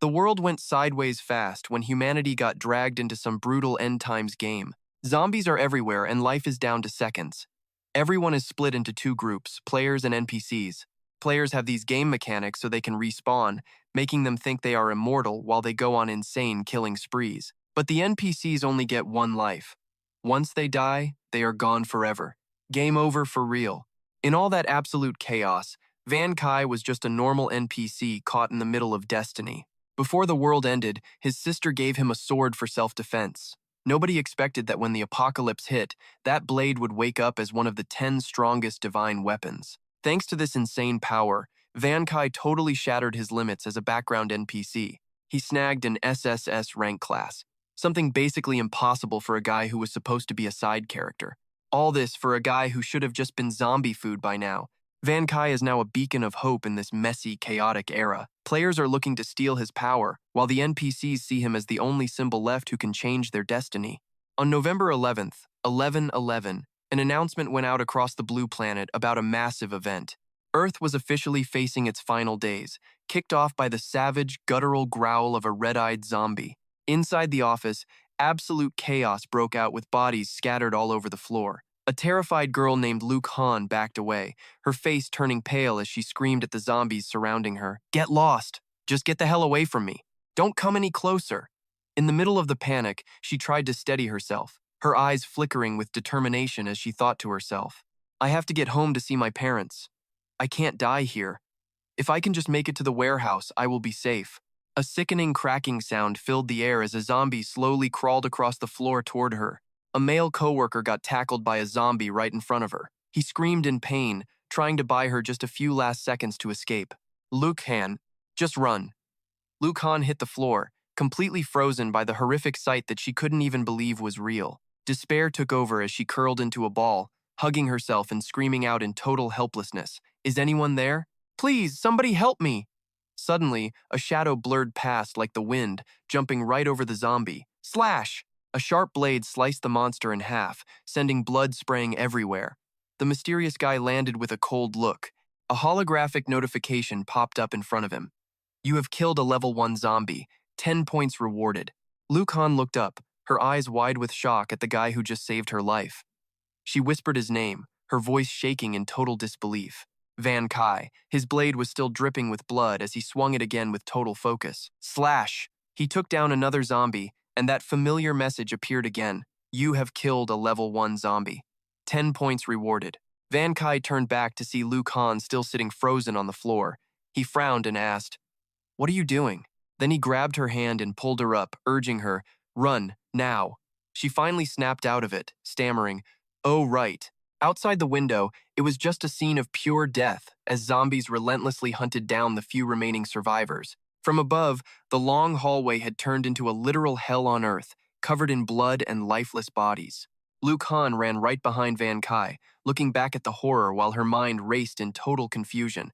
The world went sideways fast when humanity got dragged into some brutal end times game. Zombies are everywhere and life is down to seconds. Everyone is split into two groups, players and NPCs. Players have these game mechanics so they can respawn, making them think they are immortal while they go on insane killing sprees. But the NPCs only get one life. Once they die, they are gone forever. Game over for real. In all that absolute chaos, Van Kai was just a normal NPC caught in the middle of destiny. Before the world ended, his sister gave him a sword for self-defense. Nobody expected that when the apocalypse hit, that blade would wake up as one of the 10 strongest divine weapons. Thanks to this insane power, Van Kai totally shattered his limits as a background NPC. He snagged an SSS-rank class, something basically impossible for a guy who was supposed to be a side character. All this for a guy who should have just been zombie food by now. Van Kai is now a beacon of hope in this messy, chaotic era. Players are looking to steal his power, while the NPCs see him as the only symbol left who can change their destiny. On November 11th, 11/11, an announcement went out across the blue planet about a massive event. Earth was officially facing its final days, kicked off by the savage, guttural growl of a red-eyed zombie. Inside the office, absolute chaos broke out with bodies scattered all over the floor. A terrified girl named Luc Han backed away, her face turning pale as she screamed at the zombies surrounding her. "Get lost! Just get the hell away from me! Don't come any closer!" In the middle of the panic, she tried to steady herself, her eyes flickering with determination as she thought to herself, "I have to get home to see my parents. I can't die here. If I can just make it to the warehouse, I will be safe." A sickening cracking sound filled the air as a zombie slowly crawled across the floor toward her. A male coworker got tackled by a zombie right in front of her. He screamed in pain, trying to buy her just a few last seconds to escape. "Luc Han, just run." Luc Han hit the floor, completely frozen by the horrific sight that she couldn't even believe was real. Despair took over as she curled into a ball, hugging herself and screaming out in total helplessness. "Is anyone there? Please, somebody help me!" Suddenly, a shadow blurred past like the wind, jumping right over the zombie. Slash! A sharp blade sliced the monster in half, sending blood spraying everywhere. The mysterious guy landed with a cold look. A holographic notification popped up in front of him. "You have killed a level 1 zombie. 10 points rewarded." Luc Han looked up, her eyes wide with shock at the guy who just saved her life. She whispered his name, her voice shaking in total disbelief. Van Kai. His blade was still dripping with blood as he swung it again with total focus. Slash! He took down another zombie, and that familiar message appeared again. "You have killed a level 1 zombie. 10 points rewarded." Van Kai turned back to see Luc Han still sitting frozen on the floor. He frowned and asked, "What are you doing?" Then he grabbed her hand and pulled her up, urging her, "Run, now." She finally snapped out of it, stammering, "Oh, right." Outside the window, it was just a scene of pure death as zombies relentlessly hunted down the few remaining survivors. From above, the long hallway had turned into a literal hell on earth, covered in blood and lifeless bodies. Luc Han ran right behind Van Kai, looking back at the horror while her mind raced in total confusion.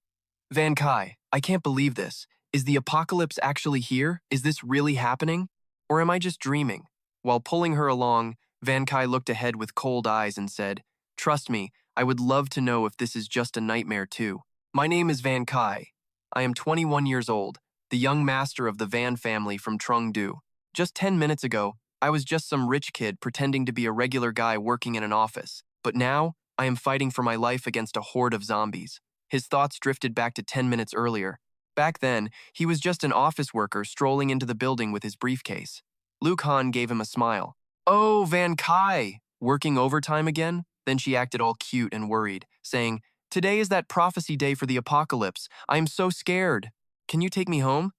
"Van Kai, I can't believe this. Is the apocalypse actually here? Is this really happening? Or am I just dreaming?" While pulling her along, Van Kai looked ahead with cold eyes and said, "Trust me, I would love to know if this is just a nightmare too. My name is Van Kai. I am 21 years old, the young master of the Van family from Trung-Du. Just 10 minutes ago, I was just some rich kid pretending to be a regular guy working in an office. But now, I am fighting for my life against a horde of zombies." His thoughts drifted back to 10 minutes earlier. Back then, he was just an office worker strolling into the building with his briefcase. Luc Han gave him a smile. "Oh, Van Kai, working overtime again?" Then she acted all cute and worried, saying, "Today is that prophecy day for the apocalypse. I am so scared. Can you take me home?"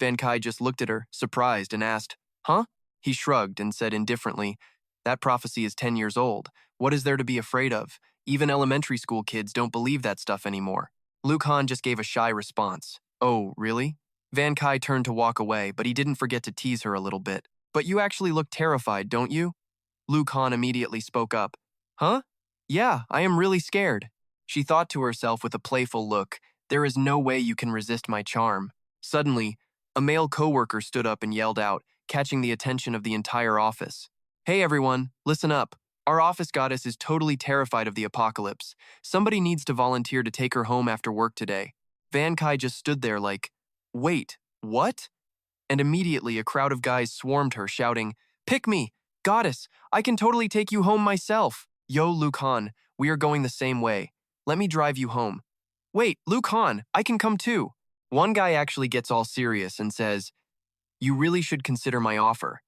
Van Kai just looked at her, surprised, and asked, "Huh?" He shrugged and said indifferently, "That prophecy is 10 years old. What is there to be afraid of? Even elementary school kids don't believe that stuff anymore." Luc Han just gave a shy response. "Oh, really?" Van Kai turned to walk away, but he didn't forget to tease her a little bit. "But you actually look terrified, don't you?" Luc Han immediately spoke up. "Huh? Yeah, I am really scared." She thought to herself with a playful look, "There is no way you can resist my charm." Suddenly, a male coworker stood up and yelled out, catching the attention of the entire office. "Hey everyone, listen up. Our office goddess is totally terrified of the apocalypse. Somebody needs to volunteer to take her home after work today." Van Kai just stood there like, "Wait, what?" and immediately a crowd of guys swarmed her, shouting, "Pick me! Goddess! I can totally take you home myself! Yo, Luc Han, we are going the same way. Let me drive you home." "Wait, Luc Han, I can come too." One guy actually gets all serious and says, "You really should consider my offer."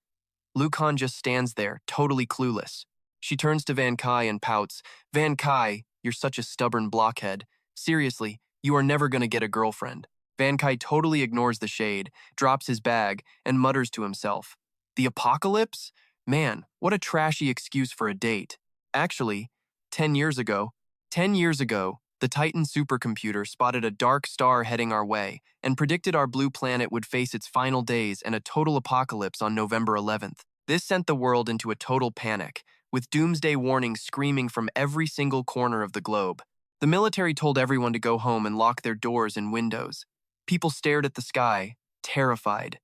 Luc Han just stands there, totally clueless. She turns to Van Kai and pouts, "Van Kai, you're such a stubborn blockhead. Seriously, you are never gonna get a girlfriend." Van Kai totally ignores the shade, drops his bag, and mutters to himself, "The apocalypse? Man, what a trashy excuse for a date." Actually, 10 years ago, 10 years ago, the Titan supercomputer spotted a dark star heading our way and predicted our blue planet would face its final days and a total apocalypse on November 11th. This sent the world into a total panic, with doomsday warnings screaming from every single corner of the globe. The military told everyone to go home and lock their doors and windows. People stared at the sky, terrified.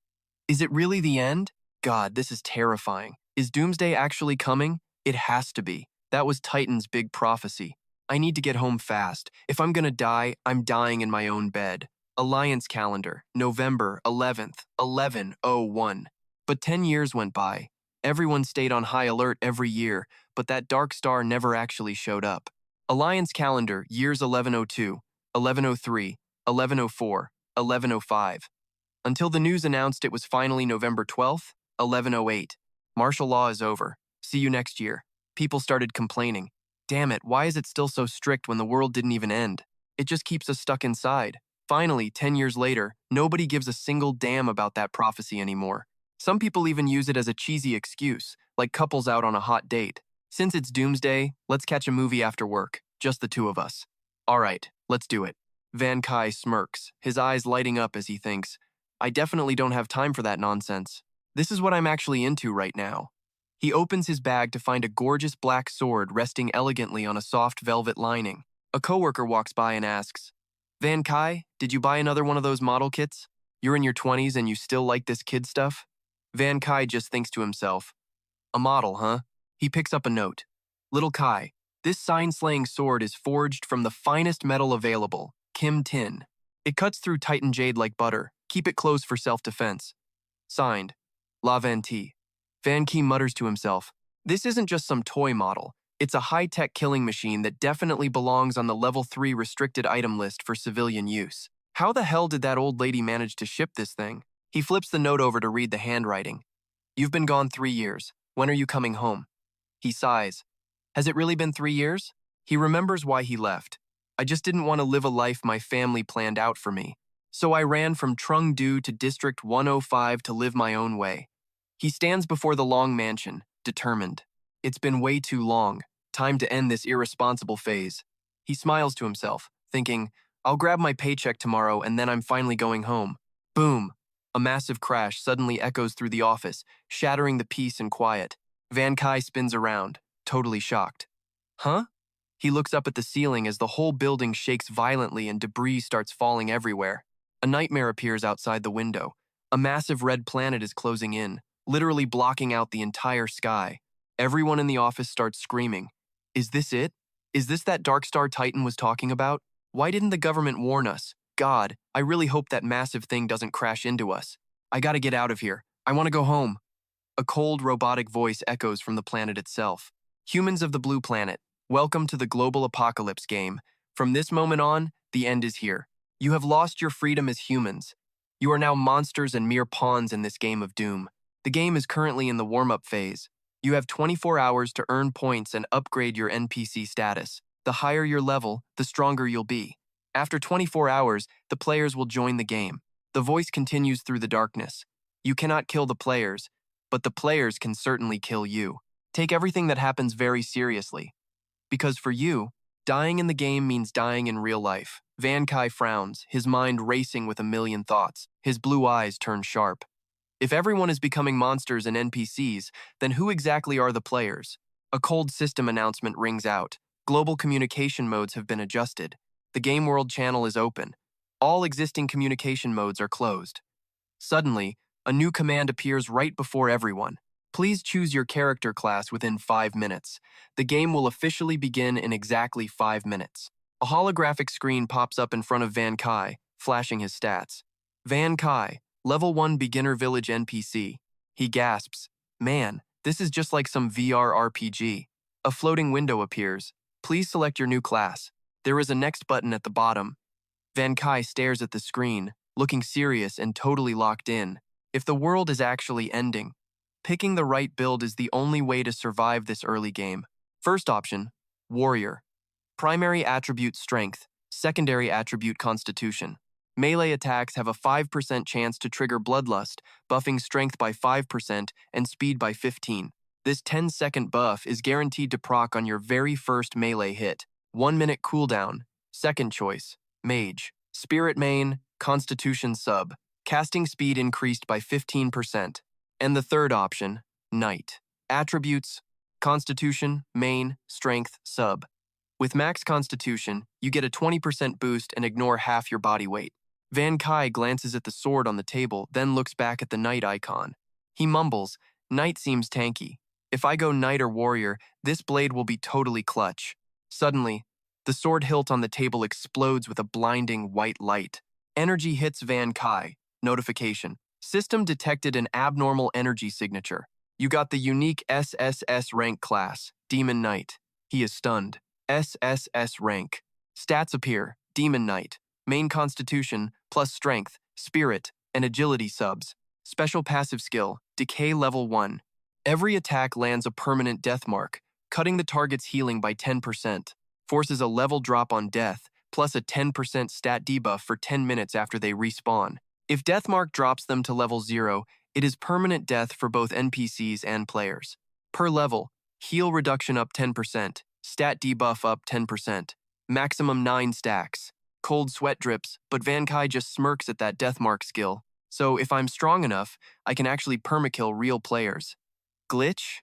Is it really the end? God, this is terrifying. Is doomsday actually coming? It has to be. That was Titan's big prophecy. I need to get home fast. If I'm gonna die, I'm dying in my own bed. Alliance calendar, November 11th, 1101. But 10 years went by. Everyone stayed on high alert every year, but that dark star never actually showed up. Alliance calendar, years 1102, 1103, 1104, 1105. Until the news announced it was finally November 12th, 1108. Martial law is over. See you next year. People started complaining. Damn it, why is it still so strict when the world didn't even end? It just keeps us stuck inside. Finally, 10 years later, nobody gives a single damn about that prophecy anymore. Some people even use it as a cheesy excuse, like couples out on a hot date. Since it's doomsday, let's catch a movie after work, just the two of us. All right, let's do it. Van Kai smirks, his eyes lighting up as he thinks, I definitely don't have time for that nonsense. This is what I'm actually into right now. He opens his bag to find a gorgeous black sword resting elegantly on a soft velvet lining. A coworker walks by and asks, Van Kai, did you buy another one of those model kits? You're in your 20s and you still like this kid stuff? Van Kai just thinks to himself, a model, huh? He picks up a note. Little Kai, this sign-slaying sword is forged from the finest metal available, Kim Tin. It cuts through Titan jade like butter. Keep it close for self-defense. Signed, La Van T. Van Key mutters to himself, this isn't just some toy model. It's a high-tech killing machine that definitely belongs on the level 3 restricted item list for civilian use. How the hell did that old lady manage to ship this thing? He flips the note over to read the handwriting. You've been gone 3 years. When are you coming home? He sighs. Has it really been 3 years? He remembers why he left. I just didn't want to live a life my family planned out for me. So I ran from Trung Du to District 105 to live my own way. He stands before the long mansion, determined. It's been way too long. Time to end this irresponsible phase. He smiles to himself, thinking, I'll grab my paycheck tomorrow and then I'm finally going home. Boom! A massive crash suddenly echoes through the office, shattering the peace and quiet. Van Kai spins around, totally shocked. Huh? He looks up at the ceiling as the whole building shakes violently and debris starts falling everywhere. A nightmare appears outside the window. A massive red planet is closing in, literally blocking out the entire sky. Everyone in the office starts screaming. Is this it? Is this that Dark Star Titan was talking about? Why didn't the government warn us? God, I really hope that massive thing doesn't crash into us. I gotta get out of here. I want to go home. A cold, robotic voice echoes from the planet itself. Humans of the blue planet, welcome to the global apocalypse game. From this moment on, the end is here. You have lost your freedom as humans. You are now monsters and mere pawns in this game of doom. The game is currently in the warm-up phase. You have 24 hours to earn points and upgrade your NPC status. The higher your level, the stronger you'll be. After 24 hours, the players will join the game. The voice continues through the darkness. You cannot kill the players, but the players can certainly kill you. Take everything that happens very seriously. Because for you, dying in the game means dying in real life. Van Kai frowns, his mind racing with a million thoughts. His blue eyes turn sharp. If everyone is becoming monsters and NPCs, then who exactly are the players? A cold system announcement rings out. Global communication modes have been adjusted. The Game World channel is open. All existing communication modes are closed. Suddenly, a new command appears right before everyone. Please choose your character class within 5 minutes. The game will officially begin in exactly 5 minutes. A holographic screen pops up in front of Van Kai, flashing his stats. Van Kai, Level 1 Beginner Village NPC. He gasps, "Man, this is just like some VR RPG." A floating window appears. "Please select your new class." There is a next button at the bottom. Van Kai stares at the screen, looking serious and totally locked in. If the world is actually ending, picking the right build is the only way to survive this early game. First option, Warrior. Primary attribute Strength, secondary attribute Constitution. Melee attacks have a 5% chance to trigger Bloodlust, buffing Strength by 5% and Speed by 15. This 10-second buff is guaranteed to proc on your very first melee hit. 1-minute cooldown. Second choice, Mage. Spirit main, Constitution sub. Casting speed increased by 15%. And the third option, Knight. Attributes, Constitution, main, Strength, sub. With max Constitution, you get a 20% boost and ignore half your body weight. Van Kai glances at the sword on the table, then looks back at the Knight icon. He mumbles, "Knight seems tanky. If I go Knight or Warrior, this blade will be totally clutch." Suddenly, the sword hilt on the table explodes with a blinding white light. Energy hits Van Kai. Notification. System detected an abnormal energy signature. You got the unique SSS-rank class, Demon Knight. He is stunned. SSS rank. Stats appear, Demon Knight. Main Constitution, plus Strength, Spirit, and Agility subs. Special passive skill, Decay level 1. Every attack lands a permanent death mark, cutting the target's healing by 10%. Forces a level drop on death, plus a 10% stat debuff for 10 minutes after they respawn. If death mark drops them to level 0, it is permanent death for both NPCs and players. Per level, heal reduction up 10%, stat debuff up 10%. Maximum 9 stacks. Cold sweat drips, but Van Kai just smirks at that deathmark skill. So if I'm strong enough, I can actually permakill real players. Glitch?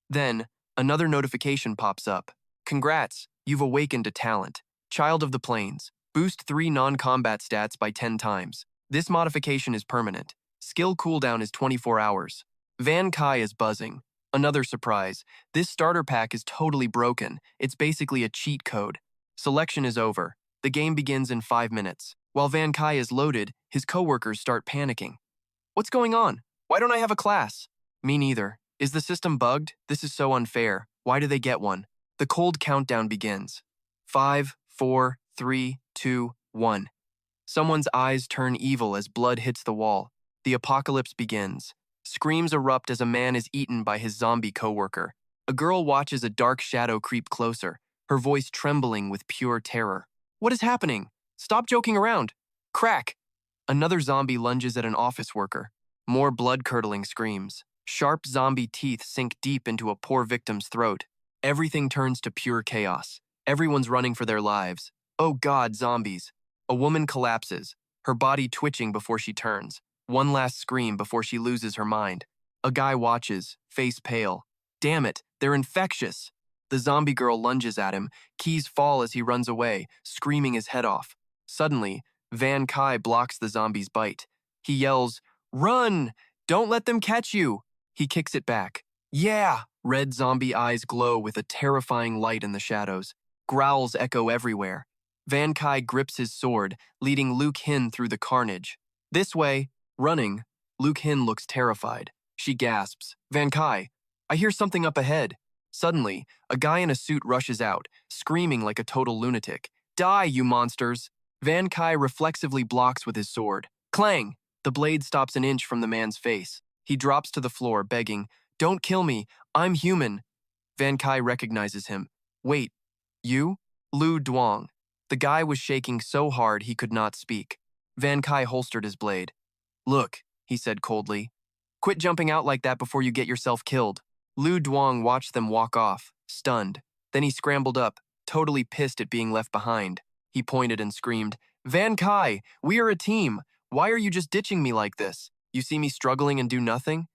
Then, another notification pops up. Congrats, you've awakened a talent. Child of the Plains. Boost 3 non-combat stats by 10 times. This modification is permanent. Skill cooldown is 24 hours. Van Kai is buzzing. Another surprise. This starter pack is totally broken. It's basically a cheat code. Selection is over. The game begins in 5 minutes. While Van Kai is loaded, his coworkers start panicking. "What's going on? Why don't I have a class?" "Me neither. Is the system bugged? This is so unfair. Why do they get one?" The cold countdown begins. 5, 4, 3, 2, 1. Someone's eyes turn evil as blood hits the wall. The apocalypse begins. Screams erupt as a man is eaten by his zombie coworker. A girl watches a dark shadow creep closer, her voice trembling with pure terror. "What is happening? Stop joking around." Crack! Another zombie lunges at an office worker. More blood-curdling screams. Sharp zombie teeth sink deep into a poor victim's throat. Everything turns to pure chaos. Everyone's running for their lives. Oh God, zombies. A woman collapses, her body twitching before she turns. One last scream before she loses her mind. A guy watches, face pale. Damn it, they're infectious. The zombie girl lunges at him, keys fall as he runs away, screaming his head off. Suddenly, Van Kai blocks the zombie's bite. He yells, "Run! Don't let them catch you!" He kicks it back. "Yeah!" Red zombie eyes glow with a terrifying light in the shadows. Growls echo everywhere. Van Kai grips his sword, leading Luc Han through the carnage. This way, running, Luc Han looks terrified. She gasps, "Van Kai, I hear something up ahead." Suddenly, a guy in a suit rushes out, screaming like a total lunatic. "Die, you monsters!" Van Kai reflexively blocks with his sword. Clang! The blade stops an inch from the man's face. He drops to the floor, begging, "Don't kill me, I'm human." Van Kai recognizes him. "Wait, you?" Lu Duong. The guy was shaking so hard he could not speak. Van Kai holstered his blade. "Look," he said coldly. "Quit jumping out like that before you get yourself killed." Lu Duong watched them walk off, stunned. Then he scrambled up, totally pissed at being left behind. He pointed and screamed, "Van Kai, we are a team. Why are you just ditching me like this? You see me struggling and do nothing?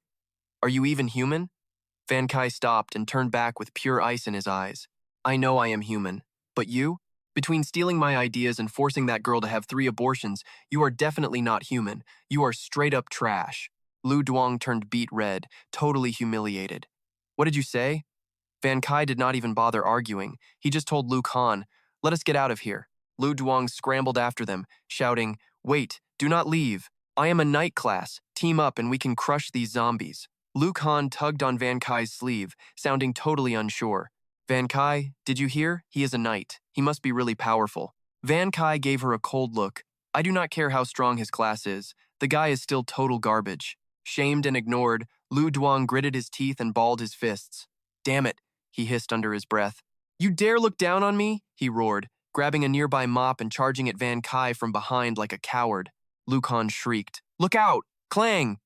Are you even human?" Van Kai stopped and turned back with pure ice in his eyes. "I know I am human. But you? Between stealing my ideas and forcing that girl to have 3 abortions, you are definitely not human. You are straight up trash." Lu Duong turned beet red, totally humiliated. "What did you say?" Van Kai did not even bother arguing. He just told Luc Han, "Let us get out of here." Lu Duong scrambled after them, shouting, "Wait, do not leave. I am a knight class. Team up and we can crush these zombies. Luc Han tugged on Van Kai's sleeve, sounding totally unsure. Van Kai, did you hear? He is a knight. He must be really powerful. Van Kai gave her a cold look. I do not care how strong his class is. The guy is still total garbage. Shamed and ignored, Lu Duang gritted his teeth and balled his fists. Damn it, he hissed under his breath. You dare look down on me? He roared, grabbing a nearby mop and charging at Van Kai from behind like a coward. Luc Han shrieked. Look out! Clang!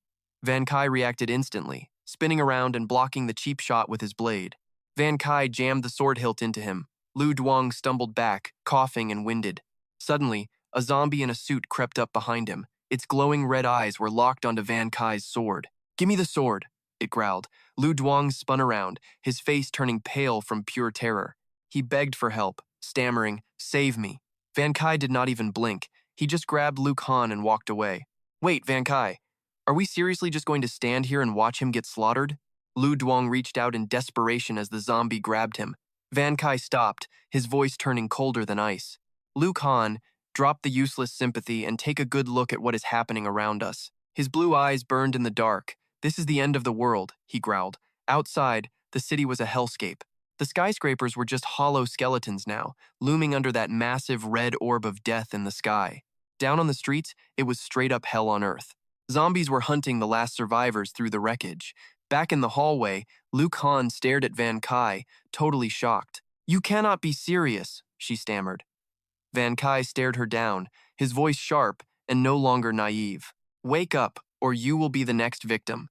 Van Kai reacted instantly, spinning around and blocking the cheap shot with his blade. Van Kai jammed the sword hilt into him. Lu Duang stumbled back, coughing and winded. Suddenly, a zombie in a suit crept up behind him. Its glowing red eyes were locked onto Van Kai's sword. Give me the sword, it growled. Lu Duang spun around, his face turning pale from pure terror. He begged for help, stammering, save me. Van Kai did not even blink. He just grabbed Luc Han and walked away. Wait, Van Kai, are we seriously just going to stand here and watch him get slaughtered? Lu Duang reached out in desperation as the zombie grabbed him. Van Kai stopped, his voice turning colder than ice. Luc Han, drop the useless sympathy and take a good look at what is happening around us. His blue eyes burned in the dark. This is the end of the world, he growled. Outside, the city was a hellscape. The skyscrapers were just hollow skeletons now, looming under that massive red orb of death in the sky. Down on the streets, it was straight up hell on earth. Zombies were hunting the last survivors through the wreckage. Back in the hallway, Luc Han stared at Van Kai, totally shocked. You cannot be serious, she stammered. Van Kai stared her down, his voice sharp and no longer naive. Wake up, or you will be the next victim.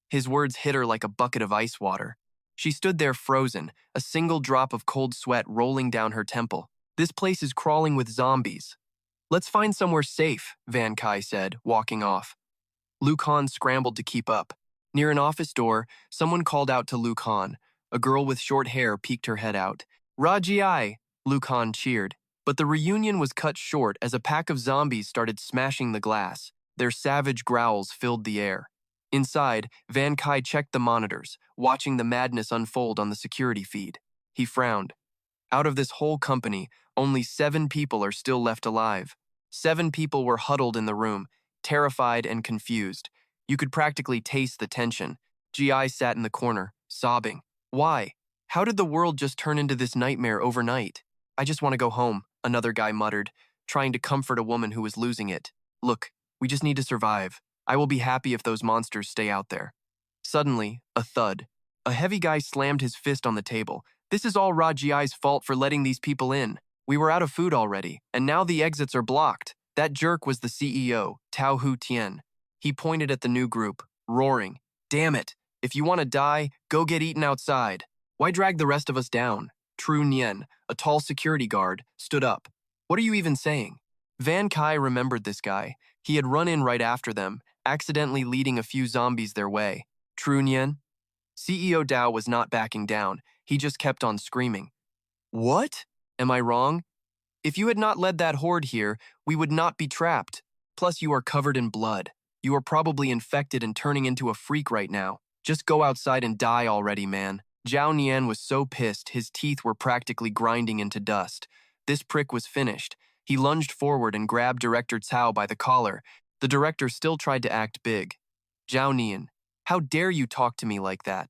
His words hit her like a bucket of ice water. She stood there frozen, a single drop of cold sweat rolling down her temple. This place is crawling with zombies. Let's find somewhere safe, Van Kai said, walking off. Luc Han scrambled to keep up. Near an office door, someone called out to Luc Han. A girl with short hair peeked her head out. Raji-ai, Luc Han cheered. But the reunion was cut short as a pack of zombies started smashing the glass. Their savage growls filled the air. Inside, Van Kai checked the monitors, watching the madness unfold on the security feed. He frowned. Out of this whole company, only 7 people are still left alive. 7 people were huddled in the room, terrified and confused. You could practically taste the tension. Gi sat in the corner, sobbing. Why? How did the world just turn into this nightmare overnight? I just want to go home, another guy muttered, trying to comfort a woman who was losing it. Look, we just need to survive. I will be happy if those monsters stay out there. Suddenly, a thud. A heavy guy slammed his fist on the table. This is all Raji's fault for letting these people in. We were out of food already, and now the exits are blocked. That jerk was the CEO, Tao Hu Tian. He pointed at the new group, roaring, Damn it! If you want to die, go get eaten outside. Why drag the rest of us down? Xiao Nian, a tall security guard, stood up. What are you even saying? Van Kai remembered this guy. He had run in right after them, accidentally leading a few zombies their way. Xiao Nian? CEO Dao was not backing down. He just kept on screaming. What? Am I wrong? If you had not led that horde here, we would not be trapped. Plus, you are covered in blood. You are probably infected and turning into a freak right now. Just go outside and die already, man. Xiao Nian was so pissed, his teeth were practically grinding into dust. This prick was finished. He lunged forward and grabbed Director Cao by the collar. The director still tried to act big. Xiao Nian, how dare you talk to me like that?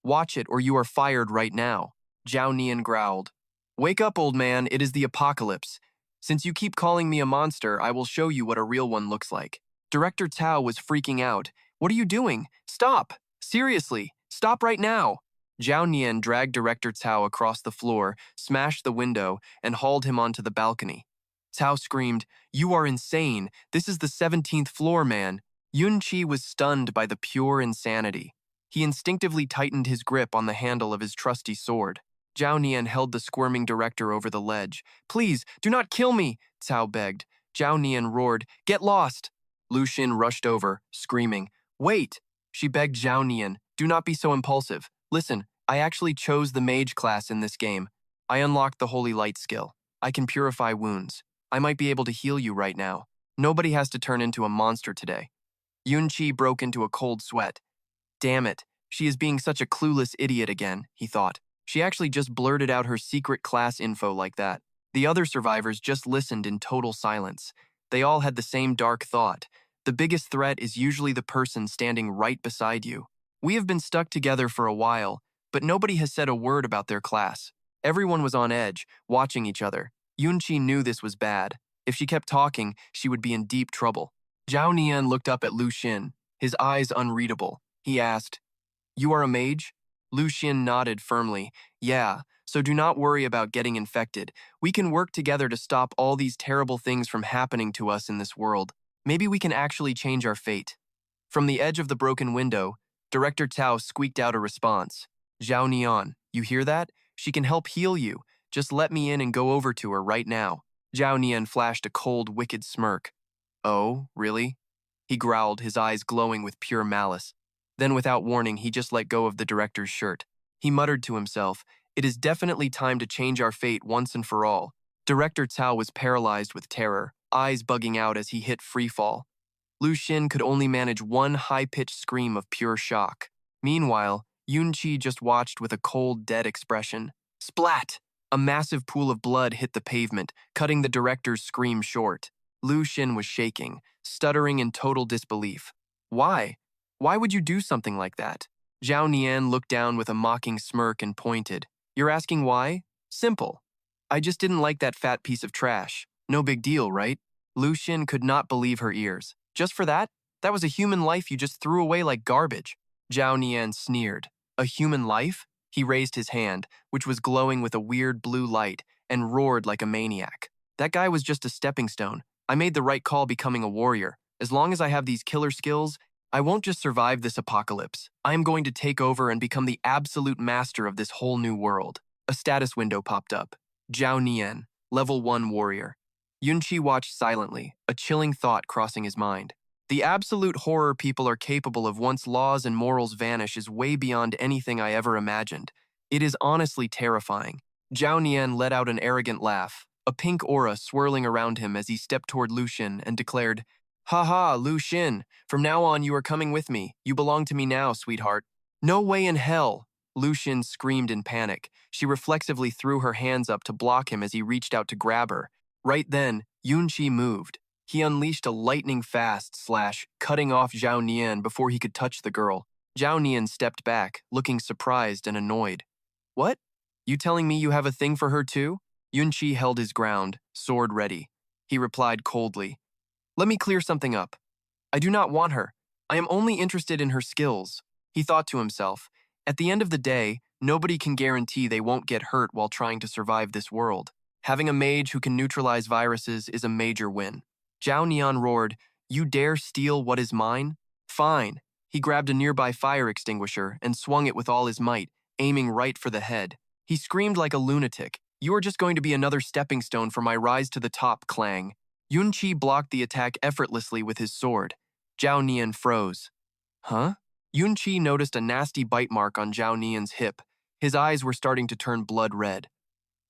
Watch it or you are fired right now. Xiao Nian growled. Wake up, old man, it is the apocalypse. Since you keep calling me a monster, I will show you what a real one looks like. Director Cao was freaking out. What are you doing? Stop! Seriously, stop right now! Xiao Nian dragged Director Cao across the floor, smashed the window, and hauled him onto the balcony. Cao screamed, You are insane. This is the 17th floor, man. Yun Qi was stunned by the pure insanity. He instinctively tightened his grip on the handle of his trusty sword. Xiao Nian held the squirming director over the ledge. Please, do not kill me, Cao begged. Xiao Nian roared, Get lost! Lu Xin rushed over, screaming. Wait! She begged Xiao Nian, do not be so impulsive. Listen, I actually chose the Mage class in this game. I unlocked the Holy Light skill. I can purify wounds. I might be able to heal you right now. Nobody has to turn into a monster today. Yun Qi broke into a cold sweat. Damn it, she is being such a clueless idiot again, he thought. She actually just blurted out her secret class info like that. The other survivors just listened in total silence. They all had the same dark thought. The biggest threat is usually the person standing right beside you. We have been stuck together for a while, but nobody has said a word about their class. Everyone was on edge, watching each other. Yunqi knew this was bad. If she kept talking, she would be in deep trouble. Xiao Nian looked up at Lu Xun, his eyes unreadable. He asked, "You are a mage?" Lu Xun nodded firmly. "Yeah, so do not worry about getting infected. We can work together to stop all these terrible things from happening to us in this world. Maybe we can actually change our fate." From the edge of the broken window, Director Cao squeaked out a response. "Xiao Nian, you hear that? She can help heal you. Just let me in and go over to her right now." Xiao Nian flashed a cold, wicked smirk. "Oh, really?" He growled, his eyes glowing with pure malice. Then without warning, he just let go of the director's shirt. He muttered to himself, "It is definitely time to change our fate once and for all." Director Cao was paralyzed with terror, eyes bugging out as he hit freefall. Lu Xun could only manage one high-pitched scream of pure shock. Meanwhile, Yunqi just watched with a cold, dead expression. Splat! A massive pool of blood hit the pavement, cutting the director's scream short. Lu Xun was shaking, stuttering in total disbelief. "Why? Why would you do something like that?" Xiao Nian looked down with a mocking smirk and pointed. "You're asking why? Simple. I just didn't like that fat piece of trash. No big deal, right?" Lu Xun could not believe her ears. "Just for that? That was a human life you just threw away like garbage." Xiao Nian sneered. "A human life?" He raised his hand, which was glowing with a weird blue light, and roared like a maniac. "That guy was just a stepping stone. I made the right call becoming a warrior. As long as I have these killer skills, I won't just survive this apocalypse. I am going to take over and become the absolute master of this whole new world." A status window popped up. Xiao Nian, level 1 warrior. Yunqi watched silently, a chilling thought crossing his mind. The absolute horror people are capable of once laws and morals vanish is way beyond anything I ever imagined. It is honestly terrifying. Xiao Nian let out an arrogant laugh, a pink aura swirling around him as he stepped toward Lu Xun and declared, "Ha, Lu Xun, from now on you are coming with me. You belong to me now, sweetheart." "No way in hell!" Lu Xun screamed in panic. She reflexively threw her hands up to block him as he reached out to grab her. Right then, Yunqi moved. He unleashed a lightning-fast slash, cutting off Xiao Nian before he could touch the girl. Xiao Nian stepped back, looking surprised and annoyed. "What? You telling me you have a thing for her too?" Yunqi held his ground, sword ready. He replied coldly, "Let me clear something up. I do not want her. I am only interested in her skills." He thought to himself, at the end of the day, nobody can guarantee they won't get hurt while trying to survive this world. Having a mage who can neutralize viruses is a major win. Xiao Nian roared, "You dare steal what is mine? Fine." He grabbed a nearby fire extinguisher and swung it with all his might, aiming right for the head. He screamed like a lunatic, "You are just going to be another stepping stone for my rise to the top," clang. Yunqi blocked the attack effortlessly with his sword. Xiao Nian froze. "Huh?" Yunqi noticed a nasty bite mark on Xiao Nian's hip. His eyes were starting to turn blood red.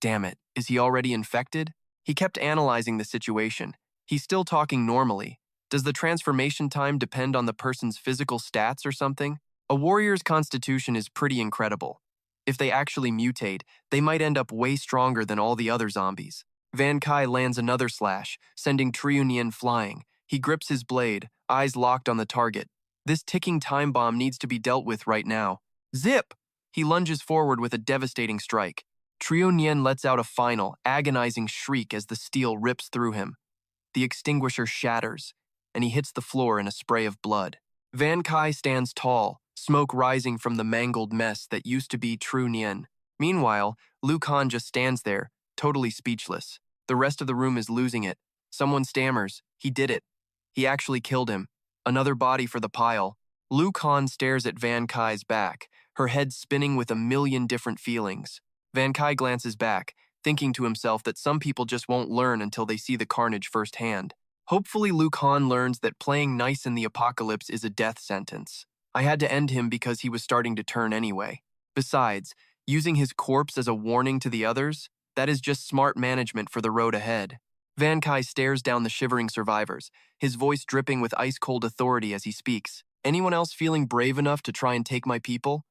Damn it, is he already infected? He kept analyzing the situation. He's still talking normally. Does the transformation time depend on the person's physical stats or something? A warrior's constitution is pretty incredible. If they actually mutate, they might end up way stronger than all the other zombies. Van Kai lands another slash, sending Xiao Nian flying. He grips his blade, eyes locked on the target. This ticking time bomb needs to be dealt with right now. Zip! He lunges forward with a devastating strike. Xiao Nian lets out a final, agonizing shriek as the steel rips through him. The extinguisher shatters, and he hits the floor in a spray of blood. Van Kai stands tall, smoke rising from the mangled mess that used to be Xiao Nian. Meanwhile, Luc Han just stands there, totally speechless. The rest of the room is losing it. Someone stammers, "He did it. He actually killed him." Another body for the pile. Luc Han stares at Van Kai's back, her head spinning with a million different feelings. Van Kai glances back, thinking to himself that some people just won't learn until they see the carnage firsthand. Hopefully Luc Han learns that playing nice in the apocalypse is a death sentence. I had to end him because he was starting to turn anyway. Besides, using his corpse as a warning to the others, that is just smart management for the road ahead. Van Kai stares down the shivering survivors, his voice dripping with ice-cold authority as he speaks. "Anyone else feeling brave enough to try and take my people?"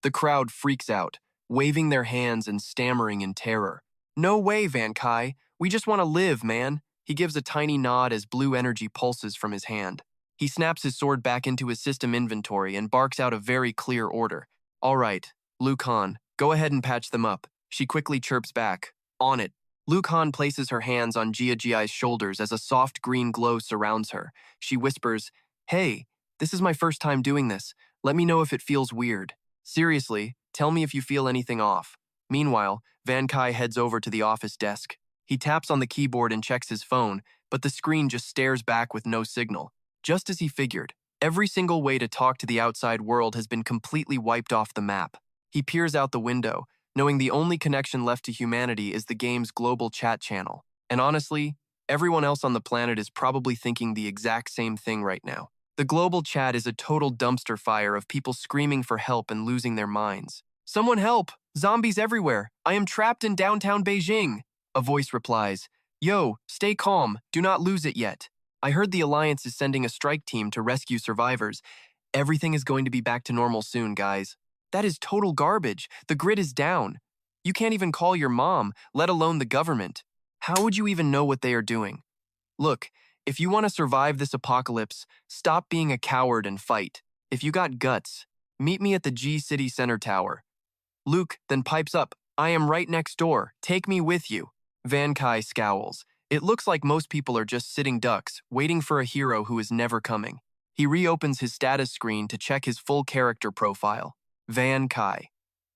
The crowd freaks out, waving their hands and stammering in terror. "No way, Van Kai. We just want to live, man." He gives a tiny nod as blue energy pulses from his hand. He snaps his sword back into his system inventory and barks out a very clear order. All right, Luc Han, go ahead and patch them up. She quickly chirps back. On it. Luc Han places her hands on Jia's shoulders as a soft green glow surrounds her. She whispers, Hey, this is my first time doing this. Let me know if it feels weird. Seriously, tell me if you feel anything off. Meanwhile, Van Kai heads over to the office desk. He taps on the keyboard and checks his phone, but the screen just stares back with no signal. Just as he figured, every single way to talk to the outside world has been completely wiped off the map. He peers out the window, knowing the only connection left to humanity is the game's global chat channel. And honestly, everyone else on the planet is probably thinking the exact same thing right now. The global chat is a total dumpster fire of people screaming for help and losing their minds. Someone help! Zombies everywhere! I am trapped in downtown Beijing! A voice replies, Yo, stay calm, do not lose it yet. I heard the Alliance is sending a strike team to rescue survivors. Everything is going to be back to normal soon, guys. That is total garbage. The grid is down. You can't even call your mom, let alone the government. How would you even know what they are doing? Look, if you want to survive this apocalypse, stop being a coward and fight. If you got guts, meet me at the G City Center Tower. Luke then pipes up, I am right next door. Take me with you. Van Kai scowls. It looks like most people are just sitting ducks, waiting for a hero who is never coming. He reopens his status screen to check his full character profile. Van Kai.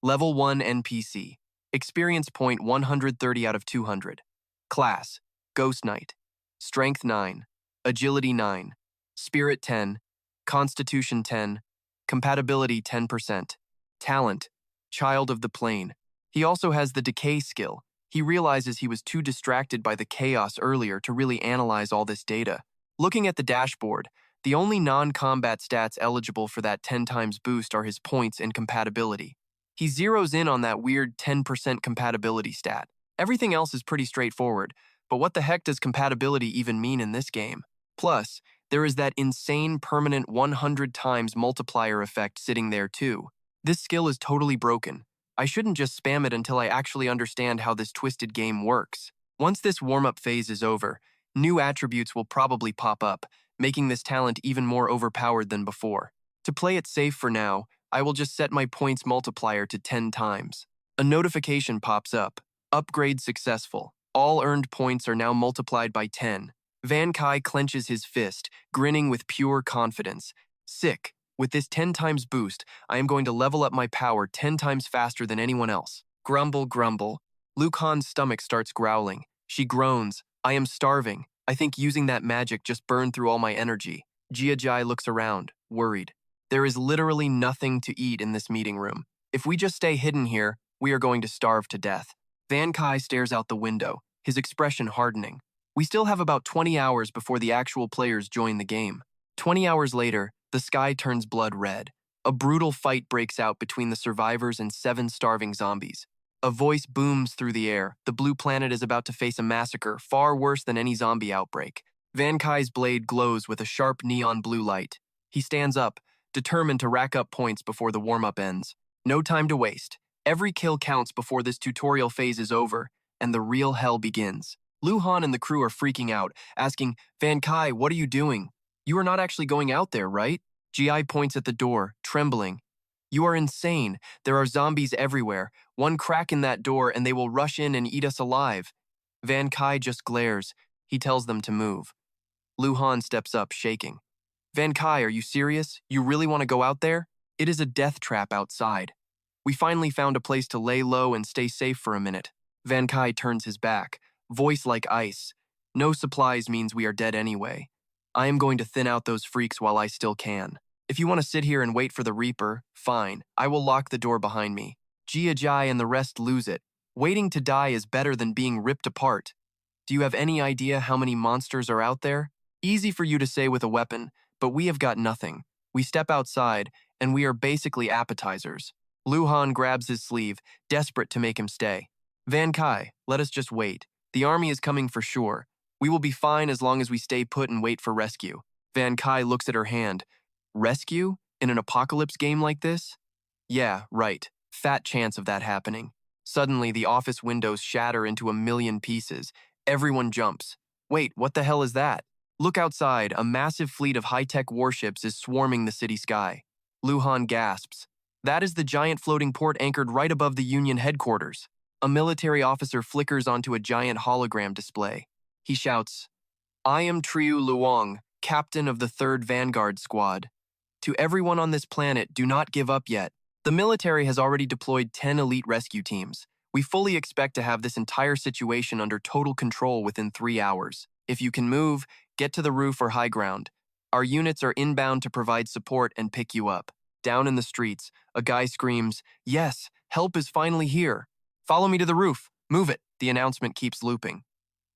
Level 1 NPC. Experience point 130 out of 200. Class. Ghost Knight. Strength 9. Agility 9. Spirit 10. Constitution 10. Compatibility 10%. Talent. Child of the Plane. He also has the Decay skill. He realizes he was too distracted by the chaos earlier to really analyze all this data. Looking at the dashboard, the only non-combat stats eligible for that 10 times boost are his points and compatibility. He zeroes in on that weird 10% compatibility stat. Everything else is pretty straightforward, but what the heck does compatibility even mean in this game? Plus, there is that insane permanent 100 times multiplier effect sitting there too. This skill is totally broken. I shouldn't just spam it until I actually understand how this twisted game works. Once this warm-up phase is over, new attributes will probably pop up, making this talent even more overpowered than before. To play it safe for now, I will just set my points multiplier to 10 times. A notification pops up. Upgrade successful. All earned points are now multiplied by 10. Van Kai clenches his fist, grinning with pure confidence. Sick. With this 10 times boost, I am going to level up my power 10 times faster than anyone else. Grumble, grumble. Luc Han's stomach starts growling. She groans. I am starving. I think using that magic just burned through all my energy. Jia looks around, worried. There is literally nothing to eat in this meeting room. If we just stay hidden here, we are going to starve to death. Van Kai stares out the window, his expression hardening. We still have about 20 hours before the actual players join the game. 20 hours later, the sky turns blood red. A brutal fight breaks out between the survivors and 7 starving zombies. A voice booms through the air. The blue planet is about to face a massacre far worse than any zombie outbreak. Van Kai's blade glows with a sharp neon blue light. He stands up, determined to rack up points before the warm-up ends. No time to waste. Every kill counts before this tutorial phase is over, and the real hell begins. Luc Han and the crew are freaking out, asking, Van Kai, what are you doing? You are not actually going out there, right? Gi points at the door, trembling. You are insane. There are zombies everywhere. One crack in that door and they will rush in and eat us alive. Van Kai just glares. He tells them to move. Luc Han steps up, shaking. Van Kai, are you serious? You really want to go out there? It is a death trap outside. We finally found a place to lay low and stay safe for a minute. Van Kai turns his back, voice like ice. No supplies means we are dead anyway. I am going to thin out those freaks while I still can. If you want to sit here and wait for the Reaper, fine. I will lock the door behind me. Jia and the rest lose it. Waiting to die is better than being ripped apart. Do you have any idea how many monsters are out there? Easy for you to say with a weapon, but we have got nothing. We step outside, and we are basically appetizers. Luc Han grabs his sleeve, desperate to make him stay. Van Kai, let us just wait. The army is coming for sure. We will be fine as long as we stay put and wait for rescue. Van Kai looks at her hand. Rescue? In an apocalypse game like this? Yeah, right. Fat chance of that happening. Suddenly, the office windows shatter into a million pieces. Everyone jumps. Wait, what the hell is that? Look outside, a massive fleet of high-tech warships is swarming the city sky. Luc Han gasps. That is the giant floating port anchored right above the Union headquarters. A military officer flickers onto a giant hologram display. He shouts, I am Triu Luong, captain of the 3rd Vanguard Squad. To everyone on this planet, do not give up yet. The military has already deployed 10 elite rescue teams. We fully expect to have this entire situation under total control within 3 hours. If you can move, get to the roof or high ground. Our units are inbound to provide support and pick you up. Down in the streets, a guy screams, Yes, help is finally here. Follow me to the roof. Move it. The announcement keeps looping.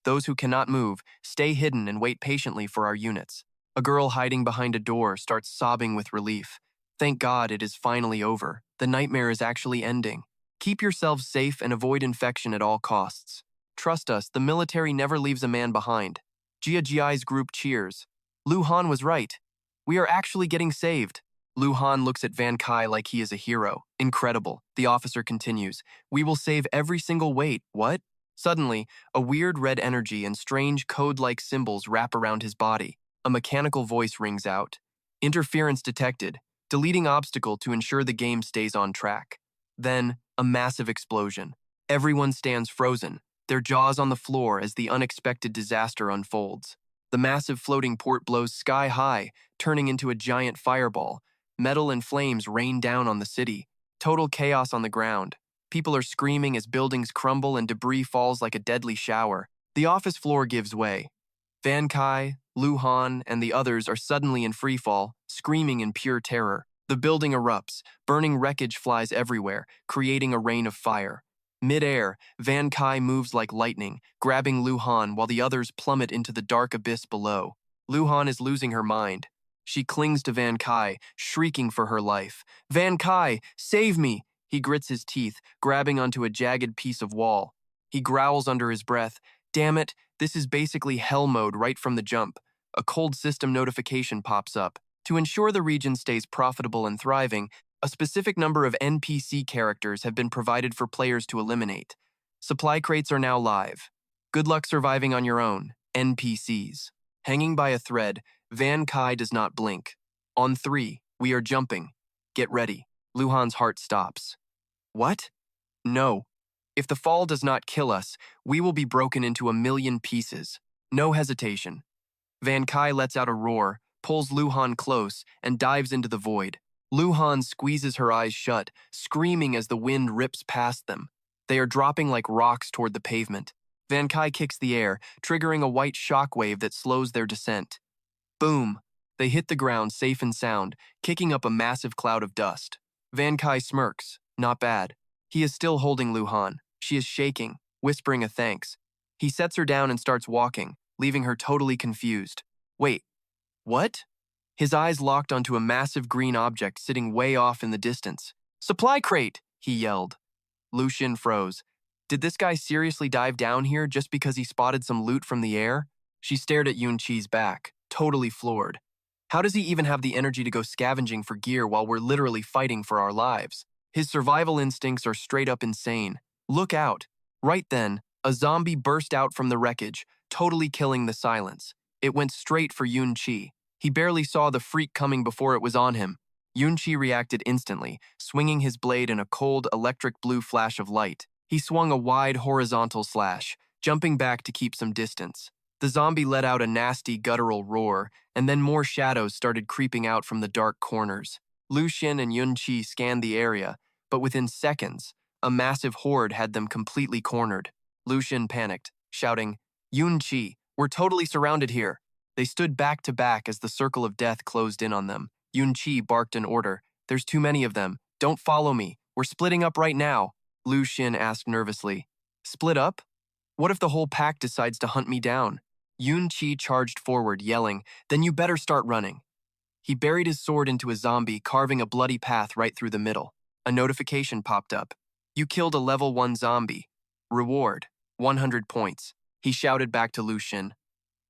Those who cannot move, stay hidden and wait patiently for our units. A girl hiding behind a door starts sobbing with relief. Thank God it is finally over. The nightmare is actually ending. Keep yourselves safe and avoid infection at all costs. Trust us, the military never leaves a man behind. Jia Jiai's group cheers. Luc Han was right. We are actually getting saved. Luc Han looks at Van Kai like he is a hero. Incredible. The officer continues. We will save every single weight. What? Suddenly, a weird red energy and strange code-like symbols wrap around his body. A mechanical voice rings out. Interference detected. Deleting obstacle to ensure the game stays on track. Then, a massive explosion. Everyone stands frozen, their jaws on the floor as the unexpected disaster unfolds. The massive floating port blows sky high, turning into a giant fireball. Metal and flames rain down on the city. Total chaos on the ground. People are screaming as buildings crumble and debris falls like a deadly shower. The office floor gives way. Van Kai, Luc Han, and the others are suddenly in freefall, screaming in pure terror. The building erupts, burning wreckage flies everywhere, creating a rain of fire. Mid-air, Van Kai moves like lightning, grabbing Luc Han while the others plummet into the dark abyss below. Luc Han is losing her mind. She clings to Van Kai, shrieking for her life. Van Kai, save me! He grits his teeth, grabbing onto a jagged piece of wall. He growls under his breath. Damn it, this is basically hell mode right from the jump. A cold system notification pops up. To ensure the region stays profitable and thriving, a specific number of NPC characters have been provided for players to eliminate. Supply crates are now live. Good luck surviving on your own, NPCs. Hanging by a thread, Van Kai does not blink. On 3, we are jumping. Get ready. Luc Han's heart stops. What? No. If the fall does not kill us, we will be broken into a million pieces. No hesitation. Van Kai lets out a roar, pulls Luc Han close, and dives into the void. Luc Han squeezes her eyes shut, screaming as the wind rips past them. They are dropping like rocks toward the pavement. Van Kai kicks the air, triggering a white shockwave that slows their descent. Boom! They hit the ground safe and sound, kicking up a massive cloud of dust. Van Kai smirks. Not bad. He is still holding Luc Han. She is shaking, whispering a thanks. He sets her down and starts walking, leaving her totally confused. Wait, what? His eyes locked onto a massive green object sitting way off in the distance. Supply crate, he yelled. Lucian froze. Did this guy seriously dive down here just because he spotted some loot from the air? She stared at Yunqi's back, totally floored. How does he even have the energy to go scavenging for gear while we're literally fighting for our lives? His survival instincts are straight up insane. Look out. Right then, a zombie burst out from the wreckage, totally killing the silence. It went straight for Yunqi. He barely saw the freak coming before it was on him. Yunqi reacted instantly, swinging his blade in a cold, electric blue flash of light. He swung a wide, horizontal slash, jumping back to keep some distance. The zombie let out a nasty, guttural roar, and then more shadows started creeping out from the dark corners. Lucian and Yunqi scanned the area, but within seconds, a massive horde had them completely cornered. Lucian panicked, shouting, Yunqi, we're totally surrounded here. They stood back to back as the circle of death closed in on them. Yunqi barked an order. There's too many of them. Don't follow me. We're splitting up right now. Lucian asked nervously. Split up? What if the whole pack decides to hunt me down? Yunqi charged forward, yelling, Then you better start running. He buried his sword into a zombie, carving a bloody path right through the middle. A notification popped up. You killed a level 1 zombie. Reward, 100 points. He shouted back to Lucian.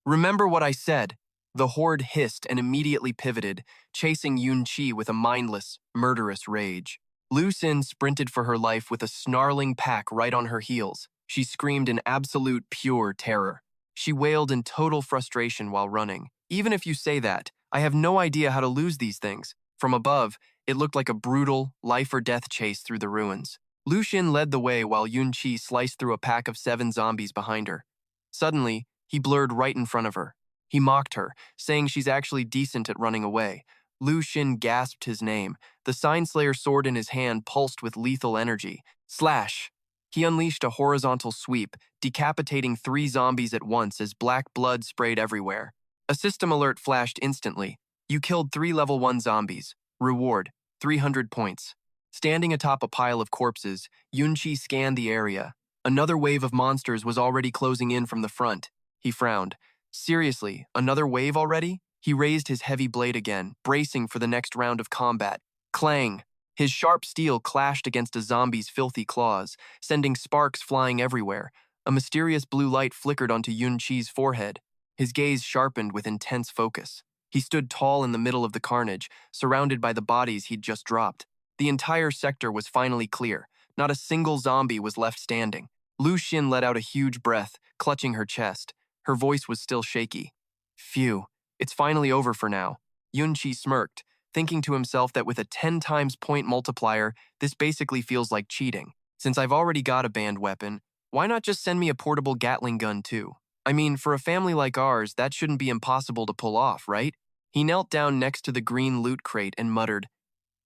Remember what I said. The horde hissed and immediately pivoted, chasing Yunqi with a mindless, murderous rage. Lucian sprinted for her life with a snarling pack right on her heels. She screamed in absolute pure terror. She wailed in total frustration while running. Even if you say that, I have no idea how to lose these things. From above, it looked like a brutal, life-or-death chase through the ruins. Luc Han led the way while Yun Qi sliced through a pack of 7 zombies behind her. Suddenly, he blurred right in front of her. He mocked her, saying she's actually decent at running away. Luc Han gasped his name. The Sign-Slayer sword in his hand pulsed with lethal energy. Slash! He unleashed a horizontal sweep, decapitating 3 zombies at once as black blood sprayed everywhere. A system alert flashed instantly. You killed 3 level 1 zombies. Reward, 300 points. Standing atop a pile of corpses, Yun Qi scanned the area. Another wave of monsters was already closing in from the front. He frowned. Seriously, another wave already? He raised his heavy blade again, bracing for the next round of combat. Clang! His sharp steel clashed against a zombie's filthy claws, sending sparks flying everywhere. A mysterious blue light flickered onto Yun Qi's forehead. His gaze sharpened with intense focus. He stood tall in the middle of the carnage, surrounded by the bodies he'd just dropped. The entire sector was finally clear. Not a single zombie was left standing. Luc Han let out a huge breath, clutching her chest. Her voice was still shaky. Phew, it's finally over for now. Yun Qi smirked, thinking to himself that with a 10 times point multiplier, this basically feels like cheating. Since I've already got a banned weapon, why not just send me a portable Gatling gun too? I mean, for a family like ours, that shouldn't be impossible to pull off, right? He knelt down next to the green loot crate and muttered,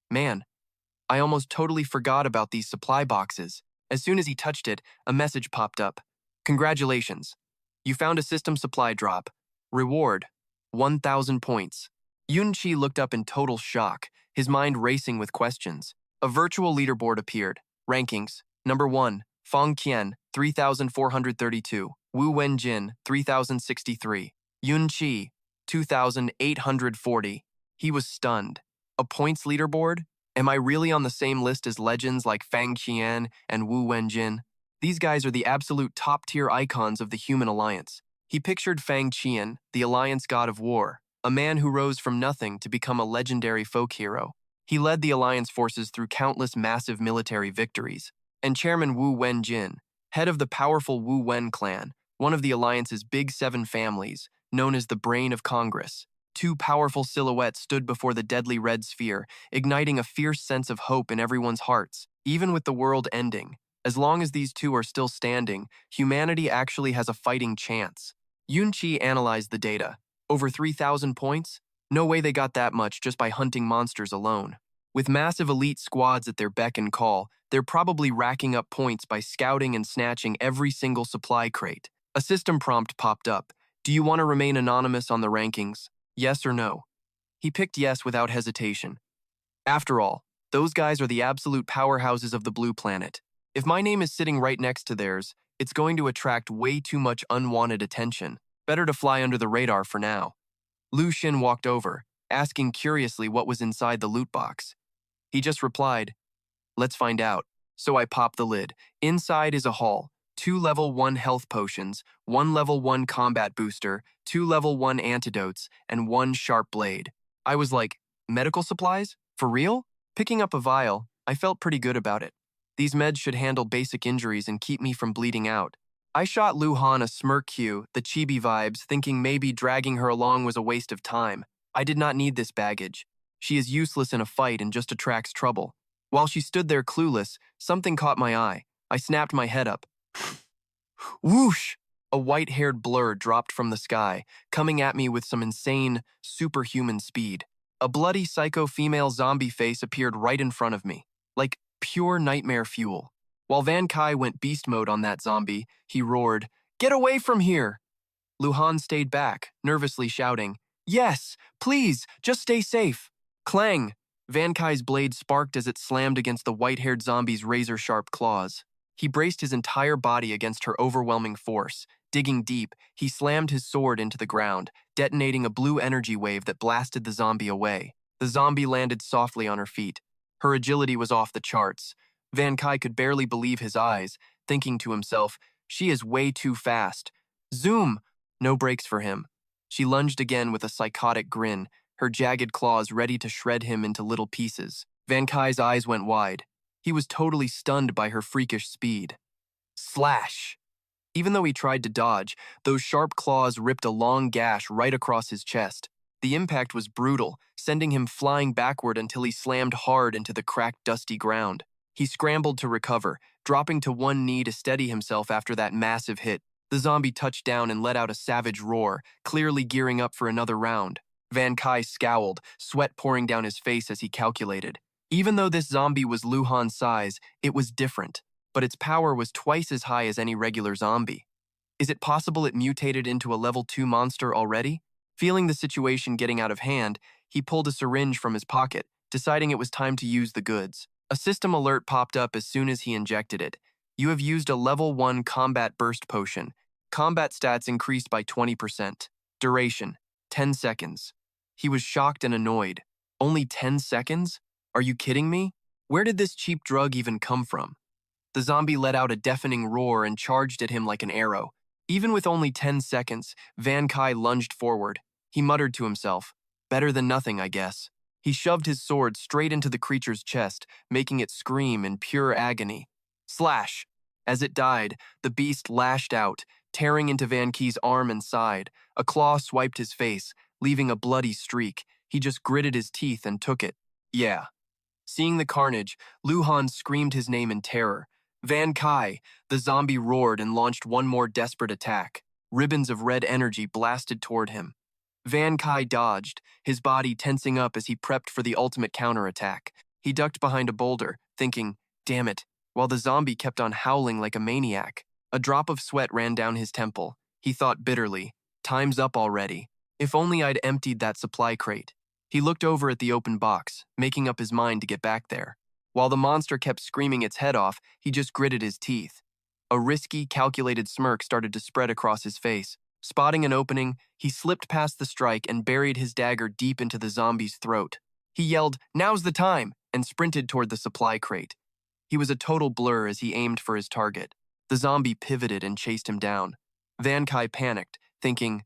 Man, I almost totally forgot about these supply boxes. As soon as he touched it, a message popped up. Congratulations. You found a system supply drop. Reward, 1,000 points. Yun Qi looked up in total shock, his mind racing with questions. A virtual leaderboard appeared. Rankings. Number 1, Feng Qian, 3,432. Wu Wenjin, 3,063. Yun Qi, 2,840. He was stunned. A points leaderboard? Am I really on the same list as legends like Fang Qian and Wu Wenjin? These guys are the absolute top-tier icons of the human alliance. He pictured Fang Qian, the alliance god of war, a man who rose from nothing to become a legendary folk hero. He led the alliance forces through countless massive military victories. And Chairman Wu Wenjin, head of the powerful Wu Wen clan, one of the alliance's big 7 families, known as the Brain of Congress. 2 powerful silhouettes stood before the deadly red sphere, igniting a fierce sense of hope in everyone's hearts. Even with the world ending, as long as these 2 are still standing, humanity actually has a fighting chance. Yun Qi analyzed the data. Over 3,000 points? No way they got that much just by hunting monsters alone. With massive elite squads at their beck and call, they're probably racking up points by scouting and snatching every single supply crate. A system prompt popped up. Do you want to remain anonymous on the rankings? Yes or no? He picked yes without hesitation. After all, those guys are the absolute powerhouses of the blue planet. If my name is sitting right next to theirs, it's going to attract way too much unwanted attention. Better to fly under the radar for now. Luc Han walked over, asking curiously what was inside the loot box. He just replied, Let's find out. So I popped the lid. Inside is a haul. 2 level 1 health potions, 1 level 1 combat booster, 2 level 1 antidotes, and 1 sharp blade. I was like, medical supplies? For real? Picking up a vial, I felt pretty good about it. These meds should handle basic injuries and keep me from bleeding out. I shot Luc Han a smirk cue, the chibi vibes, thinking maybe dragging her along was a waste of time. I did not need this baggage. She is useless in a fight and just attracts trouble. While she stood there clueless, something caught my eye. I snapped my head up. Whoosh! A white-haired blur dropped from the sky, coming at me with some insane, superhuman speed. A bloody psycho female zombie face appeared right in front of me, like pure nightmare fuel. While Van Kai went beast mode on that zombie, he roared, Get away from here! Luc Han stayed back, nervously shouting, Yes, please, just stay safe. Clang! Van Kai's blade sparked as it slammed against the white-haired zombie's razor-sharp claws. He braced his entire body against her overwhelming force. Digging deep, he slammed his sword into the ground, detonating a blue energy wave that blasted the zombie away. The zombie landed softly on her feet. Her agility was off the charts. Van Kai could barely believe his eyes, thinking to himself, She is way too fast. Zoom! No brakes for him. She lunged again with a psychotic grin, her jagged claws ready to shred him into little pieces. Van Kai's eyes went wide. He was totally stunned by her freakish speed. Slash! Even though he tried to dodge, those sharp claws ripped a long gash right across his chest. The impact was brutal, sending him flying backward until he slammed hard into the cracked, dusty ground. He scrambled to recover, dropping to one knee to steady himself after that massive hit. The zombie touched down and let out a savage roar, clearly gearing up for another round. Van Kai scowled, sweat pouring down his face as he calculated. Even though this zombie was Luc Han's size, it was different, but its power was twice as high as any regular zombie. Is it possible it mutated into a level 2 monster already? Feeling the situation getting out of hand, he pulled a syringe from his pocket, deciding it was time to use the goods. A system alert popped up as soon as he injected it. You have used a level 1 combat burst potion. Combat stats increased by 20%. Duration, 10 seconds. He was shocked and annoyed. Only 10 seconds? Are you kidding me? Where did this cheap drug even come from? The zombie let out a deafening roar and charged at him like an arrow. Even with only 10 seconds, Van Kai lunged forward. He muttered to himself, "Better than nothing, I guess." He shoved his sword straight into the creature's chest, making it scream in pure agony. Slash! As it died, the beast lashed out, tearing into Van Kai's arm and side. A claw swiped his face, leaving a bloody streak. He just gritted his teeth and took it. Yeah. Seeing the carnage, Luc Han screamed his name in terror. Van Kai! The zombie roared and launched one more desperate attack. Ribbons of red energy blasted toward him. Van Kai dodged, his body tensing up as he prepped for the ultimate counterattack. He ducked behind a boulder, thinking, damn it, while the zombie kept on howling like a maniac. A drop of sweat ran down his temple. He thought bitterly, time's up already. If only I'd emptied that supply crate. He looked over at the open box, making up his mind to get back there. While the monster kept screaming its head off, he just gritted his teeth. A risky, calculated smirk started to spread across his face. Spotting an opening, he slipped past the strike and buried his dagger deep into the zombie's throat. He yelled, "Now's the time!" and sprinted toward the supply crate. He was a total blur as he aimed for his target. The zombie pivoted and chased him down. Van Kai panicked, thinking,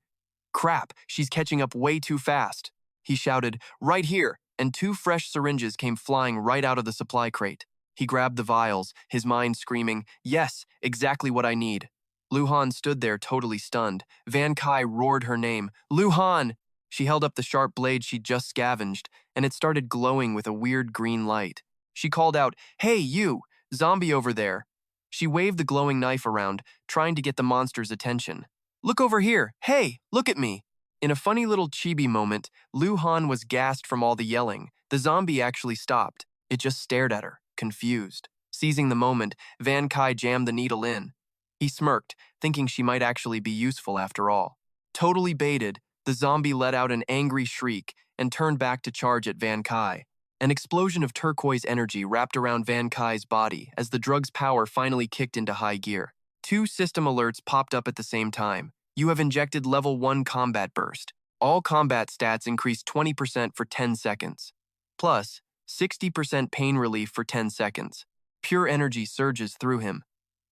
crap, she's catching up way too fast. He shouted, "Right here!" and 2 fresh syringes came flying right out of the supply crate. He grabbed the vials, his mind screaming, "Yes, exactly what I need." Luc Han stood there totally stunned. Van Kai roared her name, "Luc Han!" She held up the sharp blade she'd just scavenged, and it started glowing with a weird green light. She called out, "Hey, you! Zombie over there!" She waved the glowing knife around, trying to get the monster's attention. "Look over here! Hey, look at me!" In a funny little chibi moment, Luc Han was gassed from all the yelling. The zombie actually stopped. It just stared at her, confused. Seizing the moment, Van Kai jammed the needle in. He smirked, thinking she might actually be useful after all. Totally baited, the zombie let out an angry shriek and turned back to charge at Van Kai. An explosion of turquoise energy wrapped around Van Kai's body as the drug's power finally kicked into high gear. 2 system alerts popped up at the same time. You have injected level 1 combat burst. All combat stats increase 20% for 10 seconds. Plus, 60% pain relief for 10 seconds. Pure energy surges through him.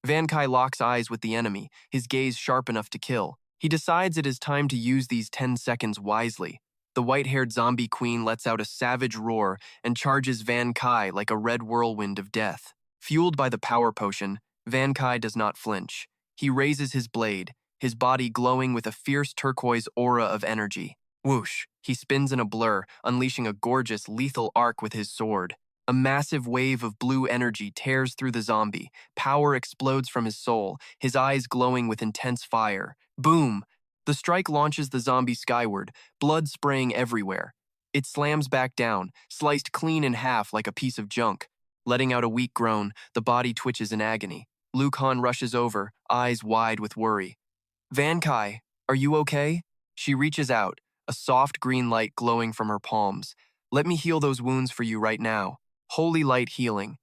Van Kai locks eyes with the enemy, his gaze sharp enough to kill. He decides it is time to use these 10 seconds wisely. The white-haired zombie queen lets out a savage roar and charges Van Kai like a red whirlwind of death. Fueled by the power potion, Van Kai does not flinch. He raises his blade, his body glowing with a fierce turquoise aura of energy. Whoosh! He spins in a blur, unleashing a gorgeous, lethal arc with his sword. A massive wave of blue energy tears through the zombie. Power explodes from his soul, his eyes glowing with intense fire. Boom! The strike launches the zombie skyward, blood spraying everywhere. It slams back down, sliced clean in half like a piece of junk. Letting out a weak groan, the body twitches in agony. Luc Han rushes over, eyes wide with worry. "Van Kai, are you okay?" She reaches out, a soft green light glowing from her palms. "Let me heal those wounds for you right now." Holy light healing.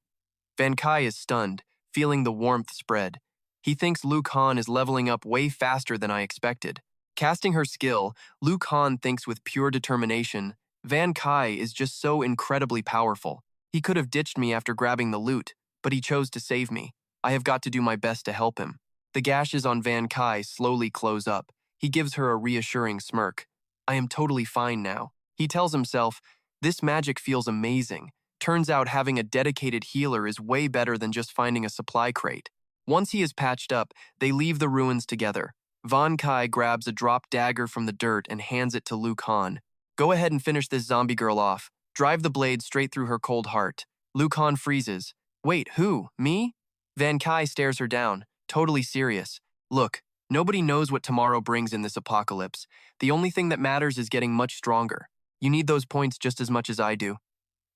Van Kai is stunned, feeling the warmth spread. He thinks Luc Han is leveling up way faster than I expected. Casting her skill, Luc Han thinks with pure determination, Van Kai is just so incredibly powerful. He could have ditched me after grabbing the loot, but he chose to save me. I have got to do my best to help him. The gashes on Van Kai slowly close up. He gives her a reassuring smirk. I am totally fine now. He tells himself, this magic feels amazing. Turns out having a dedicated healer is way better than just finding a supply crate. Once he is patched up, they leave the ruins together. Van Kai grabs a dropped dagger from the dirt and hands it to Luc Han. Go ahead and finish this zombie girl off. Drive the blade straight through her cold heart. Luc Han freezes. Wait, who? Me? Van Kai stares her down, totally serious. Look, nobody knows what tomorrow brings in this apocalypse. The only thing that matters is getting much stronger. You need those points just as much as I do.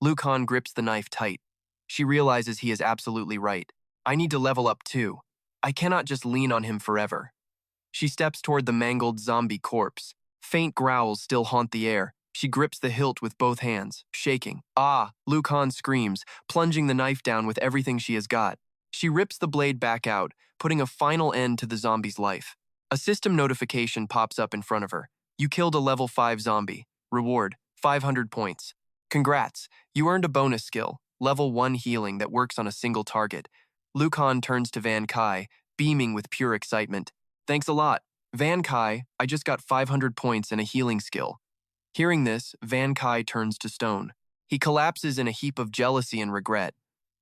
Luc Han grips the knife tight. She realizes he is absolutely right. I need to level up too. I cannot just lean on him forever. She steps toward the mangled zombie corpse. Faint growls still haunt the air. She grips the hilt with both hands, shaking. Ah, Luc Han screams, plunging the knife down with everything she has got. She rips the blade back out, putting a final end to the zombie's life. A system notification pops up in front of her. You killed a level 5 zombie. Reward, 500 points. Congrats, you earned a bonus skill, level 1 healing that works on a single target. Luc Han turns to Van Kai, beaming with pure excitement. Thanks a lot. Van Kai, I just got 500 points and a healing skill. Hearing this, Van Kai turns to stone. He collapses in a heap of jealousy and regret.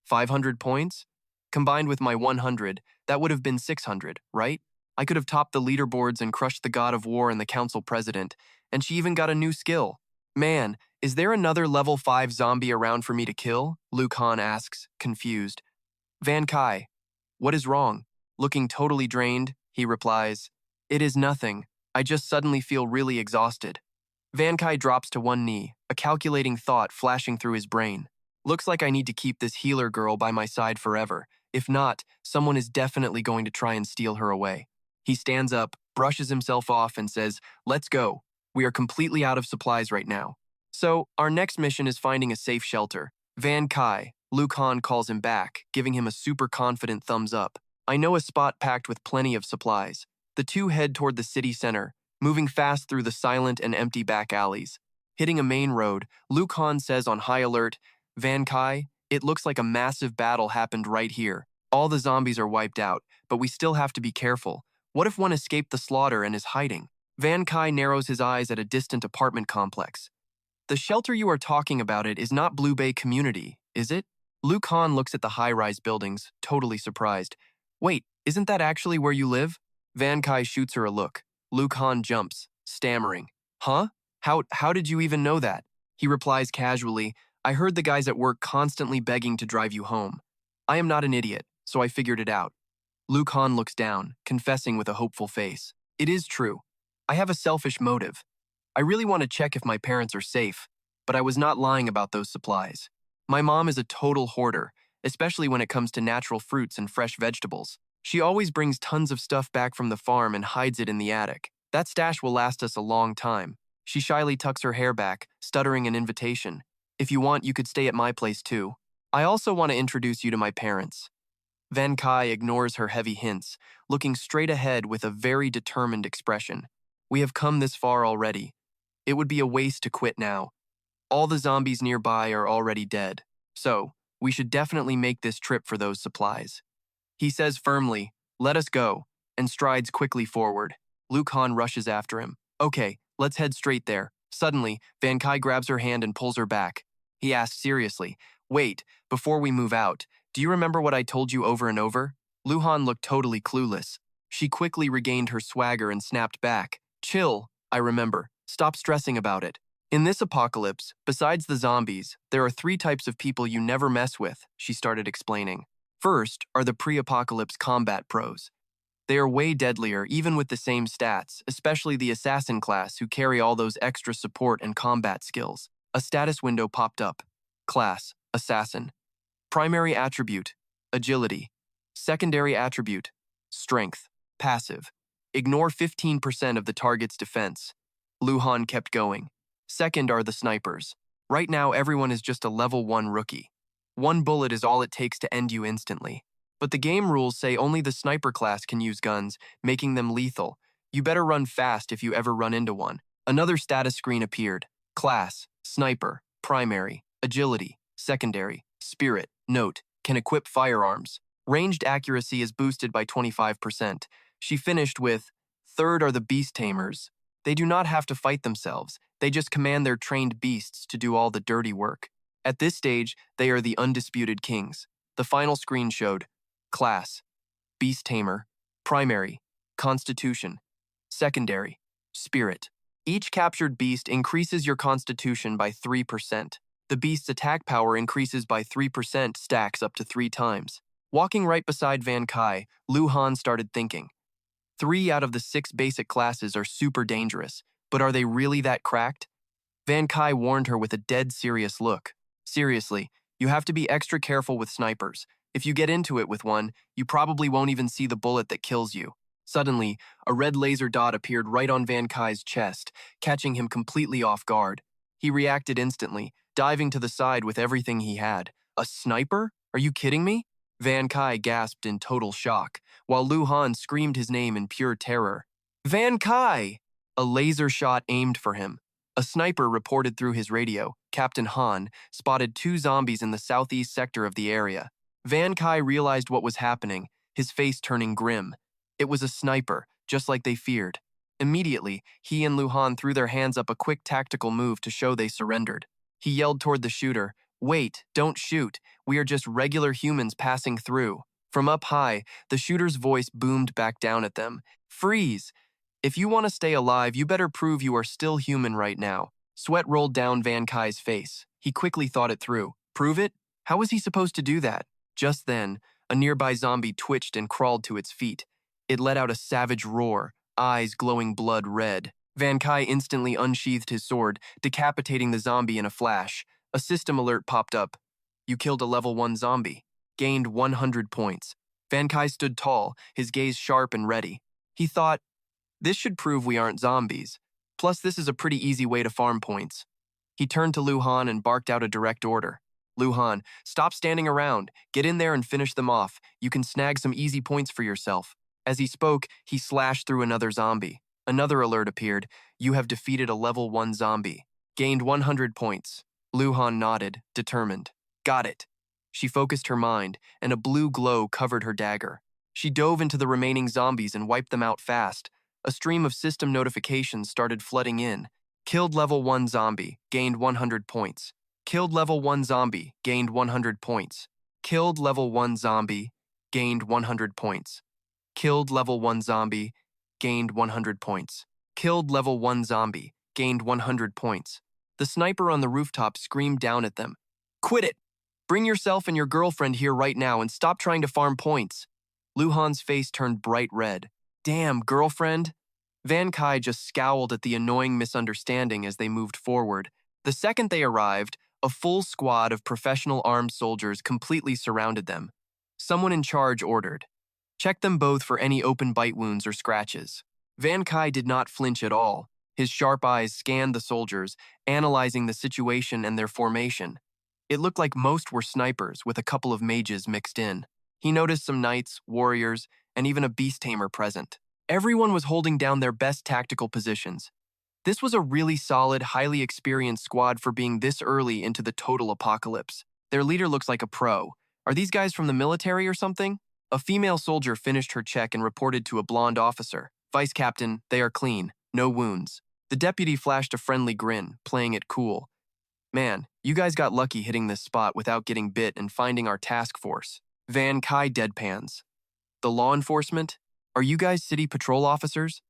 500 points? Combined with my 100, that would have been 600, right? I could have topped the leaderboards and crushed the god of war and the council president, and she even got a new skill. Man, is there another level 5 zombie around for me to kill? Luc Han asks, confused. Van Kai, what is wrong? Looking totally drained, he replies, It is nothing. I just suddenly feel really exhausted. Van Kai drops to one knee, a calculating thought flashing through his brain. Looks like I need to keep this healer girl by my side forever. If not, someone is definitely going to try and steal her away. He stands up, brushes himself off, and says, Let's go. We are completely out of supplies right now. So, our next mission is finding a safe shelter. Van Kai, Luc Han calls him back, giving him a super confident thumbs up. I know a spot packed with plenty of supplies. The two head toward the city center, moving fast through the silent and empty back alleys. Hitting a main road, Luc Han says on high alert, Van Kai, it looks like a massive battle happened right here. All the zombies are wiped out, but we still have to be careful. What if one escaped the slaughter and is hiding? Van Kai narrows his eyes at a distant apartment complex. The shelter you are talking about is not Blue Bay Community, is it? Luc Han looks at the high-rise buildings, totally surprised. Wait, isn't that actually where you live? Van Kai shoots her a look. Luc Han jumps, stammering. Huh? How did you even know that? He replies casually, I heard the guys at work constantly begging to drive you home. I am not an idiot, so I figured it out. Luc Han looks down, confessing with a hopeful face. It is true. I have a selfish motive. I really want to check if my parents are safe, but I was not lying about those supplies. My mom is a total hoarder, especially when it comes to natural fruits and fresh vegetables. She always brings tons of stuff back from the farm and hides it in the attic. That stash will last us a long time. She shyly tucks her hair back, stuttering an invitation. If you want, you could stay at my place too. I also want to introduce you to my parents. Van Kai ignores her heavy hints, looking straight ahead with a very determined expression. We have come this far already. It would be a waste to quit now. All the zombies nearby are already dead, so we should definitely make this trip for those supplies. He says firmly, let us go, and strides quickly forward. Luc Han rushes after him. Okay, let's head straight there. Suddenly, Van Kai grabs her hand and pulls her back. He asks seriously, wait, before we move out, do you remember what I told you over and over? Luc Han looked totally clueless. She quickly regained her swagger and snapped back. Chill, I remember. Stop stressing about it. In this apocalypse, besides the zombies, there are 3 types of people you never mess with, she started explaining. First are the pre-apocalypse combat pros. They are way deadlier even with the same stats, especially the assassin class who carry all those extra support and combat skills. A status window popped up. Class, assassin. Primary attribute, agility. Secondary attribute, strength. Passive. Ignore 15% of the target's defense. Luc Han kept going. Second are the snipers. Right now everyone is just a level 1 rookie. 1 bullet is all it takes to end you instantly. But the game rules say only the sniper class can use guns, making them lethal. You better run fast if you ever run into one. Another status screen appeared. Class, sniper, primary, agility, secondary, spirit, note, can equip firearms. Ranged accuracy is boosted by 25%. She finished with, third are the beast tamers. They do not have to fight themselves. They just command their trained beasts to do all the dirty work. At this stage, they are the undisputed kings. The final screen showed, class, beast tamer, primary, constitution, secondary, spirit. Each captured beast increases your constitution by 3%. The beast's attack power increases by 3%, stacks up to 3 times. Walking right beside Van Kai, Luc Han started thinking. 3 out of the 6 basic classes are super dangerous, but are they really that cracked? Van Kai warned her with a dead serious look. Seriously, you have to be extra careful with snipers. If you get into it with one, you probably won't even see the bullet that kills you. Suddenly, a red laser dot appeared right on Van Kai's chest, catching him completely off guard. He reacted instantly, diving to the side with everything he had. A sniper? Are you kidding me? Van Kai gasped in total shock, while Luc Han screamed his name in pure terror. Van Kai! A laser shot aimed for him. A sniper reported through his radio. Captain Han spotted 2 zombies in the southeast sector of the area. Van Kai realized what was happening, his face turning grim. It was a sniper, just like they feared. Immediately, he and Luc Han threw their hands up a quick tactical move to show they surrendered. He yelled toward the shooter, "Wait, don't shoot. We are just regular humans passing through." From up high, the shooter's voice boomed back down at them. "Freeze! If you want to stay alive, you better prove you are still human right now." Sweat rolled down Van Kai's face. He quickly thought it through. Prove it? How was he supposed to do that? Just then, a nearby zombie twitched and crawled to its feet. It let out a savage roar, eyes glowing blood red. Van Kai instantly unsheathed his sword, decapitating the zombie in a flash. A system alert popped up. You killed a level 1 zombie. Gained 100 points. Van Kai stood tall, his gaze sharp and ready. He thought, this should prove we aren't zombies. Plus, this is a pretty easy way to farm points. He turned to Luc Han and barked out a direct order. Luc Han, stop standing around. Get in there and finish them off. You can snag some easy points for yourself. As he spoke, he slashed through another zombie. Another alert appeared. You have defeated a level 1 zombie. Gained 100 points. Luc Han nodded, determined. Got it. She focused her mind, and a blue glow covered her dagger. She dove into the remaining zombies and wiped them out fast. A stream of system notifications started flooding in. Killed level 1 zombie, gained 100 points. Killed level 1 zombie, gained 100 points. Killed level 1 zombie, gained 100 points. Killed level 1 zombie, gained 100 points. Killed level 1 zombie, gained 100 points. The sniper on the rooftop screamed down at them. Quit it! Bring yourself and your girlfriend here right now and stop trying to farm points. Luc Han's face turned bright red. Damn, girlfriend? Van Kai just scowled at the annoying misunderstanding as they moved forward. The second they arrived, a full squad of professional armed soldiers completely surrounded them. Someone in charge ordered, check them both for any open bite wounds or scratches. Van Kai did not flinch at all. His sharp eyes scanned the soldiers, analyzing the situation and their formation. It looked like most were snipers, with a couple of mages mixed in. He noticed some knights, warriors, and even a beast tamer present. Everyone was holding down their best tactical positions. This was a really solid, highly experienced squad for being this early into the total apocalypse. Their leader looks like a pro. Are these guys from the military or something? A female soldier finished her check and reported to a blonde officer. Vice Captain, they are clean. No wounds. The deputy flashed a friendly grin, playing it cool. Man, you guys got lucky hitting this spot without getting bit and finding our task force. Van Kai deadpans. The law enforcement? Are you guys city patrol officers?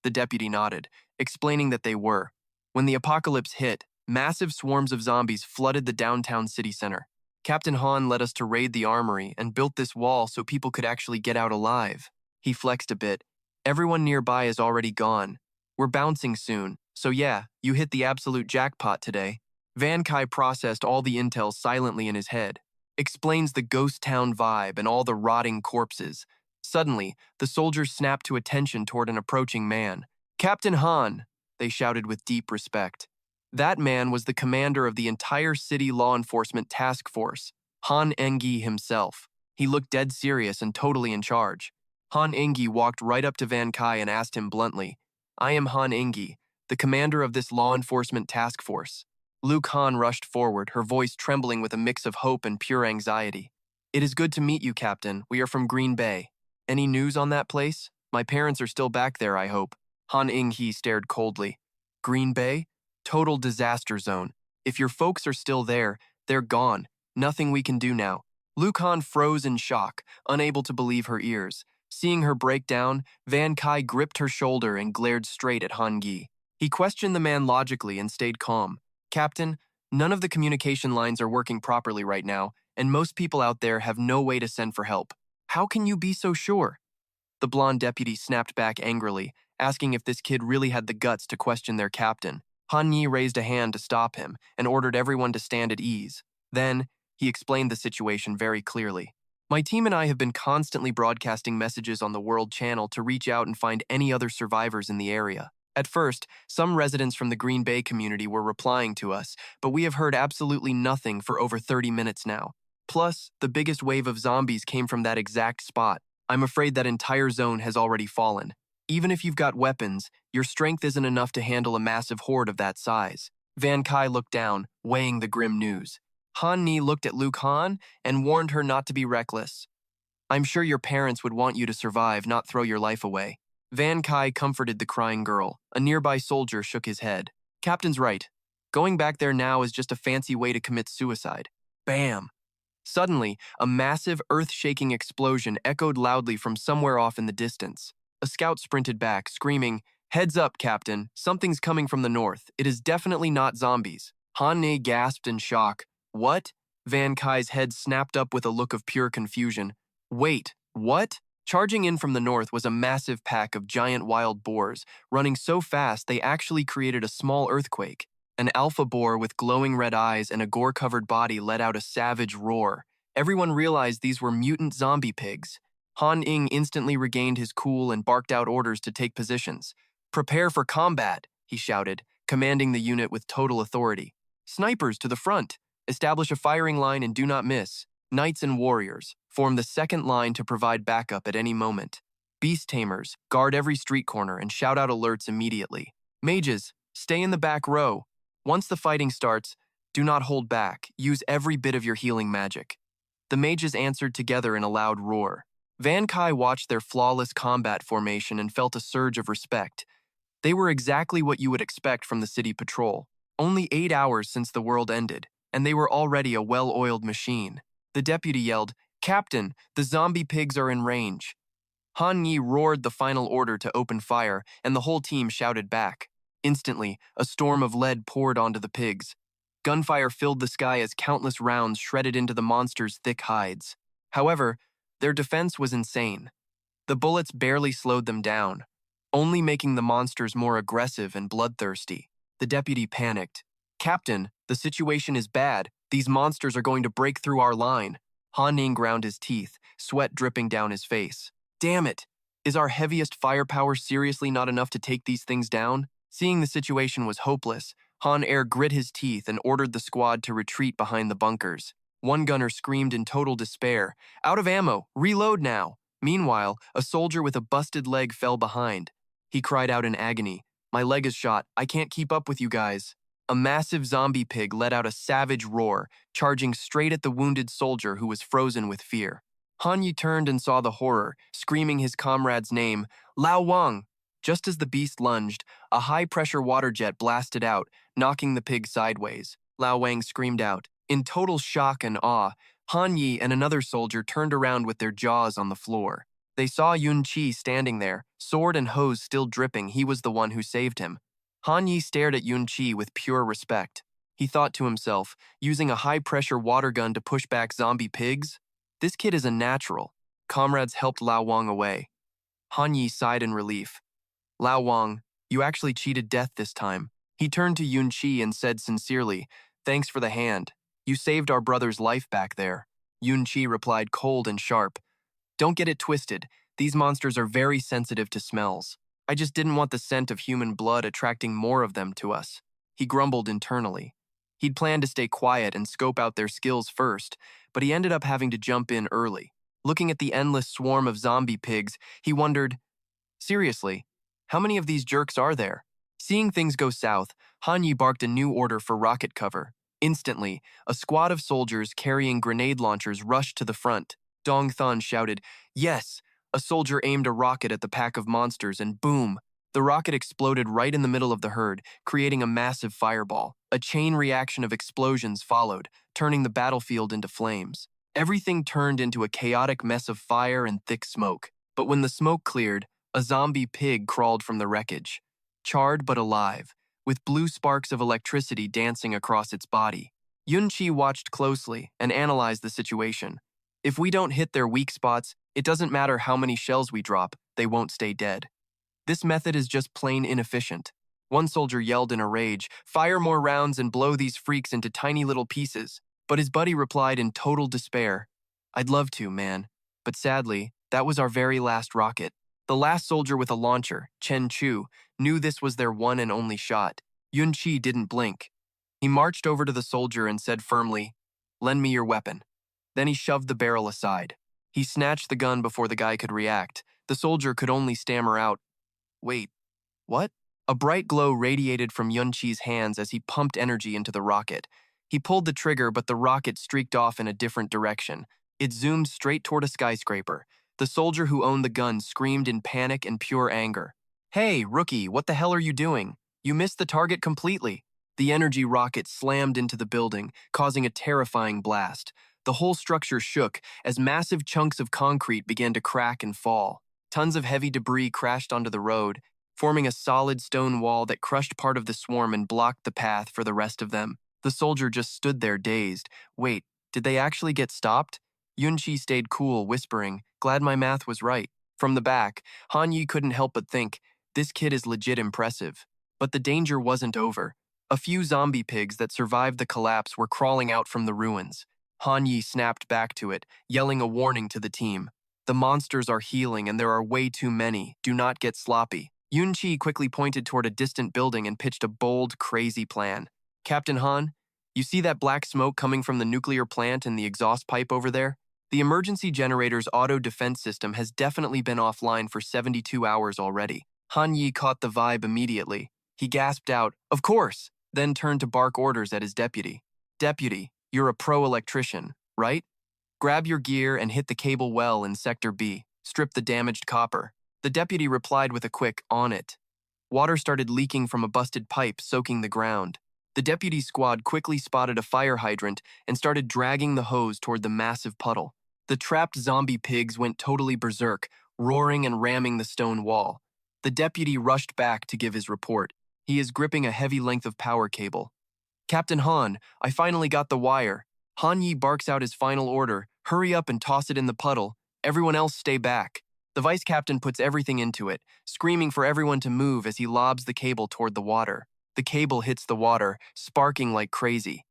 The deputy nodded, explaining that they were. When the apocalypse hit, massive swarms of zombies flooded the downtown city center. Captain Han led us to raid the armory and built this wall so people could actually get out alive. He flexed a bit. Everyone nearby is already gone. We're bouncing soon, so yeah, you hit the absolute jackpot today. Van Kai processed all the intel silently in his head. Explains the ghost town vibe and all the rotting corpses. Suddenly, the soldiers snapped to attention toward an approaching man. Captain Han, they shouted with deep respect. That man was the commander of the entire city law enforcement task force, Han Engi himself. He looked dead serious and totally in charge. Han Engi walked right up to Van Kai and asked him bluntly, I am Han Engi, the commander of this law enforcement task force. Luc Han rushed forward, her voice trembling with a mix of hope and pure anxiety. It is good to meet you, Captain. We are from Green Bay. Any news on that place? My parents are still back there, I hope. Han Engi stared coldly. Green Bay? Total disaster zone. If your folks are still there, they're gone. Nothing we can do now. Luc Han froze in shock, unable to believe her ears. Seeing her break down, Van Kai gripped her shoulder and glared straight at Han Yi. He questioned the man logically and stayed calm. Captain, none of the communication lines are working properly right now, and most people out there have no way to send for help. How can you be so sure? The blonde deputy snapped back angrily, asking if this kid really had the guts to question their captain. Han Yi raised a hand to stop him and ordered everyone to stand at ease. Then, he explained the situation very clearly. My team and I have been constantly broadcasting messages on the World Channel to reach out and find any other survivors in the area. At first, some residents from the Green Bay community were replying to us, but we have heard absolutely nothing for over 30 minutes now. Plus, the biggest wave of zombies came from that exact spot. I'm afraid that entire zone has already fallen. Even if you've got weapons, your strength isn't enough to handle a massive horde of that size. Van Kai looked down, weighing the grim news. Han Ni looked at Luc Han and warned her not to be reckless. I'm sure your parents would want you to survive, not throw your life away. Van Kai comforted the crying girl. A nearby soldier shook his head. Captain's right. Going back there now is just a fancy way to commit suicide. Bam! Suddenly, a massive, earth-shaking explosion echoed loudly from somewhere off in the distance. A scout sprinted back, screaming, "Heads up, Captain. Something's coming from the north. It is definitely not zombies." Han Ni gasped in shock. What? Van Kai's head snapped up with a look of pure confusion. Wait, what? Charging in from the north was a massive pack of giant wild boars, running so fast they actually created a small earthquake. An alpha boar with glowing red eyes and a gore-covered body let out a savage roar. Everyone realized these were mutant zombie pigs. Han Ing instantly regained his cool and barked out orders to take positions. Prepare for combat, he shouted, commanding the unit with total authority. Snipers to the front. Establish a firing line and do not miss. Knights and warriors form the second line to provide backup at any moment. Beast tamers guard every street corner and shout out alerts immediately. Mages, stay in the back row. Once the fighting starts, do not hold back. Use every bit of your healing magic. The mages answered together in a loud roar. Van Kai watched their flawless combat formation and felt a surge of respect. They were exactly what you would expect from the city patrol. Only 8 hours since the world ended, and they were already a well-oiled machine. The deputy yelled, "Captain, the zombie pigs are in range." Han Yi roared the final order to open fire, and the whole team shouted back. Instantly, a storm of lead poured onto the pigs. Gunfire filled the sky as countless rounds shredded into the monsters' thick hides. However, their defense was insane. The bullets barely slowed them down, only making the monsters more aggressive and bloodthirsty. The deputy panicked. "Captain, the situation is bad. These monsters are going to break through our line." Han Ning ground his teeth, sweat dripping down his face. Damn it! Is our heaviest firepower seriously not enough to take these things down? Seeing the situation was hopeless, Han Air grit his teeth and ordered the squad to retreat behind the bunkers. One gunner screamed in total despair, "Out of ammo! Reload now!" Meanwhile, a soldier with a busted leg fell behind. He cried out in agony, "My leg is shot. I can't keep up with you guys." A massive zombie pig let out a savage roar, charging straight at the wounded soldier who was frozen with fear. Han Yi turned and saw the horror, screaming his comrade's name, "Lao Wang!" Just as the beast lunged, a high-pressure water jet blasted out, knocking the pig sideways. Lao Wang screamed out. In total shock and awe, Han Yi and another soldier turned around with their jaws on the floor. They saw Yun Qi standing there, sword and hose still dripping. He was the one who saved him. Han Yi stared at Yun Qi with pure respect. He thought to himself, using a high-pressure water gun to push back zombie pigs? This kid is a natural. Comrades helped Lao Wang away. Han Yi sighed in relief. "Lao Wang, you actually cheated death this time." He turned to Yun Qi and said sincerely, "Thanks for the hand. You saved our brother's life back there." Yun Qi replied cold and sharp, "Don't get it twisted. These monsters are very sensitive to smells. I just didn't want the scent of human blood attracting more of them to us." He grumbled internally. He'd planned to stay quiet and scope out their skills first, but he ended up having to jump in early. Looking at the endless swarm of zombie pigs, he wondered, seriously, how many of these jerks are there? Seeing things go south, Han Yi barked a new order for rocket cover. Instantly, a squad of soldiers carrying grenade launchers rushed to the front. Dong Thun shouted, "Yes!" A soldier aimed a rocket at the pack of monsters and boom! The rocket exploded right in the middle of the herd, creating a massive fireball. A chain reaction of explosions followed, turning the battlefield into flames. Everything turned into a chaotic mess of fire and thick smoke. But when the smoke cleared, a zombie pig crawled from the wreckage, charred but alive, with blue sparks of electricity dancing across its body. Yunqi watched closely and analyzed the situation. If we don't hit their weak spots, it doesn't matter how many shells we drop, they won't stay dead. This method is just plain inefficient. One soldier yelled in a rage, "Fire more rounds and blow these freaks into tiny little pieces." But his buddy replied in total despair, "I'd love to, man. But sadly, that was our very last rocket." The last soldier with a launcher, Chen Chu, knew this was their one and only shot. Yunqi didn't blink. He marched over to the soldier and said firmly, "Lend me your weapon." Then he shoved the barrel aside. He snatched the gun before the guy could react. The soldier could only stammer out, "Wait, what?" A bright glow radiated from Yunqi's hands as he pumped energy into the rocket. He pulled the trigger, but the rocket streaked off in a different direction. It zoomed straight toward a skyscraper. The soldier who owned the gun screamed in panic and pure anger. "Hey, rookie, what the hell are you doing? You missed the target completely." The energy rocket slammed into the building, causing a terrifying blast. The whole structure shook as massive chunks of concrete began to crack and fall. Tons of heavy debris crashed onto the road, forming a solid stone wall that crushed part of the swarm and blocked the path for the rest of them. The soldier just stood there dazed. Wait, did they actually get stopped? Yunqi stayed cool, whispering, "Glad my math was right." From the back, Han Yi couldn't help but think, this kid is legit impressive. But the danger wasn't over. A few zombie pigs that survived the collapse were crawling out from the ruins. Han Yi snapped back to it, yelling a warning to the team. "The monsters are healing and there are way too many. Do not get sloppy." Yunqi quickly pointed toward a distant building and pitched a bold, crazy plan. "Captain Han, you see that black smoke coming from the nuclear plant and the exhaust pipe over there? The emergency generator's auto-defense system has definitely been offline for 72 hours already." Han Yi caught the vibe immediately. He gasped out, "Of course!" then turned to bark orders at his deputy. "Deputy, you're a pro electrician, right? Grab your gear and hit the cable well in Sector B. Strip the damaged copper." The deputy replied with a quick, "On it." Water started leaking from a busted pipe, soaking the ground. The deputy's squad quickly spotted a fire hydrant and started dragging the hose toward the massive puddle. The trapped zombie pigs went totally berserk, roaring and ramming the stone wall. The deputy rushed back to give his report. He is gripping a heavy length of power cable. "Captain Han, I finally got the wire." Han Yi barks out his final order, "Hurry up and toss it in the puddle. Everyone else stay back." The vice captain puts everything into it, screaming for everyone to move as he lobs the cable toward the water. The cable hits the water, sparking like crazy.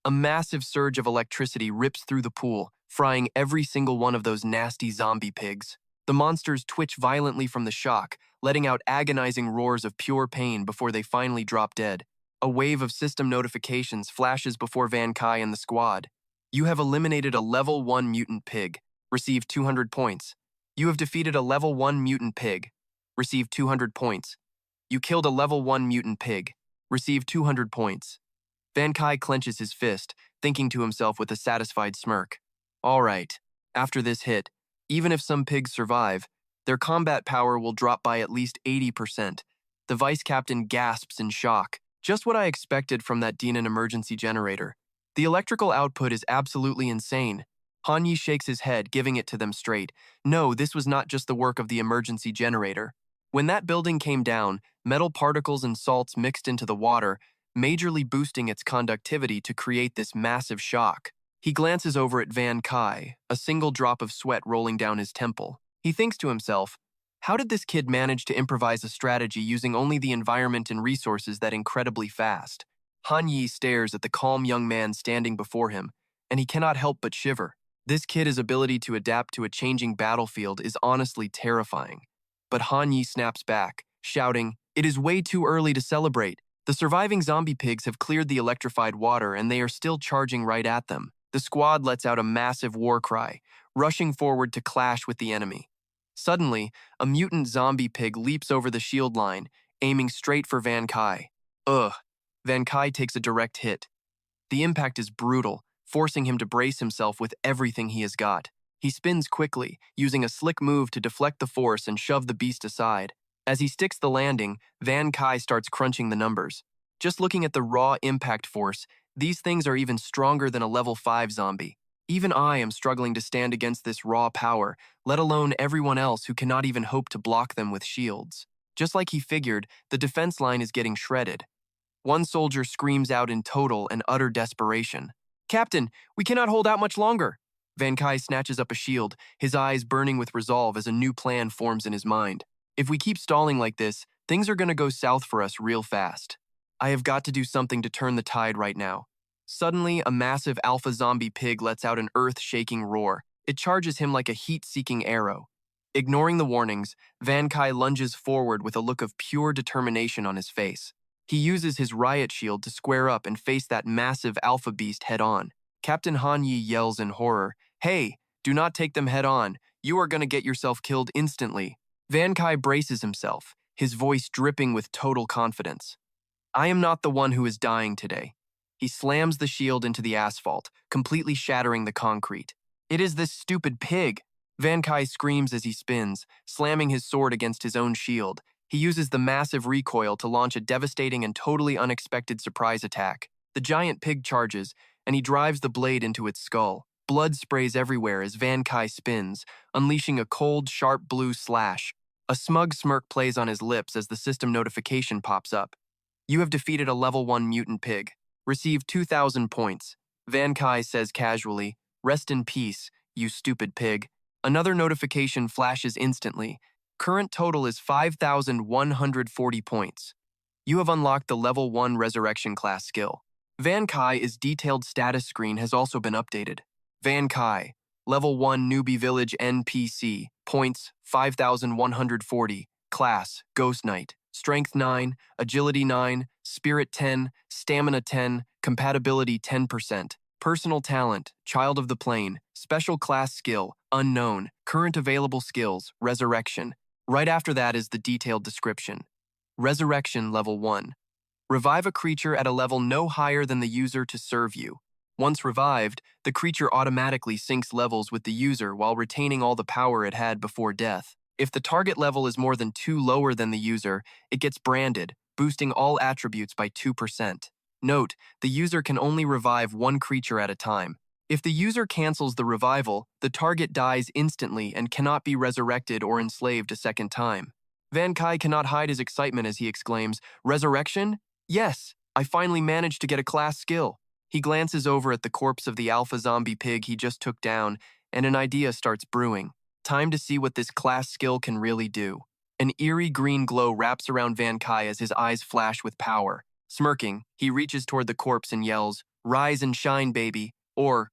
A massive surge of electricity rips through the pool, frying every single one of those nasty zombie pigs. The monsters twitch violently from the shock, letting out agonizing roars of pure pain before they finally drop dead. A wave of system notifications flashes before Van Kai and the squad. "You have eliminated a level 1 mutant pig. Received 200 points. You have defeated a level 1 mutant pig. Received 200 points. You killed a level 1 mutant pig. Received 200 points." Van Kai clenches his fist, thinking to himself with a satisfied smirk. "All right, after this hit, even if some pigs survive, their combat power will drop by at least 80%. The vice captain gasps in shock. Just what I expected from that Demon emergency generator. The electrical output is absolutely insane. Han Yi shakes his head, giving it to them straight. No, this was not just the work of the emergency generator. When that building came down, metal particles and salts mixed into the water, majorly boosting its conductivity to create this massive shock. He glances over at Van Kai, a single drop of sweat rolling down his temple. He thinks to himself, how did this kid manage to improvise a strategy using only the environment and resources that incredibly fast? Han Yi stares at the calm young man standing before him, and he cannot help but shiver. This kid's ability to adapt to a changing battlefield is honestly terrifying. But Han Yi snaps back, shouting, "It is way too early to celebrate. The surviving zombie pigs have cleared the electrified water and they are still charging right at them." The squad lets out a massive war cry, rushing forward to clash with the enemy. Suddenly, a mutant zombie pig leaps over the shield line, aiming straight for Van Kai. Ugh. Van Kai takes a direct hit. The impact is brutal, forcing him to brace himself with everything he has got. He spins quickly, using a slick move to deflect the force and shove the beast aside. As he sticks the landing, Van Kai starts crunching the numbers. Just looking at the raw impact force, these things are even stronger than a level 5 zombie. Even I am struggling to stand against this raw power, let alone everyone else who cannot even hope to block them with shields. Just like he figured, the defense line is getting shredded. One soldier screams out in total and utter desperation. "Captain, we cannot hold out much longer." Van Kai snatches up a shield, his eyes burning with resolve as a new plan forms in his mind. If we keep stalling like this, things are gonna go south for us real fast. I have got to do something to turn the tide right now. Suddenly, a massive alpha zombie pig lets out an earth-shaking roar. It charges him like a heat-seeking arrow. Ignoring the warnings, Van Kai lunges forward with a look of pure determination on his face. He uses his riot shield to square up and face that massive alpha beast head-on. Captain Han Yi yells in horror, "Hey, do not take them head-on. You are gonna get yourself killed instantly." Van Kai braces himself, his voice dripping with total confidence. "I am not the one who is dying today." He slams the shield into the asphalt, completely shattering the concrete. "It is this stupid pig." Van Kai screams as he spins, slamming his sword against his own shield. He uses the massive recoil to launch a devastating and totally unexpected surprise attack. The giant pig charges, and he drives the blade into its skull. Blood sprays everywhere as Van Kai spins, unleashing a cold, sharp blue slash. A smug smirk plays on his lips as the system notification pops up. "You have defeated a level 1 mutant pig. Receive 2,000 points." Van Kai says casually, "Rest in peace, you stupid pig." Another notification flashes instantly. Current total is 5,140 points. You have unlocked the level 1 resurrection class skill. Van Kai's detailed status screen has also been updated. Van Kai, level 1 newbie village NPC, points 5,140, class Ghost Knight, strength 9, agility 9, spirit 10, stamina 10, compatibility 10%. Personal talent, Child of the Plane, special class skill, unknown, current available skills, resurrection. Right after that is the detailed description. Resurrection level 1. Revive a creature at a level no higher than the user to serve you. Once revived, the creature automatically syncs levels with the user while retaining all the power it had before death. If the target level is more than 2 lower than the user, it gets branded, boosting all attributes by 2%. Note, the user can only revive one creature at a time. If the user cancels the revival, the target dies instantly and cannot be resurrected or enslaved a second time. Van Kai cannot hide his excitement as he exclaims, "Resurrection? Yes, I finally managed to get a class skill." He glances over at the corpse of the alpha zombie pig he just took down, and an idea starts brewing. Time to see what this class skill can really do. An eerie green glow wraps around Van Kai as his eyes flash with power. Smirking, he reaches toward the corpse and yells, "Rise and shine, baby." Or,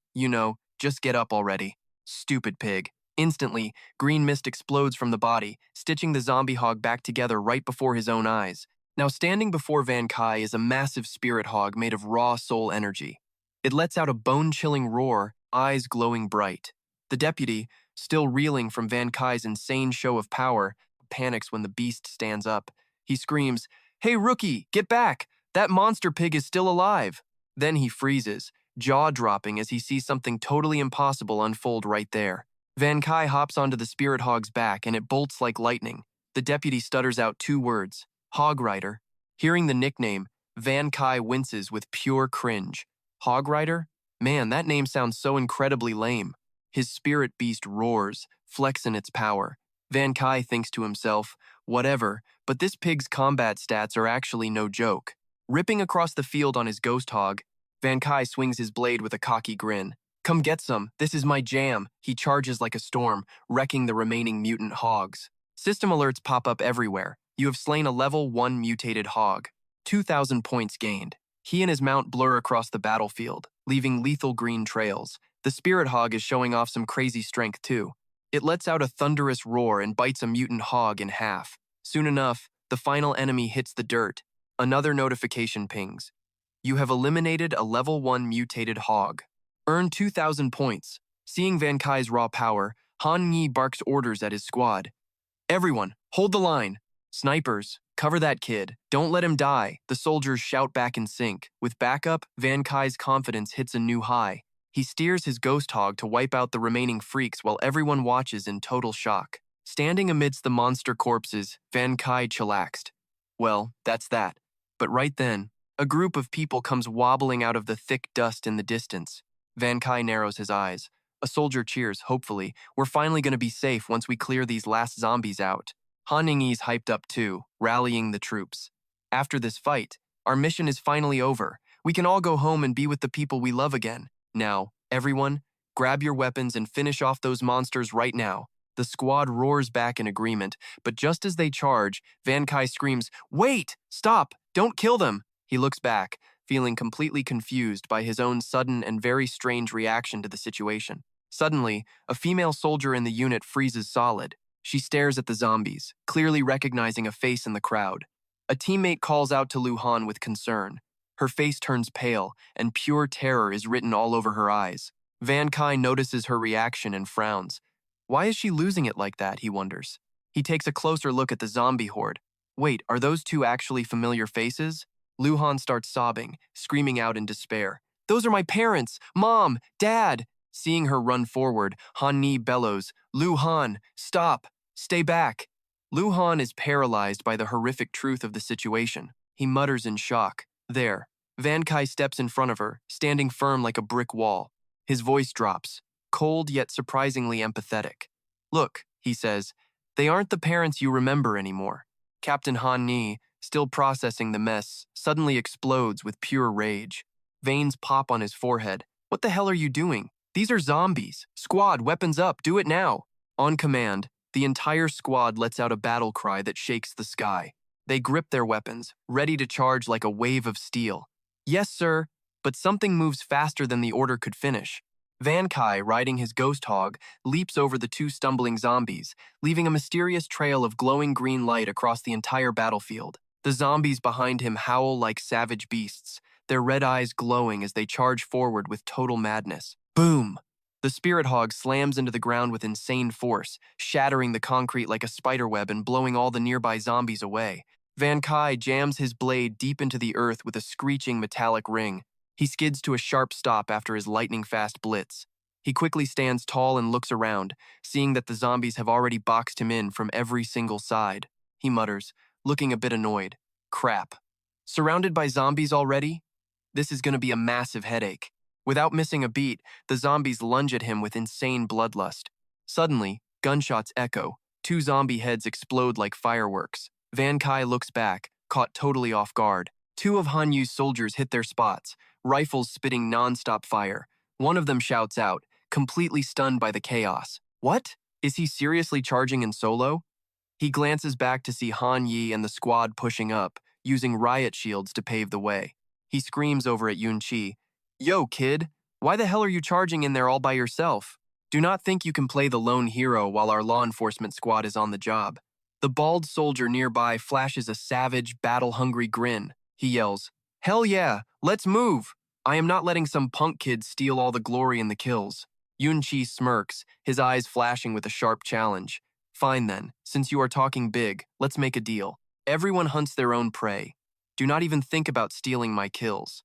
just get up already. Stupid pig. Instantly, green mist explodes from the body, stitching the zombie hog back together right before his own eyes. Now standing before Van Kai is a massive spirit hog made of raw soul energy. It lets out a bone-chilling roar, eyes glowing bright. The deputy, still reeling from Van Kai's insane show of power, panics when the beast stands up. He screams, "Hey rookie, get back! That monster pig is still alive!" Then he freezes, jaw-dropping as he sees something totally impossible unfold right there. Van Kai hops onto the spirit hog's back and it bolts like lightning. The deputy stutters out 2 words, "Hog Rider." Hearing the nickname, Van Kai winces with pure cringe. Hog Rider? Man, that name sounds so incredibly lame. His spirit beast roars, flexing its power. Van Kai thinks to himself, whatever, but this pig's combat stats are actually no joke. Ripping across the field on his ghost hog, Van Kai swings his blade with a cocky grin. "Come get some, this is my jam." He charges like a storm, wrecking the remaining mutant hogs. System alerts pop up everywhere. You have slain a level 1 mutated hog. 2,000 points gained. He and his mount blur across the battlefield, leaving lethal green trails. The spirit hog is showing off some crazy strength too. It lets out a thunderous roar and bites a mutant hog in half. Soon enough, the final enemy hits the dirt. Another notification pings. You have eliminated a level 1 mutated hog. Earn 2,000 points. Seeing Van Kai's raw power, Han Yi barks orders at his squad. "Everyone, hold the line. Snipers, cover that kid. Don't let him die." The soldiers shout back in sync. With backup, Van Kai's confidence hits a new high. He steers his ghost hog to wipe out the remaining freaks while everyone watches in total shock. Standing amidst the monster corpses, Van Kai chillaxed. Well, that's that. But right then, a group of people comes wobbling out of the thick dust in the distance. Van Kai narrows his eyes. A soldier cheers, hopefully. We're finally going to be safe once we clear these last zombies out. Han Ningyi's hyped up too, rallying the troops. After this fight, our mission is finally over. We can all go home and be with the people we love again. Now, everyone, grab your weapons and finish off those monsters right now. The squad roars back in agreement, but just as they charge, Van Kai screams, "Wait! Stop! Don't kill them!" He looks back, feeling completely confused by his own sudden and very strange reaction to the situation. Suddenly, a female soldier in the unit freezes solid. She stares at the zombies, clearly recognizing a face in the crowd. A teammate calls out to Luc Han with concern. Her face turns pale, and pure terror is written all over her eyes. Van Kai notices her reaction and frowns. Why is she losing it like that, he wonders. He takes a closer look at the zombie horde. Wait, are those two actually familiar faces? Luc Han starts sobbing, screaming out in despair. Those are my parents! Mom! Dad! Seeing her run forward, Han Ni bellows, Luc Han, stop! Stay back! Luc Han is paralyzed by the horrific truth of the situation. He mutters in shock. There. Van Kai steps in front of her, standing firm like a brick wall. His voice drops, cold yet surprisingly empathetic. Look, he says, they aren't the parents you remember anymore. Captain Han Ni, still processing the mess, suddenly explodes with pure rage. Veins pop on his forehead. What the hell are you doing? These are zombies. Squad, weapons up, do it now. On command, the entire squad lets out a battle cry that shakes the sky. They grip their weapons, ready to charge like a wave of steel. Yes, sir, but something moves faster than the order could finish. Van Kai, riding his ghost hog, leaps over the two stumbling zombies, leaving a mysterious trail of glowing green light across the entire battlefield. The zombies behind him howl like savage beasts, their red eyes glowing as they charge forward with total madness. Boom! The spirit hog slams into the ground with insane force, shattering the concrete like a spiderweb and blowing all the nearby zombies away. Van Kai jams his blade deep into the earth with a screeching metallic ring. He skids to a sharp stop after his lightning-fast blitz. He quickly stands tall and looks around, seeing that the zombies have already boxed him in from every single side. He mutters, looking a bit annoyed. Crap. Surrounded by zombies already? This is going to be a massive headache. Without missing a beat, the zombies lunge at him with insane bloodlust. Suddenly, gunshots echo. Two zombie heads explode like fireworks. Van Kai looks back, caught totally off guard. Two of Han Yu's soldiers hit their spots, rifles spitting non-stop fire. One of them shouts out, completely stunned by the chaos. What? Is he seriously charging in solo? He glances back to see Han Yi and the squad pushing up, using riot shields to pave the way. He screams over at Yun Qi, Yo, kid, why the hell are you charging in there all by yourself? Do not think you can play the lone hero while our law enforcement squad is on the job. The bald soldier nearby flashes a savage, battle-hungry grin. He yells, Hell yeah, let's move! I am not letting some punk kid steal all the glory in the kills. Yun Qi smirks, his eyes flashing with a sharp challenge. Fine then, since you are talking big, let's make a deal. Everyone hunts their own prey. Do not even think about stealing my kills.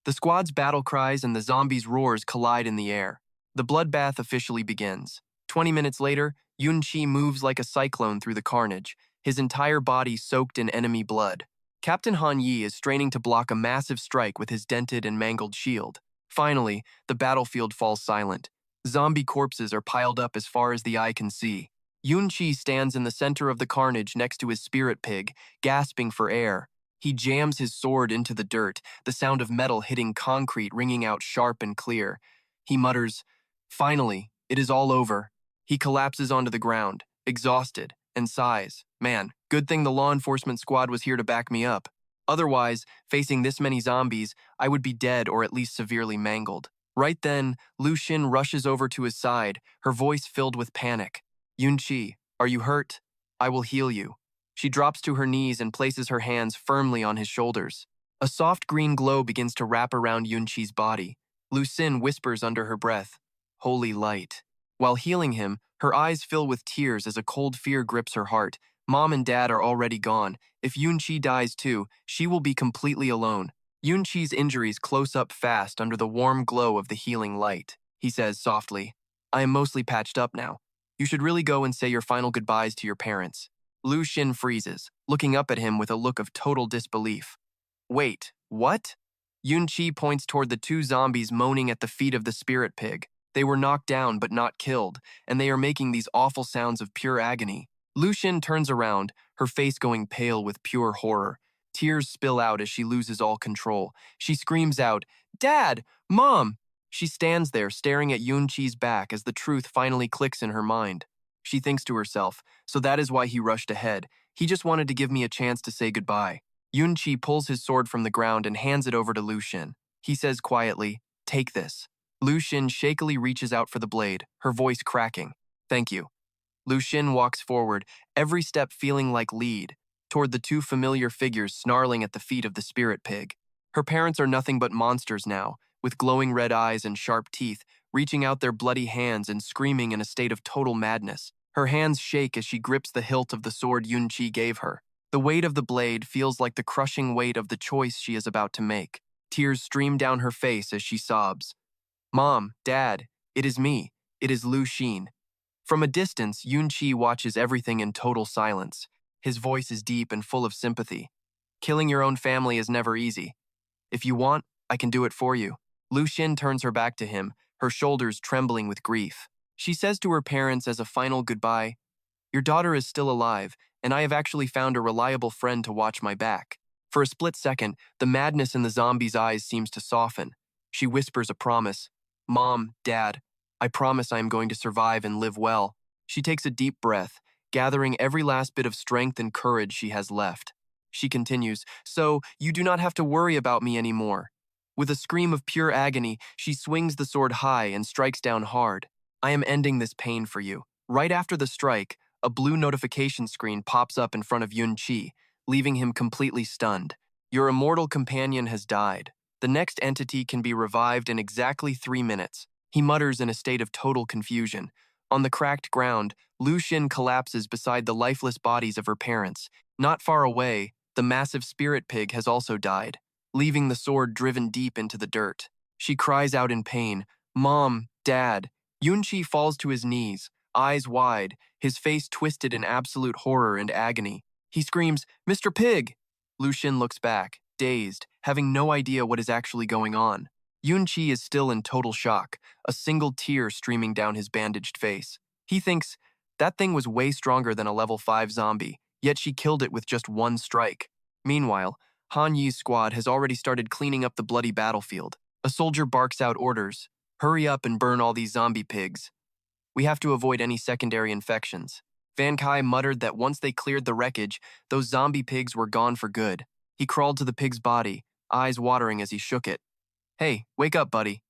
The squad's battle cries and the zombies' roars collide in the air. The bloodbath officially begins. 20 minutes later, Yun Qi moves like a cyclone through the carnage, his entire body soaked in enemy blood. Captain Han Yi is straining to block a massive strike with his dented and mangled shield. Finally, the battlefield falls silent. Zombie corpses are piled up as far as the eye can see. Yun Qi stands in the center of the carnage next to his spirit pig, gasping for air. He jams his sword into the dirt, the sound of metal hitting concrete ringing out sharp and clear. He mutters, Finally, it is all over. He collapses onto the ground, exhausted, and sighs. Man, good thing the law enforcement squad was here to back me up. Otherwise, facing this many zombies, I would be dead or at least severely mangled. Right then, Lu Xin rushes over to his side, her voice filled with panic. Yun Qi, are you hurt? I will heal you. She drops to her knees and places her hands firmly on his shoulders. A soft green glow begins to wrap around Yun Qi's body. Lu Xin whispers under her breath, Holy light. While healing him, her eyes fill with tears as a cold fear grips her heart. Mom and Dad are already gone. If Yun Qi dies too, she will be completely alone. Yun Qi's injuries close up fast under the warm glow of the healing light. He says softly, I am mostly patched up now. You should really go and say your final goodbyes to your parents. Lu Xin freezes, looking up at him with a look of total disbelief. Wait, what? Yunqi points toward the two zombies moaning at the feet of the spirit pig. They were knocked down but not killed, and they are making these awful sounds of pure agony. Luc Han turns around, her face going pale with pure horror. Tears spill out as she loses all control. She screams out, "Dad! Mom!" She stands there staring at Yunqi's back as the truth finally clicks in her mind. She thinks to herself, so that is why he rushed ahead. He just wanted to give me a chance to say goodbye. Yunqi pulls his sword from the ground and hands it over to Luc Han. He says quietly, "Take this." Luc Han shakily reaches out for the blade, her voice cracking. "Thank you." Luc Han walks forward, every step feeling like lead, toward the two familiar figures snarling at the feet of the spirit pig. Her parents are nothing but monsters now, with glowing red eyes and sharp teeth, reaching out their bloody hands and screaming in a state of total madness. Her hands shake as she grips the hilt of the sword Yunqi gave her. The weight of the blade feels like the crushing weight of the choice she is about to make. Tears stream down her face as she sobs. "Mom, Dad, it is me. It is Luc Han." From a distance, Yunqi watches everything in total silence. His voice is deep and full of sympathy. "Killing your own family is never easy. If you want, I can do it for you." Luc Han turns her back to him, her shoulders trembling with grief. She says to her parents as a final goodbye, "Your daughter is still alive, and I have actually found a reliable friend to watch my back." For a split second, the madness in the zombie's eyes seems to soften. She whispers a promise. "Mom, Dad, I promise I am going to survive and live well." She takes a deep breath, gathering every last bit of strength and courage she has left. She continues, "So you do not have to worry about me anymore." With a scream of pure agony, she swings the sword high and strikes down hard. "I am ending this pain for you." Right after the strike, a blue notification screen pops up in front of Yunqi, leaving him completely stunned. "Your immortal companion has died. The next entity can be revived in exactly 3 minutes." He mutters in a state of total confusion. On the cracked ground, Luc Han collapses beside the lifeless bodies of her parents. Not far away, the massive spirit pig has also died, leaving the sword driven deep into the dirt. She cries out in pain, "Mom, Dad." Yunqi falls to his knees, eyes wide, his face twisted in absolute horror and agony. He screams, "Mr. Pig!" Luc Han looks back, dazed, having no idea what is actually going on. Yunqi is still in total shock, a single tear streaming down his bandaged face. He thinks, that thing was way stronger than a level 5 zombie, yet she killed it with just one strike. Meanwhile, Han Yi's squad has already started cleaning up the bloody battlefield. A soldier barks out orders, "Hurry up and burn all these zombie pigs. We have to avoid any secondary infections." Van Kai muttered that once they cleared the wreckage, those zombie pigs were gone for good. He crawled to the pig's body, eyes watering as he shook it. "Hey, wake up, buddy."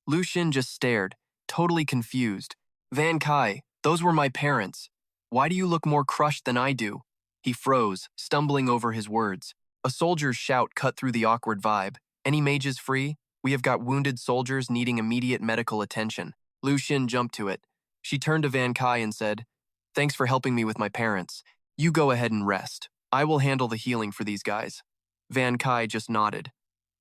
Luc Han just stared, totally confused. "Van Kai, those were my parents. Why do you look more crushed than I do?" He froze, stumbling over his words. A soldier's shout cut through the awkward vibe. "Any mages free? We have got wounded soldiers needing immediate medical attention." Luc Han jumped to it. She turned to Van Kai and said, "Thanks for helping me with my parents. You go ahead and rest. I will handle the healing for these guys." Van Kai just nodded.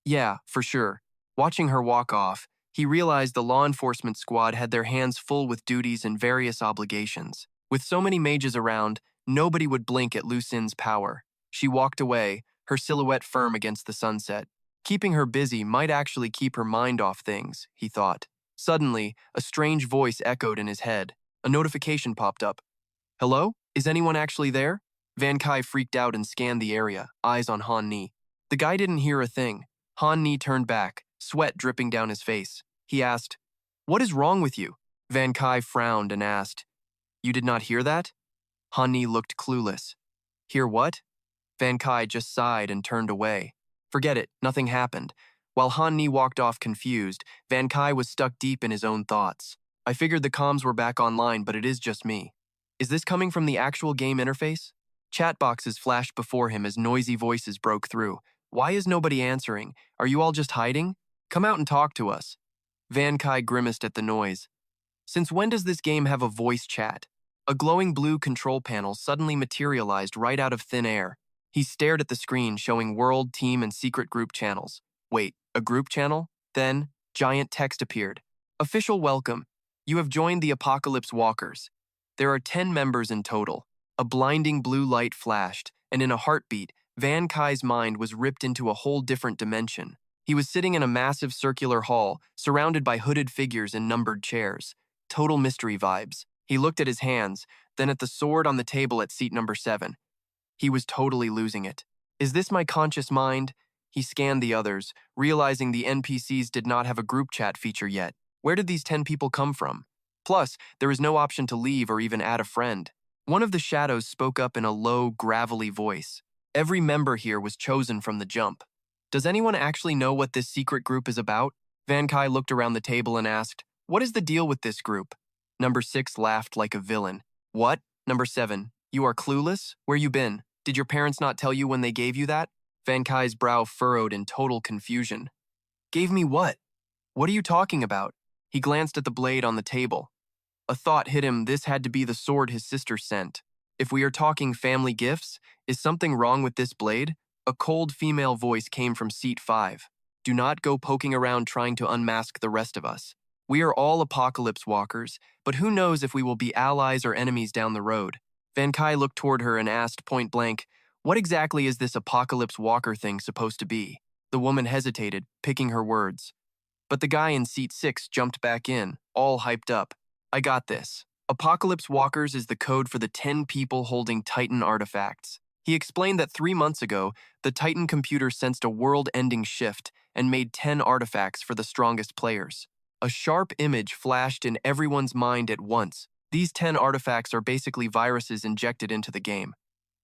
"Yeah, for sure." Watching her walk off, he realized the law enforcement squad had their hands full with duties and various obligations. With so many mages around, nobody would blink at Luc Han's power. She walked away, her silhouette firm against the sunset. Keeping her busy might actually keep her mind off things, he thought. Suddenly, a strange voice echoed in his head. A notification popped up. "Hello? Is anyone actually there?" Van Kai freaked out and scanned the area, eyes on Han Ni. The guy didn't hear a thing. Han Ni turned back, sweat dripping down his face. He asked, "What is wrong with you?" Van Kai frowned and asked, "You did not hear that?" Han Ni looked clueless. "Hear what?" Van Kai just sighed and turned away. Forget it, nothing happened. While Han Ni walked off confused, Van Kai was stuck deep in his own thoughts. "I figured the comms were back online, but it is just me. Is this coming from the actual game interface?" Chat boxes flashed before him as noisy voices broke through. "Why is nobody answering? Are you all just hiding? Come out and talk to us." Van Kai grimaced at the noise. "Since when does this game have a voice chat?" A glowing blue control panel suddenly materialized right out of thin air. He stared at the screen showing world, team, and secret group channels. Wait, a group channel? Then, giant text appeared. "Official welcome. You have joined the Apocalypse Walkers. There are 10 members in total." A blinding blue light flashed, and in a heartbeat, Van Kai's mind was ripped into a whole different dimension. He He was sitting in a massive circular hall, surrounded by hooded figures and numbered chairs. Total mystery vibes. He looked at his hands, then at the sword on the table at seat number 7. He was totally losing it. Is this my conscious mind? He scanned the others, realizing the NPCs did not have a group chat feature yet. Where did these 10 people come from? Plus, there is no option to leave or even add a friend. One of the shadows spoke up in a low, gravelly voice. Every member here was chosen from the jump. Does anyone actually know what this secret group is about? Van Kai looked around the table and asked, "What is the deal with this group?" Number 6 laughed like a villain. "What? Number 7, you are clueless? Where you been? Did your parents not tell you when they gave you that?" Van Kai's brow furrowed in total confusion. "Gave me what? What are you talking about?" He glanced at the blade on the table. A thought hit him. This had to be the sword his sister sent. If we are talking family gifts, is something wrong with this blade? A cold female voice came from seat 5. "Do not go poking around trying to unmask the rest of us. We are all apocalypse walkers, but who knows if we will be allies or enemies down the road." Van Kai looked toward her and asked point blank, "What exactly is this apocalypse walker thing supposed to be?" The woman hesitated, picking her words. But the guy in seat 6 jumped back in, all hyped up. "I got this. Apocalypse Walkers is the code for the 10 people holding Titan artifacts." He explained that 3 months ago, the Titan computer sensed a world-ending shift and made 10 artifacts for the strongest players. A sharp image flashed in everyone's mind at once. These 10 artifacts are basically viruses injected into the game.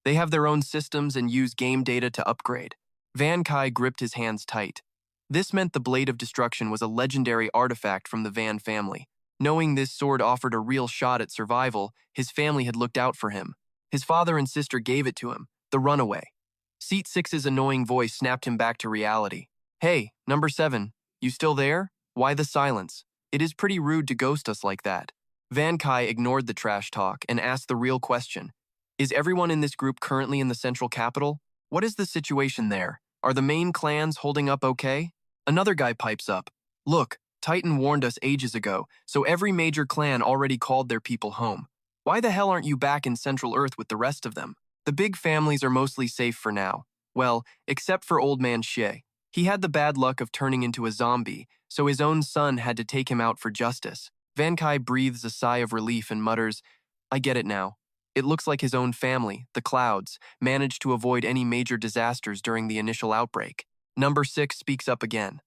They have their own systems and use game data to upgrade. Van Kai gripped his hands tight. This meant the Blade of Destruction was a legendary artifact from the Van family. Knowing this sword offered a real shot at survival, his family had looked out for him. His father and sister gave it to him, the runaway. Seat 6's annoying voice snapped him back to reality. "Hey, number 7, you still there? Why the silence? It is pretty rude to ghost us like that." Van Kai ignored the trash talk and asked the real question. "Is everyone in this group currently in the central capital? What is the situation there? Are the main clans holding up okay?" Another guy pipes up. "Look, Titan warned us ages ago, so every major clan already called their people home. Why the hell aren't you back in Central Earth with the rest of them? The big families are mostly safe for now. Well, except for old man Xie. He had the bad luck of turning into a zombie, so his own son had to take him out for justice." Van Kai breathes a sigh of relief and mutters, "I get it now. It looks like his own family, the Clouds, managed to avoid any major disasters during the initial outbreak." Number 6 speaks up again.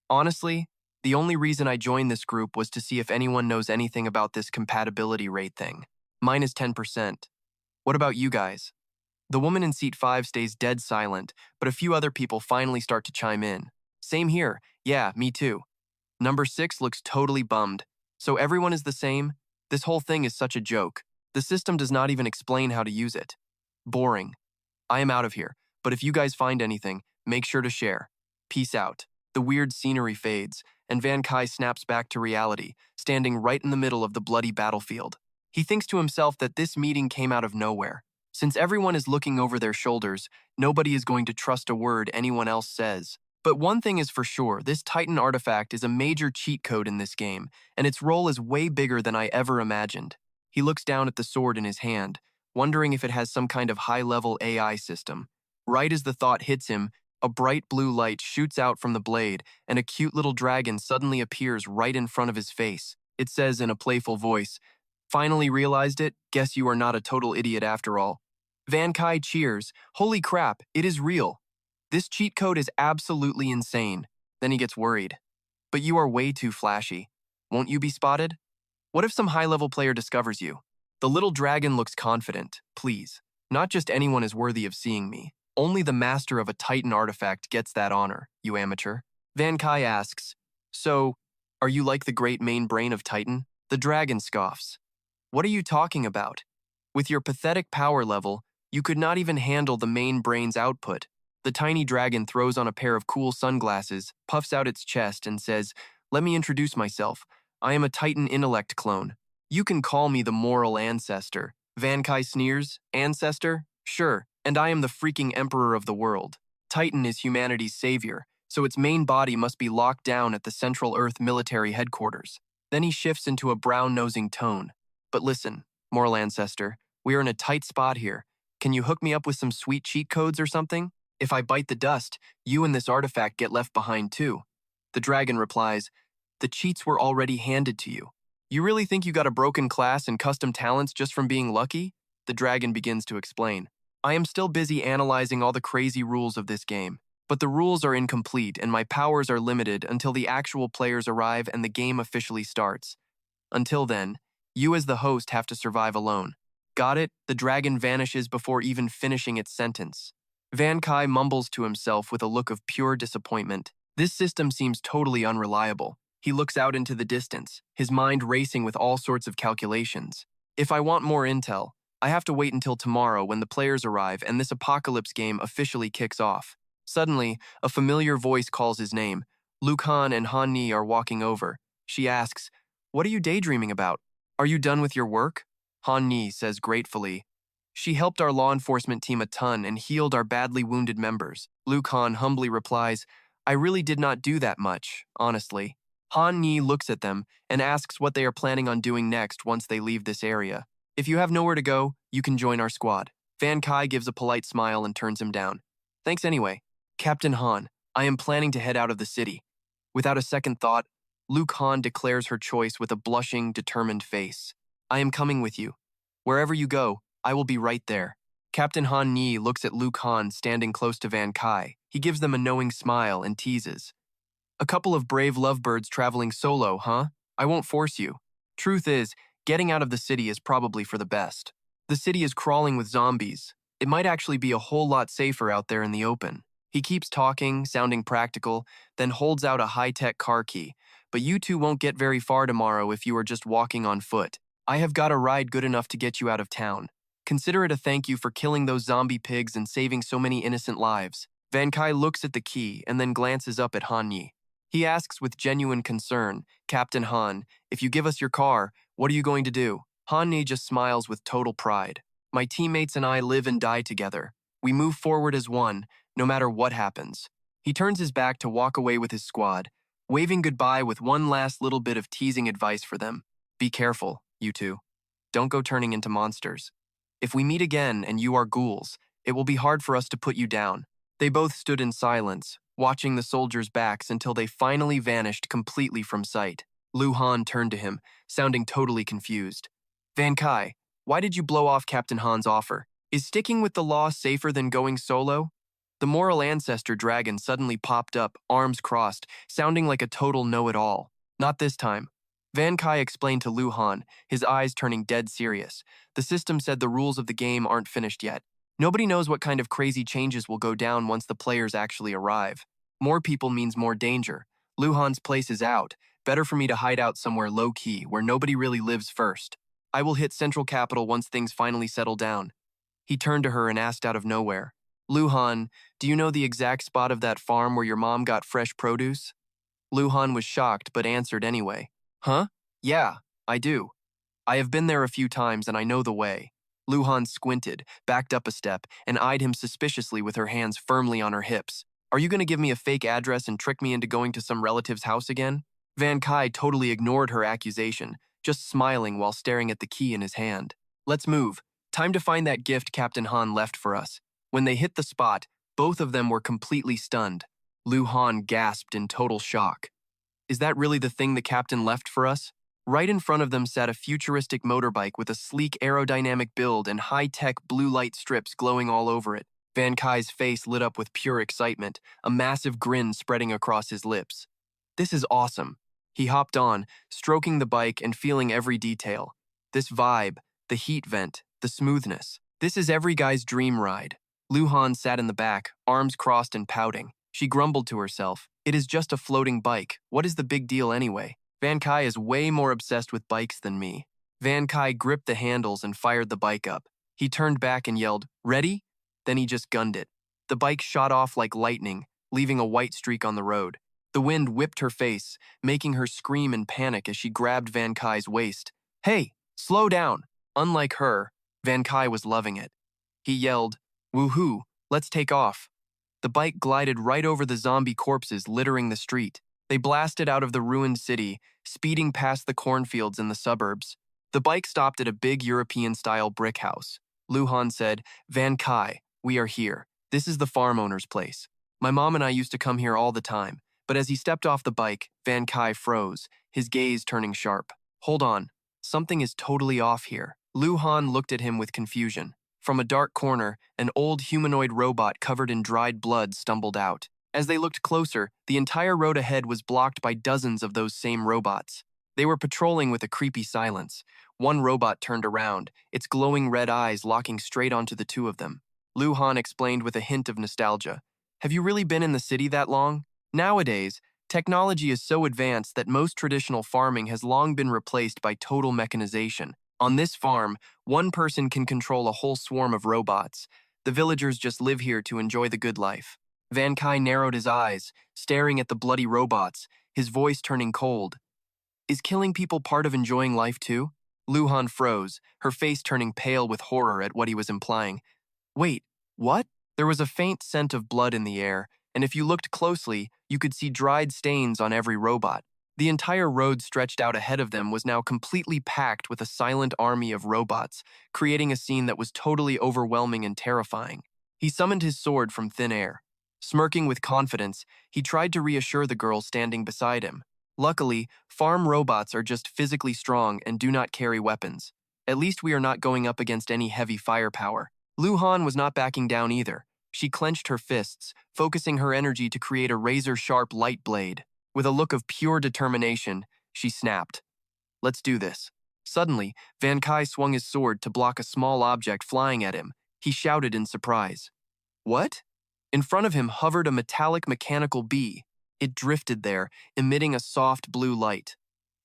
"Honestly, the only reason I joined this group was to see if anyone knows anything about this compatibility rate thing. Mine is 10%. What about you guys?" The woman in seat 5 stays dead silent, but a few other people finally start to chime in. "Same here. Yeah, me too." Number 6 looks totally bummed. "So everyone is the same? This whole thing is such a joke. The system does not even explain how to use it. Boring. I am out of here, but if you guys find anything, make sure to share. Peace out." The weird scenery fades, and Van Kai snaps back to reality, standing right in the middle of the bloody battlefield. He thinks to himself that this meeting came out of nowhere. Since everyone is looking over their shoulders, nobody is going to trust a word anyone else says. But one thing is for sure, this Titan artifact is a major cheat code in this game, and its role is way bigger than I ever imagined. He looks down at the sword in his hand, wondering if it has some kind of high-level AI system. Right as the thought hits him, a bright blue light shoots out from the blade, and a cute little dragon suddenly appears right in front of his face. It says in a playful voice, "Finally realized it? Guess you are not a total idiot after all." Van Kai cheers. "Holy crap, it is real. This cheat code is absolutely insane." Then he gets worried. "But you are way too flashy. Won't you be spotted? What if some high-level player discovers you?" The little dragon looks confident. "Please, not just anyone is worthy of seeing me. Only the master of a Titan artifact gets that honor, you amateur." Van Kai asks, "So, are you like the great main brain of Titan?" The dragon scoffs. "What are you talking about? With your pathetic power level, you could not even handle the main brain's output." The tiny dragon throws on a pair of cool sunglasses, puffs out its chest, and says, "Let me introduce myself. I am a Titan intellect clone. You can call me the moral ancestor." Van Kai sneers, "Ancestor? Sure, and I am the freaking emperor of the world. Titan is humanity's savior, so its main body must be locked down at the Central Earth military headquarters." Then he shifts into a brown-nosing tone. "But listen, moral ancestor, we are in a tight spot here. Can you hook me up with some sweet cheat codes or something?" If I bite the dust, you and this artifact get left behind too. The dragon replies, the cheats were already handed to you. You really think you got a broken class and custom talents just from being lucky? The dragon begins to explain. I am still busy analyzing all the crazy rules of this game, but the rules are incomplete and my powers are limited until the actual players arrive and the game officially starts. Until then, you as the host have to survive alone. Got it? The dragon vanishes before even finishing its sentence. Van Kai mumbles to himself with a look of pure disappointment. This system seems totally unreliable. He looks out into the distance, his mind racing with all sorts of calculations. If I want more intel, I have to wait until tomorrow when the players arrive and this apocalypse game officially kicks off. Suddenly, a familiar voice calls his name. Luc Han and Han Ni are walking over. She asks, what are you daydreaming about? Are you done with your work? Han Ni says gratefully, she helped our law enforcement team a ton and healed our badly wounded members. Luc Han humbly replies, I really did not do that much, honestly. Han Ni looks at them and asks what they are planning on doing next once they leave this area. If you have nowhere to go, you can join our squad. Van Kai gives a polite smile and turns him down. Thanks anyway. Captain Han, I am planning to head out of the city. Without a second thought, Luc Han declares her choice with a blushing, determined face. I am coming with you. Wherever you go, I will be right there. Captain Han Ni looks at Luc Han standing close to Van Kai. He gives them a knowing smile and teases. A couple of brave lovebirds traveling solo, huh? I won't force you. Truth is, getting out of the city is probably for the best. The city is crawling with zombies. It might actually be a whole lot safer out there in the open. He keeps talking, sounding practical, then holds out a high-tech car key. But you two won't get very far tomorrow if you are just walking on foot. I have got a ride good enough to get you out of town. Consider it a thank you for killing those zombie pigs and saving so many innocent lives. Van Kai looks at the key and then glances up at Han Yi. He asks with genuine concern, Captain Han, if you give us your car, what are you going to do? Han Ni just smiles with total pride. My teammates and I live and die together. We move forward as one, no matter what happens. He turns his back to walk away with his squad, waving goodbye with one last little bit of teasing advice for them. Be careful, you two. Don't go turning into monsters. If we meet again and you are ghouls, it will be hard for us to put you down. They both stood in silence, watching the soldiers' backs until they finally vanished completely from sight. Luc Han turned to him, sounding totally confused. Van Kai, why did you blow off Captain Han's offer? Is sticking with the law safer than going solo? The moral ancestor dragon suddenly popped up, arms crossed, sounding like a total know-it-all. Not this time. Van Kai explained to Luc Han, his eyes turning dead serious. The system said the rules of the game aren't finished yet. Nobody knows what kind of crazy changes will go down once the players actually arrive. More people means more danger. Luc Han's place is out. Better for me to hide out somewhere low-key, where nobody really lives first. I will hit Central Capital once things finally settle down. He turned to her and asked out of nowhere, Luc Han, do you know the exact spot of that farm where your mom got fresh produce? Luc Han was shocked but answered anyway. Huh? Yeah, I do. I have been there a few times and I know the way. Luc Han squinted, backed up a step, and eyed him suspiciously with her hands firmly on her hips. Are you going to give me a fake address and trick me into going to some relative's house again? Van Kai totally ignored her accusation, just smiling while staring at the key in his hand. Let's move. Time to find that gift Captain Han left for us. When they hit the spot, both of them were completely stunned. Luc Han gasped in total shock. Is that really the thing the captain left for us? Right in front of them sat a futuristic motorbike with a sleek aerodynamic build and high-tech blue light strips glowing all over it. Van Kai's face lit up with pure excitement, a massive grin spreading across his lips. This is awesome. He hopped on, stroking the bike and feeling every detail. This vibe, the heat vent, the smoothness. This is every guy's dream ride. Luc Han sat in the back, arms crossed and pouting. She grumbled to herself, it is just a floating bike. What is the big deal anyway? Van Kai is way more obsessed with bikes than me. Van Kai gripped the handles and fired the bike up. He turned back and yelled, ready? Then he just gunned it. The bike shot off like lightning, leaving a white streak on the road. The wind whipped her face, making her scream in panic as she grabbed Van Kai's waist. Hey, slow down! Unlike her, Van Kai was loving it. He yelled, woohoo, let's take off. The bike glided right over the zombie corpses littering the street. They blasted out of the ruined city, speeding past the cornfields in the suburbs. The bike stopped at a big European-style brick house. Luc Han said, Van Kai, we are here. This is the farm owner's place. My mom and I used to come here all the time, but as he stepped off the bike, Van Kai froze, his gaze turning sharp. Hold on, something is totally off here. Luc Han looked at him with confusion. From a dark corner, an old humanoid robot covered in dried blood stumbled out. As they looked closer, the entire road ahead was blocked by dozens of those same robots. They were patrolling with a creepy silence. One robot turned around, its glowing red eyes locking straight onto the two of them. Luc Han explained with a hint of nostalgia. Have you really been in the city that long? Nowadays, technology is so advanced that most traditional farming has long been replaced by total mechanization. On this farm, one person can control a whole swarm of robots. The villagers just live here to enjoy the good life. Van Kai narrowed his eyes, staring at the bloody robots, his voice turning cold. Is killing people part of enjoying life too? Luc Han froze, her face turning pale with horror at what he was implying. Wait, what? There was a faint scent of blood in the air, and if you looked closely, you could see dried stains on every robot. The entire road stretched out ahead of them was now completely packed with a silent army of robots, creating a scene that was totally overwhelming and terrifying. He summoned his sword from thin air. Smirking with confidence, he tried to reassure the girl standing beside him. Luckily, farm robots are just physically strong and do not carry weapons. At least we are not going up against any heavy firepower. Luc Han was not backing down either. She clenched her fists, focusing her energy to create a razor-sharp light blade. With a look of pure determination, she snapped. Let's do this. Suddenly, Van Kai swung his sword to block a small object flying at him. He shouted in surprise. What? In front of him hovered a metallic mechanical bee. It drifted there, emitting a soft blue light.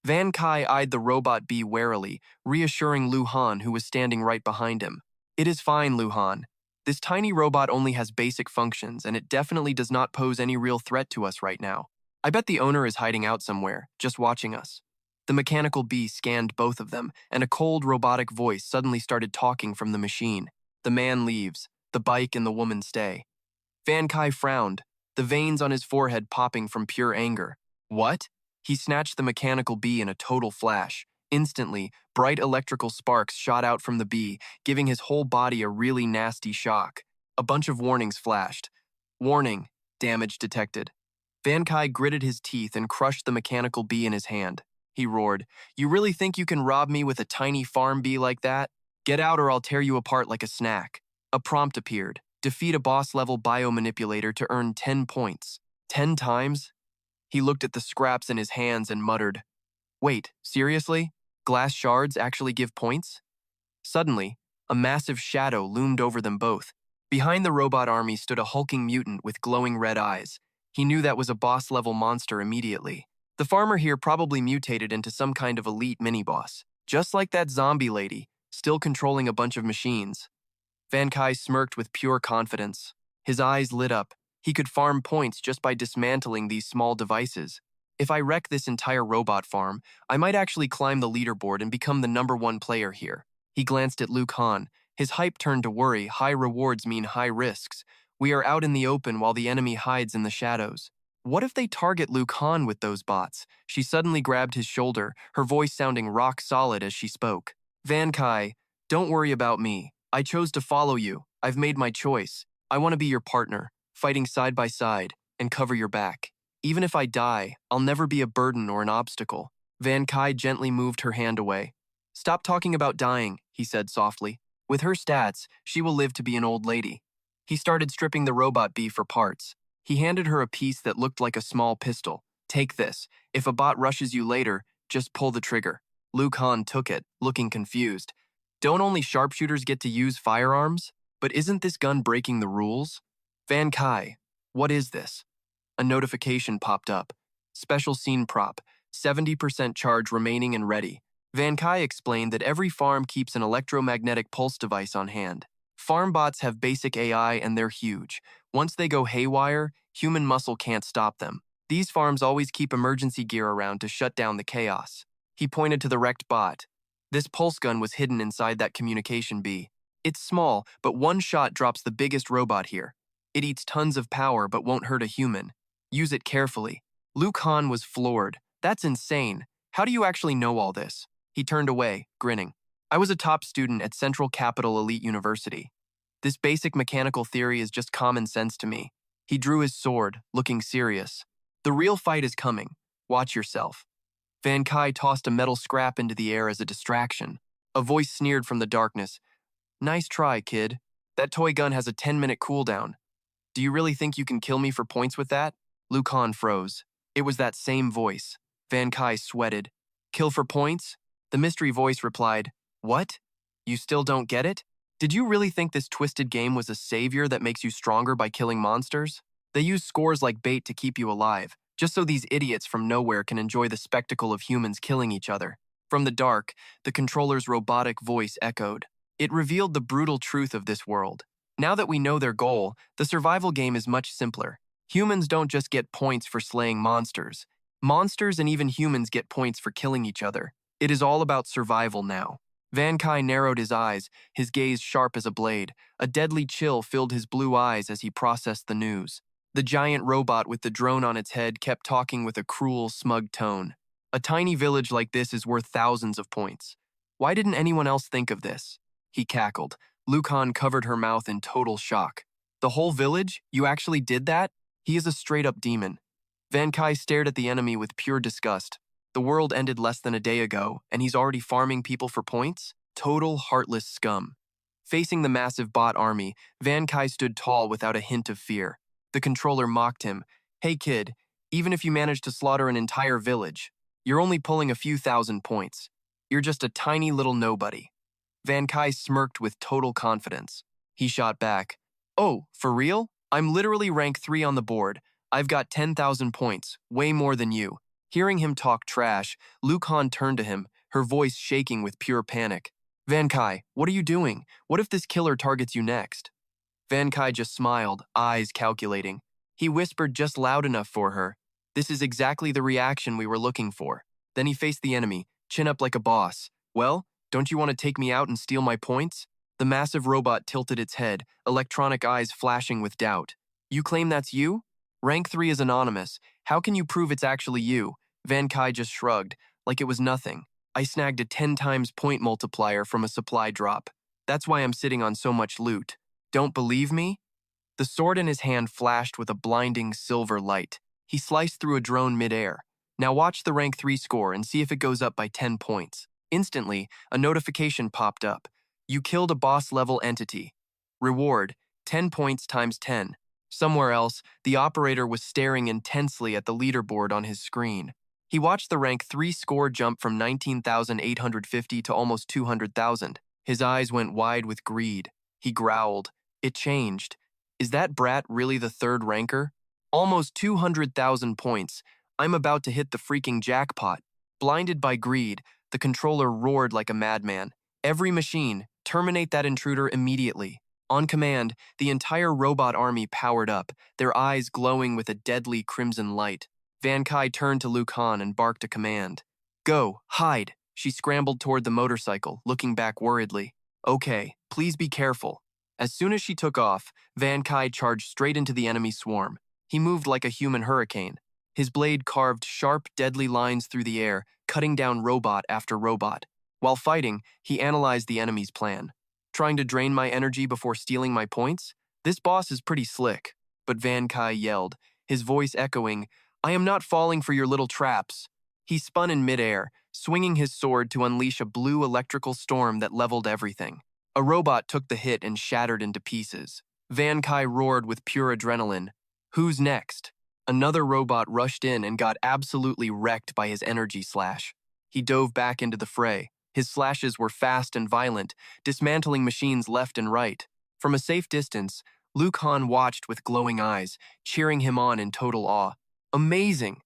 Van Kai eyed the robot bee warily, reassuring Luc Han, who was standing right behind him. It is fine, Luc Han. This tiny robot only has basic functions, and it definitely does not pose any real threat to us right now. I bet the owner is hiding out somewhere, just watching us. The mechanical bee scanned both of them, and a cold robotic voice suddenly started talking from the machine. The man leaves. The bike and the woman stay. Van Kai frowned, the veins on his forehead popping from pure anger. What? He snatched the mechanical bee in a total flash. Instantly, bright electrical sparks shot out from the bee, giving his whole body a really nasty shock. A bunch of warnings flashed. Warning, damage detected. Van Kai gritted his teeth and crushed the mechanical bee in his hand. He roared, You really think you can rob me with a tiny farm bee like that? Get out or I'll tear you apart like a snack. A prompt appeared. Defeat a boss-level biomanipulator to earn 10 points. 10 times? He looked at the scraps in his hands and muttered, Wait, seriously? Glass shards actually give points? Suddenly, a massive shadow loomed over them both. Behind the robot army stood a hulking mutant with glowing red eyes. He knew that was a boss-level monster immediately. The farmer here probably mutated into some kind of elite mini-boss. Just like that zombie lady, still controlling a bunch of machines. Van Kai smirked with pure confidence. His eyes lit up. He could farm points just by dismantling these small devices. If I wreck this entire robot farm, I might actually climb the leaderboard and become the #1 player here. He glanced at Luc Han. His hype turned to worry. High rewards mean high risks. We are out in the open while the enemy hides in the shadows. What if they target Luc Han with those bots? She suddenly grabbed his shoulder, her voice sounding rock solid as she spoke. Van Kai, don't worry about me. I chose to follow you. I've made my choice. I want to be your partner, fighting side by side, and cover your back. Even if I die, I'll never be a burden or an obstacle. Van Kai gently moved her hand away. Stop talking about dying, he said softly. With her stats, she will live to be an old lady. He started stripping the robot bee for parts. He handed her a piece that looked like a small pistol. Take this. If a bot rushes you later, just pull the trigger. Luc Han took it, looking confused. Don't only sharpshooters get to use firearms? But isn't this gun breaking the rules? Van Kai, what is this? A notification popped up. Special scene prop, 70% charge remaining and ready. Van Kai explained that every farm keeps an electromagnetic pulse device on hand. Farm bots have basic AI and they're huge. Once they go haywire, human muscle can't stop them. These farms always keep emergency gear around to shut down the chaos. He pointed to the wrecked bot. This pulse gun was hidden inside that communication bee. It's small, but one shot drops the biggest robot here. It eats tons of power but won't hurt a human. Use it carefully. Luc Han was floored. That's insane. How do you actually know all this? He turned away, grinning. I was a top student at Central Capital Elite University. This basic mechanical theory is just common sense to me. He drew his sword, looking serious. The real fight is coming. Watch yourself. Van Kai tossed a metal scrap into the air as a distraction. A voice sneered from the darkness. Nice try, kid. That toy gun has a 10-minute cooldown. Do you really think you can kill me for points with that? Luc Han froze. It was that same voice. Van Kai sweated. Kill for points? The mystery voice replied, What? You still don't get it? Did you really think this twisted game was a savior that makes you stronger by killing monsters? They use scores like bait to keep you alive, just so these idiots from nowhere can enjoy the spectacle of humans killing each other. From the dark, the controller's robotic voice echoed. It revealed the brutal truth of this world. Now that we know their goal, the survival game is much simpler. Humans don't just get points for slaying monsters. Monsters and even humans get points for killing each other. It is all about survival now. Van Kai narrowed his eyes, his gaze sharp as a blade. A deadly chill filled his blue eyes as he processed the news. The giant robot with the drone on its head kept talking with a cruel, smug tone. A tiny village like this is worth thousands of points. Why didn't anyone else think of this? He cackled. Luc Han covered her mouth in total shock. The whole village? You actually did that? He is a straight-up demon. Van Kai stared at the enemy with pure disgust. The world ended less than a day ago, and he's already farming people for points? Total heartless scum. Facing the massive bot army, Van Kai stood tall without a hint of fear. The controller mocked him. Hey kid, even if you manage to slaughter an entire village, you're only pulling a few thousand points. You're just a tiny little nobody. Van Kai smirked with total confidence. He shot back. Oh, for real? I'm literally rank 3 on the board. I've got 10,000 points, way more than you. Hearing him talk trash, Luc Han turned to him, her voice shaking with pure panic. Van Kai, what are you doing? What if this killer targets you next? Van Kai just smiled, eyes calculating. He whispered just loud enough for her. This is exactly the reaction we were looking for. Then he faced the enemy, chin up like a boss. Well, don't you want to take me out and steal my points? The massive robot tilted its head, electronic eyes flashing with doubt. You claim that's you? Rank 3 is anonymous. How can you prove it's actually you? Van Kai just shrugged, like it was nothing. I snagged a 10 times point multiplier from a supply drop. That's why I'm sitting on so much loot. Don't believe me? The sword in his hand flashed with a blinding silver light. He sliced through a drone midair. Now watch the rank 3 score and see if it goes up by 10 points. Instantly, a notification popped up. You killed a boss-level entity. Reward, 10 points times 10. Somewhere else, the operator was staring intensely at the leaderboard on his screen. He watched the rank 3 score jump from 19,850 to almost 200,000. His eyes went wide with greed. He growled. It changed. Is that brat really the third ranker? Almost 200,000 points. I'm about to hit the freaking jackpot. Blinded by greed, the controller roared like a madman. Every machine, terminate that intruder immediately. On command, the entire robot army powered up, their eyes glowing with a deadly crimson light. Van Kai turned to Luc Han and barked a command. Go, hide. She scrambled toward the motorcycle, looking back worriedly. Okay, please be careful. As soon as she took off, Van Kai charged straight into the enemy swarm. He moved like a human hurricane. His blade carved sharp, deadly lines through the air, cutting down robot after robot. While fighting, he analyzed the enemy's plan. Trying to drain my energy before stealing my points? This boss is pretty slick. But Van Kai yelled, his voice echoing, I am not falling for your little traps. He spun in midair, swinging his sword to unleash a blue electrical storm that leveled everything. A robot took the hit and shattered into pieces. Van Kai roared with pure adrenaline. Who's next? Another robot rushed in and got absolutely wrecked by his energy slash. He dove back into the fray. His slashes were fast and violent, dismantling machines left and right. From a safe distance, Luc Han watched with glowing eyes, cheering him on in total awe. Amazing!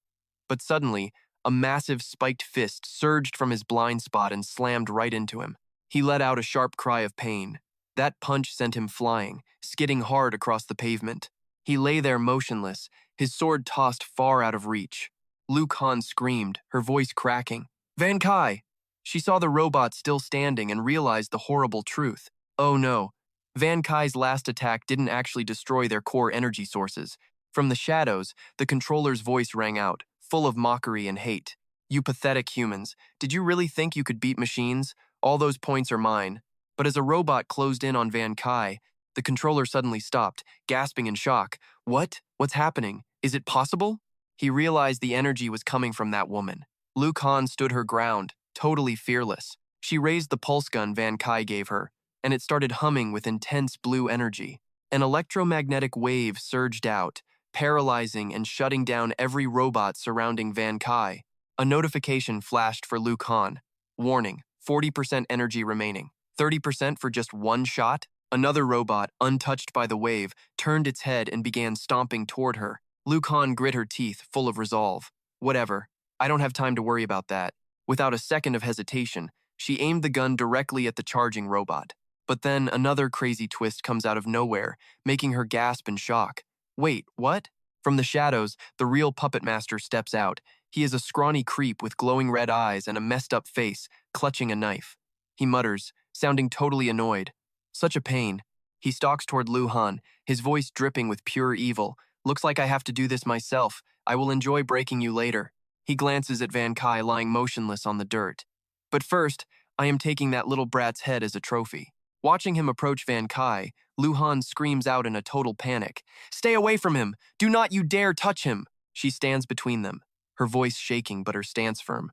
But suddenly, a massive spiked fist surged from his blind spot and slammed right into him. He let out a sharp cry of pain. That punch sent him flying, skidding hard across the pavement. He lay there motionless, his sword tossed far out of reach. Luc Han screamed, her voice cracking. Van Kai! She saw the robot still standing and realized the horrible truth. Oh no, Van Kai's last attack didn't actually destroy their core energy sources. From the shadows, the controller's voice rang out, full of mockery and hate. You pathetic humans, did you really think you could beat machines? All those points are mine. But as a robot closed in on Van Kai, The controller suddenly stopped, gasping in shock. What? What's happening? Is it possible? He realized the energy was coming from that woman. Luc Han stood her ground, totally fearless. She raised the pulse gun Van Kai gave her, and it started humming with intense blue energy. An electromagnetic wave surged out, paralyzing and shutting down every robot surrounding Van Kai. A notification flashed for Luc Han. Warning, 40% energy remaining. 30% for just one shot? Another robot, untouched by the wave, turned its head and began stomping toward her. Luc Han grit her teeth, full of resolve. Whatever. I don't have time to worry about that. Without a second of hesitation, she aimed the gun directly at the charging robot. But then another crazy twist comes out of nowhere, making her gasp in shock. Wait, what? From the shadows, the real puppet master steps out. He is a scrawny creep with glowing red eyes and a messed-up face, clutching a knife. He mutters, sounding totally annoyed. Such a pain. He stalks toward Luc Han, his voice dripping with pure evil. Looks like I have to do this myself. I will enjoy breaking you later. He glances at Van Kai lying motionless on the dirt. But first, I am taking that little brat's head as a trophy. Watching him approach Van Kai, Luc Han screams out in a total panic. Stay away from him! Do not you dare touch him! She stands between them, her voice shaking but her stance firm.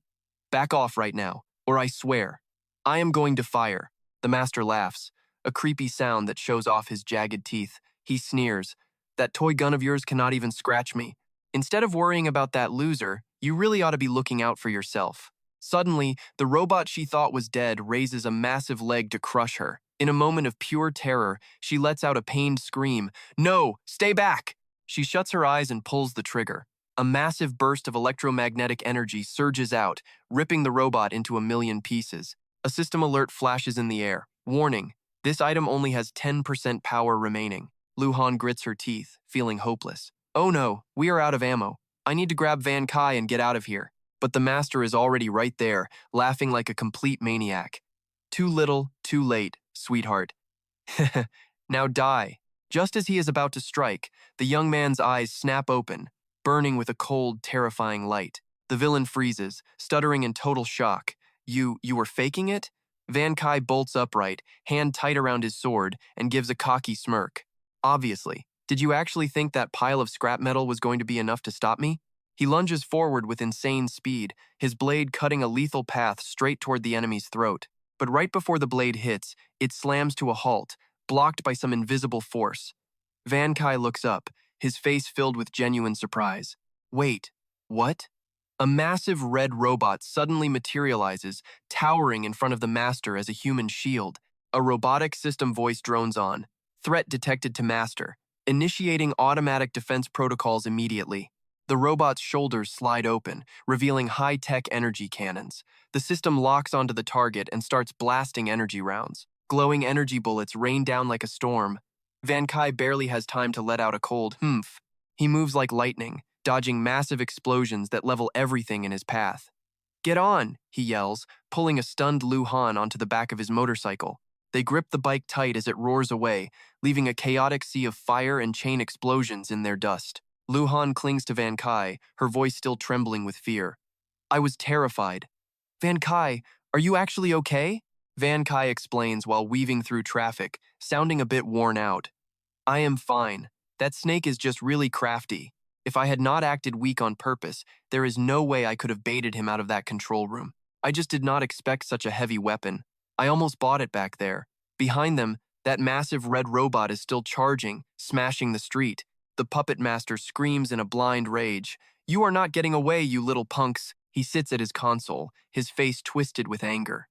Back off right now, or I swear. I am going to fire. The master laughs, a creepy sound that shows off his jagged teeth. He sneers. That toy gun of yours cannot even scratch me. Instead of worrying about that loser, you really ought to be looking out for yourself. Suddenly, the robot she thought was dead raises a massive leg to crush her. In a moment of pure terror, she lets out a pained scream. No, stay back! She shuts her eyes and pulls the trigger. A massive burst of electromagnetic energy surges out, ripping the robot into a million pieces. A system alert flashes in the air. Warning, this item only has 10% power remaining. Luc Han grits her teeth, feeling hopeless. Oh no, we are out of ammo. I need to grab Van Kai and get out of here. But the master is already right there, laughing like a complete maniac. Too little, too late, sweetheart. Now die. Just as he is about to strike, the young man's eyes snap open, burning with a cold, terrifying light. The villain freezes, stuttering in total shock. You were faking it? Van Kai bolts upright, hand tight around his sword, and gives a cocky smirk. Obviously. Did you actually think that pile of scrap metal was going to be enough to stop me? He lunges forward with insane speed, his blade cutting a lethal path straight toward the enemy's throat. But right before the blade hits, it slams to a halt, blocked by some invisible force. Van Kai looks up, his face filled with genuine surprise. Wait, what? A massive red robot suddenly materializes, towering in front of the master as a human shield. A robotic system voice drones on. Threat detected to master. Initiating automatic defense protocols immediately. The robot's shoulders slide open, revealing high-tech energy cannons. The system locks onto the target and starts blasting energy rounds. Glowing energy bullets rain down like a storm. Van Kai barely has time to let out a cold humph. He moves like lightning, dodging massive explosions that level everything in his path. Get on, he yells, pulling a stunned Luc Han onto the back of his motorcycle. They grip the bike tight as it roars away, leaving a chaotic sea of fire and chain explosions in their dust. Luc Han clings to Van Kai, her voice still trembling with fear. I was terrified. Van Kai, are you actually okay? Van Kai explains while weaving through traffic, sounding a bit worn out. I am fine. That snake is just really crafty. If I had not acted weak on purpose, there is no way I could have baited him out of that control room. I just did not expect such a heavy weapon. I almost bought it back there. Behind them, that massive red robot is still charging, smashing the street. The puppet master screams in a blind rage. You are not getting away, you little punks. He sits at his console, his face twisted with anger.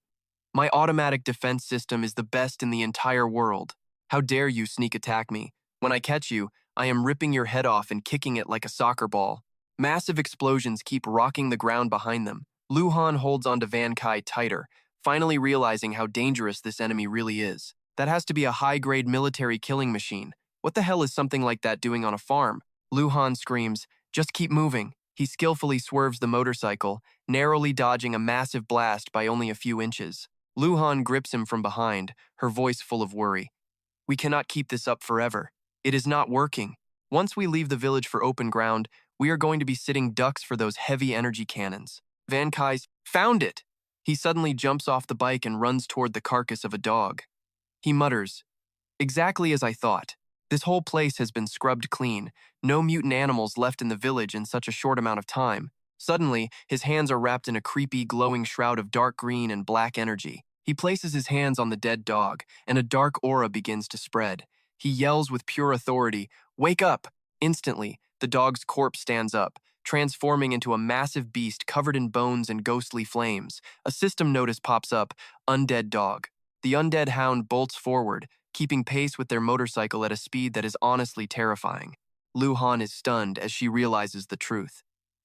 My automatic defense system is the best in the entire world. How dare you sneak attack me? When I catch you, I am ripping your head off and kicking it like a soccer ball. Massive explosions keep rocking the ground behind them. Luc Han holds onto Van Kai tighter, finally realizing how dangerous this enemy really is. That has to be a high-grade military killing machine. What the hell is something like that doing on a farm? Luc Han screams, just keep moving. He skillfully swerves the motorcycle, narrowly dodging a massive blast by only a few inches. Luc Han grips him from behind, her voice full of worry. We cannot keep this up forever. It is not working. Once we leave the village for open ground, we are going to be sitting ducks for those heavy energy cannons. Van Kai's found it! He suddenly jumps off the bike and runs toward the carcass of a dog. He mutters, Exactly as I thought. This whole place has been scrubbed clean. No mutant animals left in the village in such a short amount of time. Suddenly, his hands are wrapped in a creepy, glowing shroud of dark green and black energy. He places his hands on the dead dog, and a dark aura begins to spread. He yells with pure authority, "Wake up!" Instantly, the dog's corpse stands up, transforming into a massive beast covered in bones and ghostly flames. A system notice pops up, "Undead dog." The undead hound bolts forward, keeping pace with their motorcycle at a speed that is honestly terrifying. Luc Han is stunned as she realizes the truth.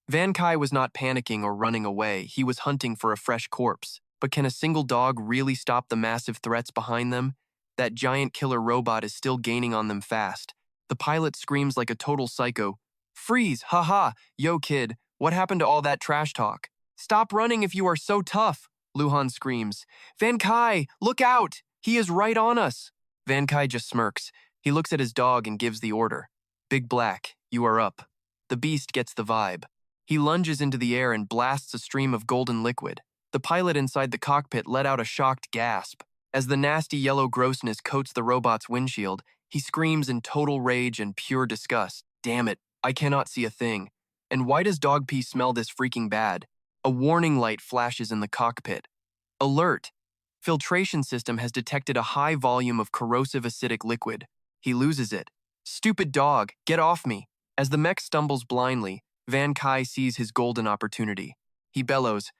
Van Kai was not panicking or running away, he was hunting for a fresh corpse. But can a single dog really stop the massive threats behind them? That giant killer robot is still gaining on them fast. The pilot screams like a total psycho, "Freeze, haha, yo kid, what happened to all that trash talk? Stop running if you are so tough," Luc Han screams. "Van Kai, look out, he is right on us." Van Kai just smirks. He looks at his dog and gives the order. "Big Black, you are up." The beast gets the vibe. He lunges into the air and blasts a stream of golden liquid. The pilot inside the cockpit let out a shocked gasp. As the nasty yellow grossness coats the robot's windshield, he screams in total rage and pure disgust. "Damn it, I cannot see a thing. And why does dog pee smell this freaking bad?" A warning light flashes in the cockpit. "Alert! Filtration system has detected a high volume of corrosive acidic liquid." He loses it. "Stupid dog, get off me." As the mech stumbles blindly, Van Kai sees his golden opportunity. He bellows,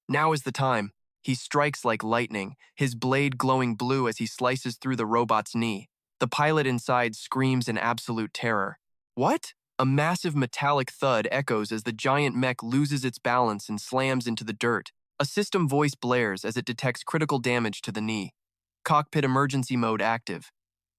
"Now is the time." He strikes like lightning, his blade glowing blue as he slices through the robot's knee. The pilot inside screams in absolute terror. What? A massive metallic thud echoes as the giant mech loses its balance and slams into the dirt. A system voice blares as it detects critical damage to the knee. Cockpit emergency mode active.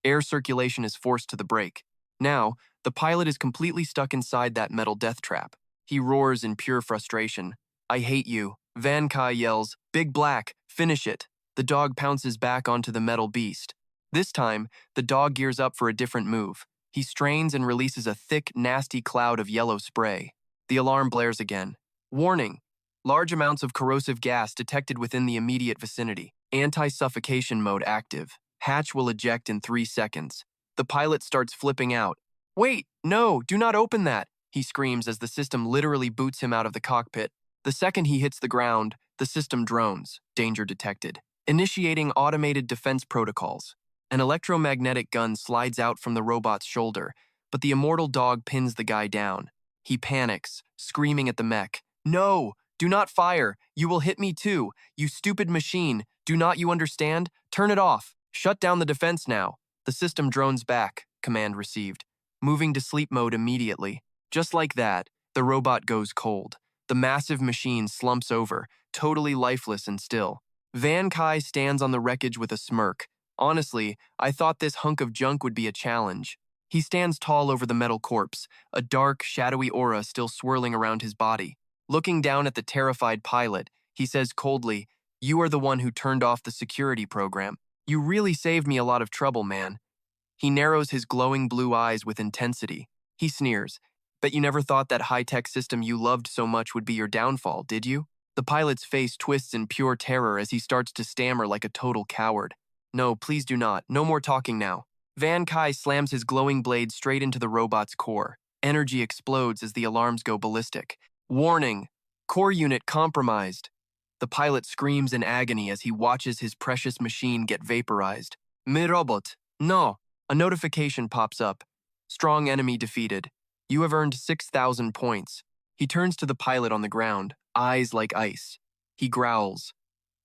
Air circulation is forced to the brake. Now, the pilot is completely stuck inside that metal death trap. He roars in pure frustration. "I hate you." Van Kai yells, "Big Black, finish it." The dog pounces back onto the metal beast. This time, the dog gears up for a different move. He strains and releases a thick, nasty cloud of yellow spray. The alarm blares again. "Warning! Large amounts of corrosive gas detected within the immediate vicinity. Anti-suffocation mode active. Hatch will eject in 3 seconds." The pilot starts flipping out. "Wait, no, do not open that," he screams as the system literally boots him out of the cockpit. The second he hits the ground, the system drones. Danger detected. Initiating automated defense protocols. An electromagnetic gun slides out from the robot's shoulder, but the immortal dog pins the guy down. He panics, screaming at the mech. "No, do not fire. You will hit me too. You stupid machine. Do not you understand? Turn it off. Shut down the defense now." The system drones back. Command received. Moving to sleep mode immediately. Just like that, the robot goes cold. The massive machine slumps over, totally lifeless and still. Van Kai stands on the wreckage with a smirk. "Honestly, I thought this hunk of junk would be a challenge." He stands tall over the metal corpse, a dark, shadowy aura still swirling around his body. Looking down at the terrified pilot, he says coldly, "You are the one who turned off the security program. You really saved me a lot of trouble, man." He narrows his glowing blue eyes with intensity. He sneers. "Bet you never thought that high-tech system you loved so much would be your downfall, did you?" The pilot's face twists in pure terror as he starts to stammer like a total coward. "No, please do not. No more talking now." Van Kai slams his glowing blade straight into the robot's core. Energy explodes as the alarms go ballistic. "Warning! Core unit compromised." The pilot screams in agony as he watches his precious machine get vaporized. "Mi robot, no!" A notification pops up. "Strong enemy defeated. You have earned 6,000 points." He turns to the pilot on the ground, eyes like ice. He growls.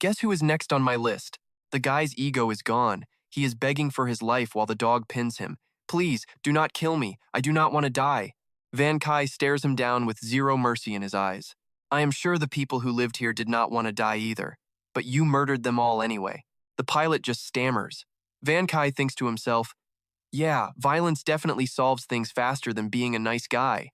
"Guess who is next on my list?" The guy's ego is gone. He is begging for his life while the dog pins him. "Please, do not kill me. I do not want to die." Van Kai stares him down with zero mercy in his eyes. "I am sure the people who lived here did not want to die either, but you murdered them all anyway." The pilot just stammers. Van Kai thinks to himself, "Yeah, violence definitely solves things faster than being a nice guy.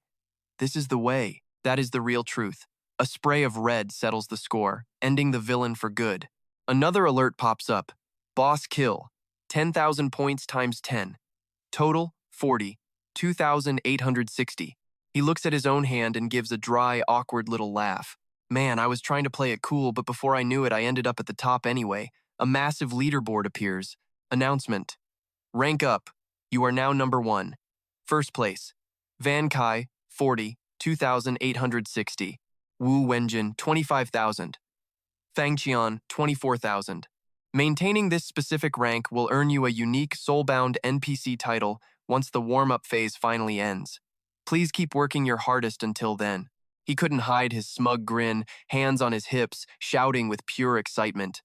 This is the way. That is the real truth." A spray of red settles the score, ending the villain for good. Another alert pops up. Boss kill. 10,000 points times 10. Total, 40. 2,860. He looks at his own hand and gives a dry, awkward little laugh. "Man, I was trying to play it cool, but before I knew it, I ended up at the top anyway." A massive leaderboard appears. Announcement. Rank up. You are now number 1. First place. Van Kai, 40, 2,860. Wu Wenjin, 25,000. Fang Qian, 24,000. Maintaining this specific rank will earn you a unique soulbound NPC title once the warm-up phase finally ends. Please keep working your hardest until then. He couldn't hide his smug grin, hands on his hips, shouting with pure excitement.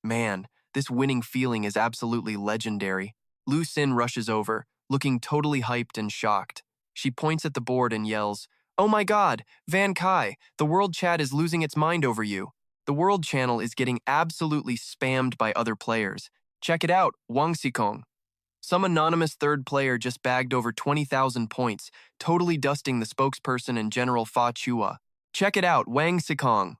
Man, this winning feeling is absolutely legendary. Lu Xin rushes over, looking totally hyped and shocked. She points at the board and yells, "Oh my god, Van Kai, the world chat is losing its mind over you. The world channel is getting absolutely spammed by other players. Check it out, Wang Xikong. Some anonymous third player just bagged over 20,000 points, totally dusting the spokesperson and General Fa Chua. Check it out, Wang Xikong.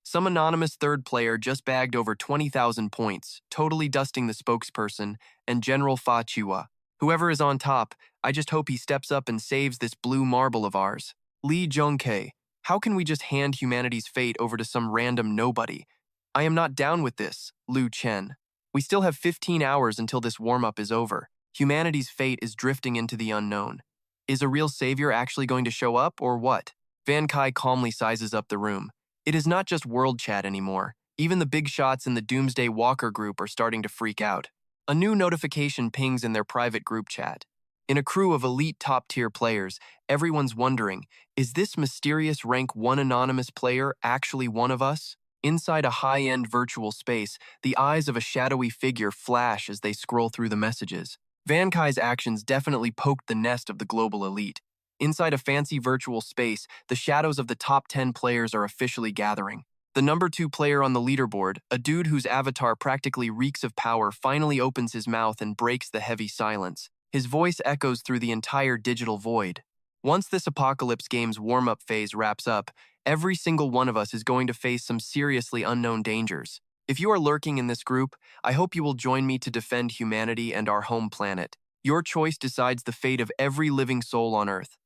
Some anonymous third player just bagged over 20,000 points, totally dusting the spokesperson and General Fa Chua. Whoever is on top, I just hope he steps up and saves this blue marble of ours. Li Zhongke, how can we just hand humanity's fate over to some random nobody? I am not down with this, Lu Chen. We still have 15 hours until this warm-up is over. Humanity's fate is drifting into the unknown. Is a real savior actually going to show up, or what? Van Kai calmly sizes up the room. It is not just world chat anymore. Even the big shots in the Doomsday Walker group are starting to freak out. A new notification pings in their private group chat. In a crew of elite top-tier players, everyone's wondering, is this mysterious rank 1 anonymous player actually one of us? Inside a high-end virtual space, the eyes of a shadowy figure flash as they scroll through the messages. Van Kai's actions definitely poked the nest of the global elite. Inside a fancy virtual space, the shadows of the top 10 players are officially gathering. The number 2 player on the leaderboard, a dude whose avatar practically reeks of power, finally opens his mouth and breaks the heavy silence. His voice echoes through the entire digital void. Once this apocalypse game's warm-up phase wraps up, every single one of us is going to face some seriously unknown dangers. If you are lurking in this group, I hope you will join me to defend humanity and our home planet. Your choice decides the fate of every living soul on Earth.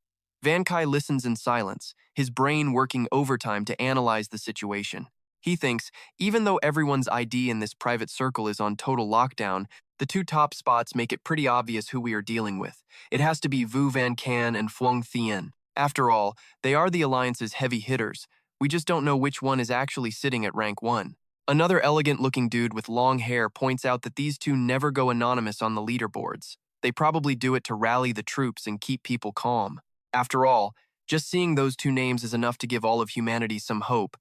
Van Kai listens in silence, his brain working overtime to analyze the situation. He thinks, even though everyone's ID in this private circle is on total lockdown, the 2 top spots make it pretty obvious who we are dealing with. It has to be Vu Van Can and Fuang Thien. After all, they are the Alliance's heavy hitters. We just don't know which one is actually sitting at rank 1. Another elegant-looking dude with long hair points out that these 2 never go anonymous on the leaderboards. They probably do it to rally the troops and keep people calm. After all, just seeing those 2 names is enough to give all of humanity some hope.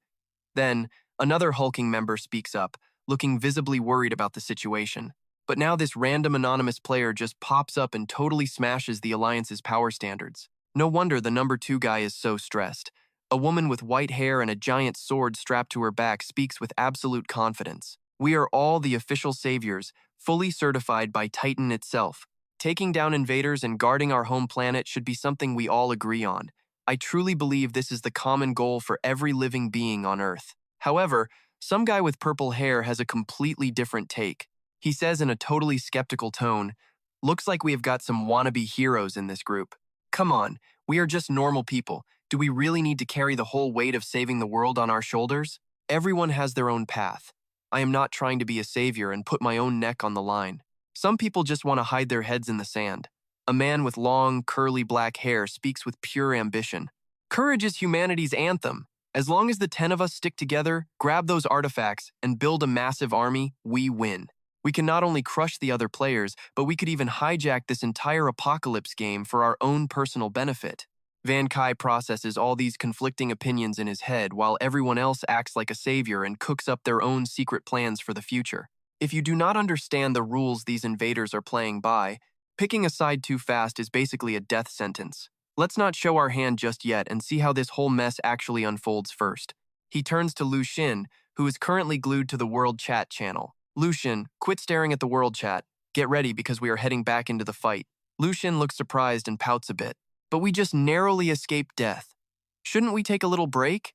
Then, another hulking member speaks up, looking visibly worried about the situation. But now this random anonymous player just pops up and totally smashes the Alliance's power standards. No wonder the number 2 guy is so stressed. A woman with white hair and a giant sword strapped to her back speaks with absolute confidence. We are all the official saviors, fully certified by Titan itself. Taking down invaders and guarding our home planet should be something we all agree on. I truly believe this is the common goal for every living being on Earth. However, some guy with purple hair has a completely different take. He says in a totally skeptical tone, "Looks like we have got some wannabe heroes in this group. Come on, we are just normal people. Do we really need to carry the whole weight of saving the world on our shoulders? Everyone has their own path. I am not trying to be a savior and put my own neck on the line. Some people just want to hide their heads in the sand." A man with long, curly black hair speaks with pure ambition. "Courage is humanity's anthem. As long as the 10 of us stick together, grab those artifacts, and build a massive army, we win. We can not only crush the other players, but we could even hijack this entire apocalypse game for our own personal benefit." Van Kai processes all these conflicting opinions in his head while everyone else acts like a savior and cooks up their own secret plans for the future. If you do not understand the rules these invaders are playing by, picking a side too fast is basically a death sentence. Let's not show our hand just yet and see how this whole mess actually unfolds first. He turns to Lu Xin, who is currently glued to the world chat channel. "Lu Xin, quit staring at the world chat. Get ready because we are heading back into the fight." Lu Xin looks surprised and pouts a bit. "But we just narrowly escaped death. Shouldn't we take a little break?"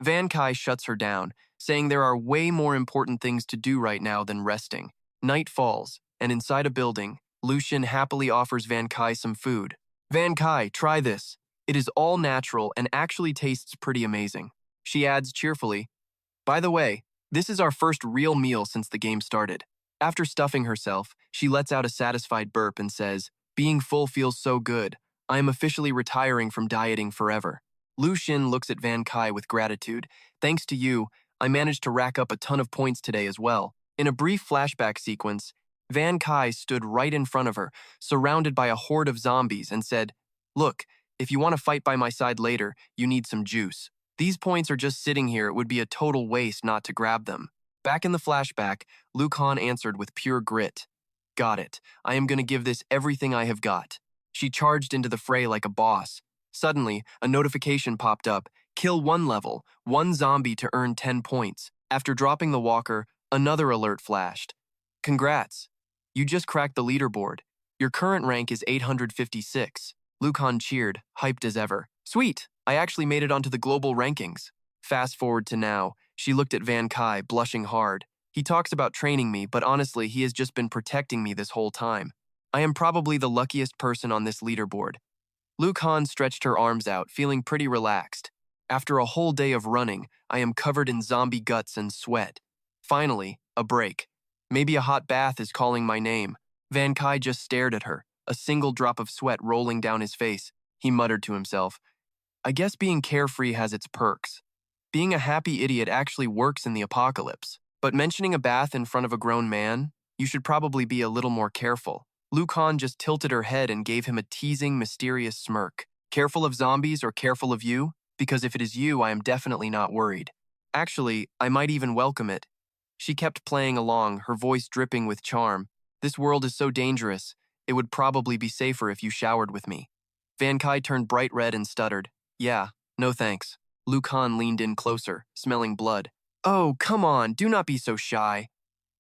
Van Kai shuts her down, saying there are way more important things to do right now than resting. Night falls, and inside a building, Lu Xin happily offers Van Kai some food. "Van Kai, try this. It is all natural and actually tastes pretty amazing." She adds cheerfully, "By the way, this is our first real meal since the game started." After stuffing herself, she lets out a satisfied burp and says, "Being full feels so good. I am officially retiring from dieting forever." Lu Xun looks at Van Kai with gratitude. "Thanks to you, I managed to rack up a ton of points today as well." In a brief flashback sequence, Van Kai stood right in front of her, surrounded by a horde of zombies, and said, "Look, if you want to fight by my side later, you need some juice. These points are just sitting here. It would be a total waste not to grab them." Back in the flashback, Luc Han answered with pure grit. "Got it. I am going to give this everything I have got." She charged into the fray like a boss. Suddenly, a notification popped up. "Kill 1 level, 1 zombie to earn 10 points." After dropping the walker, another alert flashed. "Congrats. You just cracked the leaderboard. Your current rank is 856. Luc Han cheered, hyped as ever. "Sweet, I actually made it onto the global rankings." Fast forward to now, she looked at Van Kai, blushing hard. "He talks about training me, but honestly, he has just been protecting me this whole time. I am probably the luckiest person on this leaderboard." Luc Han stretched her arms out, feeling pretty relaxed. "After a whole day of running, I am covered in zombie guts and sweat. Finally, a break. Maybe a hot bath is calling my name." Van Kai just stared at her, a single drop of sweat rolling down his face. He muttered to himself, "I guess being carefree has its perks. Being a happy idiot actually works in the apocalypse. But mentioning a bath in front of a grown man, you should probably be a little more careful." Luc Han just tilted her head and gave him a teasing, mysterious smirk. "Careful of zombies or careful of you? Because if it is you, I am definitely not worried. Actually, I might even welcome it." She kept playing along, her voice dripping with charm. "This world is so dangerous. It would probably be safer if you showered with me." Van Kai turned bright red and stuttered. "Yeah, no thanks." Luc Han leaned in closer, smelling blood. "Oh, come on, do not be so shy."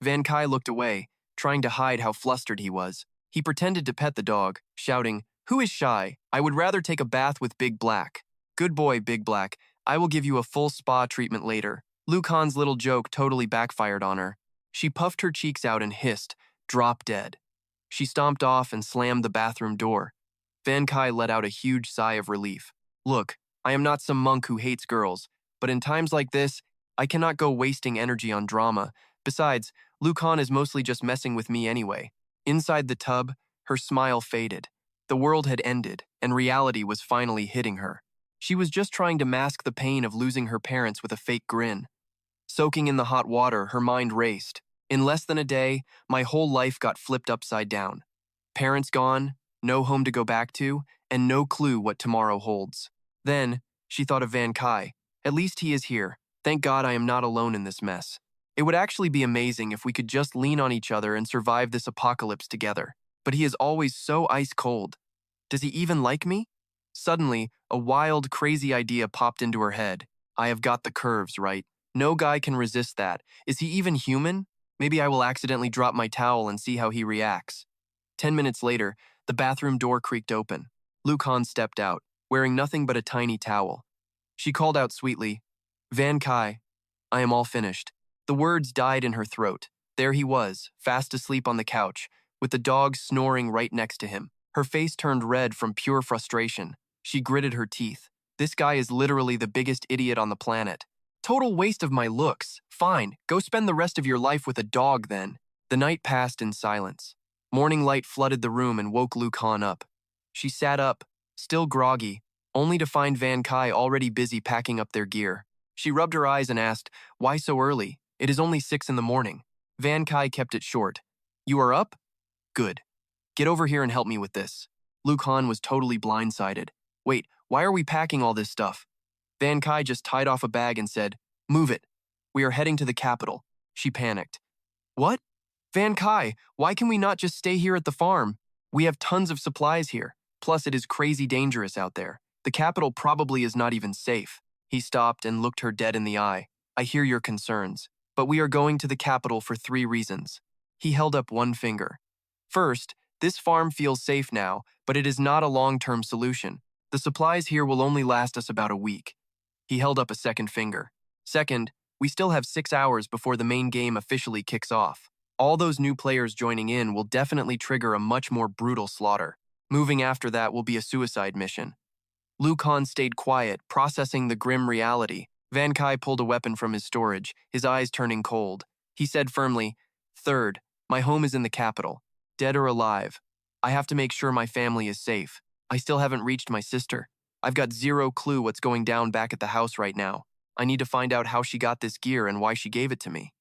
Van Kai looked away, trying to hide how flustered he was. He pretended to pet the dog, shouting, "Who is shy? I would rather take a bath with Big Black." "Good boy, Big Black. I will give you a full spa treatment later." Luc Han's little joke totally backfired on her. She puffed her cheeks out and hissed, "Drop dead." She stomped off and slammed the bathroom door. Van Kai let out a huge sigh of relief. "Look, I am not some monk who hates girls, but in times like this, I cannot go wasting energy on drama. Besides, Luc Han is mostly just messing with me anyway." Inside the tub, her smile faded. The world had ended, and reality was finally hitting her. She was just trying to mask the pain of losing her parents with a fake grin. Soaking in the hot water, her mind raced. In less than a day, my whole life got flipped upside down. Parents gone, no home to go back to, and no clue what tomorrow holds. Then, she thought of Van Kai. At least he is here. Thank God I am not alone in this mess. It would actually be amazing if we could just lean on each other and survive this apocalypse together. But he is always so ice cold. Does he even like me? Suddenly, a wild, crazy idea popped into her head. I have got the curves, right? No guy can resist that. Is he even human? Maybe I will accidentally drop my towel and see how he reacts. 10 minutes later, the bathroom door creaked open. Luc Han stepped out, wearing nothing but a tiny towel. She called out sweetly, "Van Kai, I am all finished." The words died in her throat. There he was, fast asleep on the couch, with the dog snoring right next to him. Her face turned red from pure frustration. She gritted her teeth. This guy is literally the biggest idiot on the planet. Total waste of my looks. Fine, go spend the rest of your life with a dog then. The night passed in silence. Morning light flooded the room and woke Luc Han up. She sat up, still groggy, only to find Van Kai already busy packing up their gear. She rubbed her eyes and asked, "Why so early? It is only 6 in the morning." Van Kai kept it short. "You are up? Good. Get over here and help me with this." Luc Han was totally blindsided. "Wait, why are we packing all this stuff?" Van Kai just tied off a bag and said, "Move it. We are heading to the capital." She panicked. "What? Van Kai, why can we not just stay here at the farm? We have tons of supplies here. Plus, it is crazy dangerous out there. The capital probably is not even safe." He stopped and looked her dead in the eye. "I hear your concerns, but we are going to the capital for 3 reasons. He held up one finger. "First, this farm feels safe now, but it is not a long-term solution. The supplies here will only last us about a week." He held up a second finger. "Second, we still have 6 hours before the main game officially kicks off. All those new players joining in will definitely trigger a much more brutal slaughter. Moving after that will be a suicide mission." Luc Han stayed quiet, processing the grim reality. Van Kai pulled a weapon from his storage, his eyes turning cold. He said firmly, "Third, My home is in the capital, dead or alive. I have to make sure my family is safe. I still haven't reached my sister. I've got zero clue what's going down back at the house right now. I need to find out how she got this gear and why she gave it to me."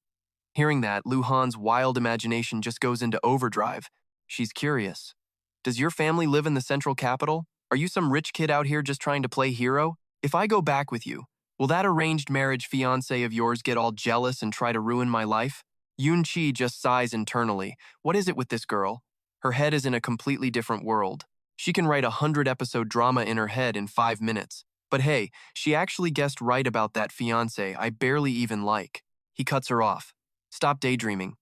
Hearing that, Luc Han's wild imagination just goes into overdrive. She's curious. "Does your family live in the central capital? Are you some rich kid out here just trying to play hero? If I go back with you, will that arranged marriage fiancé of yours get all jealous and try to ruin my life?" Yun-Chi just sighs internally. What is it with this girl? Her head is in a completely different world. She can write a 100-episode drama in her head in 5 minutes. But hey, she actually guessed right about that fiancé I barely even like. He cuts her off. "Stop daydreaming.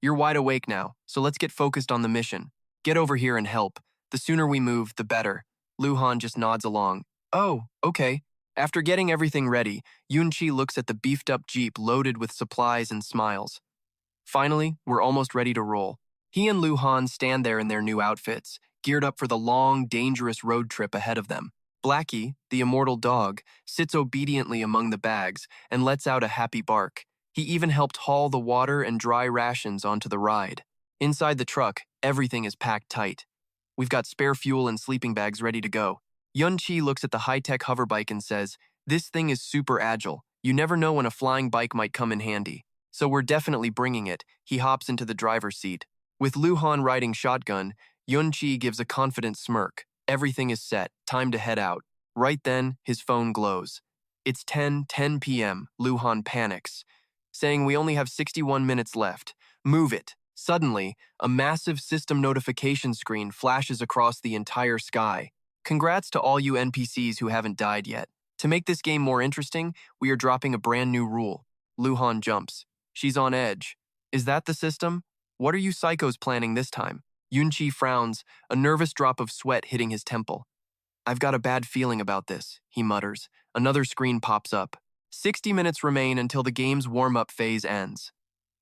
You're wide awake now, so let's get focused on the mission. Get over here and help. The sooner we move, the better." Luc Han just nods along. "Oh, okay." After getting everything ready, Yun-Chi looks at the beefed-up jeep loaded with supplies and smiles. Finally, we're almost ready to roll. He and Luc Han stand there in their new outfits, geared up for the long, dangerous road trip ahead of them. Blackie, the immortal dog, sits obediently among the bags and lets out a happy bark. He even helped haul the water and dry rations onto the ride. Inside the truck, everything is packed tight. We've got spare fuel and sleeping bags ready to go. Yun-Chi looks at the high-tech hoverbike and says, "This thing is super agile. You never know when a flying bike might come in handy. So we're definitely bringing it." He hops into the driver's seat. With Luc Han riding shotgun, Yun-Chi gives a confident smirk. Everything is set, time to head out. Right then, his phone glows. It's 10:10 p.m. Luc Han panics, saying we only have 61 minutes left. Move it. Suddenly, a massive system notification screen flashes across the entire sky. Congrats to all you NPCs who haven't died yet. To make this game more interesting, we are dropping a brand new rule. Luc Han jumps. She's on edge. Is that the system? What are you psychos planning this time? Yun-Chi frowns, a nervous drop of sweat hitting his temple. "I've got a bad feeling about this," he mutters. Another screen pops up. 60 minutes remain until the game's warm-up phase ends.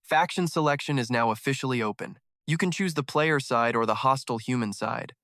Faction selection is now officially open. You can choose the player side or the hostile human side.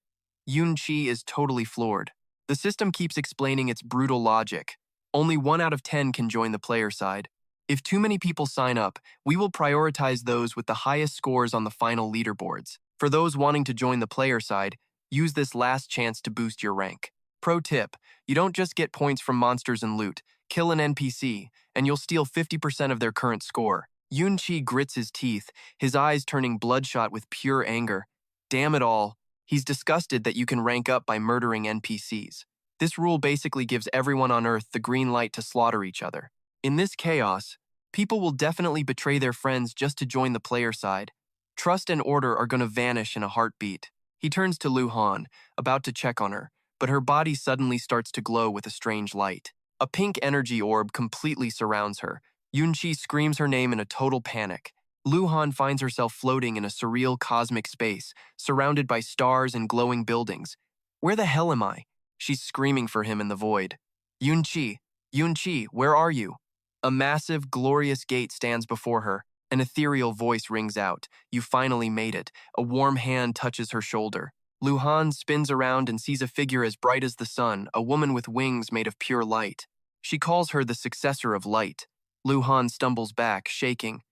Yun-Chi is totally floored. The system keeps explaining its brutal logic. Only 1 out of 10 can join the player side. If too many people sign up, we will prioritize those with the highest scores on the final leaderboards. For those wanting to join the player side, use this last chance to boost your rank. Pro tip, you don't just get points from monsters and loot. Kill an NPC, and you'll steal 50% of their current score. Yun-Chi grits his teeth, his eyes turning bloodshot with pure anger. Damn it all. He's disgusted that you can rank up by murdering NPCs. This rule basically gives everyone on Earth the green light to slaughter each other. In this chaos, people will definitely betray their friends just to join the player side. Trust and order are going to vanish in a heartbeat. He turns to Luc Han, about to check on her, but her body suddenly starts to glow with a strange light. A pink energy orb completely surrounds her. Yun-Chi screams her name in a total panic. Luc Han finds herself floating in a surreal cosmic space, surrounded by stars and glowing buildings. "Where the hell am I?" She's screaming for him in the void. "Yun-Chi, Yun-Chi, where are you?" A massive, glorious gate stands before her. An ethereal voice rings out. "You finally made it." A warm hand touches her shoulder. Luc Han spins around and sees a figure as bright as the sun, a woman with wings made of pure light. She calls her the successor of light. Luc Han stumbles back, shaking.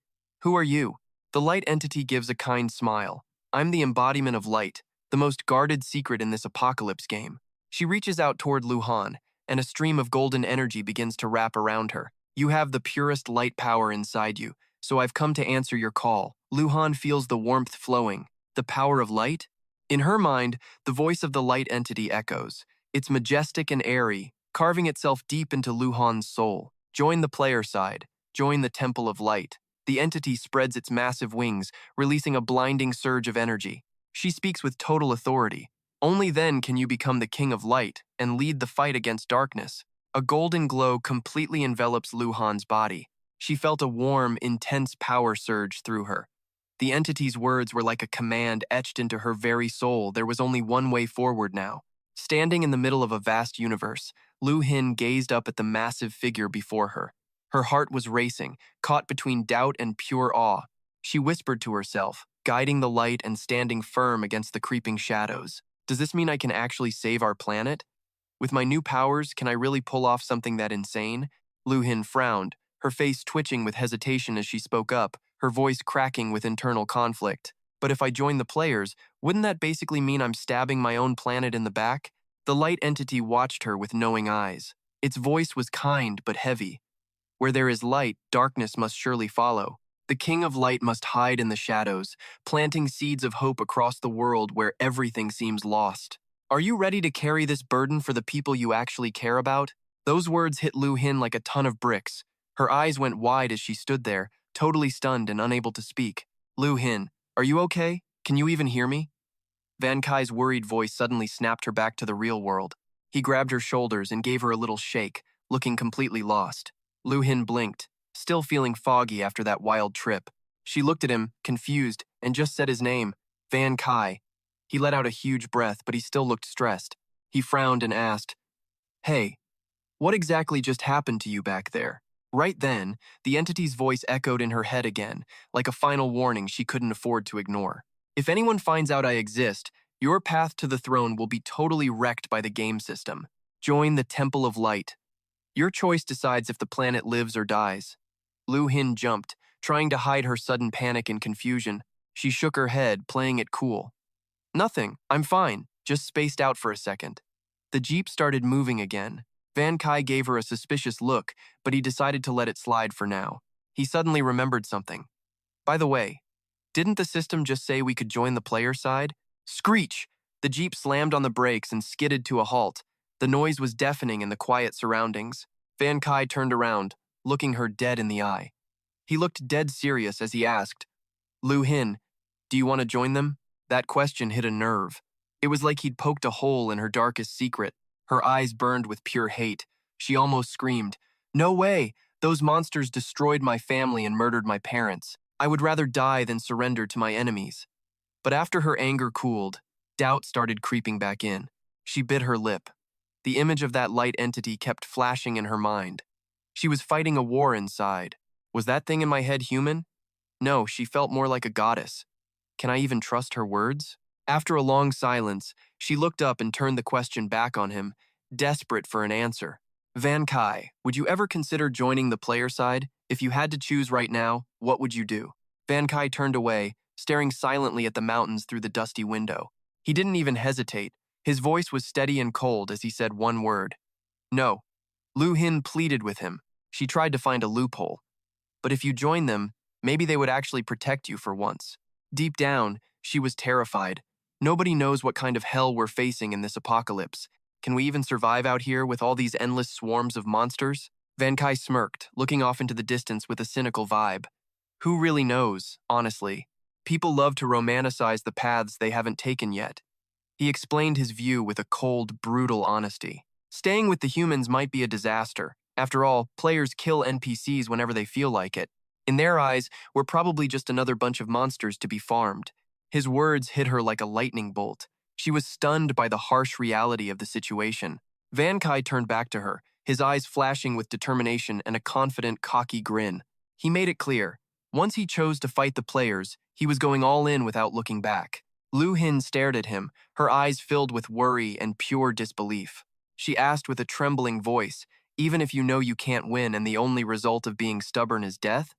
"Who are you?" The light entity gives a kind smile. "I'm the embodiment of light, the most guarded secret in this apocalypse game." She reaches out toward Luc Han, and a stream of golden energy begins to wrap around her. "You have the purest light power inside you, so I've come to answer your call." Luc Han feels the warmth flowing. The power of light? In her mind, the voice of the light entity echoes. It's majestic and airy, carving itself deep into Luc Han's soul. Join the player side. Join the Temple of Light. The entity spreads its massive wings, releasing a blinding surge of energy. She speaks with total authority. Only then can you become the King of Light and lead the fight against darkness. A golden glow completely envelops Luc Han's body. She felt a warm, intense power surge through her. The entity's words were like a command etched into her very soul. There was only one way forward now. Standing in the middle of a vast universe, Luc Han gazed up at the massive figure before her. Her heart was racing, caught between doubt and pure awe. She whispered to herself, guiding the light and standing firm against the creeping shadows. "Does this mean I can actually save our planet? With my new powers, can I really pull off something that insane?" Luc Han frowned, her face twitching with hesitation as she spoke up. her voice cracking with internal conflict. But if I join the players, wouldn't that basically mean I'm stabbing my own planet in the back? The light entity watched her with knowing eyes. Its voice was kind but heavy. Where there is light, darkness must surely follow. The King of Light must hide in the shadows, planting seeds of hope across the world where everything seems lost. Are you ready to carry this burden for the people you actually care about? Those words hit Luc Han like a ton of bricks. Her eyes went wide as she stood there, totally stunned and unable to speak. Luc Han, are you okay? Can you even hear me? Van Kai's worried voice suddenly snapped her back to the real world. He grabbed her shoulders and gave her a little shake, looking completely lost. Luc Han blinked, still feeling foggy after that wild trip. She looked at him, confused, and just said his name, Van Kai. He let out a huge breath, but he still looked stressed. He frowned and asked, "Hey, what exactly just happened to you back there?" Right then, the entity's voice echoed in her head again, like a final warning she couldn't afford to ignore. "If anyone finds out I exist, your path to the throne will be totally wrecked by the game system. Join the Temple of Light. Your choice decides if the planet lives or dies." Luc Han jumped, trying to hide her sudden panic and confusion. She shook her head, playing it cool. "Nothing, I'm fine, just spaced out for a second." The jeep started moving again. Van Kai gave her a suspicious look, but he decided to let it slide for now. He suddenly remembered something. "By the way, didn't the system just say we could join the player side?" Screech! The jeep slammed on the brakes and skidded to a halt. The noise was deafening in the quiet surroundings. Van Kai turned around, looking her dead in the eye. He looked dead serious as he asked, "Luc Han, do you want to join them?" That question hit a nerve. It was like he'd poked a hole in her darkest secret. Her eyes burned with pure hate. She almost screamed, "No way! Those monsters destroyed my family and murdered my parents. I would rather die than surrender to my enemies." But after her anger cooled, doubt started creeping back in. She bit her lip. The image of that light entity kept flashing in her mind. She was fighting a war inside. Was that thing in my head human? No, she felt more like a goddess. Can I even trust her words? After a long silence, she looked up and turned the question back on him, desperate for an answer. "Van Kai, would you ever consider joining the player side? If you had to choose right now, what would you do?" Van Kai turned away, staring silently at the mountains through the dusty window. He didn't even hesitate. His voice was steady and cold as he said one word. "No." Luc Han pleaded with him. She tried to find a loophole. "But if you join them, maybe they would actually protect you for once." Deep down, she was terrified. Nobody knows what kind of hell we're facing in this apocalypse. Can we even survive out here with all these endless swarms of monsters? Van Kai smirked, looking off into the distance with a cynical vibe. Who really knows, honestly? People love to romanticize the paths they haven't taken yet. He explained his view with a cold, brutal honesty. Staying with the humans might be a disaster. After all, players kill NPCs whenever they feel like it. In their eyes, we're probably just another bunch of monsters to be farmed. His words hit her like a lightning bolt. She was stunned by the harsh reality of the situation. Van Kai turned back to her, his eyes flashing with determination and a confident, cocky grin. He made it clear. Once he chose to fight the players, he was going all in without looking back. Luc Han stared at him, her eyes filled with worry and pure disbelief. She asked with a trembling voice, "Even if you know you can't win and the only result of being stubborn is death?"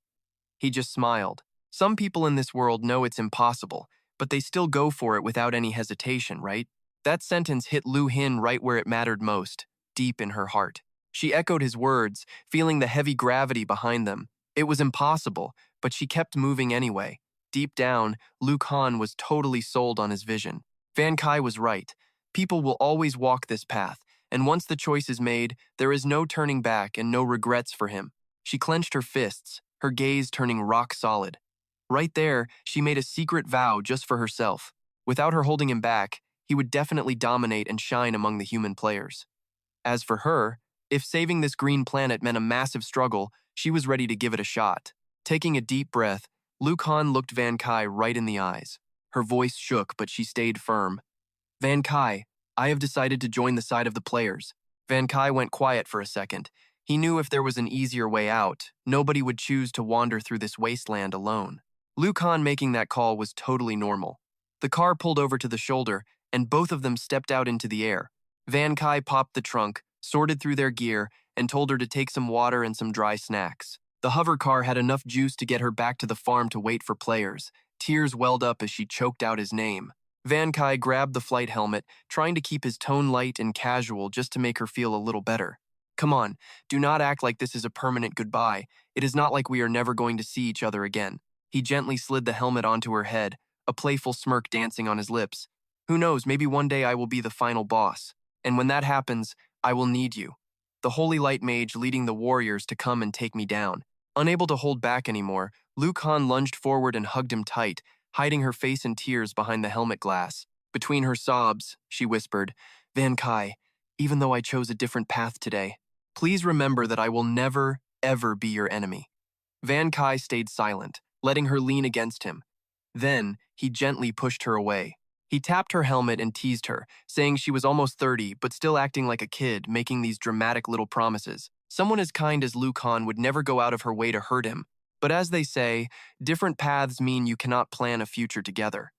He just smiled. Some people in this world know it's impossible, but they still go for it without any hesitation, right? That sentence hit Luc Han right where it mattered most, deep in her heart. She echoed his words, feeling the heavy gravity behind them. It was impossible, but she kept moving anyway. Deep down, Luc Han was totally sold on his vision. Van Kai was right. People will always walk this path, and once the choice is made, there is no turning back and no regrets for him. She clenched her fists, her gaze turning rock solid. Right there, she made a secret vow just for herself. Without her holding him back, he would definitely dominate and shine among the human players. As for her, if saving this green planet meant a massive struggle, she was ready to give it a shot. Taking a deep breath, Luc Han looked Van Kai right in the eyes. Her voice shook, but she stayed firm. "Van Kai, I have decided to join the side of the players." Van Kai went quiet for a second. He knew if there was an easier way out, nobody would choose to wander through this wasteland alone. Luc Han making that call was totally normal. The car pulled over to the shoulder, and both of them stepped out into the air. Van Kai popped the trunk, sorted through their gear, and told her to take some water and some dry snacks. The hover car had enough juice to get her back to the farm to wait for players. Tears welled up as she choked out his name. Van Kai grabbed the flight helmet, trying to keep his tone light and casual just to make her feel a little better. Come on, do not act like this is a permanent goodbye. It is not like we are never going to see each other again. He gently slid the helmet onto her head, a playful smirk dancing on his lips. Who knows, maybe one day I will be the final boss. And when that happens, I will need you. The Holy Light Mage leading the warriors to come and take me down. Unable to hold back anymore, Luc Han lunged forward and hugged him tight, hiding her face in tears behind the helmet glass. Between her sobs, she whispered, Van Kai, even though I chose a different path today, please remember that I will never, ever be your enemy. Van Kai stayed silent, letting her lean against him. Then, he gently pushed her away. He tapped her helmet and teased her, saying she was almost 30, but still acting like a kid, making these dramatic little promises. Someone as kind as Luc Han would never go out of her way to hurt him. But as they say, different paths mean you cannot plan a future together.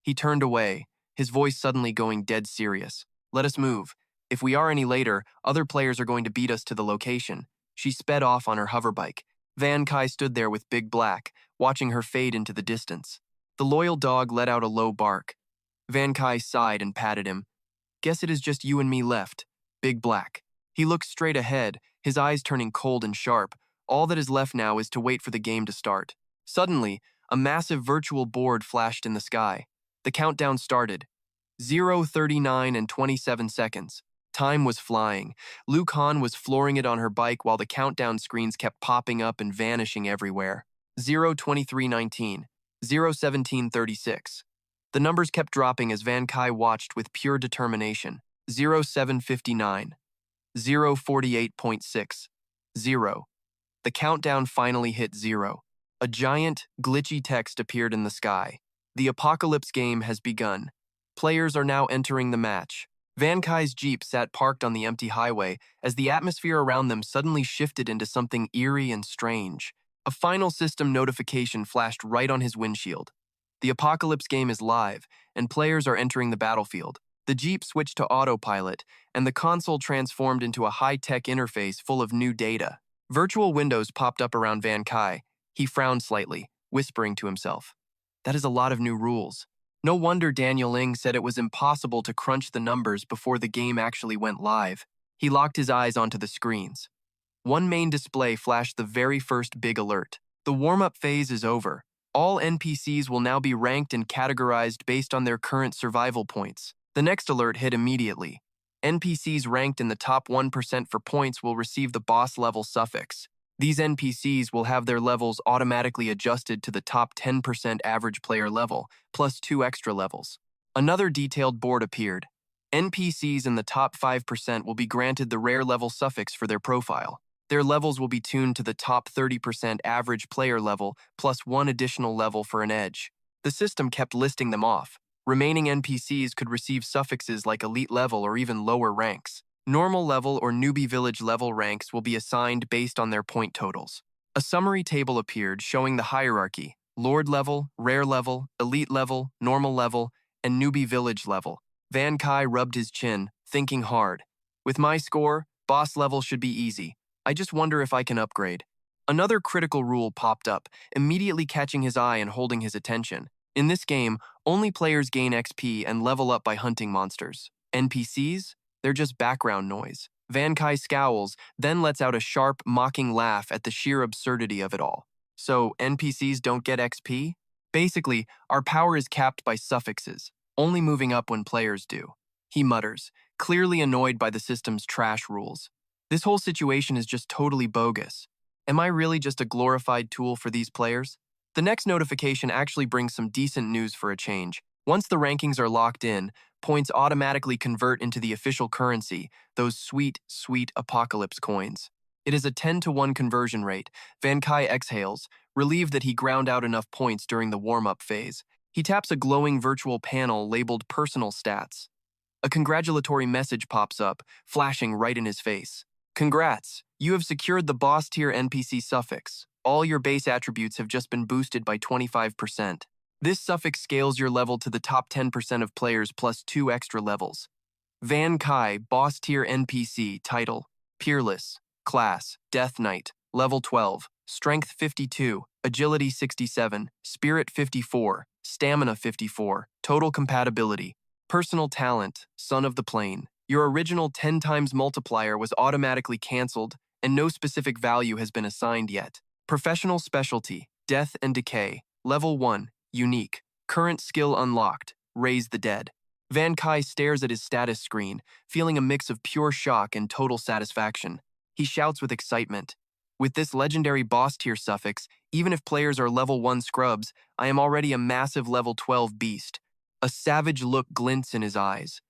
He turned away, his voice suddenly going dead serious. Let us move. If we are any later, other players are going to beat us to the location. She sped off on her hoverbike. Van Kai stood there with Big Black, watching her fade into the distance. The loyal dog let out a low bark. Van Kai sighed and patted him. Guess it is just you and me left, Big Black. He looked straight ahead, his eyes turning cold and sharp. All that is left now is to wait for the game to start. Suddenly, a massive virtual board flashed in the sky. The countdown started. 0:39 and 27 seconds. Time was flying. Luc Han was flooring it on her bike while the countdown screens kept popping up and vanishing everywhere. 0:23:19, 0:17:36. The numbers kept dropping as Van Kai watched with pure determination. 0:7:59, 0:48.6, 0. The countdown finally hit 0. A giant, glitchy text appeared in the sky. The apocalypse game has begun. Players are now entering the match. Van Kai's Jeep sat parked on the empty highway as the atmosphere around them suddenly shifted into something eerie and strange. A final system notification flashed right on his windshield. The apocalypse game is live, and players are entering the battlefield. The Jeep switched to autopilot, and the console transformed into a high-tech interface full of new data. Virtual windows popped up around Van Kai. He frowned slightly, whispering to himself, That is a lot of new rules. No wonder Daniel Ng said it was impossible to crunch the numbers before the game actually went live. He locked his eyes onto the screens. One main display flashed the very first big alert. The warm-up phase is over. All NPCs will now be ranked and categorized based on their current survival points. The next alert hit immediately. NPCs ranked in the top 1% for points will receive the boss-level suffix. These NPCs will have their levels automatically adjusted to the top 10% average player level, plus 2 extra levels. Another detailed board appeared. NPCs in the top 5% will be granted the rare level suffix for their profile. Their levels will be tuned to the top 30% average player level, plus 1 additional level for an edge. The system kept listing them off. Remaining NPCs could receive suffixes like elite level or even lower ranks. Normal level or newbie village level ranks will be assigned based on their point totals. A summary table appeared showing the hierarchy: Lord level, rare level, elite level, normal level, and newbie village level. Van Kai rubbed his chin, thinking hard. With my score, boss level should be easy. I just wonder if I can upgrade. Another critical rule popped up, immediately catching his eye and holding his attention. In this game, only players gain XP and level up by hunting monsters. NPCs? They're just background noise. Van Kai scowls, then lets out a sharp, mocking laugh at the sheer absurdity of it all. So, NPCs don't get XP? Basically, our power is capped by suffixes, only moving up when players do. He mutters, clearly annoyed by the system's trash rules. This whole situation is just totally bogus. Am I really just a glorified tool for these players? The next notification actually brings some decent news for a change. Once the rankings are locked in, points automatically convert into the official currency, those sweet, sweet apocalypse coins. It is a 10-to-1 conversion rate. Van Kai exhales, relieved that he ground out enough points during the warm-up phase. He taps a glowing virtual panel labeled Personal Stats. A congratulatory message pops up, flashing right in his face. Congrats! You have secured the boss tier NPC suffix. All your base attributes have just been boosted by 25%. This suffix scales your level to the top 10% of players plus 2 extra levels. Van Kai, boss tier NPC, title, Peerless, class, Death Knight, level 12, strength 52, agility 67, spirit 54, stamina 54, total compatibility, personal talent, son of the plane. Your original 10 times multiplier was automatically cancelled, and no specific value has been assigned yet. Professional specialty, death and decay, level 1, unique, current skill unlocked, raise the dead. Van Kai stares at his status screen, feeling a mix of pure shock and total satisfaction. He shouts with excitement. With this legendary boss tier suffix, even if players are level 1 scrubs, I am already a massive level 12 beast. A savage look glints in his eyes.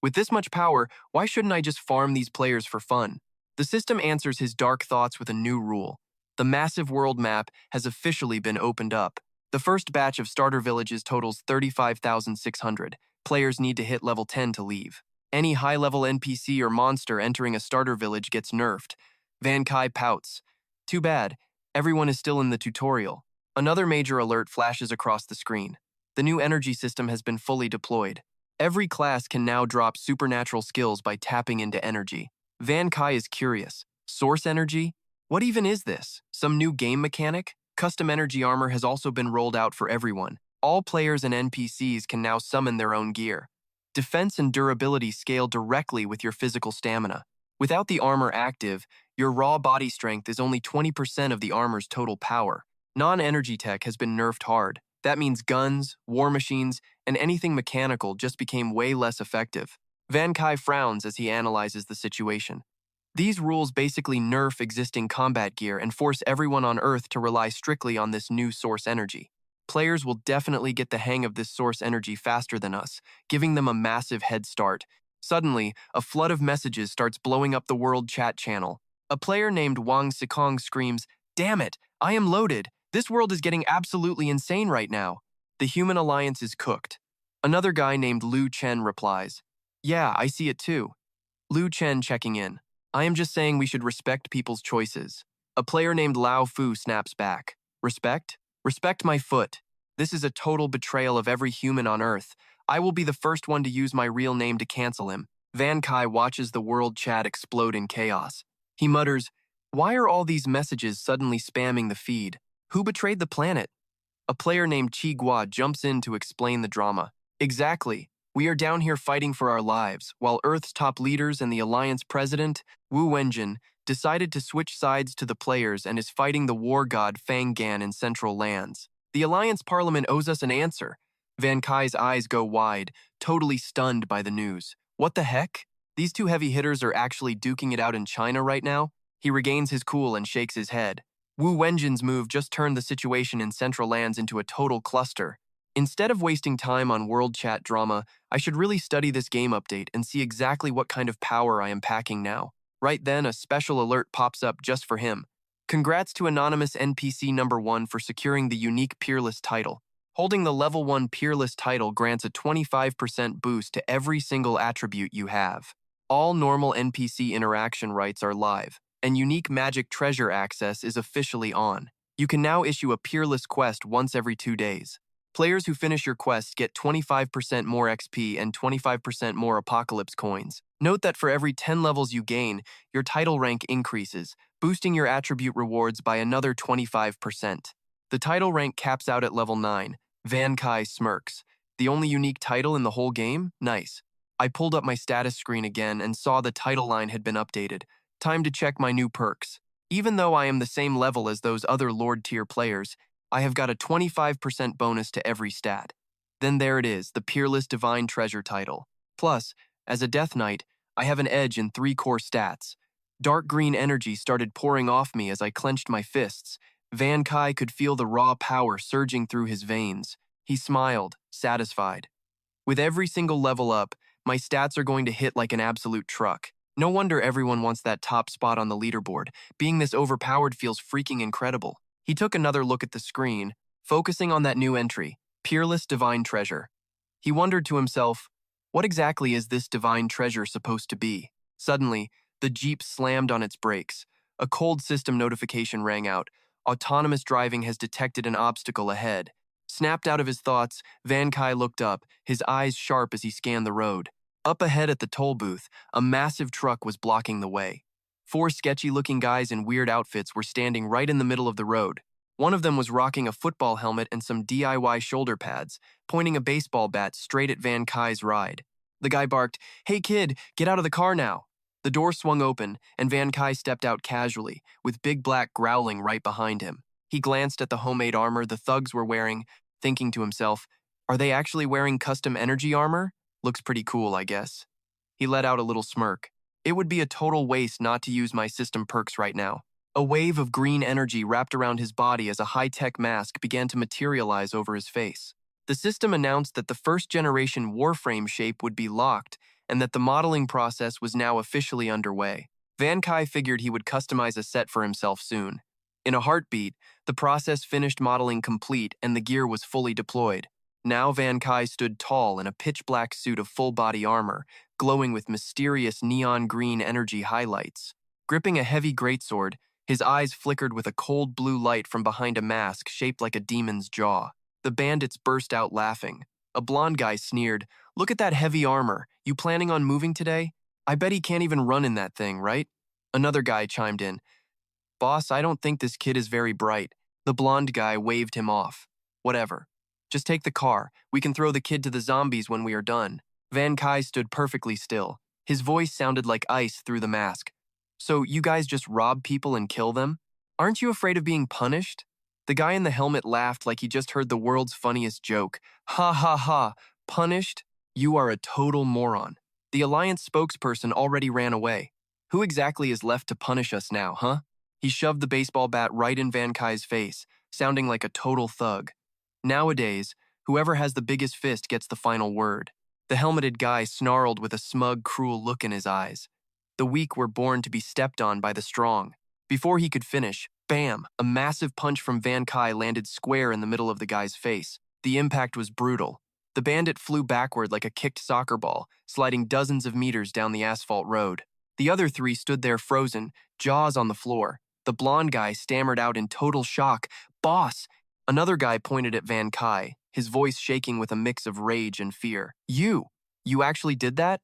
With this much power, why shouldn't I just farm these players for fun? The system answers his dark thoughts with a new rule. The massive world map has officially been opened up. The first batch of starter villages totals 35,600. Players need to hit level 10 to leave. Any high-level NPC or monster entering a starter village gets nerfed. Van Kai pouts. Too bad, everyone is still in the tutorial. Another major alert flashes across the screen. The new energy system has been fully deployed. Every class can now drop supernatural skills by tapping into energy. Van Kai is curious. Source energy? What even is this? Some new game mechanic? Custom energy armor has also been rolled out for everyone. All players and NPCs can now summon their own gear. Defense and durability scale directly with your physical stamina. Without the armor active, your raw body strength is only 20% of the armor's total power. Non-energy tech has been nerfed hard. That means guns, war machines, and anything mechanical just became way less effective. Van Kai frowns as he analyzes the situation. These rules basically nerf existing combat gear and force everyone on Earth to rely strictly on this new source energy. Players will definitely get the hang of this source energy faster than us, giving them a massive head start. Suddenly, a flood of messages starts blowing up the world chat channel. A player named Wang Sikong screams, "Damn it, I am loaded. This world is getting absolutely insane right now. The human alliance is cooked." Another guy named Lu Chen replies, "Yeah, I see it too." Lu Chen checking in. "I am just saying we should respect people's choices." A player named Lao Fu snaps back. "Respect? Respect my foot. This is a total betrayal of every human on Earth. I will be the first one to use my real name to cancel him." Van Kai watches the world chat explode in chaos. He mutters, "Why are all these messages suddenly spamming the feed? Who betrayed the planet?" A player named Chi Gua jumps in to explain the drama. "Exactly. We are down here fighting for our lives, while Earth's top leaders and the Alliance president, Wu Wenjin, decided to switch sides to the players and is fighting the war god Fang Gan in Central Lands. The Alliance Parliament owes us an answer." Van Kai's eyes go wide, totally stunned by the news. What the heck? These two heavy hitters are actually duking it out in China right now? He regains his cool and shakes his head. Wu Wenjin's move just turned the situation in Central Lands into a total cluster. Instead of wasting time on world chat drama, I should really study this game update and see exactly what kind of power I am packing now. Right then, a special alert pops up just for him. Congrats to anonymous NPC number 1 for securing the unique Peerless title. Holding the level 1 Peerless title grants a 25% boost to every single attribute you have. All normal NPC interaction rights are live, and unique magic treasure access is officially on. You can now issue a Peerless quest once every 2 days. Players who finish your quests get 25% more XP and 25% more Apocalypse coins. Note that for every 10 levels you gain, your title rank increases, boosting your attribute rewards by another 25%. The title rank caps out at level 9. Van Kai smirks. The only unique title in the whole game? Nice. I pulled up my status screen again and saw the title line had been updated. Time to check my new perks. Even though I am the same level as those other Lord tier players, I have got a 25% bonus to every stat. Then there it is, the Peerless Divine Treasure title. Plus, as a Death Knight, I have an edge in 3 core stats. Dark green energy started pouring off me as I clenched my fists. Van Kai could feel the raw power surging through his veins. He smiled, satisfied. With every single level up, my stats are going to hit like an absolute truck. No wonder everyone wants that top spot on the leaderboard. Being this overpowered feels freaking incredible. He took another look at the screen, focusing on that new entry, Peerless Divine Treasure. He wondered to himself, what exactly is this divine treasure supposed to be? Suddenly, the Jeep slammed on its brakes. A cold system notification rang out. Autonomous driving has detected an obstacle ahead. Snapped out of his thoughts, Van Kai looked up, his eyes sharp as he scanned the road. Up ahead at the toll booth, a massive truck was blocking the way. Four sketchy-looking guys in weird outfits were standing right in the middle of the road. One of them was rocking a football helmet and some DIY shoulder pads, pointing a baseball bat straight at Van Kai's ride. The guy barked, "Hey kid, get out of the car now." The door swung open, and Van Kai stepped out casually, with Big Black growling right behind him. He glanced at the homemade armor the thugs were wearing, thinking to himself, "Are they actually wearing custom energy armor? Looks pretty cool, I guess." He let out a little smirk. It would be a total waste not to use my system perks right now. A wave of green energy wrapped around his body as a high-tech mask began to materialize over his face. The system announced that the first-generation Warframe shape would be locked and that the modeling process was now officially underway. Van Kai figured he would customize a set for himself soon. In a heartbeat, the process finished modeling complete and the gear was fully deployed. Now Van Kai stood tall in a pitch-black suit of full-body armor, glowing with mysterious neon green energy highlights. Gripping a heavy greatsword, his eyes flickered with a cold blue light from behind a mask shaped like a demon's jaw. The bandits burst out laughing. A blonde guy sneered, "Look at that heavy armor. You planning on moving today? I bet he can't even run in that thing, right?" Another guy chimed in, "Boss, I don't think this kid is very bright." The blonde guy waved him off. "Whatever. Just take the car. We can throw the kid to the zombies when we are done." Van Kai stood perfectly still. His voice sounded like ice through the mask. "So you guys just rob people and kill them? Aren't you afraid of being punished?" The guy in the helmet laughed like he just heard the world's funniest joke. "Ha ha ha, punished? You are a total moron." The Alliance spokesperson already ran away. "Who exactly is left to punish us now, huh?" He shoved the baseball bat right in Van Kai's face, sounding like a total thug. "Nowadays, whoever has the biggest fist gets the final word." The helmeted guy snarled with a smug, cruel look in his eyes. "The weak were born to be stepped on by the strong." Before he could finish, bam! A massive punch from Van Kai landed square in the middle of the guy's face. The impact was brutal. The bandit flew backward like a kicked soccer ball, sliding dozens of meters down the asphalt road. The other three stood there frozen, jaws on the floor. The blonde guy stammered out in total shock, "Boss!" Another guy pointed at Van Kai, his voice shaking with a mix of rage and fear. You actually did that?"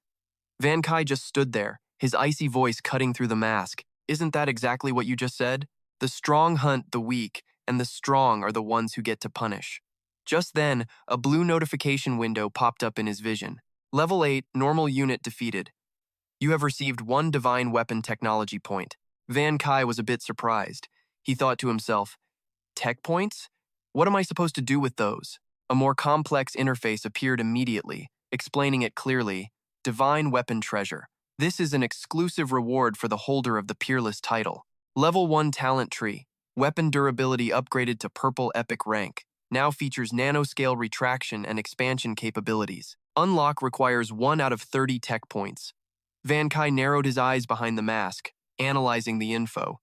Van Kai just stood there, his icy voice cutting through the mask. "Isn't that exactly what you just said? The strong hunt the weak, and the strong are the ones who get to punish." Just then, a blue notification window popped up in his vision. Level 8, normal unit defeated. You have received 1 divine weapon technology point. Van Kai was a bit surprised. He thought to himself, "Tech points? What am I supposed to do with those?" A more complex interface appeared immediately, explaining it clearly. Divine weapon treasure. This is an exclusive reward for the holder of the Peerless title. Level 1 talent tree. Weapon durability upgraded to purple epic rank. Now features nanoscale retraction and expansion capabilities. Unlock requires 1 out of 30 tech points. Van Kai narrowed his eyes behind the mask, analyzing the info.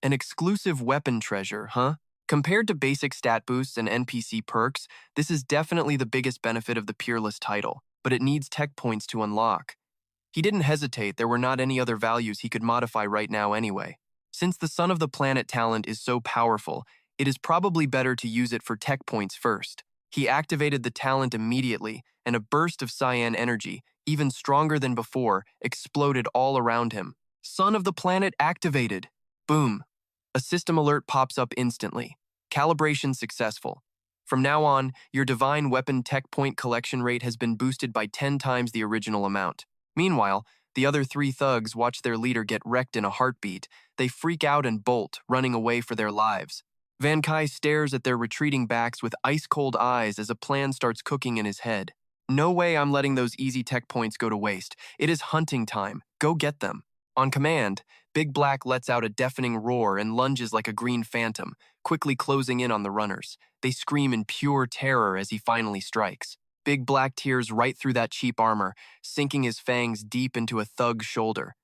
An exclusive weapon treasure, huh? Compared to basic stat boosts and NPC perks, this is definitely the biggest benefit of the Peerless title, but it needs tech points to unlock. He didn't hesitate, there were not any other values he could modify right now anyway. Since the Son of the Planet talent is so powerful, it is probably better to use it for tech points first. He activated the talent immediately, and a burst of cyan energy, even stronger than before, exploded all around him. Son of the Planet activated. Boom. A system alert pops up instantly. Calibration successful. From now on, your divine weapon tech point collection rate has been boosted by 10 times the original amount. Meanwhile, the other 3 thugs watch their leader get wrecked in a heartbeat. They freak out and bolt, running away for their lives. Van Kai stares at their retreating backs with ice-cold eyes as a plan starts cooking in his head. "No way I'm letting those easy tech points go to waste. It is hunting time. Go get them." On command, Big Black lets out a deafening roar and lunges like a green phantom, quickly closing in on the runners. They scream in pure terror as he finally strikes. Big Black tears right through that cheap armor, sinking his fangs deep into a thug's shoulder.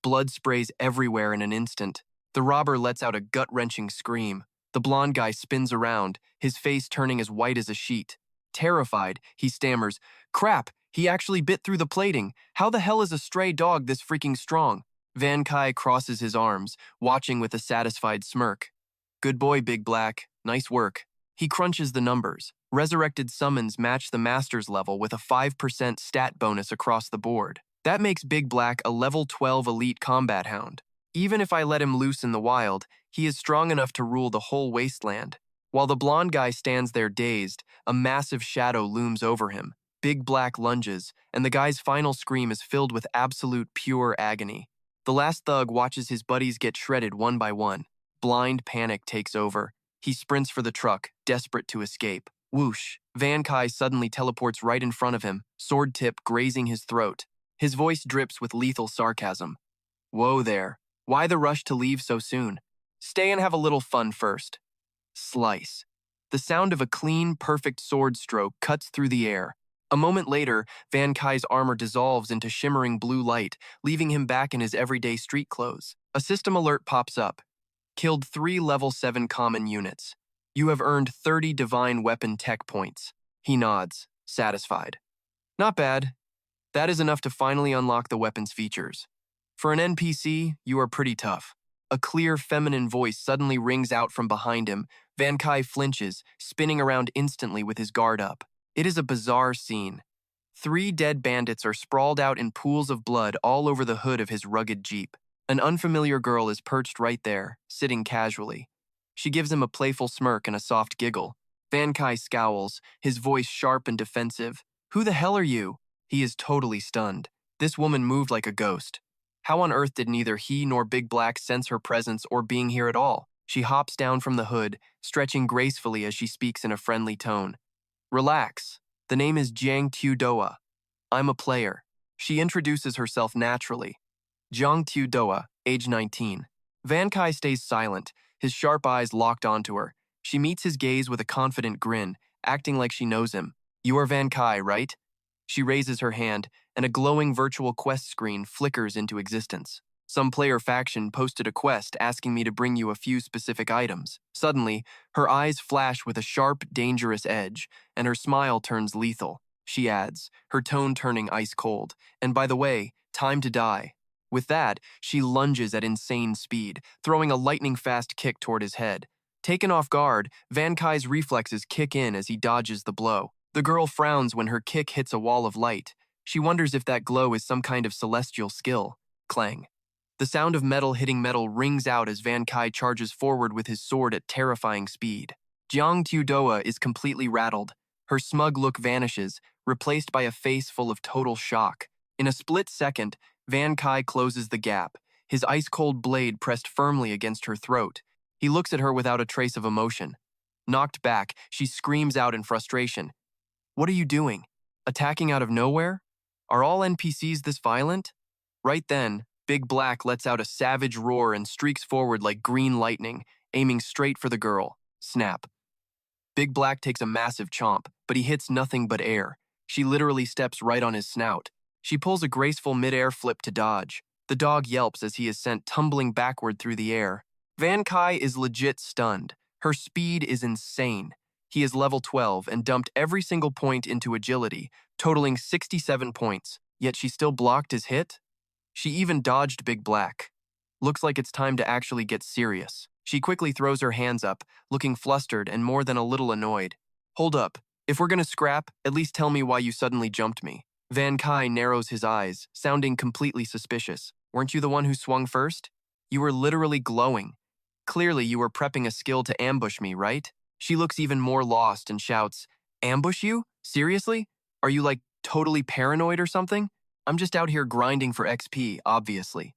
Blood sprays everywhere in an instant. The robber lets out a gut-wrenching scream. The blonde guy spins around, his face turning as white as a sheet. Terrified, he stammers, "Crap, he actually bit through the plating. How the hell is a stray dog this freaking strong?" Van Kai crosses his arms, watching with a satisfied smirk. "Good boy, Big Black. Nice work." He crunches the numbers. Resurrected summons match the master's level with a 5% stat bonus across the board. That makes Big Black a level 12 elite combat hound. Even if I let him loose in the wild, he is strong enough to rule the whole wasteland. While the blonde guy stands there dazed, a massive shadow looms over him. Big Black lunges, and the guy's final scream is filled with absolute pure agony. The last thug watches his buddies get shredded one by one. Blind panic takes over. He sprints for the truck, desperate to escape. Whoosh! Van Kai suddenly teleports right in front of him, sword tip grazing his throat. His voice drips with lethal sarcasm. Whoa there. Why the rush to leave so soon? Stay and have a little fun first. Slice. The sound of a clean, perfect sword stroke cuts through the air. A moment later, Van Kai's armor dissolves into shimmering blue light, leaving him back in his everyday street clothes. A system alert pops up. Killed 3 level 7 common units. You have earned 30 divine weapon tech points. He nods, satisfied. Not bad. That is enough to finally unlock the weapon's features. For an NPC, you are pretty tough. A clear feminine voice suddenly rings out from behind him. Van Kai flinches, spinning around instantly with his guard up. It is a bizarre scene. 3 dead bandits are sprawled out in pools of blood all over the hood of his rugged jeep. An unfamiliar girl is perched right there, sitting casually. She gives him a playful smirk and a soft giggle. Van Kai scowls, his voice sharp and defensive. Who the hell are you? He is totally stunned. This woman moved like a ghost. How on earth did neither he nor Big Black sense her presence or being here at all? She hops down from the hood, stretching gracefully as she speaks in a friendly tone. Relax. The name is Jiang Tudoa. I'm a player. She introduces herself naturally. Jiang Tudoa, age 19. Van Kai stays silent, his sharp eyes locked onto her. She meets his gaze with a confident grin, acting like she knows him. You are Van Kai, right? She raises her hand, and a glowing virtual quest screen flickers into existence. Some player faction posted a quest asking me to bring you a few specific items. Suddenly, her eyes flash with a sharp, dangerous edge, and her smile turns lethal. She adds, her tone turning ice cold. And by the way, time to die. With that, she lunges at insane speed, throwing a lightning-fast kick toward his head. Taken off guard, Van Kai's reflexes kick in as he dodges the blow. The girl frowns when her kick hits a wall of light. She wonders if that glow is some kind of celestial skill. Clang. The sound of metal hitting metal rings out as Van Kai charges forward with his sword at terrifying speed. Jiang Tudoa is completely rattled. Her smug look vanishes, replaced by a face full of total shock. In a split second, Van Kai closes the gap, his ice-cold blade pressed firmly against her throat. He looks at her without a trace of emotion. Knocked back, she screams out in frustration. What are you doing? Attacking out of nowhere? Are all NPCs this violent? Right then, Big Black lets out a savage roar and streaks forward like green lightning, aiming straight for the girl. Snap. Big Black takes a massive chomp, but he hits nothing but air. She literally steps right on his snout. She pulls a graceful mid-air flip to dodge. The dog yelps as he is sent tumbling backward through the air. Van Kai is legit stunned. Her speed is insane. He is level 12 and dumped every single point into agility, totaling 67 points, yet she still blocked his hit? She even dodged Big Black. Looks like it's time to actually get serious. She quickly throws her hands up, looking flustered and more than a little annoyed. Hold up. If we're gonna scrap, at least tell me why you suddenly jumped me. Van Kai narrows his eyes, sounding completely suspicious. Weren't you the one who swung first? You were literally glowing. Clearly you were prepping a skill to ambush me, right? She looks even more lost and shouts, Ambush you? Seriously? Are you like totally paranoid or something? I'm just out here grinding for XP, obviously.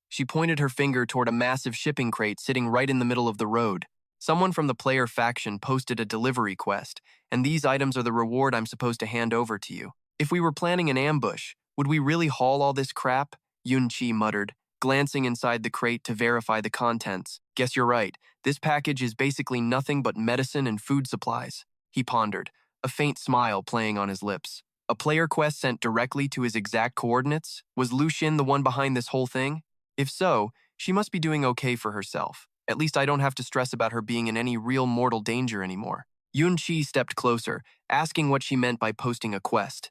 She pointed her finger toward a massive shipping crate sitting right in the middle of the road. Someone from the player faction posted a delivery quest, and these items are the reward I'm supposed to hand over to you. If we were planning an ambush, would we really haul all this crap? Yun-Chi muttered, glancing inside the crate to verify the contents. Guess you're right. This package is basically nothing but medicine and food supplies. He pondered, a faint smile playing on his lips. A player quest sent directly to his exact coordinates? Was Luc Han the one behind this whole thing? If so, she must be doing okay for herself. At least I don't have to stress about her being in any real mortal danger anymore. Yun-Chi stepped closer, asking what she meant by posting a quest.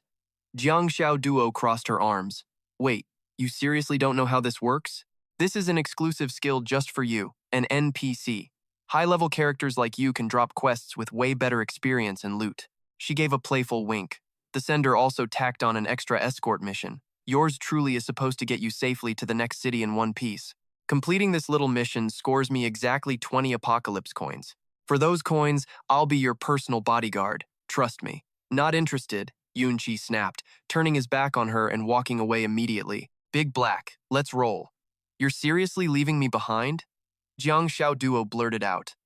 Jiang Xiao Duo crossed her arms. Wait, you seriously don't know how this works? This is an exclusive skill just for you, an NPC. High-level characters like you can drop quests with way better experience and loot. She gave a playful wink. The sender also tacked on an extra escort mission. Yours truly is supposed to get you safely to the next city in one piece. Completing this little mission scores me exactly 20 apocalypse coins. For those coins, I'll be your personal bodyguard. Trust me. Not interested, Yunqi snapped, turning his back on her and walking away immediately. Big Black, let's roll. You're seriously leaving me behind? Jiang Xiaoduo blurted out.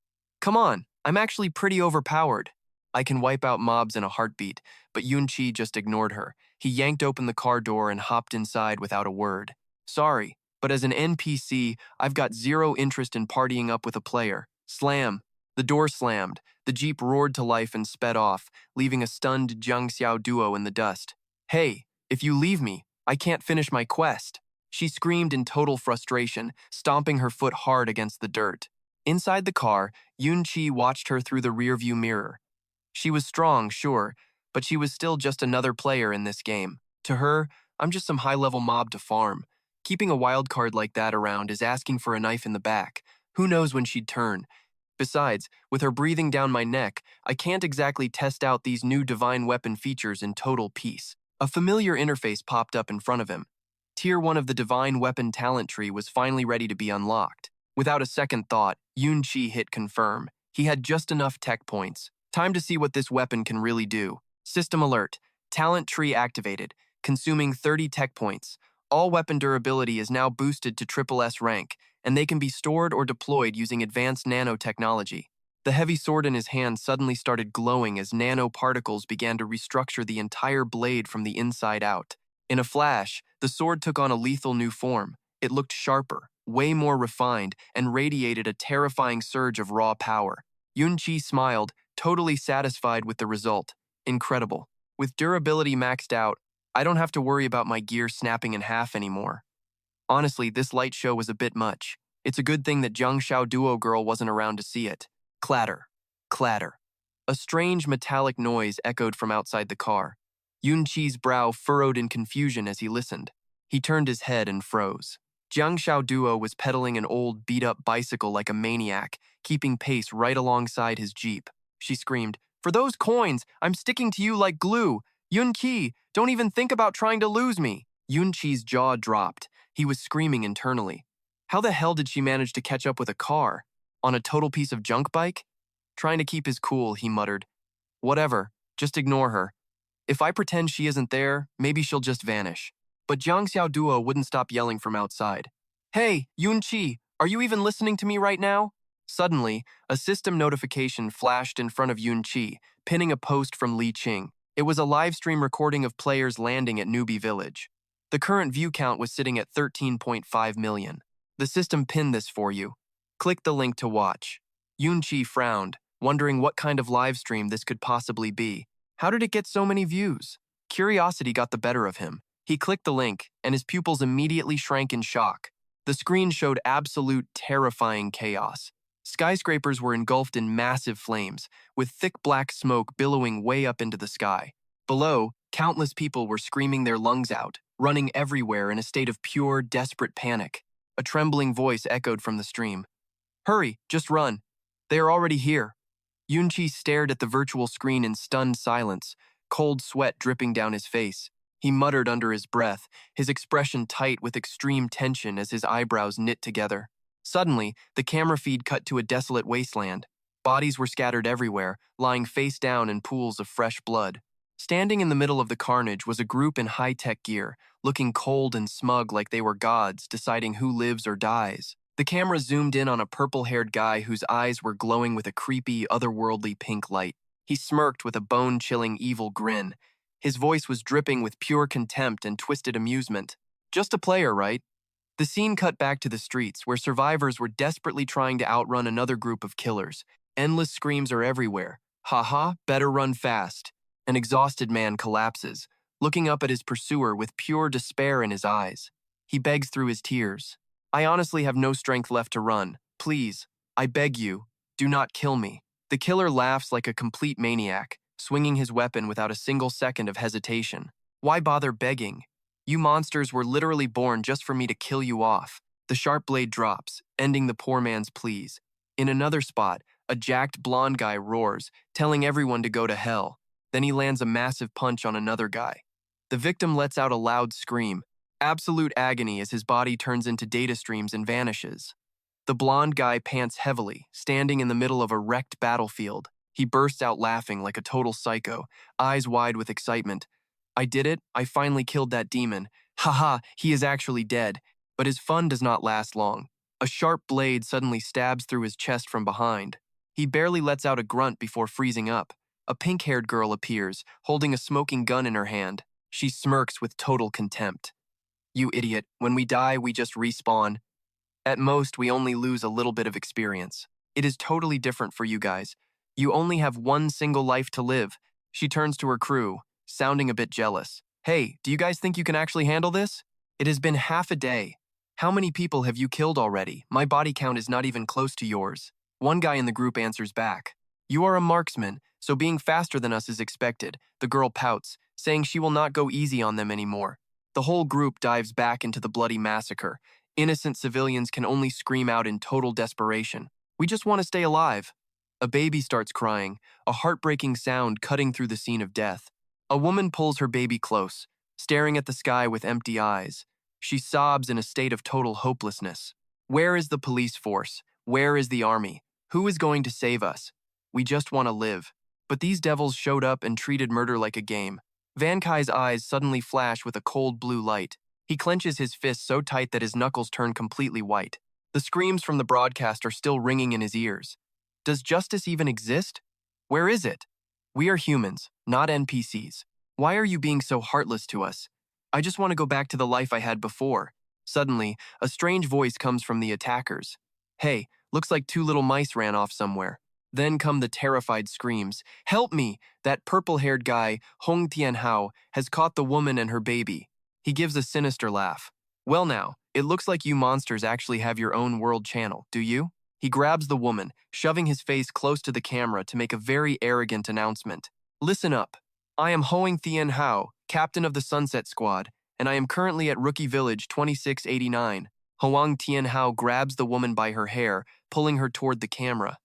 Come on, I'm actually pretty overpowered. I can wipe out mobs in a heartbeat, but Yunqi just ignored her. He yanked open the car door and hopped inside without a word. Sorry, but as an NPC, I've got zero interest in partying up with a player. Slam. The door slammed. The Jeep roared to life and sped off, leaving a stunned Jiang Xiaoduo in the dust. Hey, if you leave me, I can't finish my quest. She screamed in total frustration, stomping her foot hard against the dirt. Inside the car, Yunqi watched her through the rearview mirror. She was strong, sure, but she was still just another player in this game. To her, I'm just some high-level mob to farm. Keeping a wild card like that around is asking for a knife in the back. Who knows when she'd turn? Besides, with her breathing down my neck, I can't exactly test out these new divine weapon features in total peace. A familiar interface popped up in front of him. Tier 1 of the divine weapon talent tree was finally ready to be unlocked. Without a second thought, Yunqi hit confirm. He had just enough tech points. Time to see what this weapon can really do. System alert. Talent tree activated, consuming 30 tech points. All weapon durability is now boosted to SSS rank, and they can be stored or deployed using advanced nanotechnology. The heavy sword in his hand suddenly started glowing as nanoparticles began to restructure the entire blade from the inside out. In a flash, the sword took on a lethal new form. It looked sharper, way more refined, and radiated a terrifying surge of raw power. Yunqi smiled, totally satisfied with the result. Incredible. With durability maxed out, I don't have to worry about my gear snapping in half anymore. Honestly, this light show was a bit much. It's a good thing that Jiang Xiaoduo girl wasn't around to see it. Clatter. Clatter. A strange metallic noise echoed from outside the car. Yunqi's brow furrowed in confusion as he listened. He turned his head and froze. Jiang Xiaoduo was pedaling an old, beat-up bicycle like a maniac, keeping pace right alongside his Jeep. She screamed, "For those coins, I'm sticking to you like glue! Yunqi, don't even think about trying to lose me!" Yunqi's jaw dropped. He was screaming internally. How the hell did she manage to catch up with a car? On a total piece of junk bike? Trying to keep his cool, he muttered. Whatever, just ignore her. If I pretend she isn't there, maybe she'll just vanish. But Jiang Xiaoduo wouldn't stop yelling from outside. Hey, Yunqi, are you even listening to me right now? Suddenly, a system notification flashed in front of Yunqi, pinning a post from Li Qing. It was a live stream recording of players landing at Newbie Village. The current view count was sitting at 13.5 million. The system pinned this for you. Click the link to watch. Yunqi frowned, wondering what kind of live stream this could possibly be. How did it get so many views? Curiosity got the better of him. He clicked the link, and his pupils immediately shrank in shock. The screen showed absolute terrifying chaos. Skyscrapers were engulfed in massive flames, with thick black smoke billowing way up into the sky. Below, countless people were screaming their lungs out, running everywhere in a state of pure, desperate panic. A trembling voice echoed from the stream. Hurry, just run. They are already here. Yunqi stared at the virtual screen in stunned silence, cold sweat dripping down his face. He muttered under his breath, his expression tight with extreme tension as his eyebrows knit together. Suddenly, the camera feed cut to a desolate wasteland. Bodies were scattered everywhere, lying face down in pools of fresh blood. Standing in the middle of the carnage was a group in high-tech gear, looking cold and smug like they were gods, deciding who lives or dies. The camera zoomed in on a purple-haired guy whose eyes were glowing with a creepy, otherworldly pink light. He smirked with a bone-chilling evil grin. His voice was dripping with pure contempt and twisted amusement. Just a player, right? The scene cut back to the streets, where survivors were desperately trying to outrun another group of killers. Endless screams are everywhere. "Haha, better run fast." An exhausted man collapses, looking up at his pursuer with pure despair in his eyes. He begs through his tears. "I honestly have no strength left to run. Please, I beg you, do not kill me." The killer laughs like a complete maniac, swinging his weapon without a single second of hesitation. Why bother begging? You monsters were literally born just for me to kill you off. The sharp blade drops, ending the poor man's pleas. In another spot, a jacked blonde guy roars, telling everyone to go to hell. Then he lands a massive punch on another guy. The victim lets out a loud scream. Absolute agony as his body turns into data streams and vanishes. The blonde guy pants heavily, standing in the middle of a wrecked battlefield. He bursts out laughing like a total psycho, eyes wide with excitement. I did it, I finally killed that demon. Haha, he is actually dead. But his fun does not last long. A sharp blade suddenly stabs through his chest from behind. He barely lets out a grunt before freezing up. A pink-haired girl appears, holding a smoking gun in her hand. She smirks with total contempt. You idiot, when we die, we just respawn. At most, we only lose a little bit of experience. It is totally different for you guys. You only have one single life to live. She turns to her crew, sounding a bit jealous. Hey, do you guys think you can actually handle this? It has been half a day. How many people have you killed already? My body count is not even close to yours. One guy in the group answers back. You are a marksman, so being faster than us is expected. The girl pouts, saying she will not go easy on them anymore. The whole group dives back into the bloody massacre. Innocent civilians can only scream out in total desperation. We just want to stay alive. A baby starts crying, a heartbreaking sound cutting through the scene of death. A woman pulls her baby close, staring at the sky with empty eyes. She sobs in a state of total hopelessness. Where is the police force? Where is the army? Who is going to save us? We just want to live. But these devils showed up and treated murder like a game. Van Kai's eyes suddenly flash with a cold blue light. He clenches his fist so tight that his knuckles turn completely white. The screams from the broadcast are still ringing in his ears. Does justice even exist? Where is it? We are humans, not NPCs. Why are you being so heartless to us? I just want to go back to the life I had before. Suddenly, a strange voice comes from the attackers. Hey, looks like two little mice ran off somewhere. Then come the terrified screams. Help me! That purple-haired guy, Hong Tianhao, has caught the woman and her baby. He gives a sinister laugh. Well now, it looks like you monsters actually have your own world channel, do you? He grabs the woman, shoving his face close to the camera to make a very arrogant announcement. Listen up. I am Hong Tianhao, captain of the Sunset Squad, and I am currently at Rookie Village 2689. Hoang Tianhao grabs the woman by her hair, pulling her toward the camera.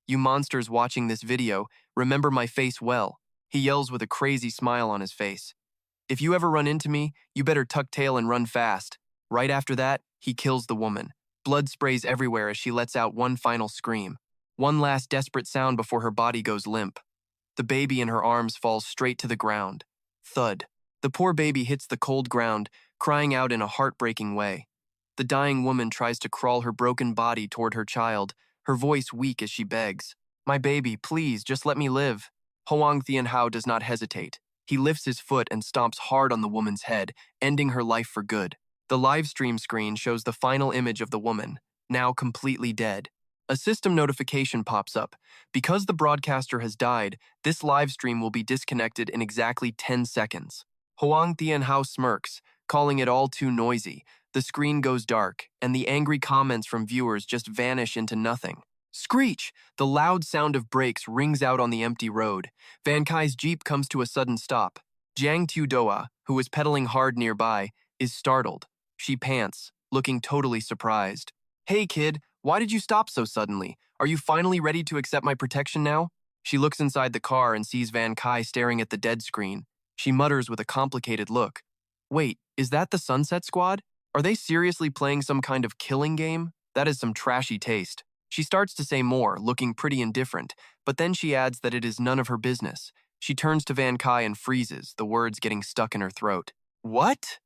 You monsters watching this video, remember my face well. He yells with a crazy smile on his face. If you ever run into me, you better tuck tail and run fast. Right after that, he kills the woman. Blood sprays everywhere as she lets out one final scream. One last desperate sound before her body goes limp. The baby in her arms falls straight to the ground. Thud. The poor baby hits the cold ground, crying out in a heartbreaking way. The dying woman tries to crawl her broken body toward her child, her voice weak as she begs. My baby, please, just let me live. Hoang Tianhao does not hesitate. He lifts his foot and stomps hard on the woman's head, ending her life for good. The live stream screen shows the final image of the woman, now completely dead. A system notification pops up. Because the broadcaster has died, this live stream will be disconnected in exactly 10 seconds. Hoang Tianhao smirks, calling it all too noisy. The screen goes dark, and the angry comments from viewers just vanish into nothing. Screech! The loud sound of brakes rings out on the empty road. Van Kai's jeep comes to a sudden stop. Jiang Tudoa, who is pedaling hard nearby, is startled. She pants, looking totally surprised. Hey kid, why did you stop so suddenly? Are you finally ready to accept my protection now? She looks inside the car and sees Van Kai staring at the dead screen. She mutters with a complicated look. Wait, is that the Sunset Squad? Are they seriously playing some kind of killing game? That is some trashy taste. She starts to say more, looking pretty indifferent, but then she adds that it is none of her business. She turns to Van Kai and freezes, the words getting stuck in her throat. What?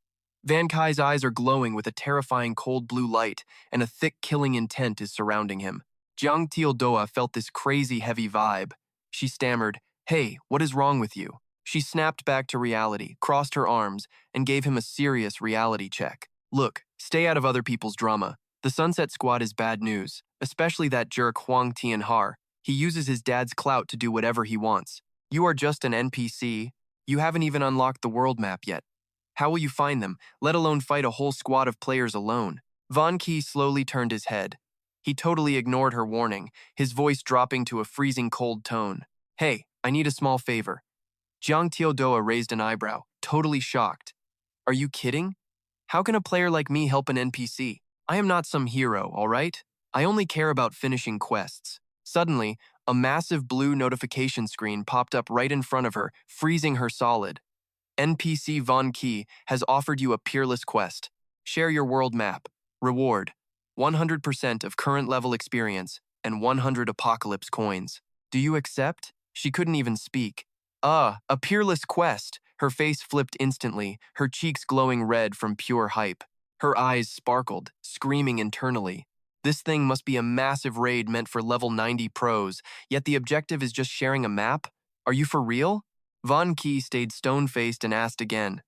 Van Kai's eyes are glowing with a terrifying cold blue light, and a thick killing intent is surrounding him. Jiang Tiandoa felt this crazy heavy vibe. She stammered, Hey, what is wrong with you? She snapped back to reality, crossed her arms, and gave him a serious reality check. Look, stay out of other people's drama. The Sunset Squad is bad news, especially that jerk Hoang Tianhao. He uses his dad's clout to do whatever he wants. You are just an NPC. You haven't even unlocked the world map yet. How will you find them, let alone fight a whole squad of players alone? Van Key slowly turned his head. He totally ignored her warning, his voice dropping to a freezing cold tone. Hey, I need a small favor. Jiang Tiandoa raised an eyebrow, totally shocked. Are you kidding? How can a player like me help an NPC? I am not some hero, all right? I only care about finishing quests. Suddenly, a massive blue notification screen popped up right in front of her, freezing her solid. NPC Von Key has offered you a peerless quest. Share your world map. Reward: 100% of current level experience and 100 apocalypse coins. Do you accept? She couldn't even speak. A peerless quest. Her face flipped instantly, her cheeks glowing red from pure hype. Her eyes sparkled, screaming internally. This thing must be a massive raid meant for level 90 pros, yet the objective is just sharing a map? Are you for real? Von Key stayed stone-faced and asked again.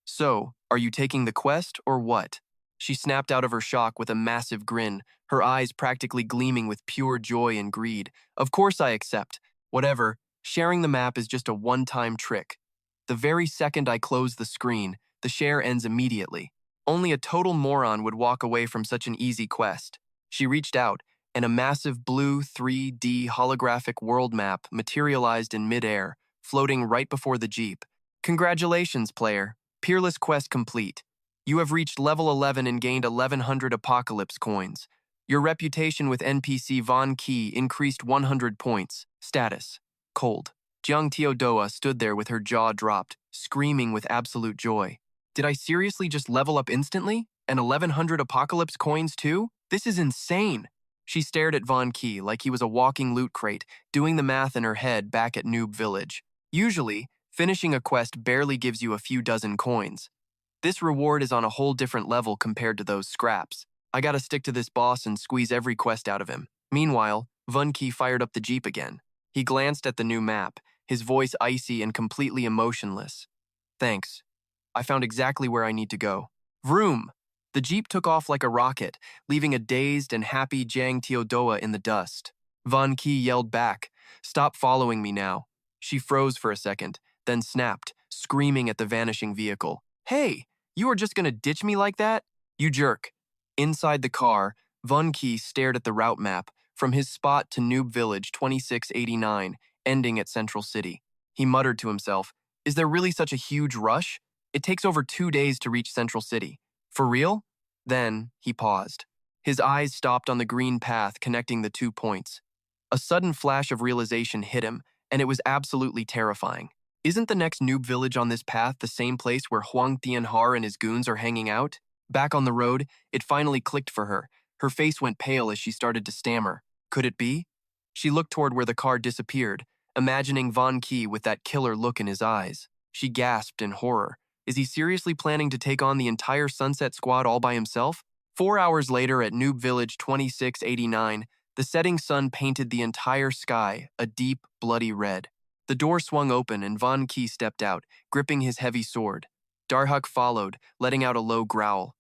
So, are you taking the quest or what? She snapped out of her shock with a massive grin, her eyes practically gleaming with pure joy and greed. Of course I accept. Whatever, sharing the map is just a one-time trick. The very second I close the screen, the share ends immediately. Only a total moron would walk away from such an easy quest. She reached out, and a massive blue 3D holographic world map materialized in midair, floating right before the Jeep. Congratulations, player. Peerless quest complete. You have reached level 11 and gained 1100 apocalypse coins. Your reputation with NPC Von Key increased 100 points. Status: cold. Jiang Teodoa stood there with her jaw dropped, screaming with absolute joy. Did I seriously just level up instantly? And 1100 apocalypse coins too? This is insane. She stared at Von Key like he was a walking loot crate, doing the math in her head back at Noob Village. Usually, finishing a quest barely gives you a few dozen coins. This reward is on a whole different level compared to those scraps. I gotta stick to this boss and squeeze every quest out of him. Meanwhile, Von Key fired up the Jeep again. He glanced at the new map, his voice icy and completely emotionless. Thanks. I found exactly where I need to go. Vroom! The Jeep took off like a rocket, leaving a dazed and happy Jiang Teodoa in the dust. Von Key yelled back, "Stop following me now." She froze for a second, then snapped, screaming at the vanishing vehicle. Hey, you are just gonna ditch me like that? You jerk. Inside the car, Von Key stared at the route map, from his spot to Noob Village 2689, ending at Central City. He muttered to himself, is there really such a huge rush? It takes over 2 days to reach Central City. For real? Then, he paused. His eyes stopped on the green path connecting the 2 points. A sudden flash of realization hit him, and it was absolutely terrifying. Isn't the next Noob Village on this path the same place where Huang Tianhar and his goons are hanging out? Back on the road, it finally clicked for her. Her face went pale as she started to stammer. Could it be? She looked toward where the car disappeared, imagining Von Key with that killer look in his eyes. She gasped in horror. Is he seriously planning to take on the entire Sunset Squad all by himself? 4 hours later at Noob Village 2689, the setting sun painted the entire sky a deep, bloody red. The door swung open and Von Key stepped out, gripping his heavy sword. Darhak followed, letting out a low growl.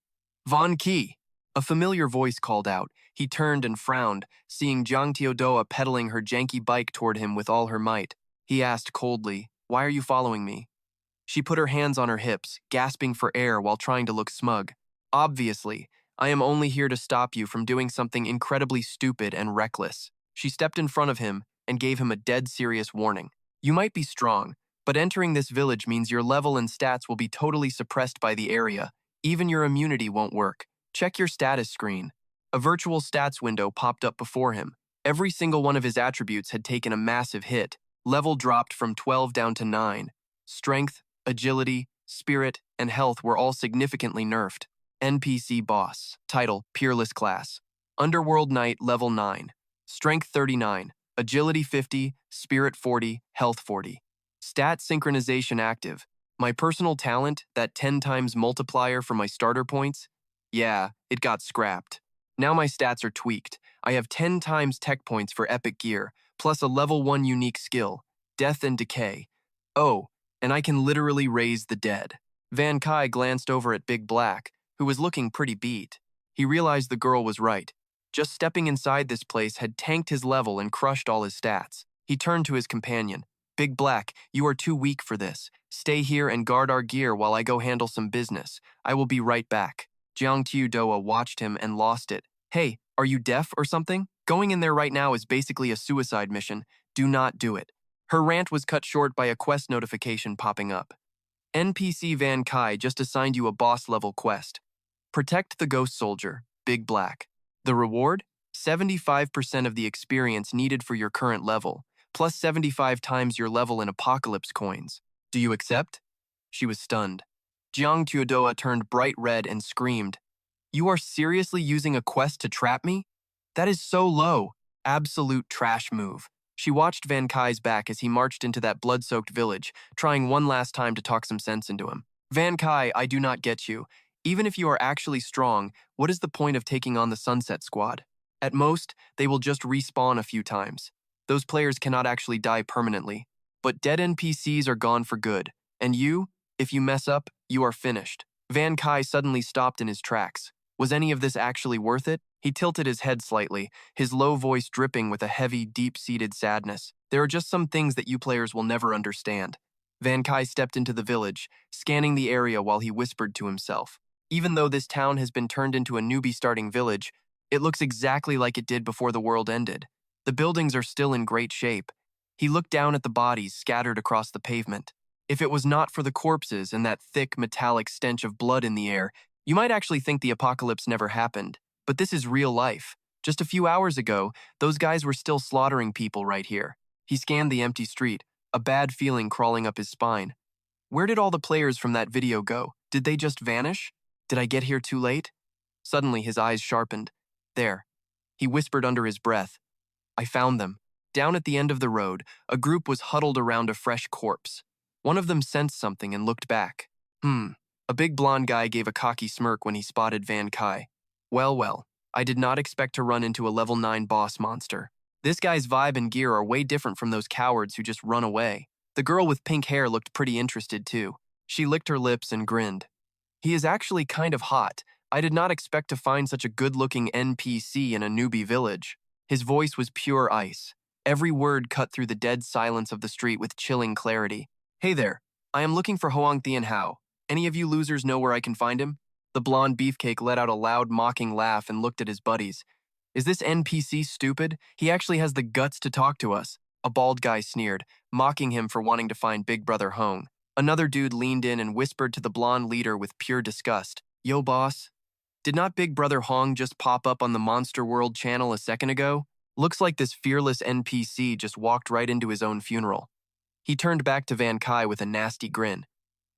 Von Key! A familiar voice called out. He turned and frowned, seeing Jiang Teodoa pedaling her janky bike toward him with all her might. He asked coldly, "Why are you following me?" She put her hands on her hips, gasping for air while trying to look smug. Obviously, I am only here to stop you from doing something incredibly stupid and reckless. She stepped in front of him and gave him a dead serious warning. You might be strong, but entering this village means your level and stats will be totally suppressed by the area. Even your immunity won't work. Check your status screen. A virtual stats window popped up before him. Every single one of his attributes had taken a massive hit. Level dropped from 12 down to 9. Strength, agility, spirit, and health were all significantly nerfed. NPC Boss. Title: Peerless Class. Underworld Knight Level 9. Strength 39. Agility 50, Spirit 40, Health 40. Stat Synchronization active. My personal talent, that 10 times multiplier for my starter points? Yeah, it got scrapped. Now my stats are tweaked. I have 10 times tech points for epic gear, plus a level 1 unique skill, Death and Decay. Oh, and I can literally raise the dead. Van Kai glanced over at Big Black, who was looking pretty beat. He realized the girl was right. Just stepping inside this place had tanked his level and crushed all his stats. He turned to his companion. Big Black, you are too weak for this. Stay here and guard our gear while I go handle some business. I will be right back. Jiang Teodoa watched him and lost it. Hey, are you deaf or something? Going in there right now is basically a suicide mission. Do not do it. Her rant was cut short by a quest notification popping up. NPC Van Kai just assigned you a boss-level quest. Protect the Ghost Soldier, Big Black. The reward? 75% of the experience needed for your current level, plus 75 times your level in Apocalypse coins. Do you accept? She was stunned. Jiang Tuodoa turned bright red and screamed, "You are seriously using a quest to trap me? That is so low. Absolute trash move." She watched Van Kai's back as he marched into that blood-soaked village, trying one last time to talk some sense into him. "Van Kai, I do not get you. Even if you are actually strong, what is the point of taking on the Sunset Squad? At most, they will just respawn a few times. Those players cannot actually die permanently. But dead NPCs are gone for good. And you, if you mess up, you are finished." Van Kai suddenly stopped in his tracks. Was any of this actually worth it? He tilted his head slightly, his low voice dripping with a heavy, deep-seated sadness. "There are just some things that you players will never understand." Van Kai stepped into the village, scanning the area while he whispered to himself. "Even though this town has been turned into a newbie-starting village, it looks exactly like it did before the world ended. The buildings are still in great shape." He looked down at the bodies scattered across the pavement. If it was not for the corpses and that thick, metallic stench of blood in the air, you might actually think the apocalypse never happened. But this is real life. Just a few hours ago, those guys were still slaughtering people right here. He scanned the empty street, a bad feeling crawling up his spine. Where did all the players from that video go? Did they just vanish? Did I get here too late? Suddenly, his eyes sharpened. "There." He whispered under his breath. "I found them." Down at the end of the road, a group was huddled around a fresh corpse. One of them sensed something and looked back. A big blonde guy gave a cocky smirk when he spotted Van Kai. Well, I did not expect to run into a level 9 boss monster. This guy's vibe and gear are way different from those cowards who just run away." The girl with pink hair looked pretty interested too. She licked her lips and grinned. "He is actually kind of hot. I did not expect to find such a good-looking NPC in a newbie village." His voice was pure ice. Every word cut through the dead silence of the street with chilling clarity. "Hey there, I am looking for Hoang Thien Hao. Any of you losers know where I can find him?" The blonde beefcake let out a loud, mocking laugh and looked at his buddies. "Is this NPC stupid? He actually has the guts to talk to us." A bald guy sneered, mocking him for wanting to find Big Brother Hoang. Another dude leaned in and whispered to the blonde leader with pure disgust. "Yo, boss. Did not Big Brother Hoang just pop up on the Monster World channel a second ago? Looks like this fearless NPC just walked right into his own funeral." He turned back to Van Kai with a nasty grin.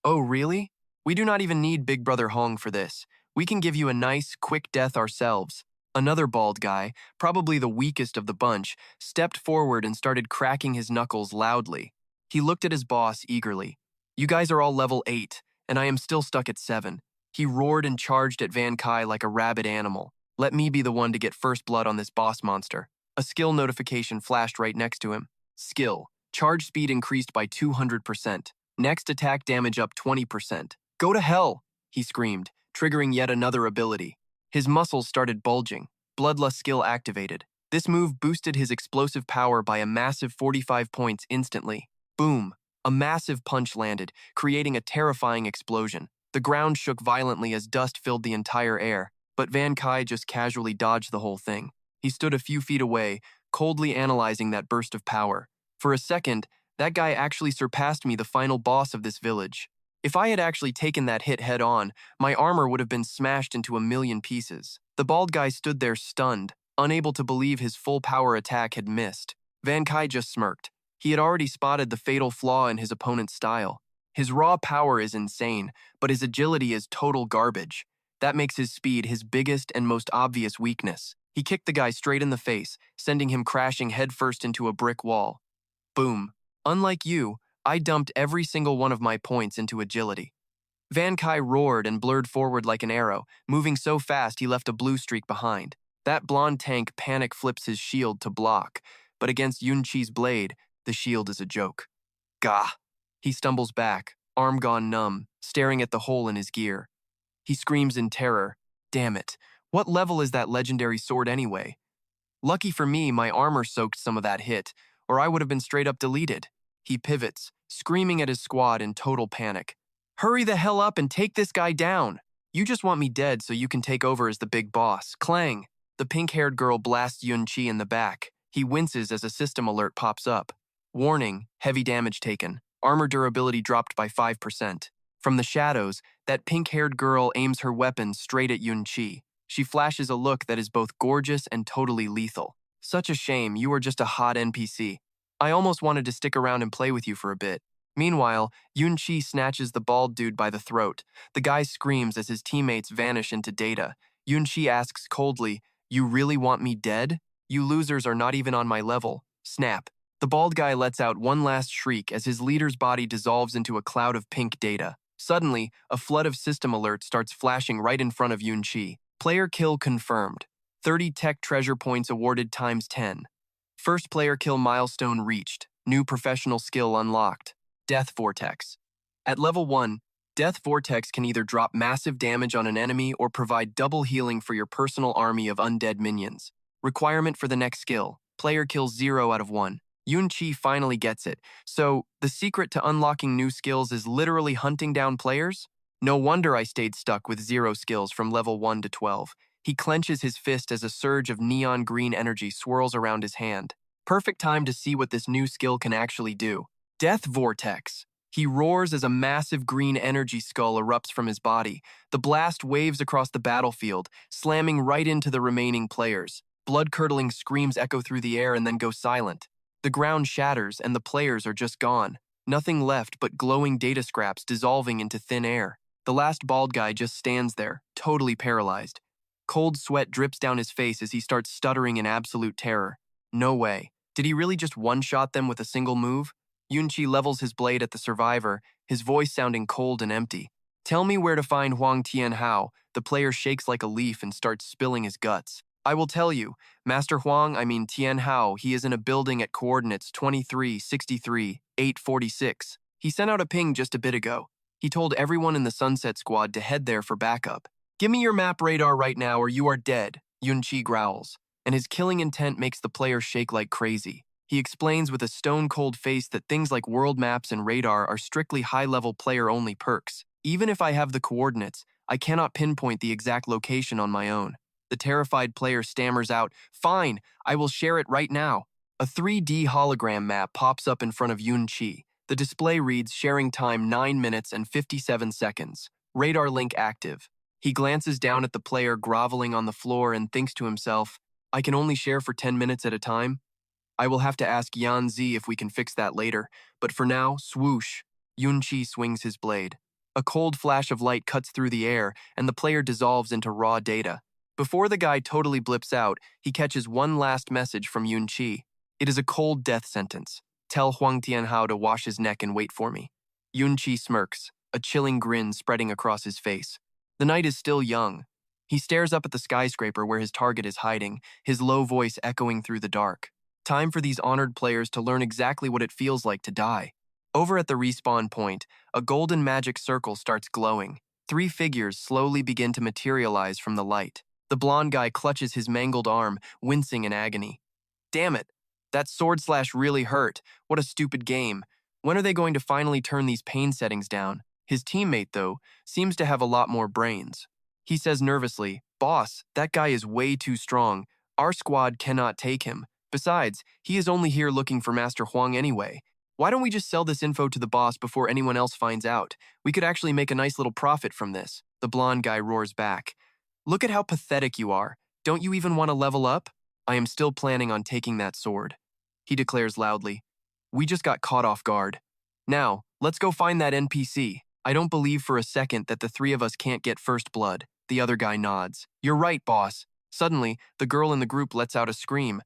"Oh, really? We do not even need Big Brother Hoang for this. We can give you a nice, quick death ourselves." Another bald guy, probably the weakest of the bunch, stepped forward and started cracking his knuckles loudly. He looked at his boss eagerly. "You guys are all level 8, and I am still stuck at 7. He roared and charged at Van Kai like a rabid animal. "Let me be the one to get first blood on this boss monster." A skill notification flashed right next to him. Skill. Charge speed increased by 200%. Next attack damage up 20%. "Go to hell!" he screamed, triggering yet another ability. His muscles started bulging. Bloodlust skill activated. This move boosted his explosive power by a massive 45 points instantly. Boom! A massive punch landed, creating a terrifying explosion. The ground shook violently as dust filled the entire air, but Van Kai just casually dodged the whole thing. He stood a few feet away, coldly analyzing that burst of power. For a second, that guy actually surpassed me, the final boss of this village. If I had actually taken that hit head on, my armor would have been smashed into a million pieces. The bald guy stood there stunned, unable to believe his full power attack had missed. Van Kai just smirked. He had already spotted the fatal flaw in his opponent's style. His raw power is insane, but his agility is total garbage. That makes his speed his biggest and most obvious weakness. He kicked the guy straight in the face, sending him crashing headfirst into a brick wall. Boom. Unlike you, I dumped every single one of my points into agility. Van Kai roared and blurred forward like an arrow, moving so fast he left a blue streak behind. That blonde tank panic flips his shield to block, but against Yun Chi's blade, the shield is a joke. Gah! He stumbles back, arm gone numb, staring at the hole in his gear. He screams in terror. Damn it, what level is that legendary sword anyway? Lucky for me, my armor soaked some of that hit, or I would have been straight up deleted. He pivots, screaming at his squad in total panic. Hurry the hell up and take this guy down! You just want me dead so you can take over as the big boss. Clang! The pink-haired girl blasts Yun Chi in the back. He winces as a system alert pops up. Warning, heavy damage taken. Armor durability dropped by 5%. From the shadows, that pink-haired girl aims her weapon straight at Yun Chi. She flashes a look that is both gorgeous and totally lethal. Such a shame, you are just a hot NPC. I almost wanted to stick around and play with you for a bit. Meanwhile, Yun-Chi snatches the bald dude by the throat. The guy screams as his teammates vanish into data. Yun-Chi asks coldly, "You really want me dead? You losers are not even on my level." Snap. The bald guy lets out one last shriek as his leader's body dissolves into a cloud of pink data. Suddenly, a flood of system alerts starts flashing right in front of Yun-Chi. Player kill confirmed. 30 tech treasure points awarded times 10. First player kill milestone reached. New professional skill unlocked. Death Vortex. At level 1, Death Vortex can either drop massive damage on an enemy or provide double healing for your personal army of undead minions. Requirement for the next skill. Player kills 0 out of 1. Yun-Chi finally gets it. So, the secret to unlocking new skills is literally hunting down players? No wonder I stayed stuck with 0 skills from level 1 to 12. He clenches his fist as a surge of neon green energy swirls around his hand. Perfect time to see what this new skill can actually do. Death Vortex. He roars as a massive green energy skull erupts from his body. The blast waves across the battlefield, slamming right into the remaining players. Blood-curdling screams echo through the air and then go silent. The ground shatters and the players are just gone. Nothing left but glowing data scraps dissolving into thin air. The last bald guy just stands there, totally paralyzed. Cold sweat drips down his face as he starts stuttering in absolute terror. No way. Did he really just one-shot them with a single move? Yun-Chi levels his blade at the survivor, his voice sounding cold and empty. "Tell me where to find Huang Tianhao." The player shakes like a leaf and starts spilling his guts. "I will tell you. Master Huang, I mean Tianhao, he is in a building at coordinates 2363, 846. He sent out a ping just a bit ago. He told everyone in the Sunset Squad to head there for backup. Give me your map radar right now or you are dead," Yun-Chi growls, and his killing intent makes the player shake like crazy. He explains with a stone-cold face that things like world maps and radar are strictly high-level player-only perks. Even if I have the coordinates, I cannot pinpoint the exact location on my own. The terrified player stammers out, "Fine, I will share it right now." A 3D hologram map pops up in front of Yun-Chi. The display reads sharing time 9 minutes and 57 seconds. Radar link active. He glances down at the player groveling on the floor and thinks to himself, "I can only share for 10 minutes at a time? I will have to ask Yan Zi if we can fix that later, but for now, swoosh." Yun-Chi swings his blade. A cold flash of light cuts through the air, and the player dissolves into raw data. Before the guy totally blips out, he catches one last message from Yun-Chi. It is a cold death sentence. "Tell Huang Tianhao to wash his neck and wait for me." Yun-Chi smirks, a chilling grin spreading across his face. The night is still young. He stares up at the skyscraper where his target is hiding, his low voice echoing through the dark. Time for these honored players to learn exactly what it feels like to die. Over at the respawn point, a golden magic circle starts glowing. 3 figures slowly begin to materialize from the light. The blonde guy clutches his mangled arm, wincing in agony. "Damn it, that sword slash really hurt. What a stupid game. When are they going to finally turn these pain settings down?" His teammate, though, seems to have a lot more brains. He says nervously, "Boss, that guy is way too strong. Our squad cannot take him. Besides, he is only here looking for Master Huang anyway. Why don't we just sell this info to the boss before anyone else finds out? We could actually make a nice little profit from this." The blonde guy roars back. "Look at how pathetic you are. Don't you even want to level up? I am still planning on taking that sword." He declares loudly. "We just got caught off guard. Now, let's go find that NPC. I don't believe for a second that the 3 of us can't get first blood." The other guy nods. "You're right, boss." Suddenly, the girl in the group lets out a scream.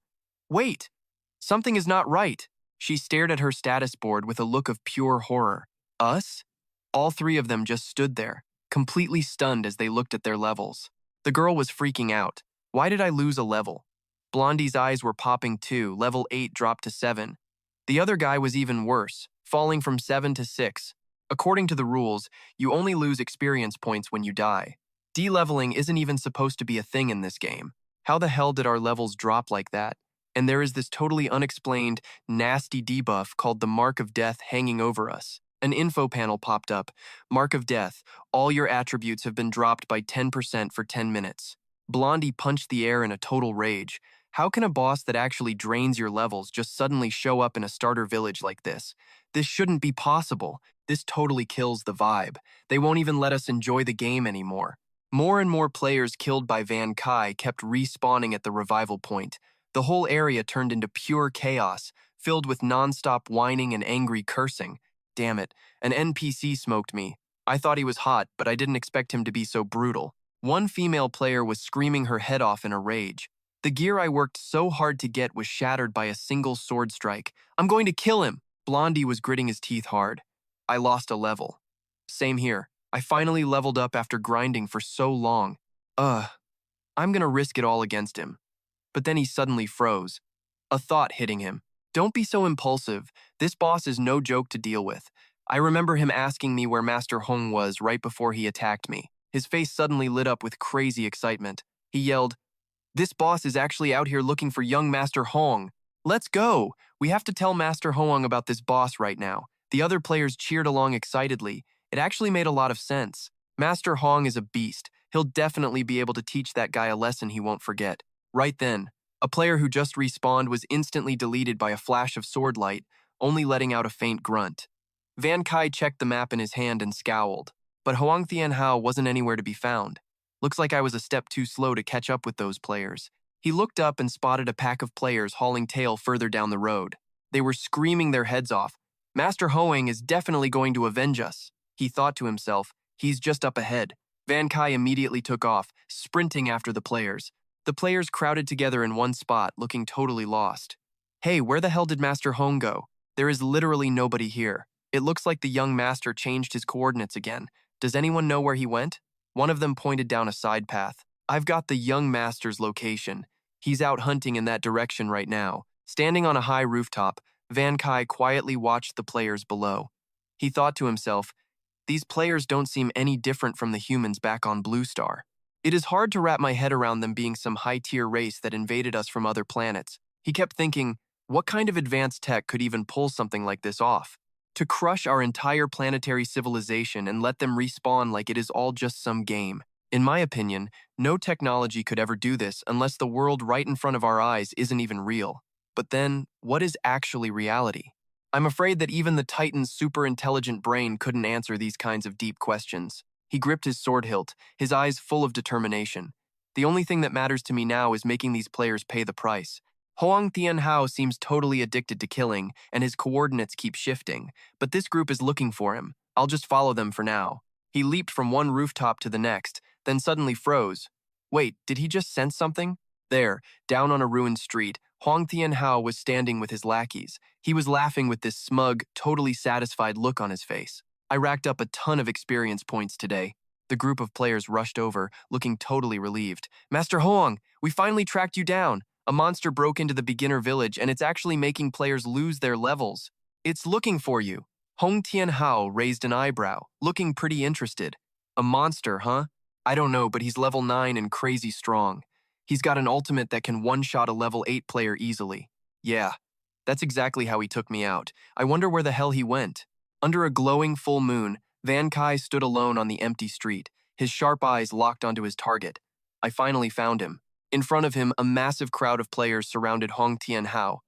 "Wait! Something is not right." She stared at her status board with a look of pure horror. "Us?" All 3 of them just stood there, completely stunned as they looked at their levels. The girl was freaking out. "Why did I lose a level?" Blondie's eyes were popping too. Level 8 dropped to 7. The other guy was even worse, falling from 7 to 6. According to the rules, you only lose experience points when you die. De-leveling isn't even supposed to be a thing in this game. How the hell did our levels drop like that? And there is this totally unexplained, nasty debuff called the Mark of Death hanging over us. An info panel popped up. "Mark of Death. All your attributes have been dropped by 10% for 10 minutes. Blondie punched the air in a total rage. How can a boss that actually drains your levels just suddenly show up in a starter village like this? This shouldn't be possible. This totally kills the vibe. They won't even let us enjoy the game anymore. More and more players killed by Van Kai kept respawning at the revival point. The whole area turned into pure chaos, filled with non-stop whining and angry cursing. Damn it, an NPC smoked me. I thought he was hot, but I didn't expect him to be so brutal. One female player was screaming her head off in a rage. The gear I worked so hard to get was shattered by a single sword strike. I'm going to kill him! Blondie was gritting his teeth hard. I lost a level. Same here. I finally leveled up after grinding for so long. I'm gonna risk it all against him. But then he suddenly froze. A thought hitting him. Don't be so impulsive. This boss is no joke to deal with. I remember him asking me where Master Hong was right before he attacked me. His face suddenly lit up with crazy excitement. He yelled, "This boss is actually out here looking for young Master Hong. Let's go! We have to tell Master Hong about this boss right now." The other players cheered along excitedly. It actually made a lot of sense. Master Hong is a beast. He'll definitely be able to teach that guy a lesson he won't forget. Right then, a player who just respawned was instantly deleted by a flash of sword light, only letting out a faint grunt. Van Kai checked the map in his hand and scowled, but Hoang Tian Hao wasn't anywhere to be found. Looks like I was a step too slow to catch up with those players. He looked up and spotted a pack of players hauling tail further down the road. They were screaming their heads off. Master Hoang is definitely going to avenge us. He thought to himself, he's just up ahead. Van Kai immediately took off, sprinting after the players. The players crowded together in one spot, looking totally lost. Hey, where the hell did Master Hong go? There is literally nobody here. It looks like the young master changed his coordinates again. Does anyone know where he went? One of them pointed down a side path. I've got the young master's location. He's out hunting in that direction right now. Standing on a high rooftop, Van Kai quietly watched the players below. He thought to himself, these players don't seem any different from the humans back on Blue Star. It is hard to wrap my head around them being some high-tier race that invaded us from other planets. He kept thinking, what kind of advanced tech could even pull something like this off? To crush our entire planetary civilization and let them respawn like it is all just some game. In my opinion, no technology could ever do this unless the world right in front of our eyes isn't even real. But then, what is actually reality? I'm afraid that even the Titan's super-intelligent brain couldn't answer these kinds of deep questions. He gripped his sword hilt, his eyes full of determination. The only thing that matters to me now is making these players pay the price. Hoang Tian Hao seems totally addicted to killing, and his coordinates keep shifting, but this group is looking for him. I'll just follow them for now. He leaped from one rooftop to the next, then suddenly froze. Wait, did he just sense something? There, down on a ruined street, Hoang Tian Hao was standing with his lackeys. He was laughing with this smug, totally satisfied look on his face. I racked up a ton of experience points today. The group of players rushed over, looking totally relieved. Master Hoang, we finally tracked you down. A monster broke into the beginner village and it's actually making players lose their levels. It's looking for you. Hoang Tian Hao raised an eyebrow, looking pretty interested. A monster, huh? I don't know, but he's level 9 and crazy strong. He's got an ultimate that can one-shot a level 8 player easily. Yeah, that's exactly how he took me out. I wonder where the hell he went. Under a glowing full moon, Van Kai stood alone on the empty street, his sharp eyes locked onto his target. I finally found him. In front of him, a massive crowd of players surrounded Hoang Tian Hao.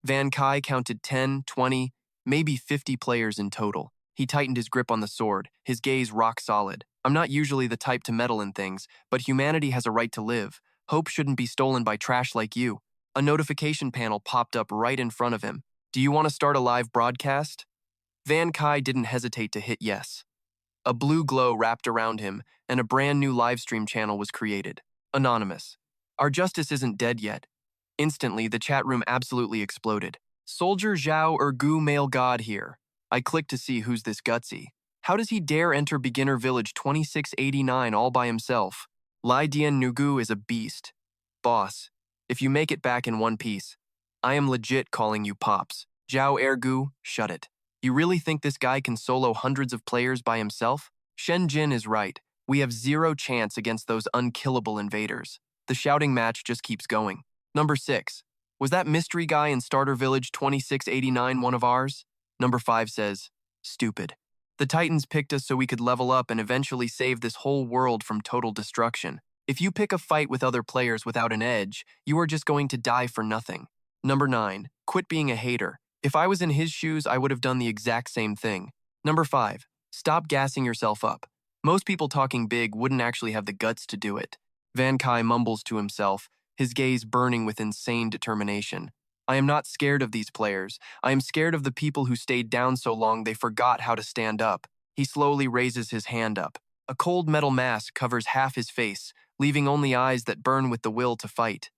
Van Kai counted 10, 20, maybe 50 players in total. He tightened his grip on the sword, his gaze rock solid. I'm not usually the type to meddle in things, but humanity has a right to live. Hope shouldn't be stolen by trash like you. A notification panel popped up right in front of him. Do you want to start a live broadcast? Van Kai didn't hesitate to hit yes. A blue glow wrapped around him, and a brand new livestream channel was created. Anonymous. Our justice isn't dead yet. Instantly, the chat room absolutely exploded. Soldier Zhao Ergu male god here. I clicked to see who's this gutsy. How does he dare enter beginner village 2689 all by himself? Lai Dian Nugu is a beast. Boss, if you make it back in one piece, I am legit calling you Pops. Zhao Ergu, shut it. You really think this guy can solo hundreds of players by himself? Shen Jin is right. We have zero chance against those unkillable invaders. The shouting match just keeps going. Number 6. Was that mystery guy in Starter Village 2689 one of ours? Number 5 says, stupid. The Titans picked us so we could level up and eventually save this whole world from total destruction. If you pick a fight with other players without an edge, you are just going to die for nothing. Number 9. Quit being a hater. If I was in his shoes, I would have done the exact same thing. Number 5. Stop gassing yourself up. Most people talking big wouldn't actually have the guts to do it. Van Kai mumbles to himself, his gaze burning with insane determination. I am not scared of these players. I am scared of the people who stayed down so long they forgot how to stand up. He slowly raises his hand up. A cold metal mask covers half his face, leaving only eyes that burn with the will to fight.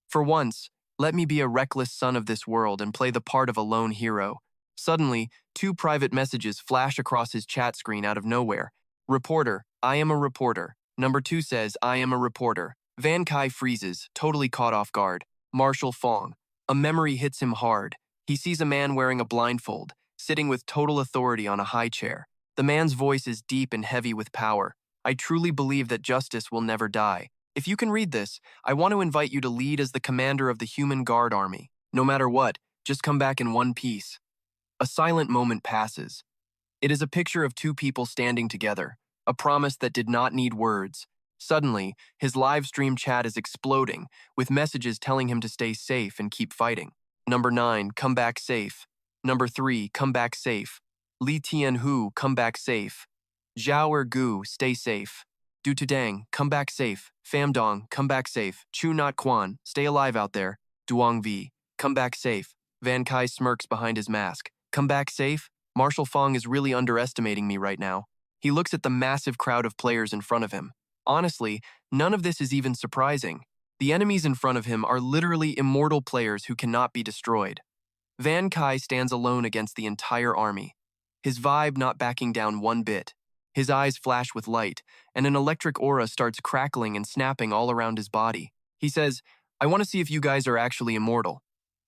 For once, let me be a reckless son of this world and play the part of a lone hero. Suddenly, two private messages flash across his chat screen out of nowhere. Reporter, I am a reporter. Number 2 says, I am a reporter. Van Kai freezes, totally caught off guard. Marshall Fong. A memory hits him hard. He sees a man wearing a blindfold, sitting with total authority on a high chair. The man's voice is deep and heavy with power. I truly believe that justice will never die. If you can read this, I want to invite you to lead as the commander of the Human Guard Army. No matter what, just come back in one piece. A silent moment passes. It is a picture of two people standing together, a promise that did not need words. Suddenly, his live stream chat is exploding, with messages telling him to stay safe and keep fighting. Number 9, come back safe. Number 3, come back safe. Li Tianhu, come back safe. Zhao Ergu, stay safe. Du Tudang, come back safe. Pham Dong, come back safe. Chu Not Quan, stay alive out there. Duong Vi, come back safe. Van Kai smirks behind his mask. Come back safe? Marshall Fong is really underestimating me right now. He looks at the massive crowd of players in front of him. Honestly, none of this is even surprising. The enemies in front of him are literally immortal players who cannot be destroyed. Van Kai stands alone against the entire army, his vibe not backing down one bit. His eyes flash with light, and an electric aura starts crackling and snapping all around his body. He says, I want to see if you guys are actually immortal.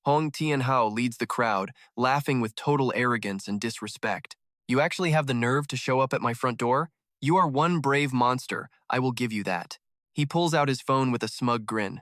Hong Tianhao leads the crowd, laughing with total arrogance and disrespect. You actually have the nerve to show up at my front door? You are one brave monster, I will give you that. He pulls out his phone with a smug grin.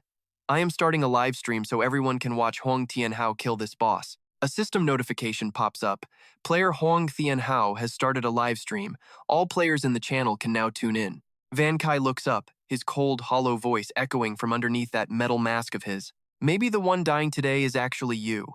I am starting a live stream so everyone can watch Hong Tianhao kill this boss. A system notification pops up. Player Hong Tianhao has started a live stream. All players in the channel can now tune in. Van Kai looks up, his cold, hollow voice echoing from underneath that metal mask of his. Maybe the one dying today is actually you.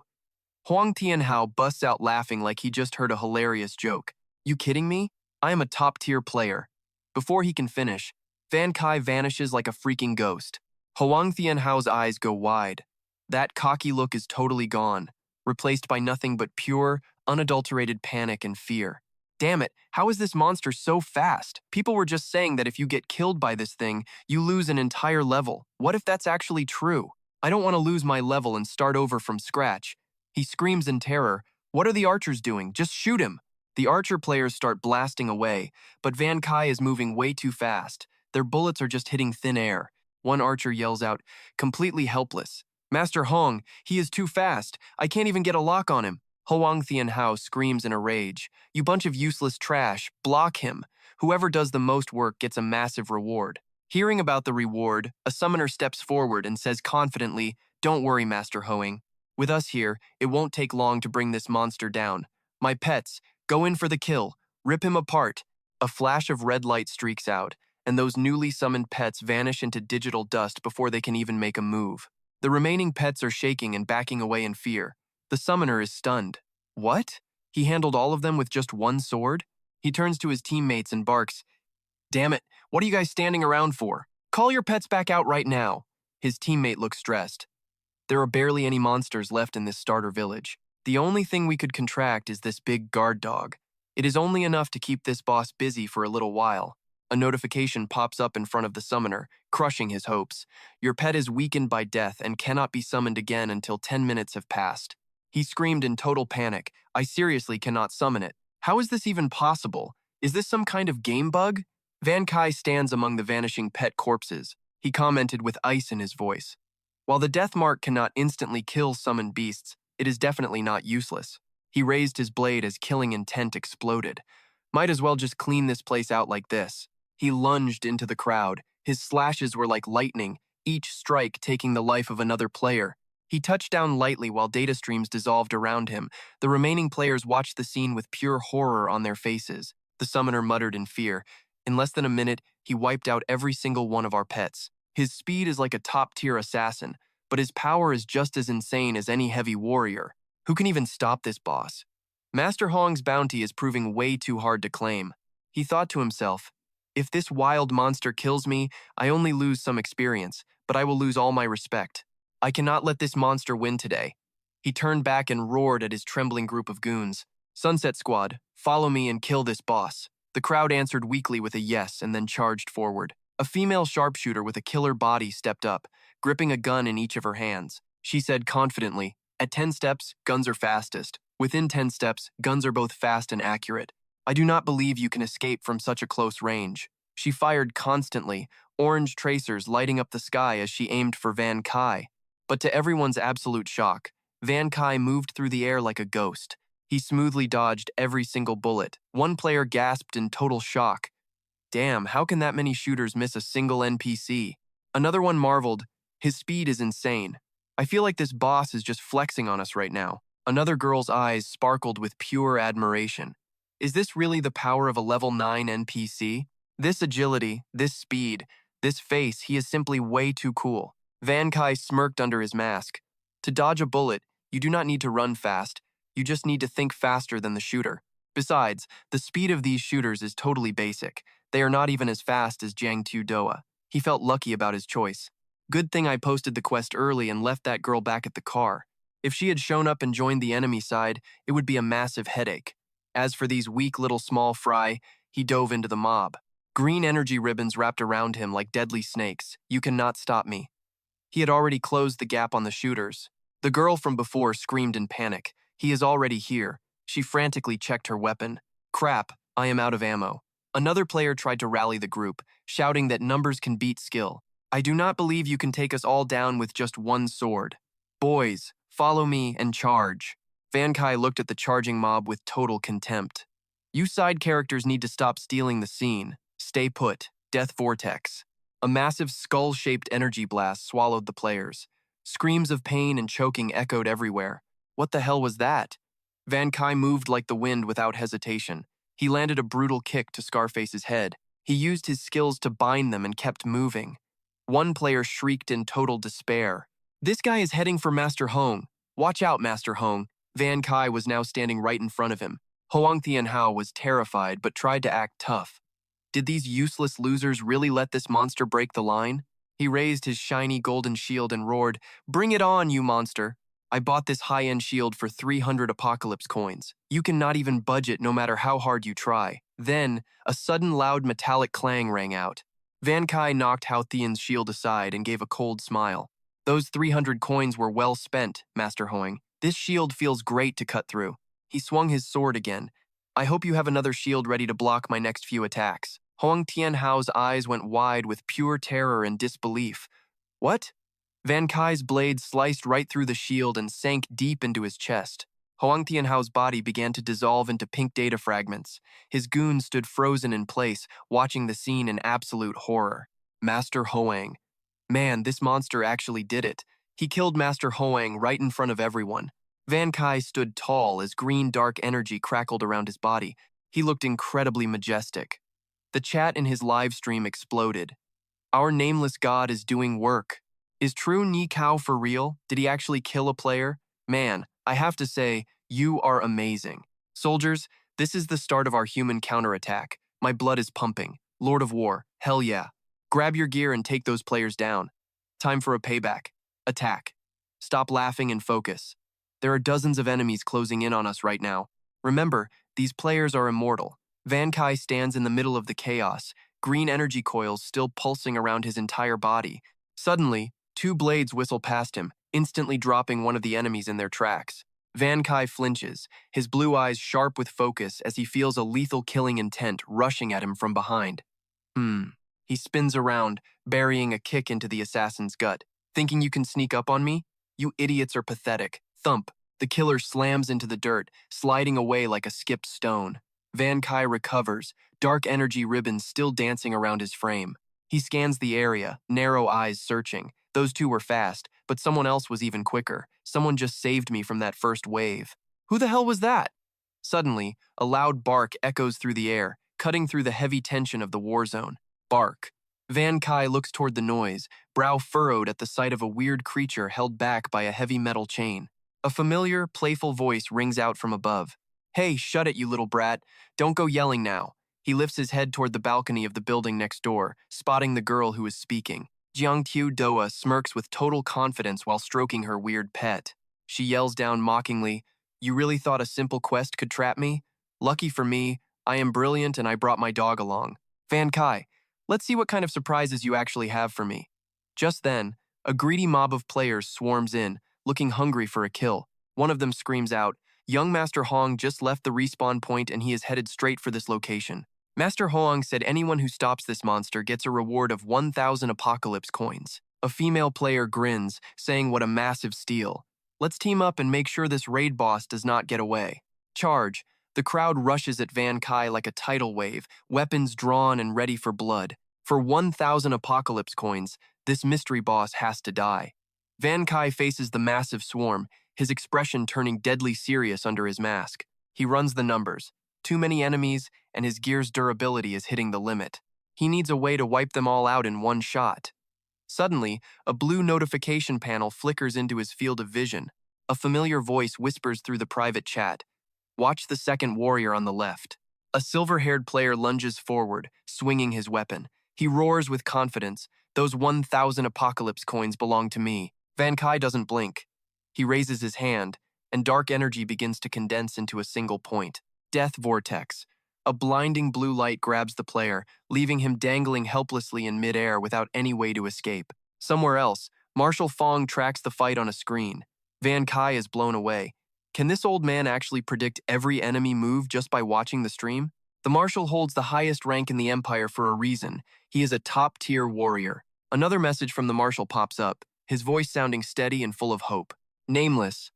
Huang Tianhao busts out laughing like he just heard a hilarious joke. You kidding me? I am a top-tier player. Before he can finish, Van Kai vanishes like a freaking ghost. Huang Tianhao's eyes go wide. That cocky look is totally gone, replaced by nothing but pure, unadulterated panic and fear. Damn it, how is this monster so fast? People were just saying that if you get killed by this thing, you lose an entire level. What if that's actually true? I don't want to lose my level and start over from scratch. He screams in terror. What are the archers doing? Just shoot him. The archer players start blasting away, but Van Kai is moving way too fast. Their bullets are just hitting thin air. One archer yells out, completely helpless. Master Hong, he is too fast. I can't even get a lock on him. Huang Tianhao screams in a rage. You bunch of useless trash, block him. Whoever does the most work gets a massive reward. Hearing about the reward, a summoner steps forward and says confidently, don't worry, Master Hoang. With us here, it won't take long to bring this monster down. My pets, go in for the kill. Rip him apart. A flash of red light streaks out, and those newly summoned pets vanish into digital dust before they can even make a move. The remaining pets are shaking and backing away in fear. The summoner is stunned. What? He handled all of them with just one sword? He turns to his teammates and barks, damn it, what are you guys standing around for? Call your pets back out right now. His teammate looks stressed. There are barely any monsters left in this starter village. The only thing we could contract is this big guard dog. It is only enough to keep this boss busy for a little while. A notification pops up in front of the summoner, crushing his hopes. Your pet is weakened by death and cannot be summoned again until 10 minutes have passed. He screamed in total panic. I seriously cannot summon it. How is this even possible? Is this some kind of game bug? Van Kai stands among the vanishing pet corpses. He commented with ice in his voice. While the death mark cannot instantly kill summoned beasts, it is definitely not useless. He raised his blade as killing intent exploded. Might as well just clean this place out like this. He lunged into the crowd. His slashes were like lightning, each strike taking the life of another player. He touched down lightly while data streams dissolved around him. The remaining players watched the scene with pure horror on their faces. The summoner muttered in fear. In less than a minute, he wiped out every single one of our pets. His speed is like a top-tier assassin, but his power is just as insane as any heavy warrior. Who can even stop this boss? Master Hong's bounty is proving way too hard to claim. He thought to himself, if this wild monster kills me, I only lose some experience, but I will lose all my respect. I cannot let this monster win today. He turned back and roared at his trembling group of goons. "Sunset Squad, follow me and kill this boss." The crowd answered weakly with a yes and then charged forward. A female sharpshooter with a killer body stepped up, gripping a gun in each of her hands. She said confidently, "At 10 steps, guns are fastest. Within 10 steps, guns are both fast and accurate. I do not believe you can escape from such a close range." She fired constantly, orange tracers lighting up the sky as she aimed for Van Kai. But to everyone's absolute shock, Van Kai moved through the air like a ghost. He smoothly dodged every single bullet. One player gasped in total shock. "Damn, how can that many shooters miss a single NPC?" Another one marveled, "His speed is insane. I feel like this boss is just flexing on us right now." Another girl's eyes sparkled with pure admiration. "Is this really the power of a level 9 NPC? This agility, this speed, this face, he is simply way too cool." Van Kai smirked under his mask. To dodge a bullet, you do not need to run fast. You just need to think faster than the shooter. Besides, the speed of these shooters is totally basic. They are not even as fast as Jiang Tu Doa. He felt lucky about his choice. Good thing I posted the quest early and left that girl back at the car. If she had shown up and joined the enemy side, it would be a massive headache. As for these weak little small fry, he dove into the mob. Green energy ribbons wrapped around him like deadly snakes. "You cannot stop me." He had already closed the gap on the shooters. The girl from before screamed in panic. "He is already here." She frantically checked her weapon. "Crap, I am out of ammo." Another player tried to rally the group, shouting that numbers can beat skill. "I do not believe you can take us all down with just one sword. Boys, follow me and charge." Van Kai looked at the charging mob with total contempt. "You side characters need to stop stealing the scene. Stay put. Death Vortex." A massive skull-shaped energy blast swallowed the players. Screams of pain and choking echoed everywhere. What the hell was that? Van Kai moved like the wind without hesitation. He landed a brutal kick to Scarface's head. He used his skills to bind them and kept moving. One player shrieked in total despair. "This guy is heading for Master Hong. Watch out, Master Hong." Van Kai was now standing right in front of him. Hoang Tianhao was terrified but tried to act tough. Did these useless losers really let this monster break the line? He raised his shiny golden shield and roared, "Bring it on, you monster. I bought this high-end shield for 300 apocalypse coins. You cannot even budge it no matter how hard you try." Then, a sudden loud metallic clang rang out. Van Kai knocked Hao Tian's shield aside and gave a cold smile. "Those 300 coins were well spent, Master Hoang. This shield feels great to cut through." He swung his sword again. "I hope you have another shield ready to block my next few attacks." Hoang Tianhao's eyes went wide with pure terror and disbelief. "What?" Van Kai's blade sliced right through the shield and sank deep into his chest. Hoang Tianhao's body began to dissolve into pink data fragments. His goons stood frozen in place, watching the scene in absolute horror. Master Hoang. Man, this monster actually did it. He killed Master Hoang right in front of everyone. Van Kai stood tall as green dark energy crackled around his body. He looked incredibly majestic. The chat in his live stream exploded. "Our nameless god is doing work. Is True Ni Kao for real? Did he actually kill a player? Man, I have to say, you are amazing. Soldiers, this is the start of our human counterattack. My blood is pumping. Lord of War, hell yeah. Grab your gear and take those players down. Time for a payback. Attack. Stop laughing and focus. There are dozens of enemies closing in on us right now. Remember, these players are immortal." Van Kai stands in the middle of the chaos, green energy coils still pulsing around his entire body. Suddenly, two blades whistle past him, instantly dropping one of the enemies in their tracks. Van Kai flinches, his blue eyes sharp with focus as he feels a lethal killing intent rushing at him from behind. He spins around, burying a kick into the assassin's gut. "Thinking you can sneak up on me? You idiots are pathetic." Thump. The killer slams into the dirt, sliding away like a skipped stone. Van Kai recovers, dark energy ribbons still dancing around his frame. He scans the area, narrow eyes searching. Those two were fast, but someone else was even quicker. Someone just saved me from that first wave. Who the hell was that? Suddenly, a loud bark echoes through the air, cutting through the heavy tension of the war zone. Bark. Van Kai looks toward the noise, brow furrowed at the sight of a weird creature held back by a heavy metal chain. A familiar, playful voice rings out from above. "Hey, shut it, you little brat. Don't go yelling now." He lifts his head toward the balcony of the building next door, spotting the girl who is speaking. Jiang Tu Doa smirks with total confidence while stroking her weird pet. She yells down mockingly, "You really thought a simple quest could trap me? Lucky for me, I am brilliant and I brought my dog along. Van Kai, let's see what kind of surprises you actually have for me." Just then, a greedy mob of players swarms in, looking hungry for a kill. One of them screams out, "Young Master Hong just left the respawn point and he is headed straight for this location." Master Hoang said anyone who stops this monster gets a reward of 1,000 apocalypse coins. A female player grins, saying what a massive steal. "Let's team up and make sure this raid boss does not get away." Charge. The crowd rushes at Van Kai like a tidal wave, weapons drawn and ready for blood. For 1,000 apocalypse coins, this mystery boss has to die. Van Kai faces the massive swarm, his expression turning deadly serious under his mask. He runs the numbers. Too many enemies, and his gear's durability is hitting the limit. He needs a way to wipe them all out in one shot. Suddenly, a blue notification panel flickers into his field of vision. A familiar voice whispers through the private chat, "Watch the second warrior on the left." A silver-haired player lunges forward, swinging his weapon. He roars with confidence, "Those 1,000 apocalypse coins belong to me." Van Kai doesn't blink. He raises his hand, and dark energy begins to condense into a single point. Death Vortex. A blinding blue light grabs the player, leaving him dangling helplessly in midair without any way to escape. Somewhere else, Marshal Fong tracks the fight on a screen. Van Kai is blown away. Can this old man actually predict every enemy move just by watching the stream? The Marshal holds the highest rank in the Empire for a reason. He is a top-tier warrior. Another message from the Marshal pops up, his voice sounding steady and full of hope. "Nameless,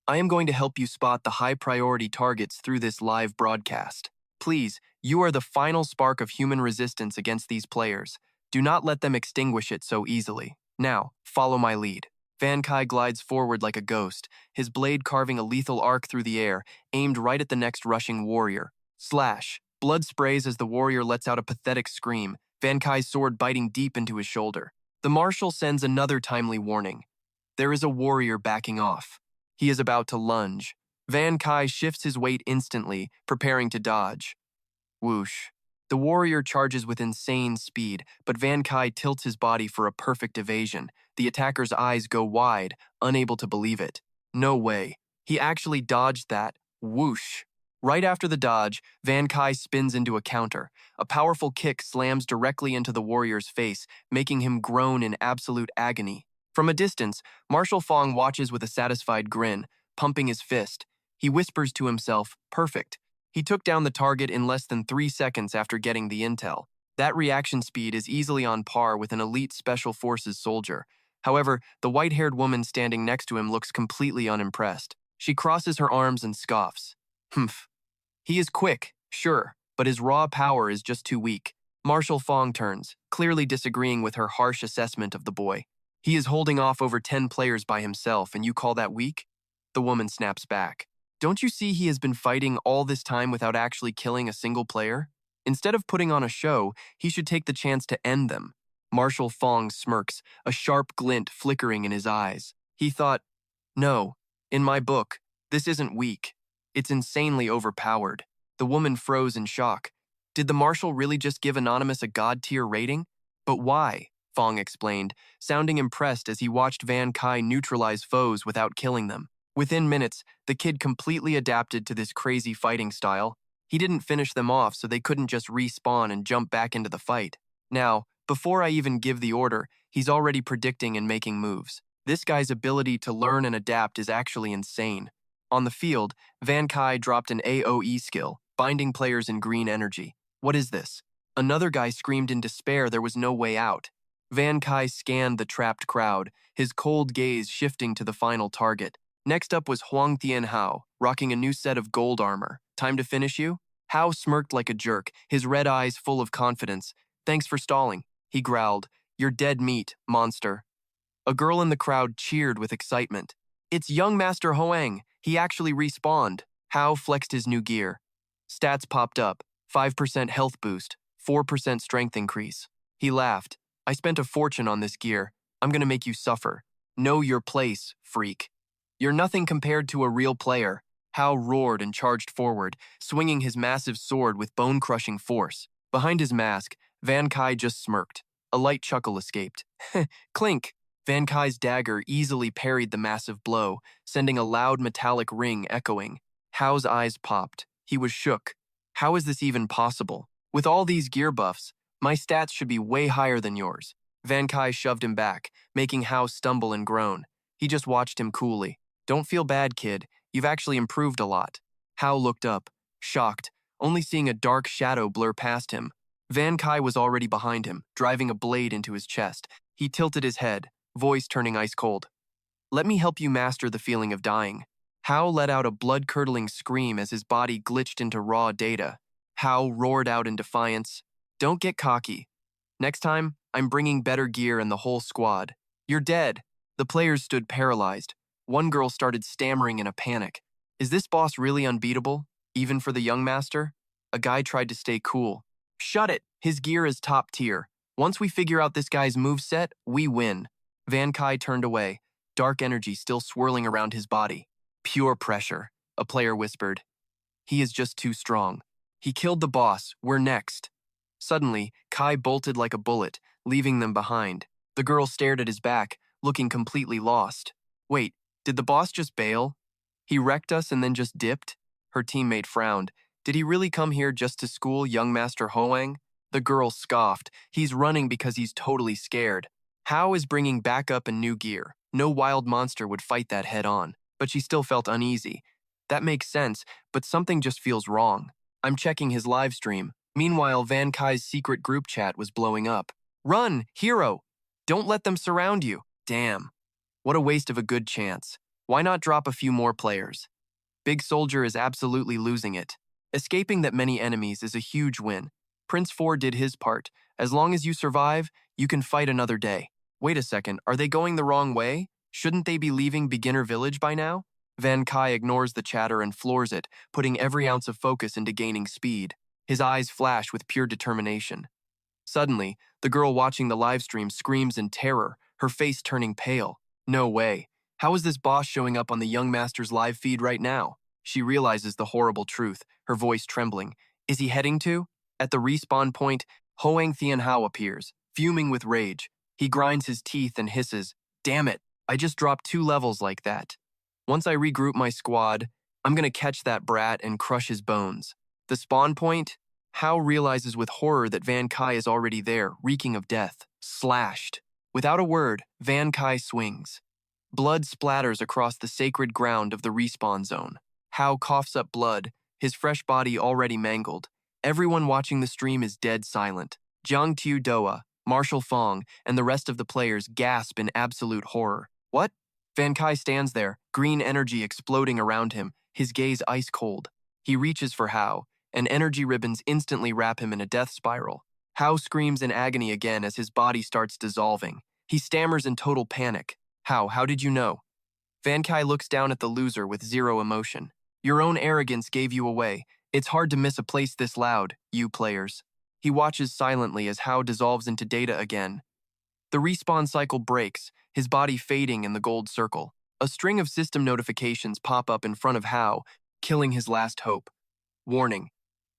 I am going to help you spot the high-priority targets through this live broadcast. Please, you are the final spark of human resistance against these players. Do not let them extinguish it so easily. Now, follow my lead." Van Kai glides forward like a ghost, his blade carving a lethal arc through the air, aimed right at the next rushing warrior. Slash! Blood sprays as the warrior lets out a pathetic scream, Van Kai's sword biting deep into his shoulder. The Marshal sends another timely warning. There is a warrior backing off. He is about to lunge. Van Kai shifts his weight instantly, preparing to dodge. Whoosh. The warrior charges with insane speed, but Van Kai tilts his body for a perfect evasion. The attacker's eyes go wide, unable to believe it. No way. He actually dodged that. Whoosh. Right after the dodge, Van Kai spins into a counter. A powerful kick slams directly into the warrior's face, making him groan in absolute agony. From a distance, Marshal Fong watches with a satisfied grin, pumping his fist. He whispers to himself, "Perfect." He took down the target in less than 3 seconds after getting the intel. That reaction speed is easily on par with an elite Special Forces soldier. However, the white-haired woman standing next to him looks completely unimpressed. She crosses her arms and scoffs. Humph. He is quick, sure, but his raw power is just too weak. Marshal Fong turns, clearly disagreeing with her harsh assessment of the boy. He is holding off over 10 players by himself, and you call that weak? The woman snaps back. Don't you see he has been fighting all this time without actually killing a single player? Instead of putting on a show, he should take the chance to end them. Marshal Fong smirks, a sharp glint flickering in his eyes. He thought, no, in my book, this isn't weak. It's insanely overpowered. The woman froze in shock. Did the Marshal really just give Anonymous a god-tier rating? But why? Fong explained, sounding impressed as he watched Van Kai neutralize foes without killing them. Within minutes, the kid completely adapted to this crazy fighting style. He didn't finish them off so they couldn't just respawn and jump back into the fight. Now, before I even give the order, he's already predicting and making moves. This guy's ability to learn and adapt is actually insane. On the field, Van Kai dropped an AoE skill, binding players in green energy. What is this? Another guy screamed in despair there was no way out. Van Kai scanned the trapped crowd, his cold gaze shifting to the final target. Next up was Huang Tian Hao, rocking a new set of gold armor. Time to finish you? Hao smirked like a jerk, his red eyes full of confidence. Thanks for stalling, he growled. You're dead meat, monster. A girl in the crowd cheered with excitement. It's young Master Hoang. He actually respawned. Hao flexed his new gear. Stats popped up. 5% health boost, 4% strength increase. He laughed. I spent a fortune on this gear. I'm gonna make you suffer. Know your place, freak. You're nothing compared to a real player. Hao roared and charged forward, swinging his massive sword with bone-crushing force. Behind his mask, Van Kai just smirked. A light chuckle escaped. Clink! Van Kai's dagger easily parried the massive blow, sending a loud metallic ring echoing. Hao's eyes popped. He was shook. How is this even possible? With all these gear buffs, my stats should be way higher than yours. Van Kai shoved him back, making Hao stumble and groan. He just watched him coolly. Don't feel bad, kid. You've actually improved a lot. Hao looked up, shocked, only seeing a dark shadow blur past him. Van Kai was already behind him, driving a blade into his chest. He tilted his head, voice turning ice cold. Let me help you master the feeling of dying. Hao let out a blood-curdling scream as his body glitched into raw data. Hao roared out in defiance, Don't get cocky. Next time, I'm bringing better gear and the whole squad. You're dead. The players stood paralyzed. One girl started stammering in a panic. Is this boss really unbeatable, even for the young master? A guy tried to stay cool. Shut it. His gear is top tier. Once we figure out this guy's moveset, we win. Van Kai turned away, dark energy still swirling around his body. Pure pressure, a player whispered. He is just too strong. He killed the boss. We're next. Suddenly, Kai bolted like a bullet, leaving them behind. The girl stared at his back, looking completely lost. Wait, did the boss just bail? He wrecked us and then just dipped? Her teammate frowned. Did he really come here just to school young Master Hoang? The girl scoffed. He's running because he's totally scared. Hao is bringing backup and new gear. No wild monster would fight that head on, but she still felt uneasy. That makes sense, but something just feels wrong. I'm checking his live stream. Meanwhile, Van Kai's secret group chat was blowing up. Run, hero! Don't let them surround you. Damn. What a waste of a good chance. Why not drop a few more players? Big Soldier is absolutely losing it. Escaping that many enemies is a huge win. Prince 4 did his part. As long as you survive, you can fight another day. Wait a second, are they going the wrong way? Shouldn't they be leaving Beginner Village by now? Van Kai ignores the chatter and floors it, putting every ounce of focus into gaining speed. His eyes flash with pure determination. Suddenly, the girl watching the livestream screams in terror, her face turning pale. No way. How is this boss showing up on the young master's live feed right now? She realizes the horrible truth, her voice trembling. Is he heading to? At the respawn point, Hoang Tianhao appears, fuming with rage. He grinds his teeth and hisses, Damn it, I just dropped 2 levels like that. Once I regroup my squad, I'm gonna catch that brat and crush his bones. The spawn point? Hao realizes with horror that Van Kai is already there, reeking of death, slashed. Without a word, Van Kai swings. Blood splatters across the sacred ground of the respawn zone. Hao coughs up blood, his fresh body already mangled. Everyone watching the stream is dead silent. Jiang Tiu Doa, Marshal Fong, and the rest of the players gasp in absolute horror. What? Van Kai stands there, green energy exploding around him, his gaze ice cold. He reaches for Hao, and energy ribbons instantly wrap him in a death spiral. Hao screams in agony again as his body starts dissolving. He stammers in total panic. How did you know? Van Kai looks down at the loser with zero emotion. Your own arrogance gave you away. It's hard to miss a place this loud, you players. He watches silently as Hao dissolves into data again. The respawn cycle breaks, his body fading in the gold circle. A string of system notifications pop up in front of Hao, killing his last hope. Warning.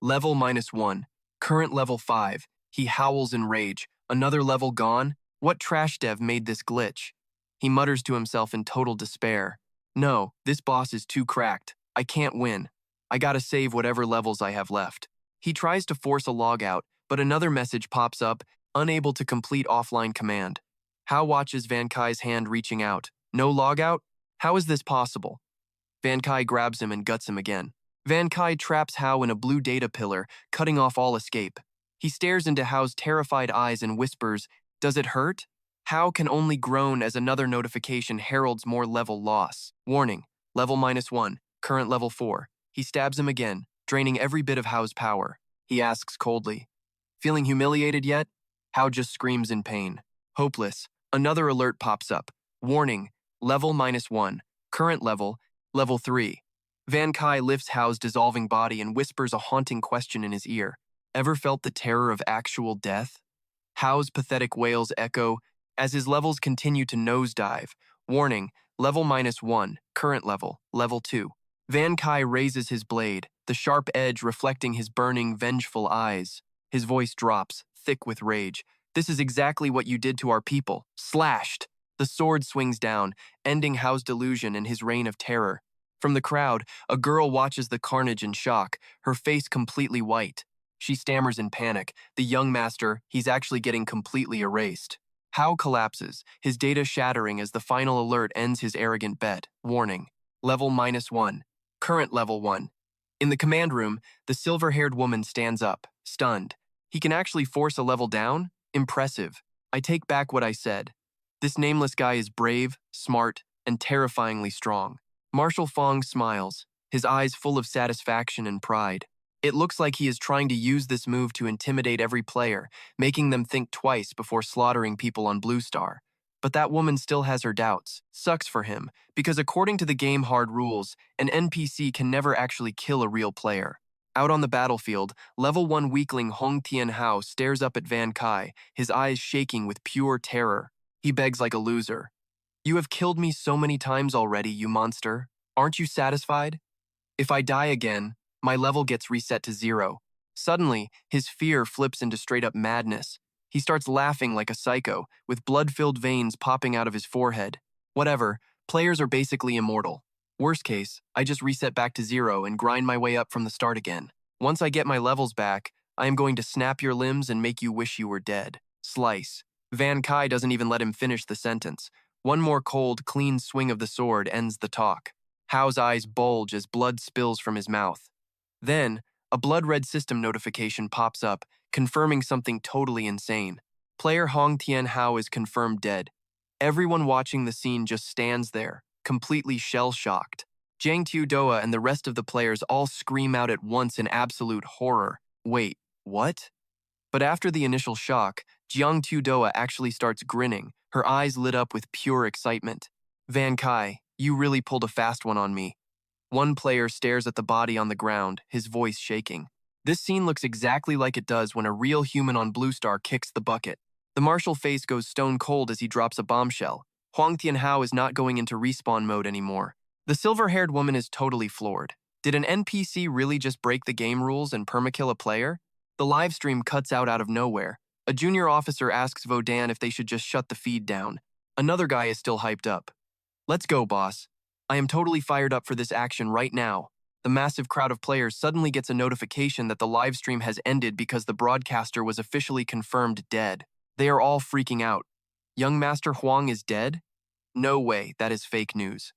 Level -1. Current level 5. He howls in rage. Another level gone? What trash dev made this glitch? He mutters to himself in total despair. No, this boss is too cracked. I can't win. I gotta save whatever levels I have left. He tries to force a logout, but another message pops up, unable to complete offline command. Hao watches Van Kai's hand reaching out. No logout? How is this possible? Van Kai grabs him and guts him again. Van Kai traps Hao in a blue data pillar, cutting off all escape. He stares into Hao's terrified eyes and whispers, Does it hurt? Hao can only groan as another notification heralds more level loss. Warning, level -1, current level 4. He stabs him again, draining every bit of Hao's power. He asks coldly, Feeling humiliated yet? Hao just screams in pain. Hopeless, another alert pops up. Warning, level -1, current level 3. Van Kai lifts Hao's dissolving body and whispers a haunting question in his ear. Ever felt the terror of actual death? Hao's pathetic wails echo as his levels continue to nosedive. Warning, level -1, current level 2. Van Kai raises his blade, the sharp edge reflecting his burning, vengeful eyes. His voice drops, thick with rage. This is exactly what you did to our people. Slashed. The sword swings down, ending Hao's delusion and his reign of terror. From the crowd, a girl watches the carnage in shock, her face completely white. She stammers in panic. The young master, he's actually getting completely erased. Hao collapses, his data shattering as the final alert ends his arrogant bet. Warning: level -1. Current level 1. In the command room, the silver-haired woman stands up, stunned. He can actually force a level down? Impressive. I take back what I said. This nameless guy is brave, smart, and terrifyingly strong. Marshal Fong smiles, his eyes full of satisfaction and pride. It looks like he is trying to use this move to intimidate every player, making them think twice before slaughtering people on Blue Star. But that woman still has her doubts. Sucks for him, because according to the game hard rules, an NPC can never actually kill a real player. Out on the battlefield, level 1 weakling Hong Tian Hao stares up at Van Kai, his eyes shaking with pure terror. He begs like a loser. You have killed me so many times already, you monster. Aren't you satisfied? If I die again, my level gets reset to 0. Suddenly, his fear flips into straight-up madness. He starts laughing like a psycho, with blood-filled veins popping out of his forehead. Whatever, players are basically immortal. Worst case, I just reset back to 0 and grind my way up from the start again. Once I get my levels back, I am going to snap your limbs and make you wish you were dead. Slice. Van Kai doesn't even let him finish the sentence. One more cold, clean swing of the sword ends the talk. Hao's eyes bulge as blood spills from his mouth. Then, a blood-red system notification pops up, confirming something totally insane. Player Hong Tian Hao is confirmed dead. Everyone watching the scene just stands there, completely shell-shocked. Jiang Tuodoa and the rest of the players all scream out at once in absolute horror. Wait, what? But after the initial shock, Jiang Tuodoa actually starts grinning, her eyes lit up with pure excitement. Van Kai, you really pulled a fast one on me. One player stares at the body on the ground, his voice shaking. This scene looks exactly like it does when a real human on Blue Star kicks the bucket. The martial face goes stone cold as he drops a bombshell. Huang Tianhao is not going into respawn mode anymore. The silver-haired woman is totally floored. Did an NPC really just break the game rules and permakill a player? The livestream cuts out of nowhere. A junior officer asks Vodan if they should just shut the feed down. Another guy is still hyped up. Let's go, boss. I am totally fired up for this action right now. The massive crowd of players suddenly gets a notification that the livestream has ended because the broadcaster was officially confirmed dead. They are all freaking out. Young Master Huang is dead? No way, that is fake news.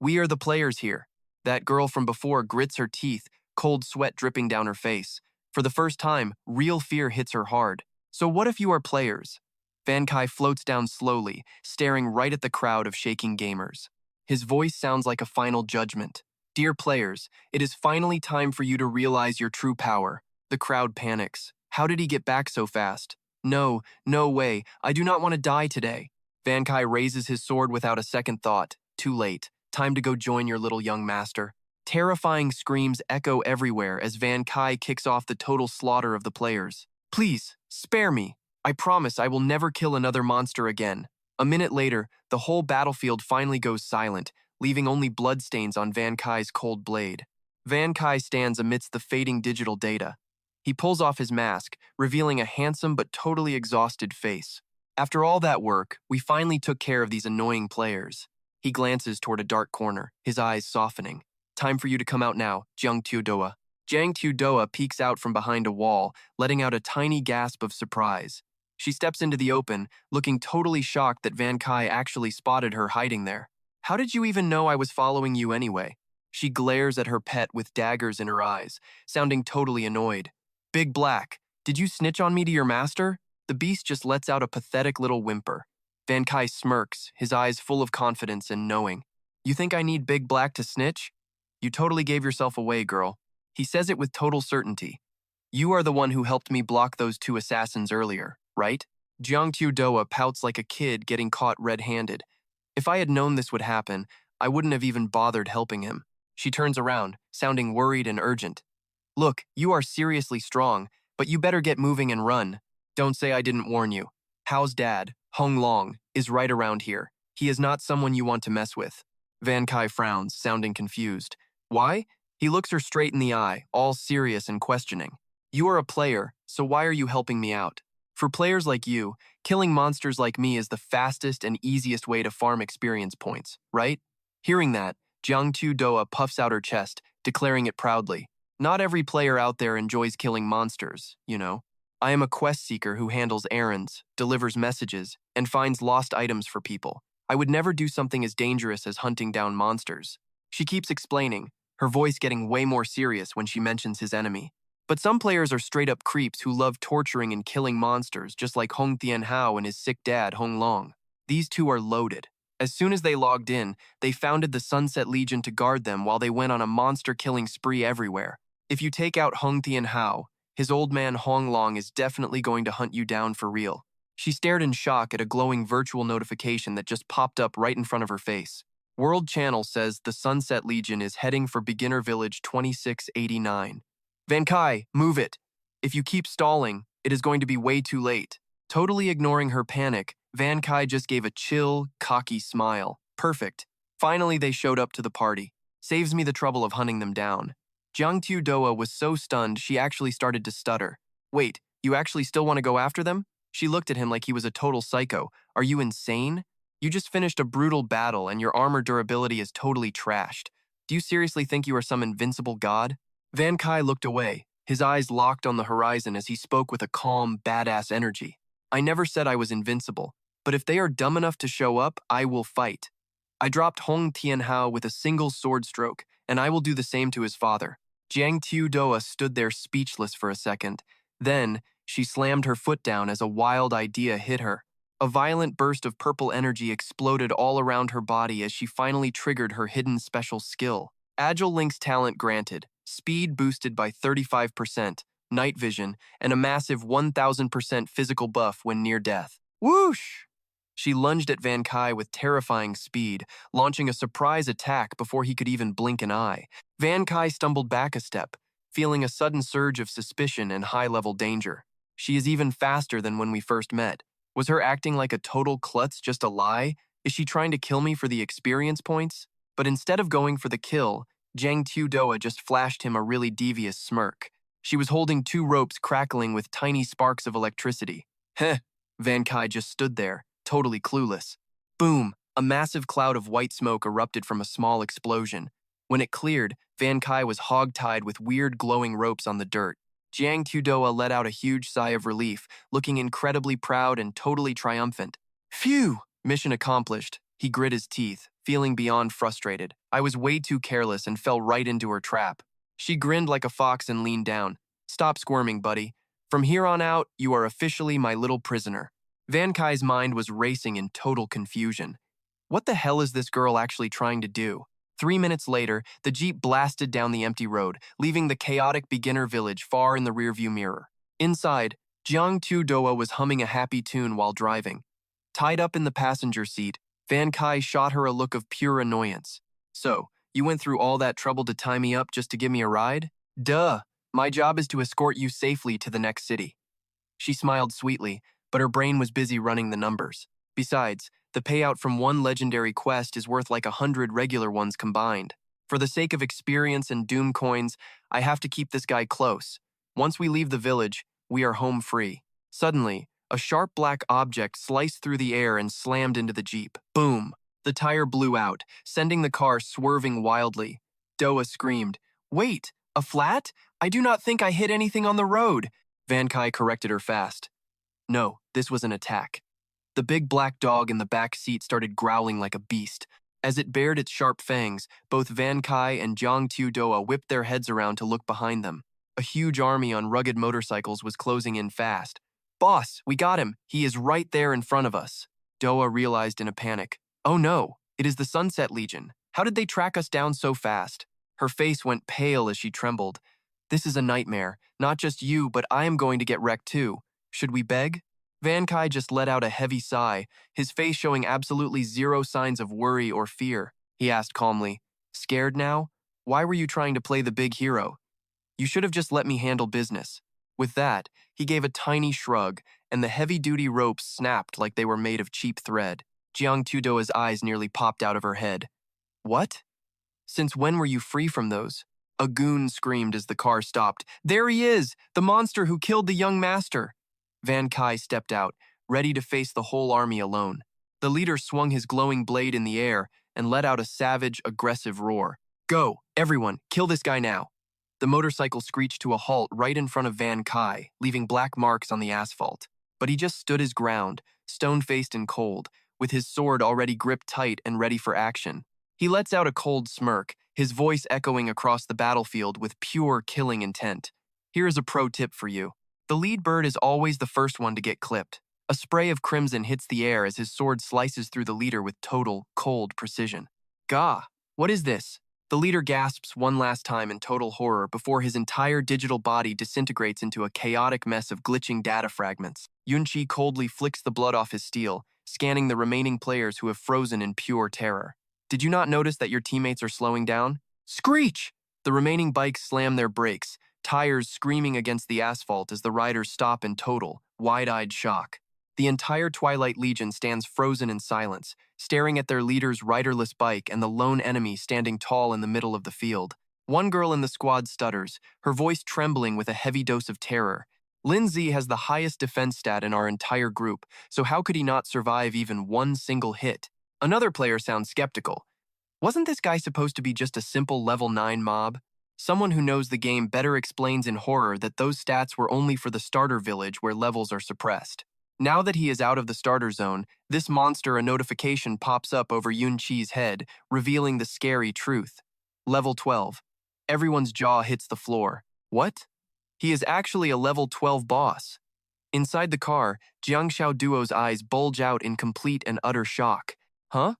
We are the players here. That girl from before grits her teeth, cold sweat dripping down her face. For the first time, real fear hits her hard. So what if you are players? Van Kai floats down slowly, staring right at the crowd of shaking gamers. His voice sounds like a final judgment. Dear players, it is finally time for you to realize your true power. The crowd panics. How did he get back so fast? No, no way. I do not want to die today. Van Kai raises his sword without a second thought. Too late. Time to go join your little young master. Terrifying screams echo everywhere as Van Kai kicks off the total slaughter of the players. Please, spare me. I promise I will never kill another monster again. A minute later, the whole battlefield finally goes silent, leaving only bloodstains on Van Kai's cold blade. Van Kai stands amidst the fading digital data. He pulls off his mask, revealing a handsome but totally exhausted face. After all that work, we finally took care of these annoying players. He glances toward a dark corner, his eyes softening. Time for you to come out now, Jiang Tuodoa. Jiang Tuodoa peeks out from behind a wall, letting out a tiny gasp of surprise. She steps into the open, looking totally shocked that Van Kai actually spotted her hiding there. How did you even know I was following you anyway? She glares at her pet with daggers in her eyes, sounding totally annoyed. Big Black, did you snitch on me to your master? The beast just lets out a pathetic little whimper. Van Kai smirks, his eyes full of confidence and knowing. You think I need Big Black to snitch? You totally gave yourself away, girl. He says it with total certainty. You are the one who helped me block those 2 assassins earlier, right? Jiang Tuodoa pouts like a kid getting caught red-handed. If I had known this would happen, I wouldn't have even bothered helping him. She turns around, sounding worried and urgent. Look, you are seriously strong, but you better get moving and run. Don't say I didn't warn you. Hao's dad, Hong Long, is right around here. He is not someone you want to mess with. Van Kai frowns, sounding confused. Why? He looks her straight in the eye, all serious and questioning. You are a player, so why are you helping me out? For players like you, killing monsters like me is the fastest and easiest way to farm experience points, right? Hearing that, Jiangtu Doa puffs out her chest, declaring it proudly. Not every player out there enjoys killing monsters, you know. I am a quest seeker who handles errands, delivers messages, and finds lost items for people. I would never do something as dangerous as hunting down monsters. She keeps explaining, her voice getting way more serious when she mentions his enemy. But some players are straight-up creeps who love torturing and killing monsters, just like Hong Tianhao and his sick dad, Hong Long. These two are loaded. As soon as they logged in, they founded the Sunset Legion to guard them while they went on a monster-killing spree everywhere. If you take out Hong Tianhao, his old man Hong Long is definitely going to hunt you down for real. She stared in shock at a glowing virtual notification that just popped up right in front of her face. World Channel says the Sunset Legion is heading for Beginner Village 2689. Van Kai, move it. If you keep stalling, it is going to be way too late. Totally ignoring her panic, Van Kai just gave a chill, cocky smile. Perfect. Finally, they showed up to the party. Saves me the trouble of hunting them down. Jiangtu Doa was so stunned she actually started to stutter. Wait, you actually still want to go after them? She looked at him like he was a total psycho. Are you insane? You just finished a brutal battle and your armor durability is totally trashed. Do you seriously think you are some invincible god? Van Kai looked away, his eyes locked on the horizon as he spoke with a calm, badass energy. I never said I was invincible, but if they are dumb enough to show up, I will fight. I dropped Hong Tianhao with a single sword stroke, and I will do the same to his father. Jiangtu Doa stood there speechless for a second. Then, she slammed her foot down as a wild idea hit her. A violent burst of purple energy exploded all around her body as she finally triggered her hidden special skill. Agile Link's talent granted, speed boosted by 35%, night vision, and a massive 1000% physical buff when near death. Whoosh! She lunged at Van Kai with terrifying speed, launching a surprise attack before he could even blink an eye. Van Kai stumbled back a step, feeling a sudden surge of suspicion and high-level danger. She is even faster than when we first met. Was her acting like a total klutz just a lie? Is she trying to kill me for the experience points? But instead of going for the kill, Jiangtu Doa just flashed him a really devious smirk. She was holding two ropes crackling with tiny sparks of electricity. Heh, Van Kai just stood there, totally clueless. Boom, a massive cloud of white smoke erupted from a small explosion. When it cleared, Van Kai was hog-tied with weird glowing ropes on the dirt. Jiangtu Doa let out a huge sigh of relief, looking incredibly proud and totally triumphant. Phew! Mission accomplished. He grit his teeth, feeling beyond frustrated. I was way too careless and fell right into her trap. She grinned like a fox and leaned down. Stop squirming, buddy. From here on out, you are officially my little prisoner. Van Kai's mind was racing in total confusion. What the hell is this girl actually trying to do? 3 minutes later, the Jeep blasted down the empty road, leaving the chaotic beginner village far in the rearview mirror. Inside, Jiangtu Doa was humming a happy tune while driving. Tied up in the passenger seat, Van Kai shot her a look of pure annoyance. So, you went through all that trouble to tie me up just to give me a ride? Duh! My job is to escort you safely to the next city. She smiled sweetly, but her brain was busy running the numbers. Besides, the payout from one legendary quest is worth like 100 regular ones combined. For the sake of experience and Doom coins, I have to keep this guy close. Once we leave the village, we are home free. Suddenly, a sharp black object sliced through the air and slammed into the Jeep. Boom! The tire blew out, sending the car swerving wildly. Doa screamed, "Wait, a flat? I do not think I hit anything on the road." Van Kai corrected her fast. No, this was an attack. The big black dog in the back seat started growling like a beast. As it bared its sharp fangs, both Van Kai and Jiangtu Doa whipped their heads around to look behind them. A huge army on rugged motorcycles was closing in fast. "Boss, we got him. He is right there in front of us." Doa realized in a panic. Oh no, it is the Sunset Legion. How did they track us down so fast? Her face went pale as she trembled. This is a nightmare. Not just you, but I am going to get wrecked too. Should we beg? Van Kai just let out a heavy sigh, his face showing absolutely zero signs of worry or fear. He asked calmly, "Scared now? Why were you trying to play the big hero? You should have just let me handle business." With that, he gave a tiny shrug, and the heavy-duty ropes snapped like they were made of cheap thread. Jiangtu Doa's eyes nearly popped out of her head. What? Since when were you free from those? A goon screamed as the car stopped. There he is! The monster who killed the young master! Van Kai stepped out, ready to face the whole army alone. The leader swung his glowing blade in the air and let out a savage, aggressive roar. Go, everyone, kill this guy now. The motorcycle screeched to a halt right in front of Van Kai, leaving black marks on the asphalt. But he just stood his ground, stone-faced and cold, with his sword already gripped tight and ready for action. He lets out a cold smirk, his voice echoing across the battlefield with pure killing intent. Here is a pro tip for you. The lead bird is always the first one to get clipped. A spray of crimson hits the air as his sword slices through the leader with total, cold precision. Gah! What is this? The leader gasps one last time in total horror before his entire digital body disintegrates into a chaotic mess of glitching data fragments. Yunqi coldly flicks the blood off his steel, scanning the remaining players who have frozen in pure terror. Did you not notice that your teammates are slowing down? Screech! The remaining bikes slam their brakes, tires screaming against the asphalt as the riders stop in total, wide-eyed shock. The entire Twilight Legion stands frozen in silence, staring at their leader's riderless bike and the lone enemy standing tall in the middle of the field. One girl in the squad stutters, her voice trembling with a heavy dose of terror. Lindsay has the highest defense stat in our entire group, so how could he not survive even one single hit? Another player sounds skeptical. Wasn't this guy supposed to be just a simple level 9 mob? Someone who knows the game better explains in horror that those stats were only for the starter village where levels are suppressed. Now that he is out of the starter zone, this monster a notification pops up over Yunqi's head, revealing the scary truth. Level 12. Everyone's jaw hits the floor. What? He is actually a level 12 boss. Inside the car, Jiang Xiao Duo's eyes bulge out in complete and utter shock. Huh?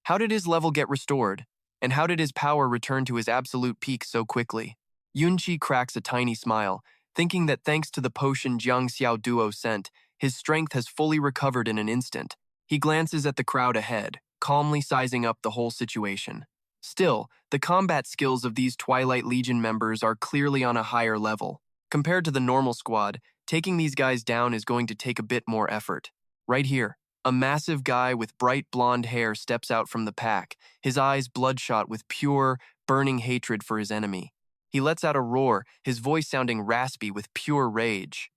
How did his level get restored? And how did his power return to his absolute peak so quickly? Yunqi cracks a tiny smile, thinking that thanks to the potion Jiang Xiao Duo sent, his strength has fully recovered in an instant. He glances at the crowd ahead, calmly sizing up the whole situation. Still, the combat skills of these Twilight Legion members are clearly on a higher level. Compared to the normal squad, taking these guys down is going to take a bit more effort. Right here, a massive guy with bright blonde hair steps out from the pack, his eyes bloodshot with pure, burning hatred for his enemy. He lets out a roar, his voice sounding raspy with pure rage.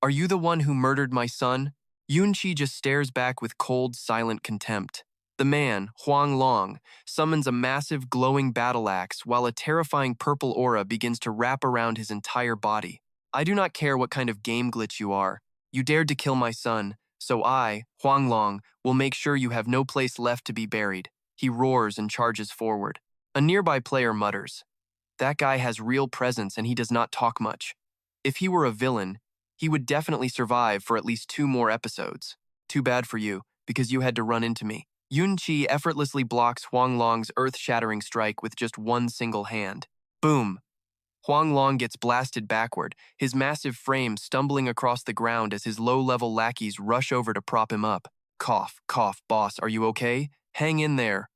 Are you the one who murdered my son? Yunqi just stares back with cold, silent contempt. The man, Huang Long, summons a massive glowing battle axe while a terrifying purple aura begins to wrap around his entire body. I do not care what kind of game glitch you are. You dared to kill my son, so I, Huang Long, will make sure you have no place left to be buried. He roars and charges forward. A nearby player mutters. That guy has real presence and he does not talk much. If he were a villain, he would definitely survive for at least 2 more episodes. Too bad for you, because you had to run into me. Yunqi effortlessly blocks Huang Long's earth-shattering strike with just one single hand. Boom! Huang Long gets blasted backward, his massive frame stumbling across the ground as his low-level lackeys rush over to prop him up. Cough, cough, boss, are you okay? Hang in there.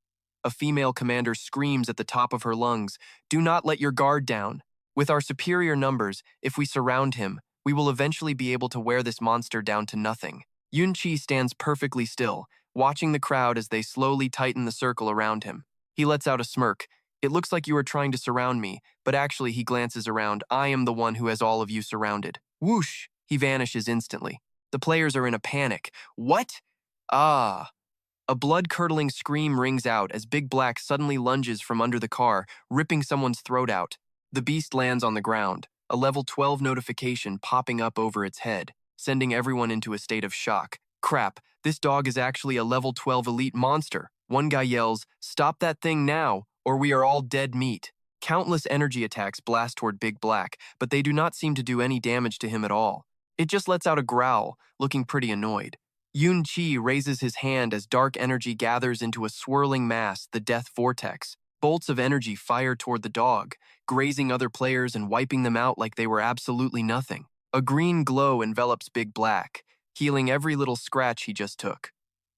A female commander screams at the top of her lungs, do not let your guard down. With our superior numbers, if we surround him, we will eventually be able to wear this monster down to nothing. Yunqi stands perfectly still, watching the crowd as they slowly tighten the circle around him. He lets out a smirk. It looks like you are trying to surround me, but actually he glances around. I am the one who has all of you surrounded. Whoosh! He vanishes instantly. The players are in a panic. What? Ah! A blood-curdling scream rings out as Big Black suddenly lunges from under the car, ripping someone's throat out. The beast lands on the ground, a level 12 notification popping up over its head, sending everyone into a state of shock. Crap, this dog is actually a level 12 elite monster. One guy yells, "Stop that thing now, or we are all dead meat." Countless energy attacks blast toward Big Black, but they do not seem to do any damage to him at all. It just lets out a growl, looking pretty annoyed. Yunqi raises his hand as dark energy gathers into a swirling mass, the Death Vortex. Bolts of energy fire toward the dog, grazing other players and wiping them out like they were absolutely nothing. A green glow envelops Big Black, healing every little scratch he just took.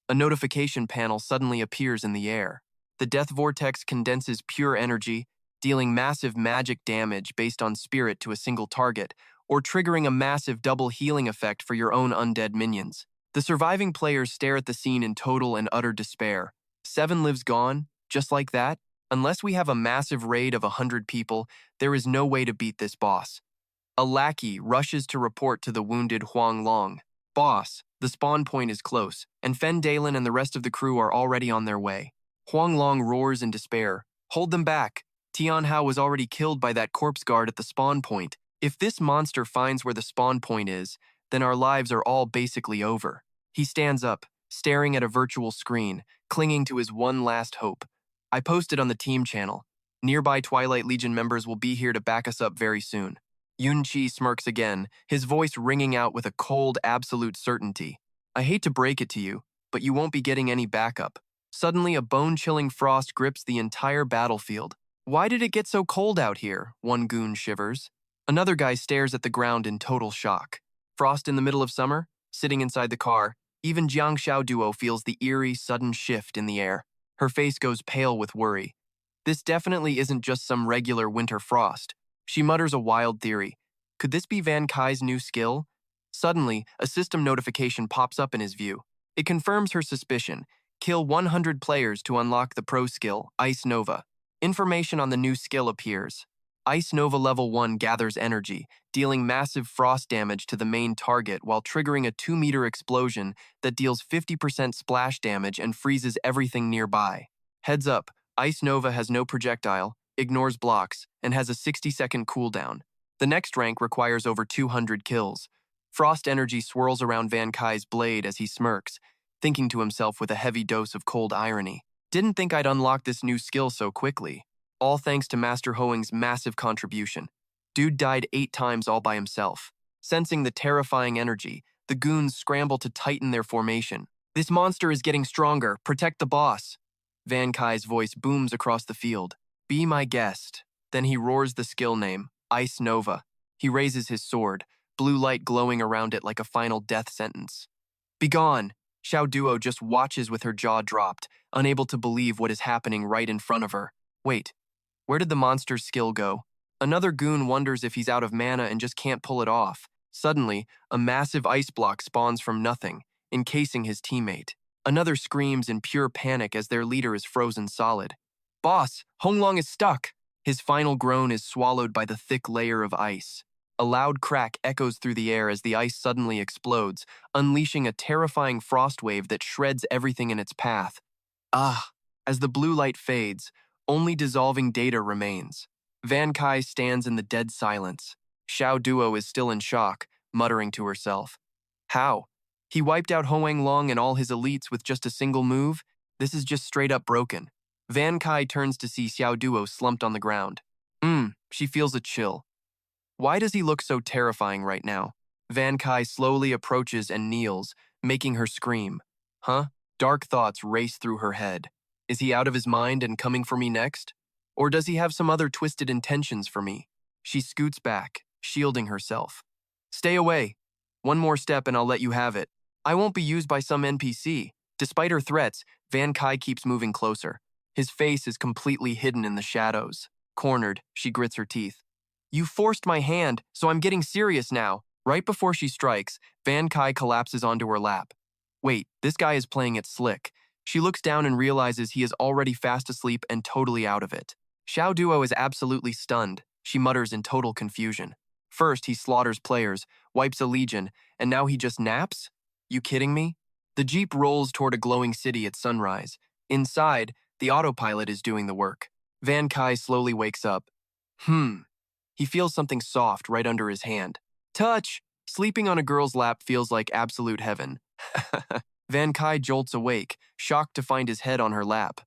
A notification panel suddenly appears in the air. The Death Vortex condenses pure energy, dealing massive magic damage based on spirit to a single target, or triggering a massive double healing effect for your own undead minions. The surviving players stare at the scene in total and utter despair. 7 lives gone, just like that? Unless we have a massive raid of 100 people, there is no way to beat this boss. A lackey rushes to report to the wounded Huang Long. Boss, the spawn point is close, and Fen Dalen and the rest of the crew are already on their way. Huang Long roars in despair. Hold them back. Tian Hao was already killed by that corpse guard at the spawn point. If this monster finds where the spawn point is, then our lives are all basically over. He stands up, staring at a virtual screen, clinging to his one last hope. I posted on the team channel. Nearby Twilight Legion members will be here to back us up very soon. Yun Chi smirks again, his voice ringing out with a cold, absolute certainty. I hate to break it to you, but you won't be getting any backup. Suddenly, a bone-chilling frost grips the entire battlefield. Why did it get so cold out here? One goon shivers. Another guy stares at the ground in total shock. Frost in the middle of summer? Sitting inside the car, even Jiang Xiao Duo feels the eerie, sudden shift in the air. Her face goes pale with worry. This definitely isn't just some regular winter frost. She mutters a wild theory. Could this be Van Kai's new skill? Suddenly, a system notification pops up in his view. It confirms her suspicion. Kill 100 players to unlock the pro skill, Ice Nova. Information on the new skill appears. Ice Nova Level 1 gathers energy, dealing massive frost damage to the main target while triggering a 2-meter explosion that deals 50% splash damage and freezes everything nearby. Heads up, Ice Nova has no projectile, ignores blocks, and has a 60-second cooldown. The next rank requires over 200 kills. Frost energy swirls around Van Kai's blade as he smirks, thinking to himself with a heavy dose of cold irony. Didn't think I'd unlock this new skill so quickly. All thanks to Master Hoang's massive contribution. Dude died 8 times all by himself. Sensing the terrifying energy, the goons scramble to tighten their formation. This monster is getting stronger. Protect the boss. Van Kai's voice booms across the field. Be my guest. Then he roars the skill name, Ice Nova. He raises his sword, blue light glowing around it like a final death sentence. Begone! Xiao Duo just watches with her jaw dropped, unable to believe what is happening right in front of her. Wait, where did the monster's skill go? Another goon wonders if he's out of mana and just can't pull it off. Suddenly, a massive ice block spawns from nothing, encasing his teammate. Another screams in pure panic as their leader is frozen solid. Boss, Honglong is stuck! His final groan is swallowed by the thick layer of ice. A loud crack echoes through the air as the ice suddenly explodes, unleashing a terrifying frost wave that shreds everything in its path. Ah! As the blue light fades, only dissolving data remains. Van Kai stands in the dead silence. Xiao Duo is still in shock, muttering to herself. How? He wiped out Hoang Long and all his elites with just a single move? This is just straight up broken. Van Kai turns to see Xiao Duo slumped on the ground. She feels a chill. Why does he look so terrifying right now? Van Kai slowly approaches and kneels, making her scream. Huh? Dark thoughts race through her head. Is he out of his mind and coming for me next? Or does he have some other twisted intentions for me? She scoots back, shielding herself. Stay away. One more step and I'll let you have it. I won't be used by some NPC. Despite her threats, Van Kai keeps moving closer. His face is completely hidden in the shadows. Cornered, she grits her teeth. You forced my hand, so I'm getting serious now. Right before she strikes, Van Kai collapses onto her lap. Wait, this guy is playing it slick. She looks down and realizes he is already fast asleep and totally out of it. Xiao Duo is absolutely stunned. She mutters in total confusion. First, he slaughters players, wipes a legion, and now he just naps? You kidding me? The jeep rolls toward a glowing city at sunrise. Inside, the autopilot is doing the work. Van Kai slowly wakes up. He feels something soft right under his hand. Touch! Sleeping on a girl's lap feels like absolute heaven. Van Kai jolts awake, shocked to find his head on her lap.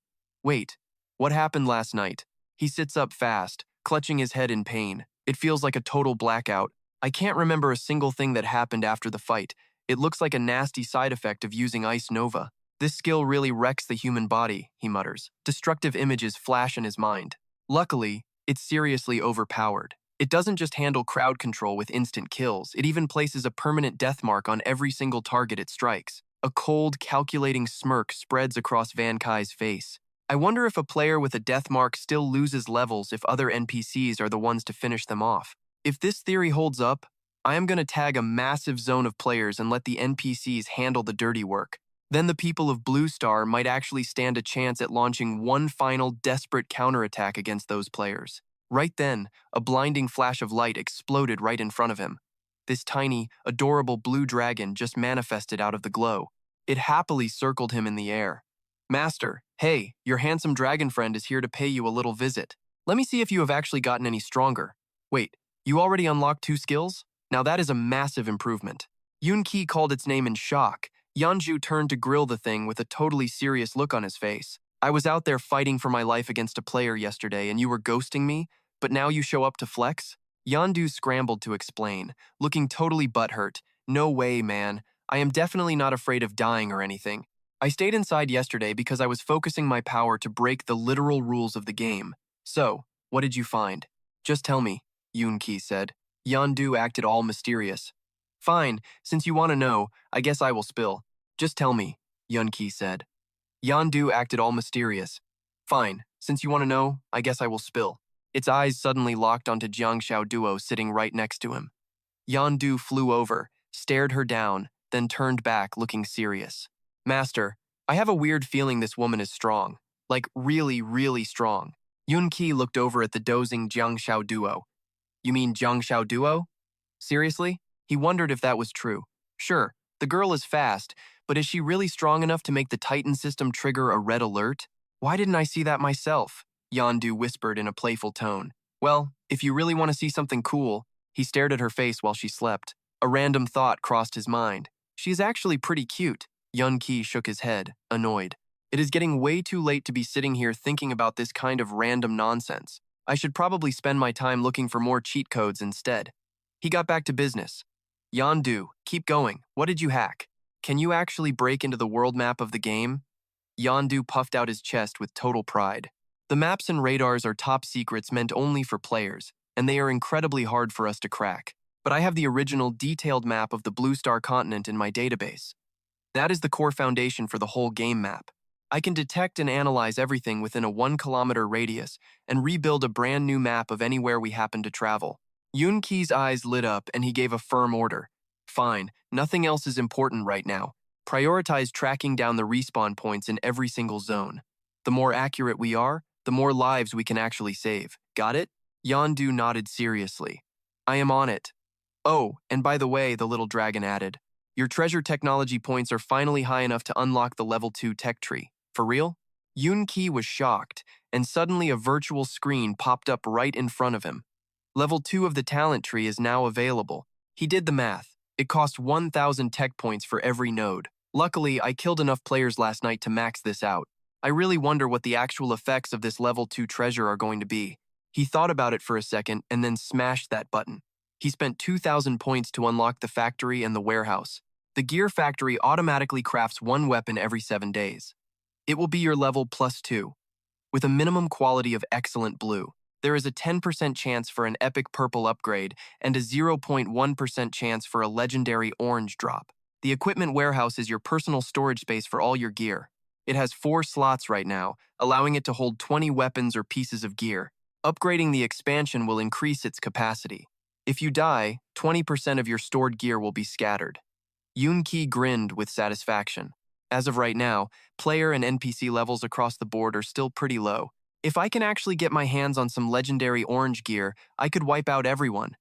Wait, what happened last night? He sits up fast, clutching his head in pain. It feels like a total blackout. I can't remember a single thing that happened after the fight. It looks like a nasty side effect of using Ice Nova. This skill really wrecks the human body, he mutters. Destructive images flash in his mind. Luckily, it's seriously overpowered. It doesn't just handle crowd control with instant kills, it even places a permanent death mark on every single target it strikes. A cold, calculating smirk spreads across Van Kai's face. I wonder if a player with a death mark still loses levels if other NPCs are the ones to finish them off. If this theory holds up, I am going to tag a massive zone of players and let the NPCs handle the dirty work. Then the people of Blue Star might actually stand a chance at launching one final desperate counterattack against those players. Right then, a blinding flash of light exploded right in front of him. This tiny, adorable blue dragon just manifested out of the glow. It happily circled him in the air. Master, hey, your handsome dragon friend is here to pay you a little visit. Let me see if you have actually gotten any stronger. Wait, you already unlocked 2 skills? Now that is a massive improvement. Yun Qi called its name in shock. Yanju turned to grill the thing with a totally serious look on his face. I was out there fighting for my life against a player yesterday and you were ghosting me, but now you show up to flex? Yandu scrambled to explain, looking totally butthurt. No way, man. I am definitely not afraid of dying or anything. I stayed inside yesterday because I was focusing my power to break the literal rules of the game. So, what did you find? Just tell me, Yun Qi said. Yandu acted all mysterious. Fine, since you want to know, I guess I will spill. Just tell me, Yun Qi said. Yandu acted all mysterious. Fine, since you want to know, I guess I will spill. Its eyes suddenly locked onto Jiang Xiaoduo sitting right next to him. Yandu flew over, stared her down, then turned back looking serious. Master, I have a weird feeling this woman is strong. Like really, really strong. Yun Qi looked over at the dozing Jiang Xiaoduo. You mean Jiang Xiaoduo? Seriously? He wondered if that was true. Sure, the girl is fast, but is she really strong enough to make the Titan system trigger a red alert? Why didn't I see that myself? Yandu whispered in a playful tone. Well, if you really want to see something cool, he stared at her face while she slept. A random thought crossed his mind. She is actually pretty cute. Yun Qi shook his head, annoyed. It is getting way too late to be sitting here thinking about this kind of random nonsense. I should probably spend my time looking for more cheat codes instead. He got back to business. Yandu, keep going. What did you hack? Can you actually break into the world map of the game? Yandu puffed out his chest with total pride. The maps and radars are top secrets meant only for players, and they are incredibly hard for us to crack. But I have the original detailed map of the Blue Star continent in my database. That is the core foundation for the whole game map. I can detect and analyze everything within a 1-kilometer radius and rebuild a brand new map of anywhere we happen to travel. Yun Qi's eyes lit up and he gave a firm order. Fine, nothing else is important right now. Prioritize tracking down the respawn points in every single zone. The more accurate we are, the more lives we can actually save. Got it? Yandu nodded seriously. I am on it. Oh, and by the way, the little dragon added, your treasure technology points are finally high enough to unlock the level 2 tech tree. For real? Yun Qi was shocked, and suddenly a virtual screen popped up right in front of him. Level 2 of the talent tree is now available. He did the math. It cost 1,000 tech points for every node. Luckily, I killed enough players last night to max this out. I really wonder what the actual effects of this level 2 treasure are going to be. He thought about it for a second and then smashed that button. He spent 2,000 points to unlock the factory and the warehouse. The gear factory automatically crafts 1 weapon every 7 days. It will be your level +2. With a minimum quality of excellent blue, there is a 10% chance for an epic purple upgrade and a 0.1% chance for a legendary orange drop. The equipment warehouse is your personal storage space for all your gear. It has 4 slots right now, allowing it to hold 20 weapons or pieces of gear. Upgrading the expansion will increase its capacity. If you die, 20% of your stored gear will be scattered. Yun Qi grinned with satisfaction. As of right now, player and NPC levels across the board are still pretty low. If I can actually get my hands on some legendary orange gear, I could wipe out everyone.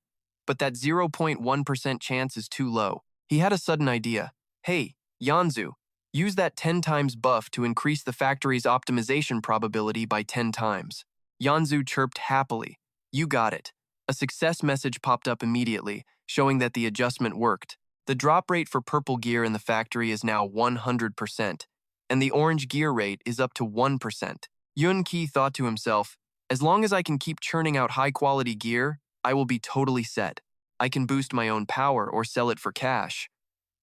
But that 0.1% chance is too low. He had a sudden idea. Hey, Yanzu, use that 10 times buff to increase the factory's optimization probability by 10 times. Yanzu chirped happily. You got it. A success message popped up immediately, showing that the adjustment worked. The drop rate for purple gear in the factory is now 100%, and the orange gear rate is up to 1%. Yun Qi thought to himself, as long as I can keep churning out high-quality gear, I will be totally set. I can boost my own power or sell it for cash.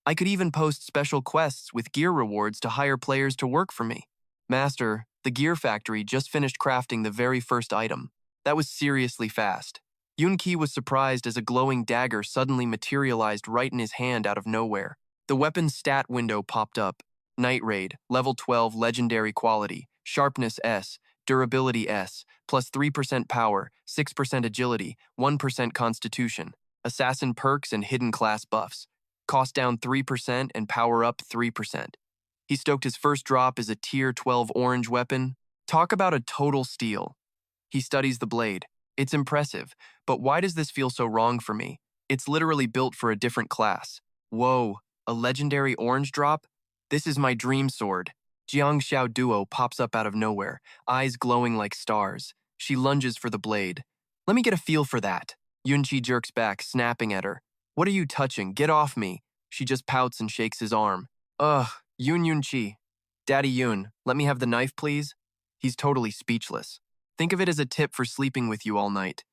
I could even post special quests with gear rewards to hire players to work for me. Master, the gear factory just finished crafting the very first item. That was seriously fast. Yun Qi was surprised as a glowing dagger suddenly materialized right in his hand out of nowhere. The weapon's stat window popped up. Night Raid, level 12 legendary quality, sharpness S, durability S, plus 3% power, 6% agility, 1% constitution, assassin perks and hidden class buffs. Cost down 3% and power up 3%. He stoked his first drop as a tier 12 orange weapon. Talk about a total steal. He studies the blade. It's impressive, but why does this feel so wrong for me? It's literally built for a different class. Whoa, a legendary orange drop? This is my dream sword. Jiang Xiao Duo pops up out of nowhere, eyes glowing like stars. She lunges for the blade. Let me get a feel for that. Yunqi jerks back, snapping at her. What are you touching? Get off me. She just pouts and shakes his arm. Ugh, Yunqi. Daddy Yun, let me have the knife, please? He's totally speechless. Think of it as a tip for sleeping with you all night.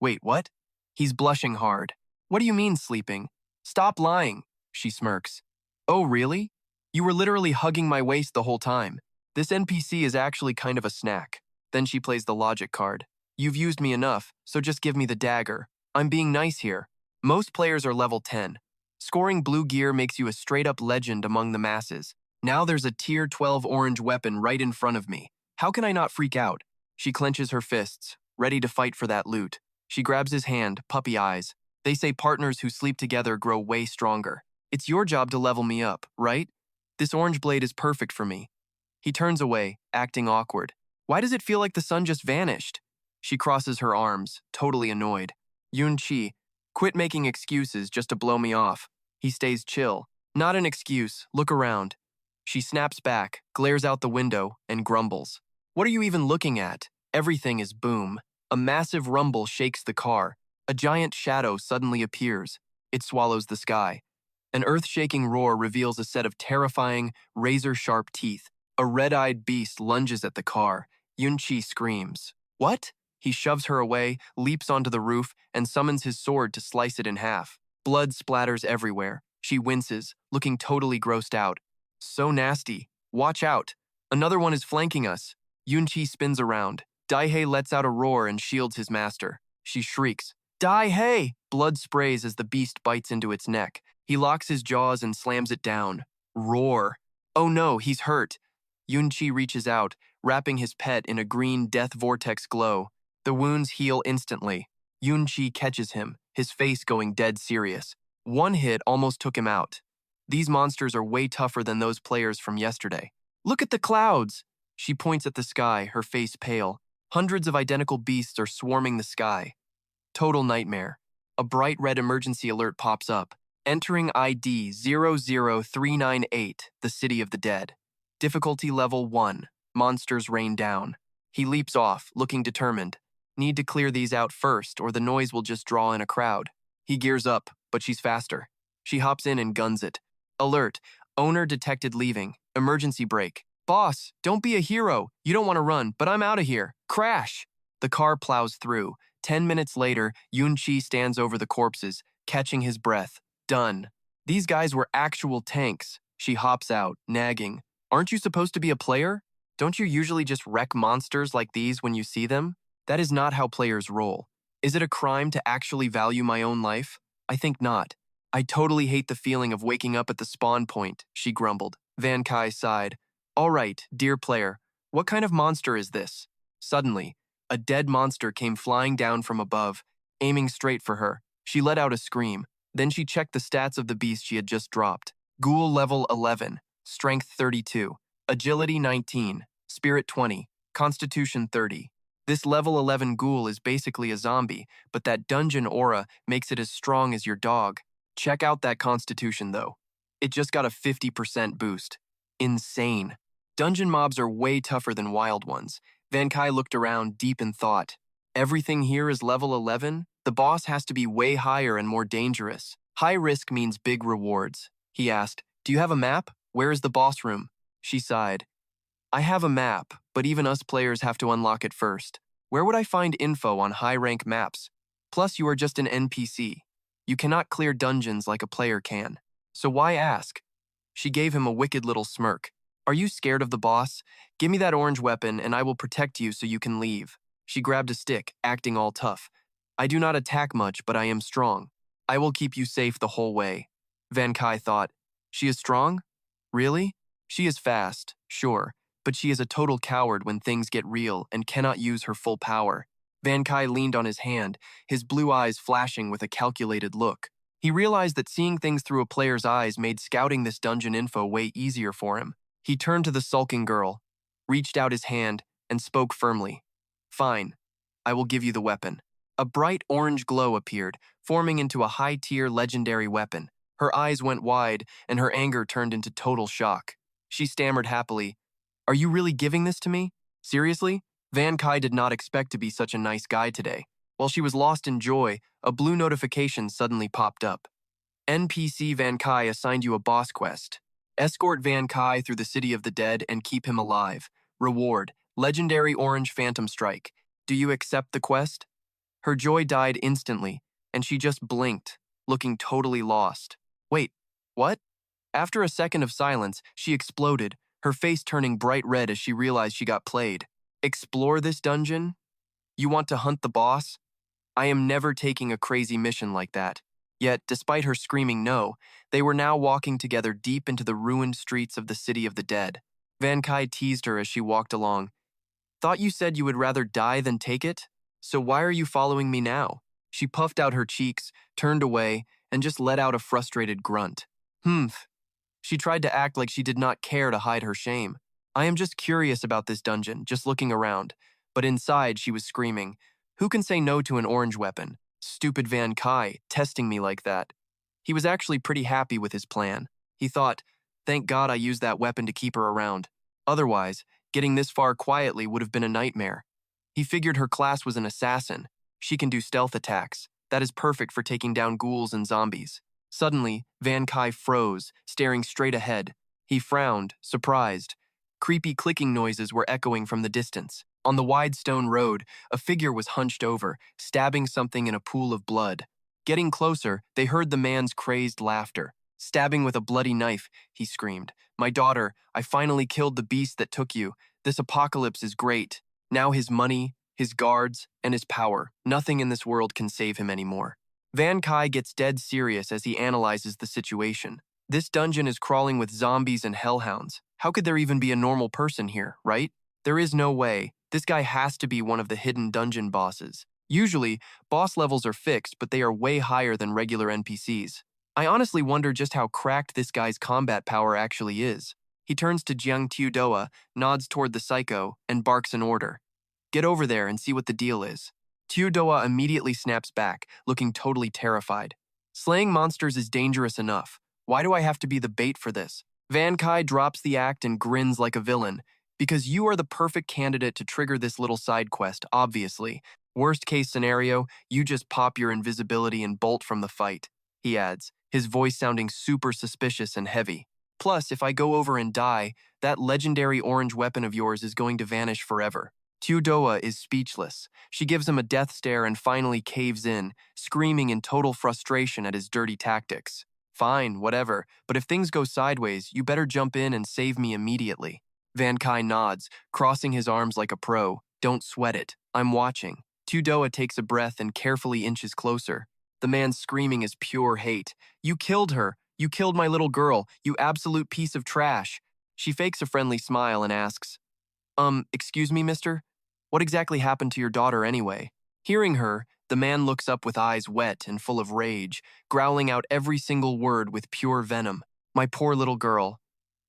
Wait, what? He's blushing hard. What do you mean sleeping? Stop lying, she smirks. Oh, really? You were literally hugging my waist the whole time. This NPC is actually kind of a snack. Then she plays the logic card. You've used me enough, so just give me the dagger. I'm being nice here. Most players are level 10. Scoring blue gear makes you a straight-up legend among the masses. Now there's a tier 12 orange weapon right in front of me. How can I not freak out? She clenches her fists, ready to fight for that loot. She grabs his hand, puppy eyes. They say partners who sleep together grow way stronger. It's your job to level me up, right? This orange blade is perfect for me. He turns away, acting awkward. Why does it feel like the sun just vanished? She crosses her arms, totally annoyed. Yunqi, quit making excuses just to blow me off. He stays chill. Not an excuse, look around. She snaps back, glares out the window, and grumbles. What are you even looking at? Everything is boom. A massive rumble shakes the car. A giant shadow suddenly appears. It swallows the sky. An earth-shaking roar reveals a set of terrifying, razor-sharp teeth. A red-eyed beast lunges at the car. Yunqi screams. What? He shoves her away, leaps onto the roof, and summons his sword to slice it in half. Blood splatters everywhere. She winces, looking totally grossed out. So nasty. Watch out. Another one is flanking us. Yunqi spins around. Daihei lets out a roar and shields his master. She shrieks. Daihei! Blood sprays as the beast bites into its neck. He locks his jaws and slams it down. Roar. Oh no, he's hurt. Yunqi reaches out, wrapping his pet in a green death vortex glow. The wounds heal instantly. Yunqi catches him, his face going dead serious. One hit almost took him out. These monsters are way tougher than those players from yesterday. Look at the clouds! She points at the sky, her face pale. Hundreds of identical beasts are swarming the sky. Total nightmare. A bright red emergency alert pops up. Entering ID 00398, the City of the Dead. Difficulty level 1. Monsters rain down. He leaps off, looking determined. Need to clear these out first, or the noise will just draw in a crowd. He gears up, but she's faster. She hops in and guns it. Alert. Owner detected leaving. Emergency brake. Boss, don't be a hero. You don't want to run, but I'm out of here. Crash! The car plows through. 10 minutes later, Yunqi stands over the corpses, catching his breath. Done. These guys were actual tanks. She hops out, nagging. Aren't you supposed to be a player? Don't you usually just wreck monsters like these when you see them? That is not how players roll. Is it a crime to actually value my own life? I think not. I totally hate the feeling of waking up at the spawn point, she grumbled. Van Kai sighed. All right, dear player, what kind of monster is this? Suddenly, a dead monster came flying down from above, aiming straight for her. She let out a scream. Then she checked the stats of the beast she had just dropped. Ghoul level 11, strength 32, agility 19, spirit 20, constitution 30. This level 11 ghoul is basically a zombie, but that dungeon aura makes it as strong as your dog. Check out that constitution though. It just got a 50% boost. Insane. Dungeon mobs are way tougher than wild ones. Van Kai looked around, deep in thought. Everything here is level 11? The boss has to be way higher and more dangerous. High risk means big rewards. He asked, do you have a map? Where is the boss room? She sighed. I have a map, but even us players have to unlock it first. Where would I find info on high-rank maps? Plus, you are just an NPC. You cannot clear dungeons like a player can. So why ask? She gave him a wicked little smirk. Are you scared of the boss? Give me that orange weapon and I will protect you so you can leave. She grabbed a stick, acting all tough. I do not attack much, but I am strong. I will keep you safe the whole way. Van Kai thought, she is strong? Really? She is fast, sure, but she is a total coward when things get real and cannot use her full power. Van Kai leaned on his hand, his blue eyes flashing with a calculated look. He realized that seeing things through a player's eyes made scouting this dungeon info way easier for him. He turned to the sulking girl, reached out his hand, and spoke firmly. Fine, I will give you the weapon. A bright orange glow appeared, forming into a high-tier legendary weapon. Her eyes went wide, and her anger turned into total shock. She stammered happily, "Are you really giving this to me? Seriously?" Van Kai did not expect to be such a nice guy today. While she was lost in joy, a blue notification suddenly popped up. NPC Van Kai assigned you a boss quest. Escort Van Kai through the city of the dead and keep him alive. Reward, legendary orange phantom strike. Do you accept the quest? Her joy died instantly, and she just blinked, looking totally lost. Wait, what? After a second of silence, she exploded, her face turning bright red as she realized she got played. Explore this dungeon? You want to hunt the boss? I am never taking a crazy mission like that. Yet, despite her screaming no, they were now walking together deep into the ruined streets of the city of the dead. Van Kai teased her as she walked along. Thought you said you would rather die than take it? So why are you following me now? She puffed out her cheeks, turned away, and just let out a frustrated grunt. Humph. She tried to act like she did not care to hide her shame. I am just curious about this dungeon, just looking around. But inside, she was screaming, who can say no to an orange weapon? Stupid Van Kai, testing me like that. He was actually pretty happy with his plan. He thought, thank God I used that weapon to keep her around. Otherwise, getting this far quietly would have been a nightmare. He figured her class was an assassin. She can do stealth attacks. That is perfect for taking down ghouls and zombies. Suddenly, Van Kai froze, staring straight ahead. He frowned, surprised. Creepy clicking noises were echoing from the distance. On the wide stone road, a figure was hunched over, stabbing something in a pool of blood. Getting closer, they heard the man's crazed laughter. Stabbing with a bloody knife, he screamed. My daughter, I finally killed the beast that took you. This apocalypse is great. Now his money, his guards, and his power. Nothing in this world can save him anymore. Van Kai gets dead serious as he analyzes the situation. This dungeon is crawling with zombies and hellhounds. How could there even be a normal person here, right? There is no way. This guy has to be one of the hidden dungeon bosses. Usually, boss levels are fixed, but they are way higher than regular NPCs. I honestly wonder just how cracked this guy's combat power actually is. He turns to Jiang Tudoa, nods toward the psycho, and barks an order. Get over there and see what the deal is. Tudoa immediately snaps back, looking totally terrified. Slaying monsters is dangerous enough. Why do I have to be the bait for this? Van Kai drops the act and grins like a villain. Because you are the perfect candidate to trigger this little side quest, obviously. Worst case scenario, you just pop your invisibility and bolt from the fight, he adds, his voice sounding super suspicious and heavy. Plus, if I go over and die, that legendary orange weapon of yours is going to vanish forever. Tudoa is speechless. She gives him a death stare and finally caves in, screaming in total frustration at his dirty tactics. Fine, whatever, but if things go sideways, you better jump in and save me immediately. Van Kai nods, crossing his arms like a pro. Don't sweat it. I'm watching. Tudoa takes a breath and carefully inches closer. The man's screaming is pure hate. You killed her. You killed my little girl. You absolute piece of trash. She fakes a friendly smile and asks, excuse me, mister? What exactly happened to your daughter anyway? Hearing her, the man looks up with eyes wet and full of rage, growling out every single word with pure venom. My poor little girl.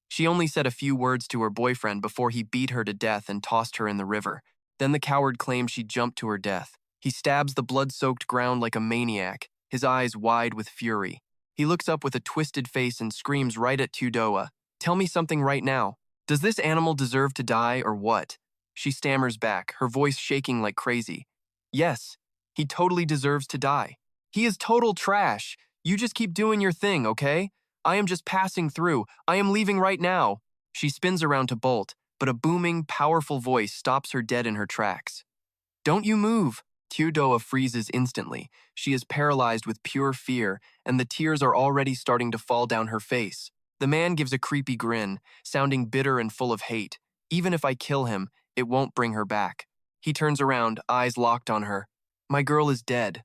She only said a few words to her boyfriend before he beat her to death and tossed her in the river. Then the coward claims she jumped to her death. He stabs the blood-soaked ground like a maniac, his eyes wide with fury. He looks up with a twisted face and screams right at Tudoa. Tell me something right now. Does this animal deserve to die or what? She stammers back, her voice shaking like crazy. Yes, he totally deserves to die. He is total trash. You just keep doing your thing, okay? I am just passing through. I am leaving right now. She spins around to bolt, but a booming, powerful voice stops her dead in her tracks. Don't you move. Tudoa freezes instantly. She is paralyzed with pure fear, and the tears are already starting to fall down her face. The man gives a creepy grin, sounding bitter and full of hate. Even if I kill him, it won't bring her back. He turns around, eyes locked on her. My girl is dead.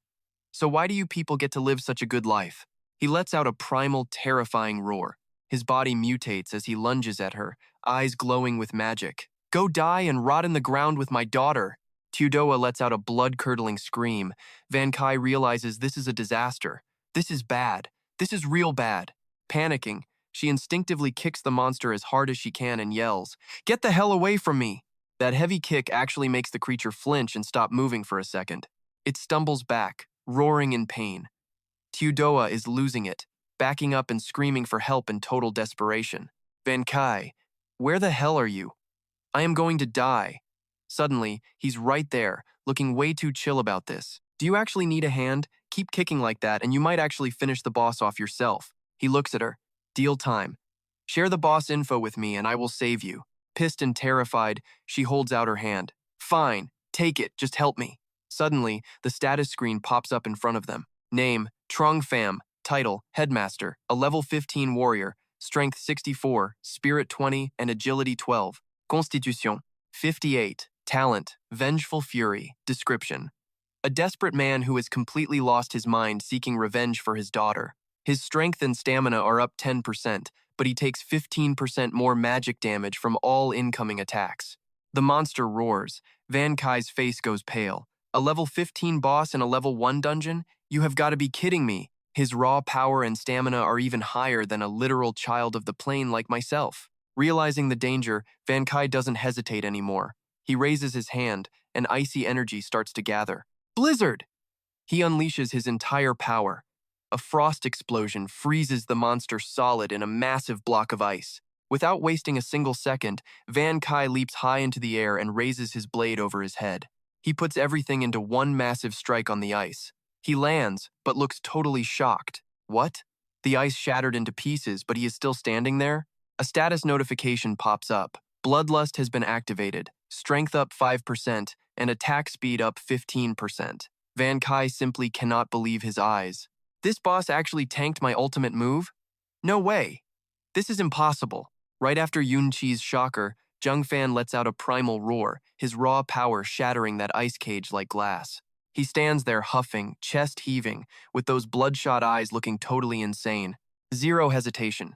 So why do you people get to live such a good life? He lets out a primal, terrifying roar. His body mutates as he lunges at her, eyes glowing with magic. Go die and rot in the ground with my daughter. Tudoa lets out a blood-curdling scream. Van Kai realizes this is a disaster. This is bad. This is real bad. Panicking, she instinctively kicks the monster as hard as she can and yells, "Get the hell away from me!" That heavy kick actually makes the creature flinch and stop moving for a second. It stumbles back, roaring in pain. Tudoa is losing it, backing up and screaming for help in total desperation. Van Kai, where the hell are you? I am going to die. Suddenly, he's right there, looking way too chill about this. Do you actually need a hand? Keep kicking like that and you might actually finish the boss off yourself. He looks at her. Deal time. Share the boss info with me and I will save you. Pissed and terrified, she holds out her hand. Fine, take it, just help me. Suddenly, the status screen pops up in front of them. Name, Trong Pham. Title, Headmaster, a level 15 warrior, Strength 64, Spirit 20, and Agility 12. Constitution, 58. Talent, Vengeful Fury. Description. A desperate man who has completely lost his mind seeking revenge for his daughter. His strength and stamina are up 10%, but he takes 15% more magic damage from all incoming attacks. The monster roars. Van Kai's face goes pale. A level 15 boss in a level 1 dungeon? You have got to be kidding me. His raw power and stamina are even higher than a literal child of the plane like myself. Realizing the danger, Van Kai doesn't hesitate anymore. He raises his hand, and icy energy starts to gather. Blizzard! He unleashes his entire power. A frost explosion freezes the monster solid in a massive block of ice. Without wasting a single second, Van Kai leaps high into the air and raises his blade over his head. He puts everything into one massive strike on the ice. He lands, but looks totally shocked. What? The ice shattered into pieces, but he is still standing there? A status notification pops up. Bloodlust has been activated. Strength up 5%, and attack speed up 15%. Van Kai simply cannot believe his eyes. This boss actually tanked my ultimate move? No way. This is impossible. Right after Yun Chi's shocker, Zheng Fan lets out a primal roar, his raw power shattering that ice cage like glass. He stands there huffing, chest heaving, with those bloodshot eyes looking totally insane. Zero hesitation.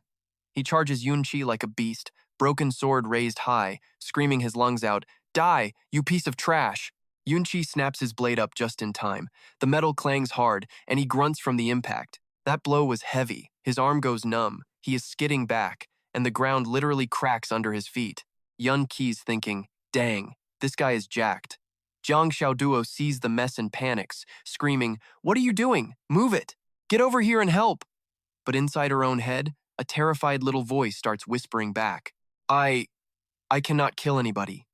He charges Yun Chi like a beast, broken sword raised high, screaming his lungs out, "Die, you piece of trash!" Yun Chi snaps his blade up just in time. The metal clangs hard, and he grunts from the impact. That blow was heavy. His arm goes numb. He is skidding back, and the ground literally cracks under his feet. Yun Qi's thinking, dang, this guy is jacked. Zhang Xiaoduo sees the mess and panics, screaming, "What are you doing? Move it! Get over here and help!" But inside her own head, a terrified little voice starts whispering back, I cannot kill anybody."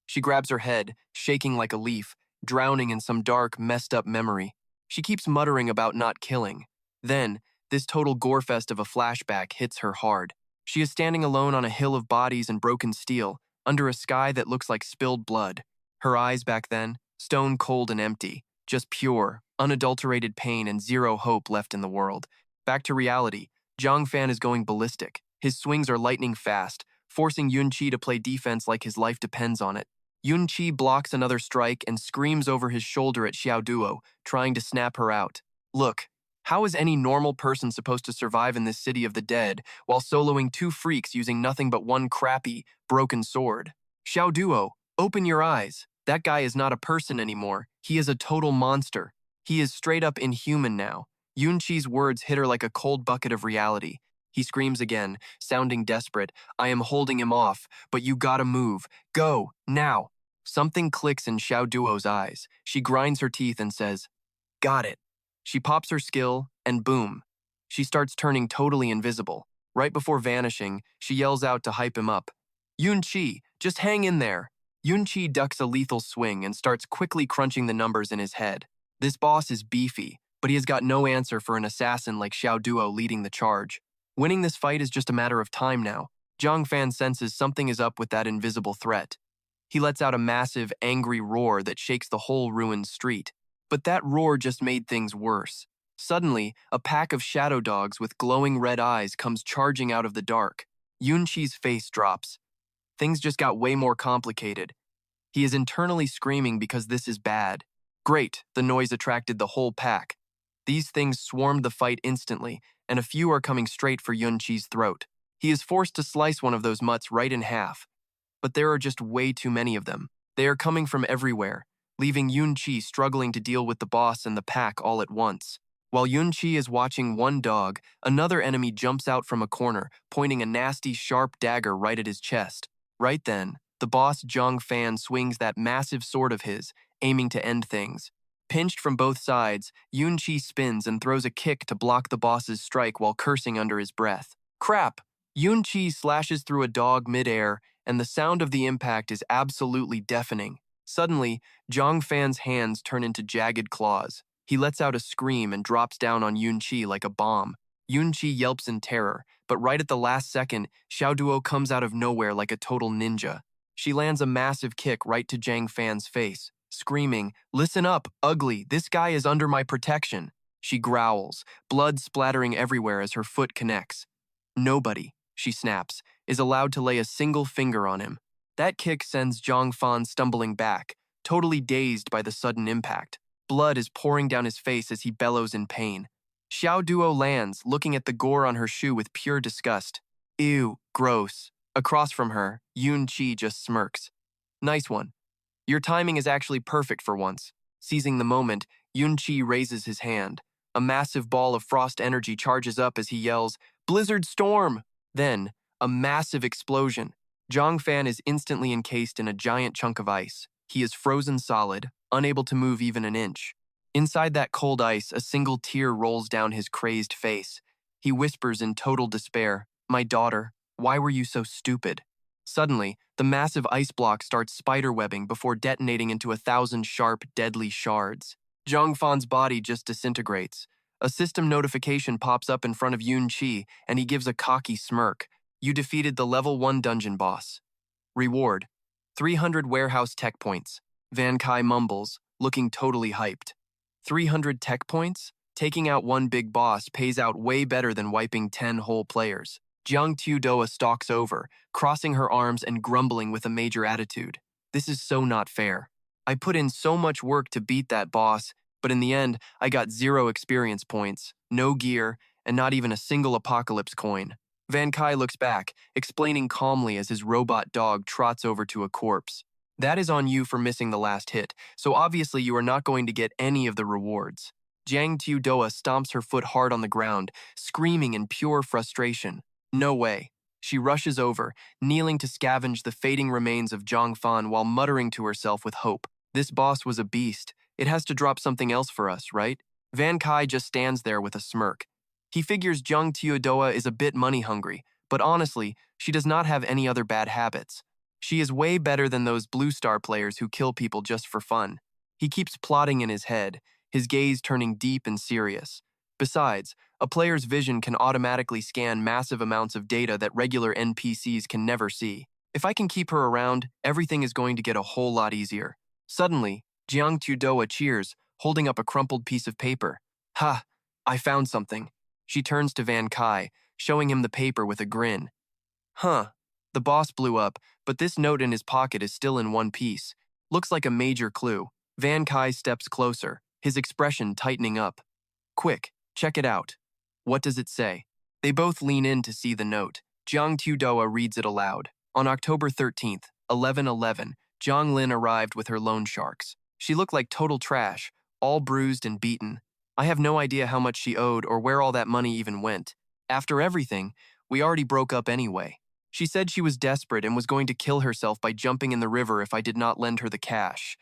She grabs her head, shaking like a leaf, drowning in some dark, messed up memory. She keeps muttering about not killing. Then, this total gorefest of a flashback hits her hard. She is standing alone on a hill of bodies and broken steel, under a sky that looks like spilled blood. Her eyes back then, stone cold and empty, just pure, unadulterated pain and zero hope left in the world. Back to reality, Zhang Fan is going ballistic. His swings are lightning fast, forcing Yun Chi to play defense like his life depends on it. Yun Chi blocks another strike and screams over his shoulder at Xiao Duo, trying to snap her out. Look, how is any normal person supposed to survive in this city of the dead while soloing two freaks using nothing but one crappy, broken sword? Xiao Duo, open your eyes. That guy is not a person anymore. He is a total monster. He is straight up inhuman now. Yun Chi's words hit her like a cold bucket of reality. He screams again, sounding desperate. I am holding him off, but you gotta move. Go, now. Something clicks in Xiao Duo's eyes. She grinds her teeth and says, got it. She pops her skill, and boom. She starts turning totally invisible. Right before vanishing, she yells out to hype him up. Yun Chi, just hang in there. Yun Chi ducks a lethal swing and starts quickly crunching the numbers in his head. This boss is beefy, but he has got no answer for an assassin like Xiao Duo leading the charge. Winning this fight is just a matter of time now. Zhang Fan senses something is up with that invisible threat. He lets out a massive, angry roar that shakes the whole ruined street. But that roar just made things worse. Suddenly, a pack of shadow dogs with glowing red eyes comes charging out of the dark. Yun Chi's face drops. Things just got way more complicated. He is internally screaming because this is bad. Great, the noise attracted the whole pack. These things swarmed the fight instantly, and a few are coming straight for Yun Chi's throat. He is forced to slice one of those mutts right in half. But there are just way too many of them. They are coming from everywhere, leaving Yun Chi struggling to deal with the boss and the pack all at once. While Yun Chi is watching one dog, another enemy jumps out from a corner, pointing a nasty, sharp dagger right at his chest. Right then, the boss Zhang Fan swings that massive sword of his, aiming to end things. Pinched from both sides, Yun-Chi spins and throws a kick to block the boss's strike while cursing under his breath. Crap! Yun-Chi slashes through a dog mid-air, and the sound of the impact is absolutely deafening. Suddenly, Zhang Fan's hands turn into jagged claws. He lets out a scream and drops down on Yun-Chi like a bomb. Yun-Chi yelps in terror, but right at the last second, Xiao Duo comes out of nowhere like a total ninja. She lands a massive kick right to Zhang Fan's face, screaming, "Listen up, ugly, this guy is under my protection." She growls, blood splattering everywhere as her foot connects. Nobody, she snaps, is allowed to lay a single finger on him. That kick sends Zhang Fan stumbling back, totally dazed by the sudden impact. Blood is pouring down his face as he bellows in pain. Xiao Duo lands, looking at the gore on her shoe with pure disgust. Ew, gross. Across from her, Yun-Chi just smirks. Nice one. Your timing is actually perfect for once. Seizing the moment, Yun-Chi raises his hand. A massive ball of frost energy charges up as he yells, "Blizzard Storm!" Then, a massive explosion. Zhang Fan is instantly encased in a giant chunk of ice. He is frozen solid, unable to move even an inch. Inside that cold ice, a single tear rolls down his crazed face. He whispers in total despair, "My daughter, why were you so stupid?" Suddenly, the massive ice block starts spiderwebbing before detonating into 1,000 sharp, deadly shards. Zhang Fan's body just disintegrates. A system notification pops up in front of Yun-Chi, and he gives a cocky smirk. You defeated the level 1 dungeon boss. Reward: 300 warehouse tech points. Van Kai mumbles, looking totally hyped. 300 tech points? Taking out one big boss pays out way better than wiping 10 whole players. Jiang Tudoa stalks over, crossing her arms and grumbling with a major attitude. This is so not fair. I put in so much work to beat that boss, but in the end, I got 0 experience points, no gear, and not even a single apocalypse coin. Van Kai looks back, explaining calmly as his robot dog trots over to a corpse. That is on you for missing the last hit, so obviously you are not going to get any of the rewards. Jiang Tudoa stomps her foot hard on the ground, screaming in pure frustration. No way. She rushes over, kneeling to scavenge the fading remains of Zhang Fan while muttering to herself with hope. This boss was a beast. It has to drop something else for us, right? Van Kai just stands there with a smirk. He figures Jiang Tudoa is a bit money-hungry, but honestly, she does not have any other bad habits. She is way better than those Blue Star players who kill people just for fun. He keeps plotting in his head, his gaze turning deep and serious. Besides, a player's vision can automatically scan massive amounts of data that regular NPCs can never see. If I can keep her around, everything is going to get a whole lot easier. Suddenly, Jiang Tudoa cheers, holding up a crumpled piece of paper. Ha! I found something. She turns to Van Kai, showing him the paper with a grin. Huh. The boss blew up, but this note in his pocket is still in one piece. Looks like a major clue. Van Kai steps closer, his expression tightening up. Quick, check it out. What does it say? They both lean in to see the note. Jiang Tudoa reads it aloud. On October 13th, 11:11, Zhang Lin arrived with her loan sharks. She looked like total trash, all bruised and beaten. I have no idea how much she owed or where all that money even went. After everything, we already broke up anyway. She said she was desperate and was going to kill herself by jumping in the river if I did not lend her the cash.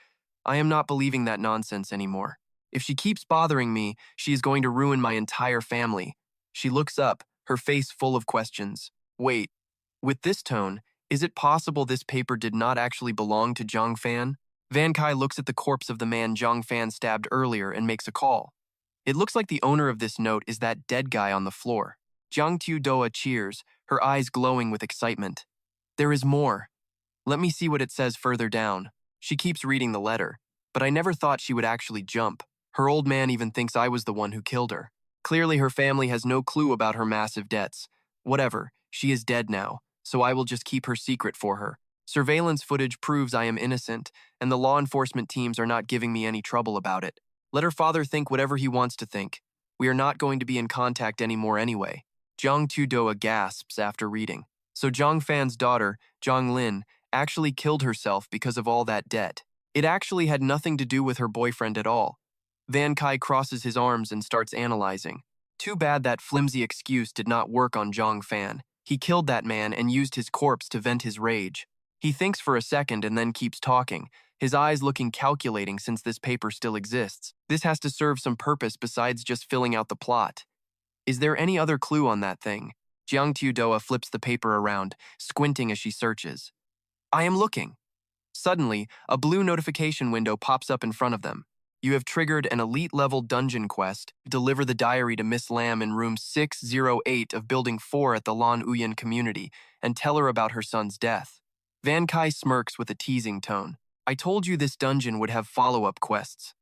I am not believing that nonsense anymore. If she keeps bothering me, she is going to ruin my entire family. She looks up, her face full of questions. Wait, with this tone, is it possible this paper did not actually belong to Zhang Fan? Van Kai looks at the corpse of the man Zhang Fan stabbed earlier and makes a call. It looks like the owner of this note is that dead guy on the floor. Jiang Tudoa cheers, her eyes glowing with excitement. There is more. Let me see what it says further down. She keeps reading the letter, but I never thought she would actually jump. Her old man even thinks I was the one who killed her. Clearly her family has no clue about her massive debts. Whatever, she is dead now, so I will just keep her secret for her. Surveillance footage proves I am innocent, and the law enforcement teams are not giving me any trouble about it. Let her father think whatever he wants to think. We are not going to be in contact anymore anyway. Jiang Tudoa gasps after reading. So Zhang Fan's daughter, Zhang Lin, actually killed herself because of all that debt. It actually had nothing to do with her boyfriend at all. Van Kai crosses his arms and starts analyzing. Too bad that flimsy excuse did not work on Zhang Fan. He killed that man and used his corpse to vent his rage. He thinks for a second and then keeps talking, his eyes looking calculating since this paper still exists. This has to serve some purpose besides just filling out the plot. Is there any other clue on that thing? Jiang Tudoa flips the paper around, squinting as she searches. I am looking. Suddenly, a blue notification window pops up in front of them. You have triggered an elite-level dungeon quest. Deliver the diary to Miss Lam in room 608 of Building 4 at the Lan Uyan community and tell her about her son's death. Van Kai smirks with a teasing tone. I told you this dungeon would have follow-up quests.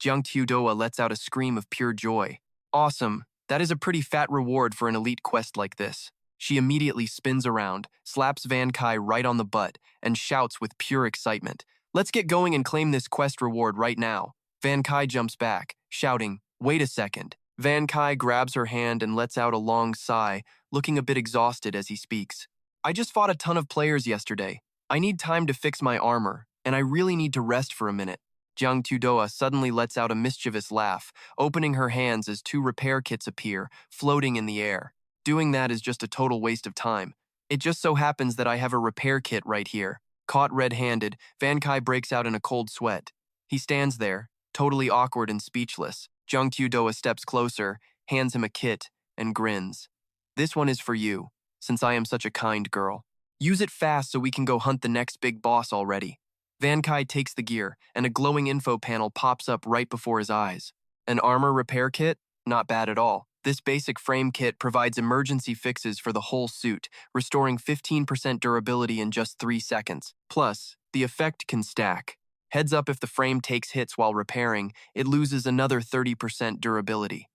Jiang Tudoa lets out a scream of pure joy. Awesome. That is a pretty fat reward for an elite quest like this. She immediately spins around, slaps Van Kai right on the butt, and shouts with pure excitement. Let's get going and claim this quest reward right now. Van Kai jumps back, shouting, wait a second. Van Kai grabs her hand and lets out a long sigh, looking a bit exhausted as he speaks. I just fought a ton of players yesterday. I need time to fix my armor, and I really need to rest for a minute. Jiang Tudoa suddenly lets out a mischievous laugh, opening her hands as 2 repair kits appear, floating in the air. Doing that is just a total waste of time. It just so happens that I have a repair kit right here. Caught red-handed, Van Kai breaks out in a cold sweat. He stands there, totally awkward and speechless. Jiang Tudoa steps closer, hands him a kit, and grins. This one is for you, since I am such a kind girl. Use it fast so we can go hunt the next big boss already. Van Kai takes the gear, and a glowing info panel pops up right before his eyes. An armor repair kit? Not bad at all. This basic frame kit provides emergency fixes for the whole suit, restoring 15% durability in just 3 seconds. Plus, the effect can stack. Heads up if the frame takes hits while repairing, it loses another 30% durability.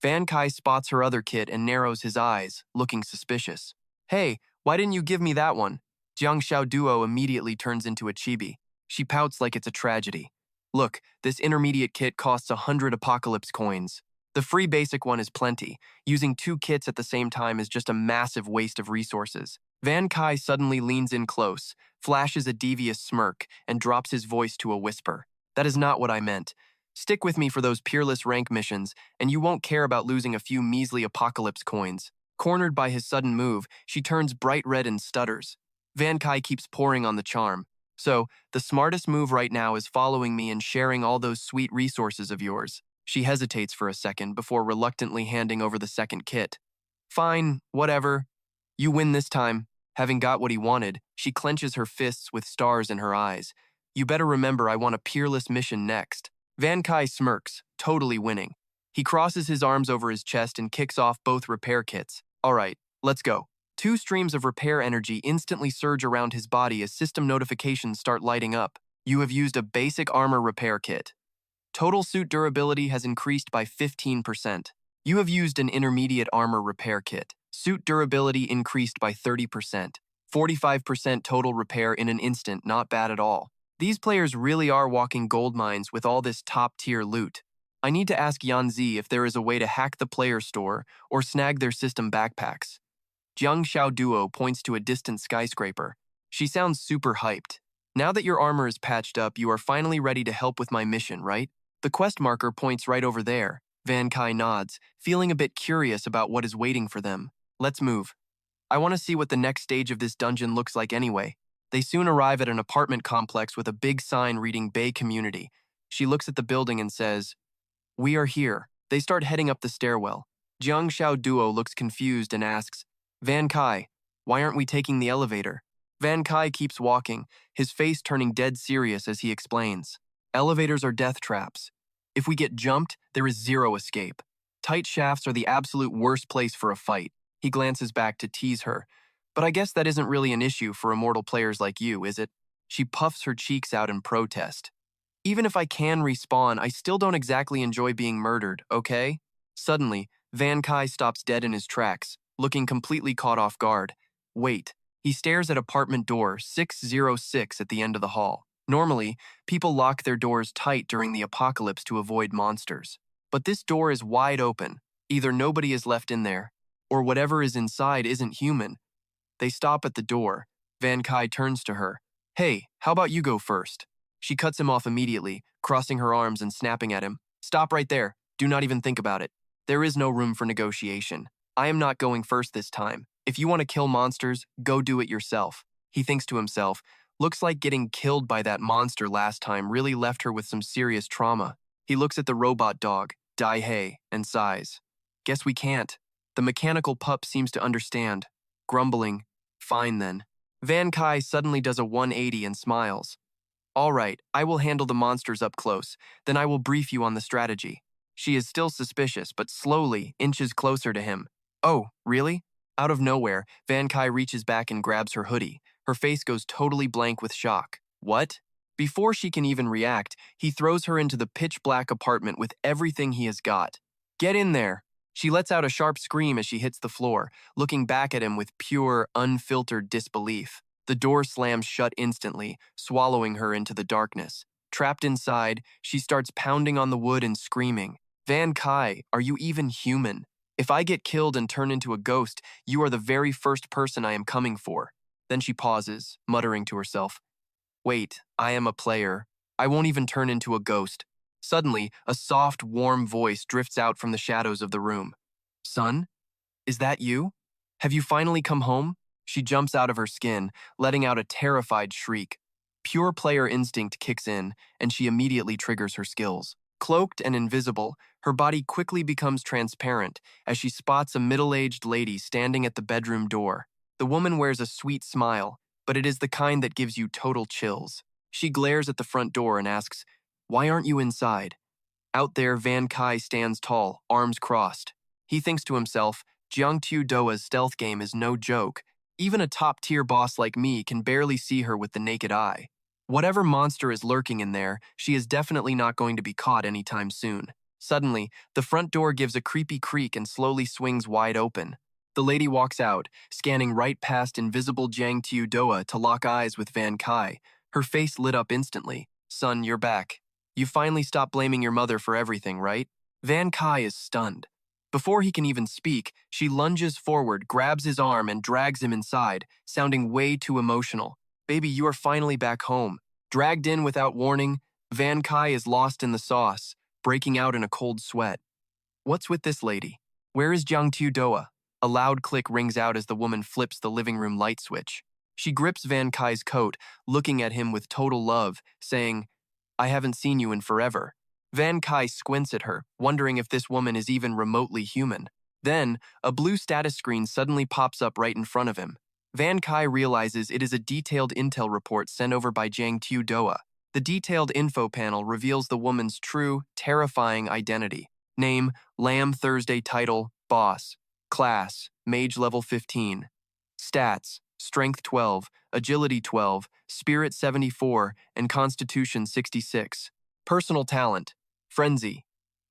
Van Kai spots her other kit and narrows his eyes, looking suspicious. Hey, why didn't you give me that one? Jiang Xiaoduo immediately turns into a chibi. She pouts like it's a tragedy. Look, this intermediate kit costs 100 apocalypse coins. The free basic one is plenty. Using 2 kits at the same time is just a massive waste of resources. Van Kai suddenly leans in close, flashes a devious smirk, and drops his voice to a whisper. That is not what I meant. Stick with me for those peerless rank missions, and you won't care about losing a few measly apocalypse coins. Cornered by his sudden move, she turns bright red and stutters. Van Kai keeps pouring on the charm. So, the smartest move right now is following me and sharing all those sweet resources of yours. She hesitates for a second before reluctantly handing over the second kit. Fine, whatever. You win this time. Having got what he wanted, she clenches her fists with stars in her eyes. You better remember I want a peerless mission next. Van Kai smirks, totally winning. He crosses his arms over his chest and kicks off both repair kits. All right, let's go. 2 streams of repair energy instantly surge around his body as system notifications start lighting up. You have used a basic armor repair kit. Total suit durability has increased by 15%. You have used an intermediate armor repair kit. Suit durability increased by 30%. 45% total repair in an instant, not bad at all. These players really are walking gold mines with all this top-tier loot. I need to ask Yanzi if there is a way to hack the player store or snag their system backpacks. Jiang Xiaoduo points to a distant skyscraper. She sounds super hyped. Now that your armor is patched up, you are finally ready to help with my mission, right? The quest marker points right over there. Van Kai nods, feeling a bit curious about what is waiting for them. Let's move. I want to see what the next stage of this dungeon looks like anyway. They soon arrive at an apartment complex with a big sign reading Bay Community. She looks at the building and says, We are here. They start heading up the stairwell. Jiang Xiaoduo looks confused and asks, Van Kai, why aren't we taking the elevator? Van Kai keeps walking, his face turning dead serious as he explains. Elevators are death traps. If we get jumped, there is zero escape. Tight shafts are the absolute worst place for a fight. He glances back to tease her. But I guess that isn't really an issue for immortal players like you, is it? She puffs her cheeks out in protest. Even if I can respawn, I still don't exactly enjoy being murdered, okay? Suddenly, Van Kai stops dead in his tracks, looking completely caught off guard. Wait. He stares at apartment door 606 at the end of the hall. Normally, people lock their doors tight during the apocalypse to avoid monsters. But this door is wide open. Either nobody is left in there, or whatever is inside isn't human. They stop at the door. Van Kai turns to her. Hey, how about you go first? She cuts him off immediately, crossing her arms and snapping at him. Stop right there. Do not even think about it. There is no room for negotiation. I am not going first this time. If you want to kill monsters, go do it yourself. He thinks to himself, Looks like getting killed by that monster last time really left her with some serious trauma. He looks at the robot dog, Dai-Hei, and sighs. Guess we can't. The mechanical pup seems to understand. Grumbling, fine then. Van Kai suddenly does a 180 and smiles. All right, I will handle the monsters up close, then I will brief you on the strategy. She is still suspicious, but slowly inches closer to him. Oh, really? Out of nowhere, Van Kai reaches back and grabs her hoodie. Her face goes totally blank with shock. What? Before she can even react, he throws her into the pitch-black apartment with everything he has got. Get in there! She lets out a sharp scream as she hits the floor, looking back at him with pure, unfiltered disbelief. The door slams shut instantly, swallowing her into the darkness. Trapped inside, she starts pounding on the wood and screaming. Van Kai, are you even human? If I get killed and turn into a ghost, you are the very first person I am coming for. Then she pauses, muttering to herself. Wait, I am a player. I won't even turn into a ghost. Suddenly, a soft, warm voice drifts out from the shadows of the room. Son? Is that you? Have you finally come home? She jumps out of her skin, letting out a terrified shriek. Pure player instinct kicks in, and she immediately triggers her skills. Cloaked and invisible, her body quickly becomes transparent as she spots a middle-aged lady standing at the bedroom door. The woman wears a sweet smile, but it is the kind that gives you total chills. She glares at the front door and asks, Why aren't you inside? Out there, Van Kai stands tall, arms crossed. He thinks to himself, Jiangtu Doa's stealth game is no joke. Even a top-tier boss like me can barely see her with the naked eye. Whatever monster is lurking in there, she is definitely not going to be caught anytime soon. Suddenly, the front door gives a creepy creak and slowly swings wide open. The lady walks out, scanning right past invisible Jiangtu Doa to lock eyes with Van Kai. Her face lit up instantly. Son, you're back. You finally stopped blaming your mother for everything, right? Van Kai is stunned. Before he can even speak, she lunges forward, grabs his arm, and drags him inside, sounding way too emotional. Baby, you are finally back home. Dragged in without warning, Van Kai is lost in the sauce, breaking out in a cold sweat. What's with this lady? Where is Jiangtu Doa? A loud click rings out as the woman flips the living room light switch. She grips Van Kai's coat, looking at him with total love, saying, I haven't seen you in forever. Van Kai squints at her, wondering if this woman is even remotely human. Then, a blue status screen suddenly pops up right in front of him. Van Kai realizes it is a detailed intel report sent over by Jiangtu Doa. The detailed info panel reveals the woman's true, terrifying identity. Name, Lamb Thursday. Title, Boss. Class, Mage level 15. Stats, Strength 12, Agility 12, Spirit 74, and Constitution 66. Personal talent, Frenzy.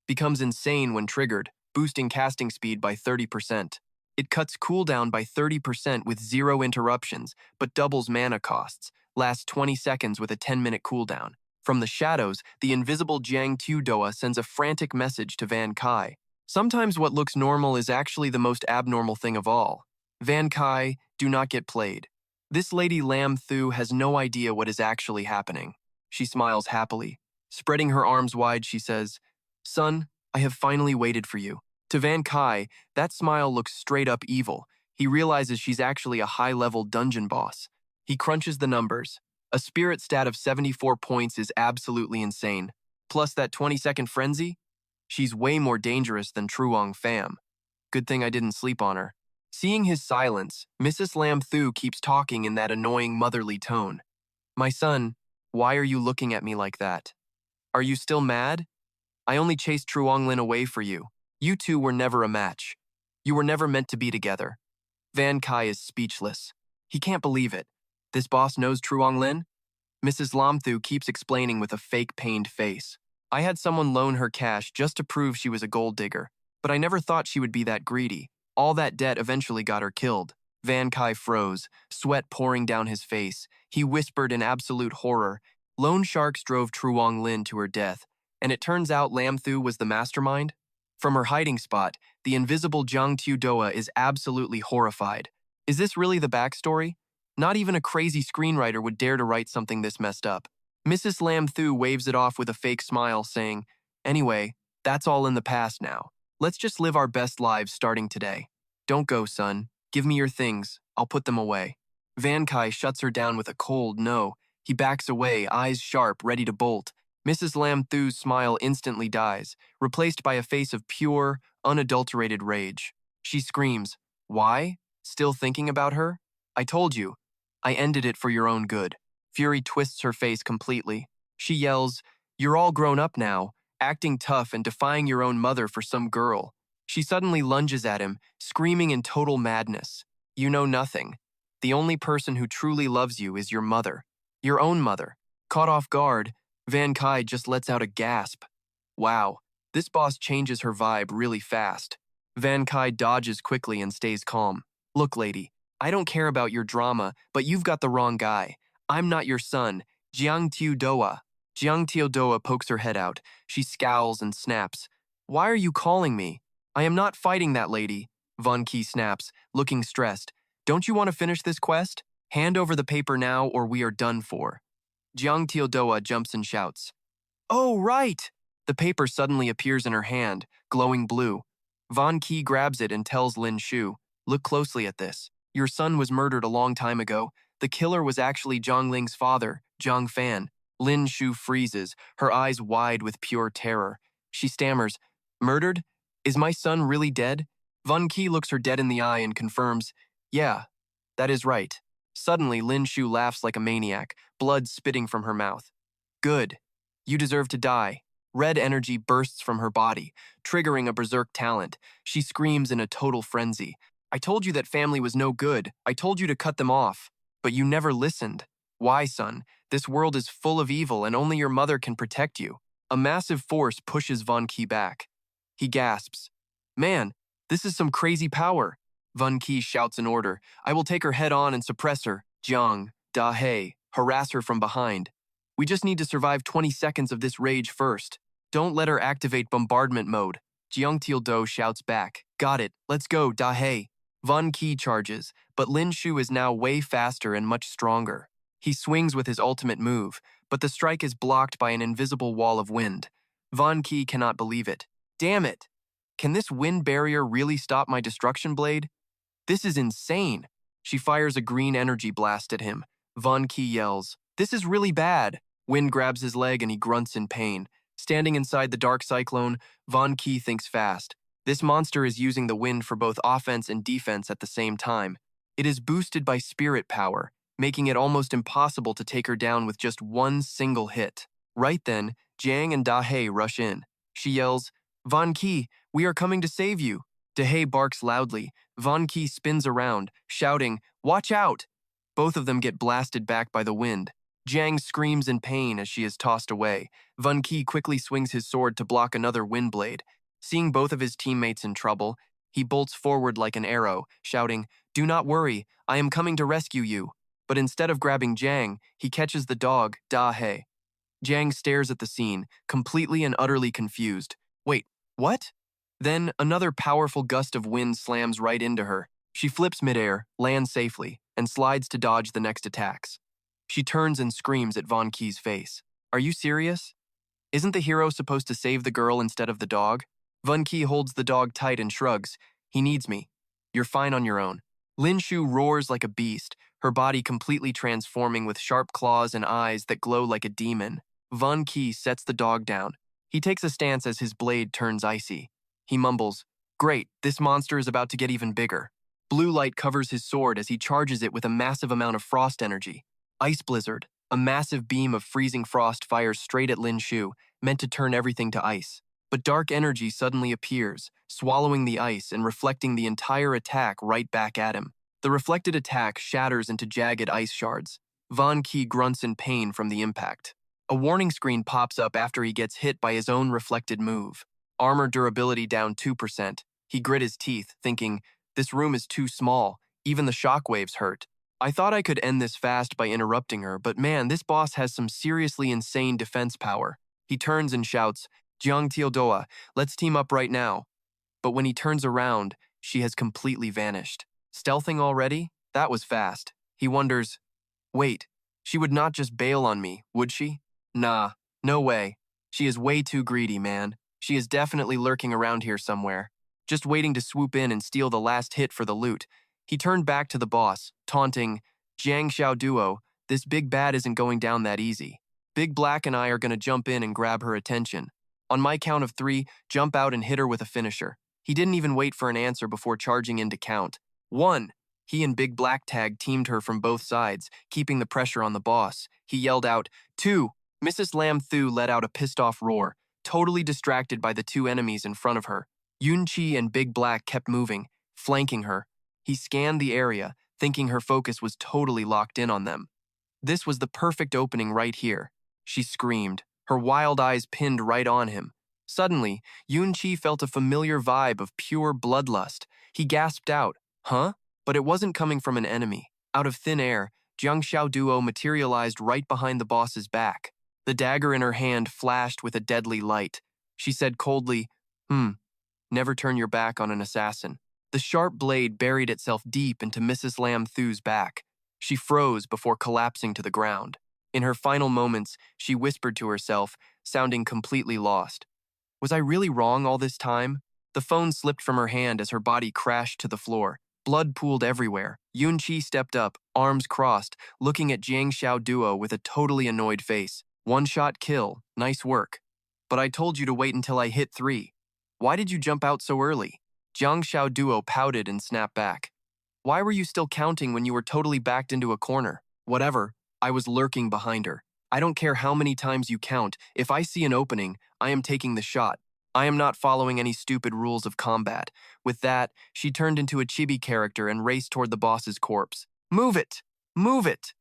Becomes insane when triggered, boosting casting speed by 30%. It cuts cooldown by 30% with 0 interruptions, but doubles mana costs. Lasts 20 seconds with a 10-minute cooldown. From the shadows, the invisible Jiangtu Doa sends a frantic message to Van Kai. Sometimes what looks normal is actually the most abnormal thing of all. Van Kai, do not get played. This lady Lam Thu has no idea what is actually happening. She smiles happily. Spreading her arms wide, she says, Son, I have finally waited for you. To Van Kai, that smile looks straight up evil. He realizes she's actually a high-level dungeon boss. He crunches the numbers. A spirit stat of 74 points is absolutely insane. Plus that 20-second frenzy? She's way more dangerous than Truong Pham. Good thing I didn't sleep on her. Seeing his silence, Mrs. Lam Thu keeps talking in that annoying motherly tone. My son, why are you looking at me like that? Are you still mad? I only chased Truong Lin away for you. You two were never a match. You were never meant to be together. Van Kai is speechless. He can't believe it. This boss knows Truong Lin? Mrs. Lam Thu keeps explaining with a fake pained face. I had someone loan her cash just to prove she was a gold digger, but I never thought she would be that greedy. All that debt eventually got her killed. Van Kai froze, sweat pouring down his face. He whispered in absolute horror. Loan sharks drove Truong Lin to her death, and it turns out Lam Thu was the mastermind? From her hiding spot, the invisible Jiangtu Doa is absolutely horrified. Is this really the backstory? Not even a crazy screenwriter would dare to write something this messed up. Mrs. Lam Thu waves it off with a fake smile, saying, Anyway, that's all in the past now. Let's just live our best lives starting today. Don't go, son. Give me your things. I'll put them away. Van Kai shuts her down with a cold no. He backs away, eyes sharp, ready to bolt. Mrs. Lam Thu's smile instantly dies, replaced by a face of pure, unadulterated rage. She screams, "Why? Still thinking about her? I told you. I ended it for your own good." Fury twists her face completely. She yells, "You're all grown up now, acting tough and defying your own mother for some girl." She suddenly lunges at him, screaming in total madness. "You know nothing. The only person who truly loves you is your mother. Your own mother." Caught off guard, Van Kai just lets out a gasp. Wow, this boss changes her vibe really fast. Van Kai dodges quickly and stays calm. "Look, lady, I don't care about your drama, but you've got the wrong guy. I'm not your son, Jiang Tiu Doa." Jiang Tiu Doa pokes her head out. She scowls and snaps. "Why are you calling me? I am not fighting that lady." Von Ki snaps, looking stressed. "Don't you want to finish this quest? Hand over the paper now or we are done for." Jiang Tiu Doa jumps and shouts, "Oh, right!" The paper suddenly appears in her hand, glowing blue. Von Ki grabs it and tells Lin Shu, "Look closely at this. Your son was murdered a long time ago. The killer was actually Zhang Ling's father, Zhang Fan." Lin Shu freezes, her eyes wide with pure terror. She stammers, "Murdered? Is my son really dead?" Von Ki looks her dead in the eye and confirms, "Yeah, that is right." Suddenly, Lin Shu laughs like a maniac, blood spitting from her mouth. "Good. You deserve to die." Red energy bursts from her body, triggering a berserk talent. She screams in a total frenzy. "I told you that family was no good. I told you to cut them off. But you never listened. Why, son? This world is full of evil and only your mother can protect you." A massive force pushes Von Ki back. He gasps, "Man, this is some crazy power." Von Ki shouts an order. "I will take her head on and suppress her." Jiang, Da He, harass her from behind. "We just need to survive 20 seconds of this rage first. Don't let her activate bombardment mode." Jiang Tieldo shouts back, "Got it, let's go, Da He." Von Ki charges, but Lin Shu is now way faster and much stronger. He swings with his ultimate move, but the strike is blocked by an invisible wall of wind. Von Ki cannot believe it. Damn it! Can this wind barrier really stop my destruction blade? This is insane. She fires a green energy blast at him. Von Ki yells, "This is really bad." Wind grabs his leg and he grunts in pain. Standing inside the dark cyclone, Von Ki thinks fast. This monster is using the wind for both offense and defense at the same time. It is boosted by spirit power, making it almost impossible to take her down with just one single hit. Right then, Jiang and Da He rush in. She yells, "Von Ki, we are coming to save you." Da He barks loudly. Von Ki spins around, shouting, "Watch out!" Both of them get blasted back by the wind. Jiang screams in pain as she is tossed away. Von Ki quickly swings his sword to block another wind blade. Seeing both of his teammates in trouble, he bolts forward like an arrow, shouting, "Do not worry, I am coming to rescue you." But instead of grabbing Jiang, he catches the dog, Da He. Jiang stares at the scene, completely and utterly confused. "Wait, what?" Then another powerful gust of wind slams right into her. She flips midair, lands safely, and slides to dodge the next attacks. She turns and screams at Von Ki's face. "Are you serious? Isn't the hero supposed to save the girl instead of the dog?" Von Ki holds the dog tight and shrugs. "He needs me. You're fine on your own." Lin Shu roars like a beast, her body completely transforming with sharp claws and eyes that glow like a demon. Von Ki sets the dog down. He takes a stance as his blade turns icy. He mumbles, "Great, this monster is about to get even bigger." Blue light covers his sword as he charges it with a massive amount of frost energy. Ice Blizzard, a massive beam of freezing frost fires straight at Lin Shu, meant to turn everything to ice. But dark energy suddenly appears, swallowing the ice and reflecting the entire attack right back at him. The reflected attack shatters into jagged ice shards. Von Ki grunts in pain from the impact. A warning screen pops up after he gets hit by his own reflected move. Armor durability down 2%. He grit his teeth, thinking, "This room is too small. Even the shockwaves hurt." I thought I could end this fast by interrupting her, but man, this boss has some seriously insane defense power. He turns and shouts, "Jiang Tieldoa, let's team up right now." But when he turns around, she has completely vanished. Stealthing already? That was fast. He wonders, wait, she would not just bail on me, would she? Nah, no way. She is way too greedy, man. She is definitely lurking around here somewhere, just waiting to swoop in and steal the last hit for the loot. He turned back to the boss, taunting, "Jiang Xiao Duo, This big bad isn't going down that easy. Big Black and I are gonna jump in and grab her attention. On my count of 3, jump out and hit her with a finisher. He didn't even wait for an answer before charging in to count. 1. He and Big Black tag teamed her from both sides, keeping the pressure on the boss. He yelled out, 2. Mrs. Lam Thu let out a pissed-off roar, totally distracted by the 2 enemies in front of her. Yun Chi and Big Black kept moving, flanking her. He scanned the area, thinking her focus was totally locked in on them. This was the perfect opening right here. She screamed, her wild eyes pinned right on him. Suddenly, Yun Chi felt a familiar vibe of pure bloodlust. He gasped out, huh? But it wasn't coming from an enemy. Out of thin air, Jiang Xiao Duo materialized right behind the boss's back. The dagger in her hand flashed with a deadly light. She said coldly, never turn your back on an assassin. The sharp blade buried itself deep into Mrs. Lam Thu's back. She froze before collapsing to the ground. In her final moments, she whispered to herself, sounding completely lost. Was I really wrong all this time? The phone slipped from her hand as her body crashed to the floor. Blood pooled everywhere. Yun Chi stepped up, arms crossed, looking at Jiang Xiao Duo with a totally annoyed face. One-shot kill, nice work. But I told you to wait until I hit 3. Why did you jump out so early? Jiang Xiao Duo pouted and snapped back. Why were you still counting when you were totally backed into a corner? Whatever, I was lurking behind her. I don't care how many times you count. If I see an opening, I am taking the shot. I am not following any stupid rules of combat. With that, she turned into a chibi character and raced toward the boss's corpse. Move it! Move it!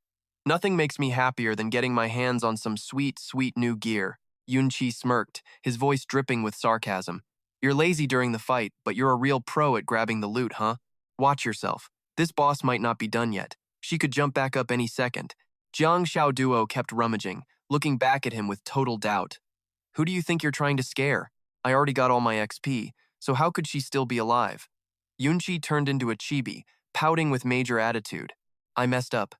Nothing makes me happier than getting my hands on some sweet, sweet new gear. Yun Chi smirked, his voice dripping with sarcasm. You're lazy during the fight, but you're a real pro at grabbing the loot, huh? Watch yourself. This boss might not be done yet. She could jump back up any second. Jiang Xiao Duo kept rummaging, looking back at him with total doubt. Who do you think you're trying to scare? I already got all my XP, so how could she still be alive? Yun Chi turned into a chibi, pouting with major attitude. I messed up.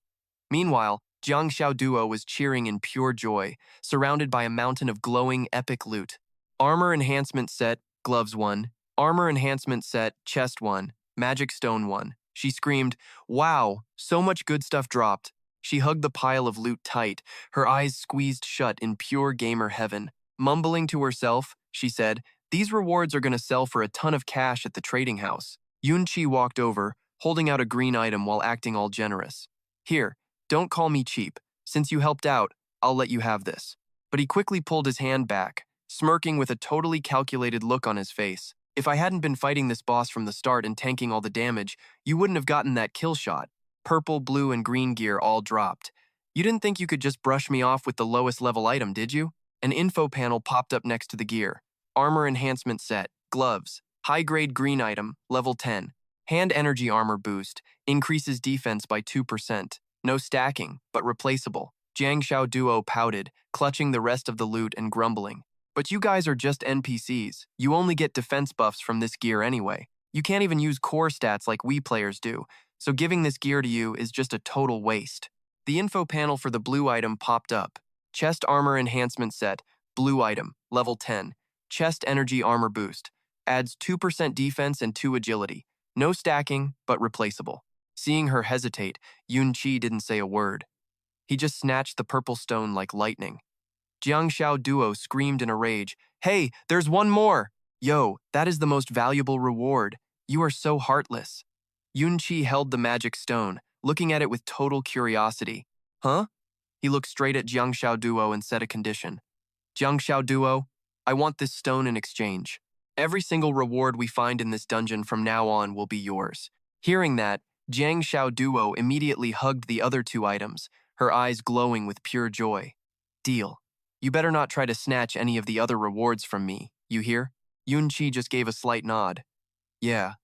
Meanwhile, Jiang Xiao Duo was cheering in pure joy, surrounded by a mountain of glowing, epic loot. Armor enhancement set, gloves 1. Armor enhancement set, chest 1. Magic stone 1. She screamed, wow, so much good stuff dropped. She hugged the pile of loot tight, her eyes squeezed shut in pure gamer heaven. Mumbling to herself, she said, these rewards are gonna sell for a ton of cash at the trading house. Yun Chi walked over, holding out a green item while acting all generous. Here, don't call me cheap. Since you helped out, I'll let you have this. But he quickly pulled his hand back, smirking with a totally calculated look on his face. If I hadn't been fighting this boss from the start and tanking all the damage, you wouldn't have gotten that kill shot. Purple, blue, and green gear all dropped. You didn't think you could just brush me off with the lowest level item, did you? An info panel popped up next to the gear. Armor enhancement set, gloves, high-grade green item, level 10. Hand energy armor boost, increases defense by 2%. No stacking, but replaceable. Jiang Xiao Duo pouted, clutching the rest of the loot and grumbling. But you guys are just NPCs. You only get defense buffs from this gear anyway. You can't even use core stats like we players do, so giving this gear to you is just a total waste. The info panel for the blue item popped up. Chest armor enhancement set, blue item, level 10. Chest energy armor boost. Adds 2% defense and 2 agility. No stacking, but replaceable. Seeing her hesitate, Yun Chi didn't say a word. He just snatched the purple stone like lightning. Jiang Xiao Duo screamed in a rage, hey, there's one more! Yo, that is the most valuable reward. You are so heartless. Yun Chi held the magic stone, looking at it with total curiosity. Huh? He looked straight at Jiang Xiao Duo and set a condition. Jiang Xiao Duo, I want this stone in exchange. Every single reward we find in this dungeon from now on will be yours. Hearing that, Jiang Xiao Duo immediately hugged the other 2 items, her eyes glowing with pure joy. Deal. You better not try to snatch any of the other rewards from me, you hear? Yun Chi just gave a slight nod. Yeah.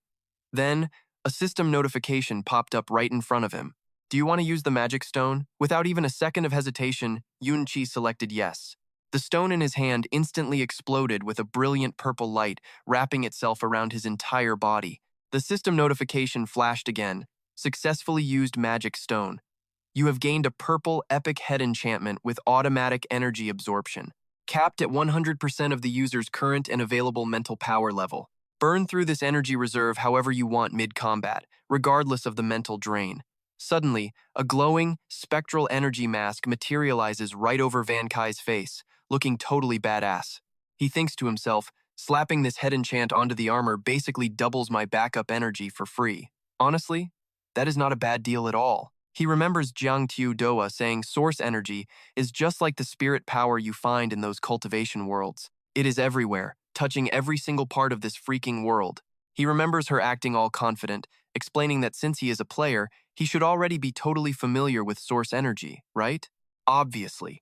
Then, a system notification popped up right in front of him. Do you want to use the magic stone? Without even a second of hesitation, Yun Chi selected yes. The stone in his hand instantly exploded with a brilliant purple light wrapping itself around his entire body. The system notification flashed again. Successfully used magic stone. You have gained a purple epic head enchantment with automatic energy absorption, capped at 100% of the user's current and available mental power level. Burn through this energy reserve however you want mid-combat, regardless of the mental drain. Suddenly, a glowing, spectral energy mask materializes right over Van Kai's face, looking totally badass. He thinks to himself, slapping this head enchant onto the armor basically doubles my backup energy for free. Honestly, that is not a bad deal at all. He remembers Jiang Tiu Doa saying source energy is just like the spirit power you find in those cultivation worlds. It is everywhere, touching every single part of this freaking world. He remembers her acting all confident, explaining that since he is a player, he should already be totally familiar with source energy, right? Obviously.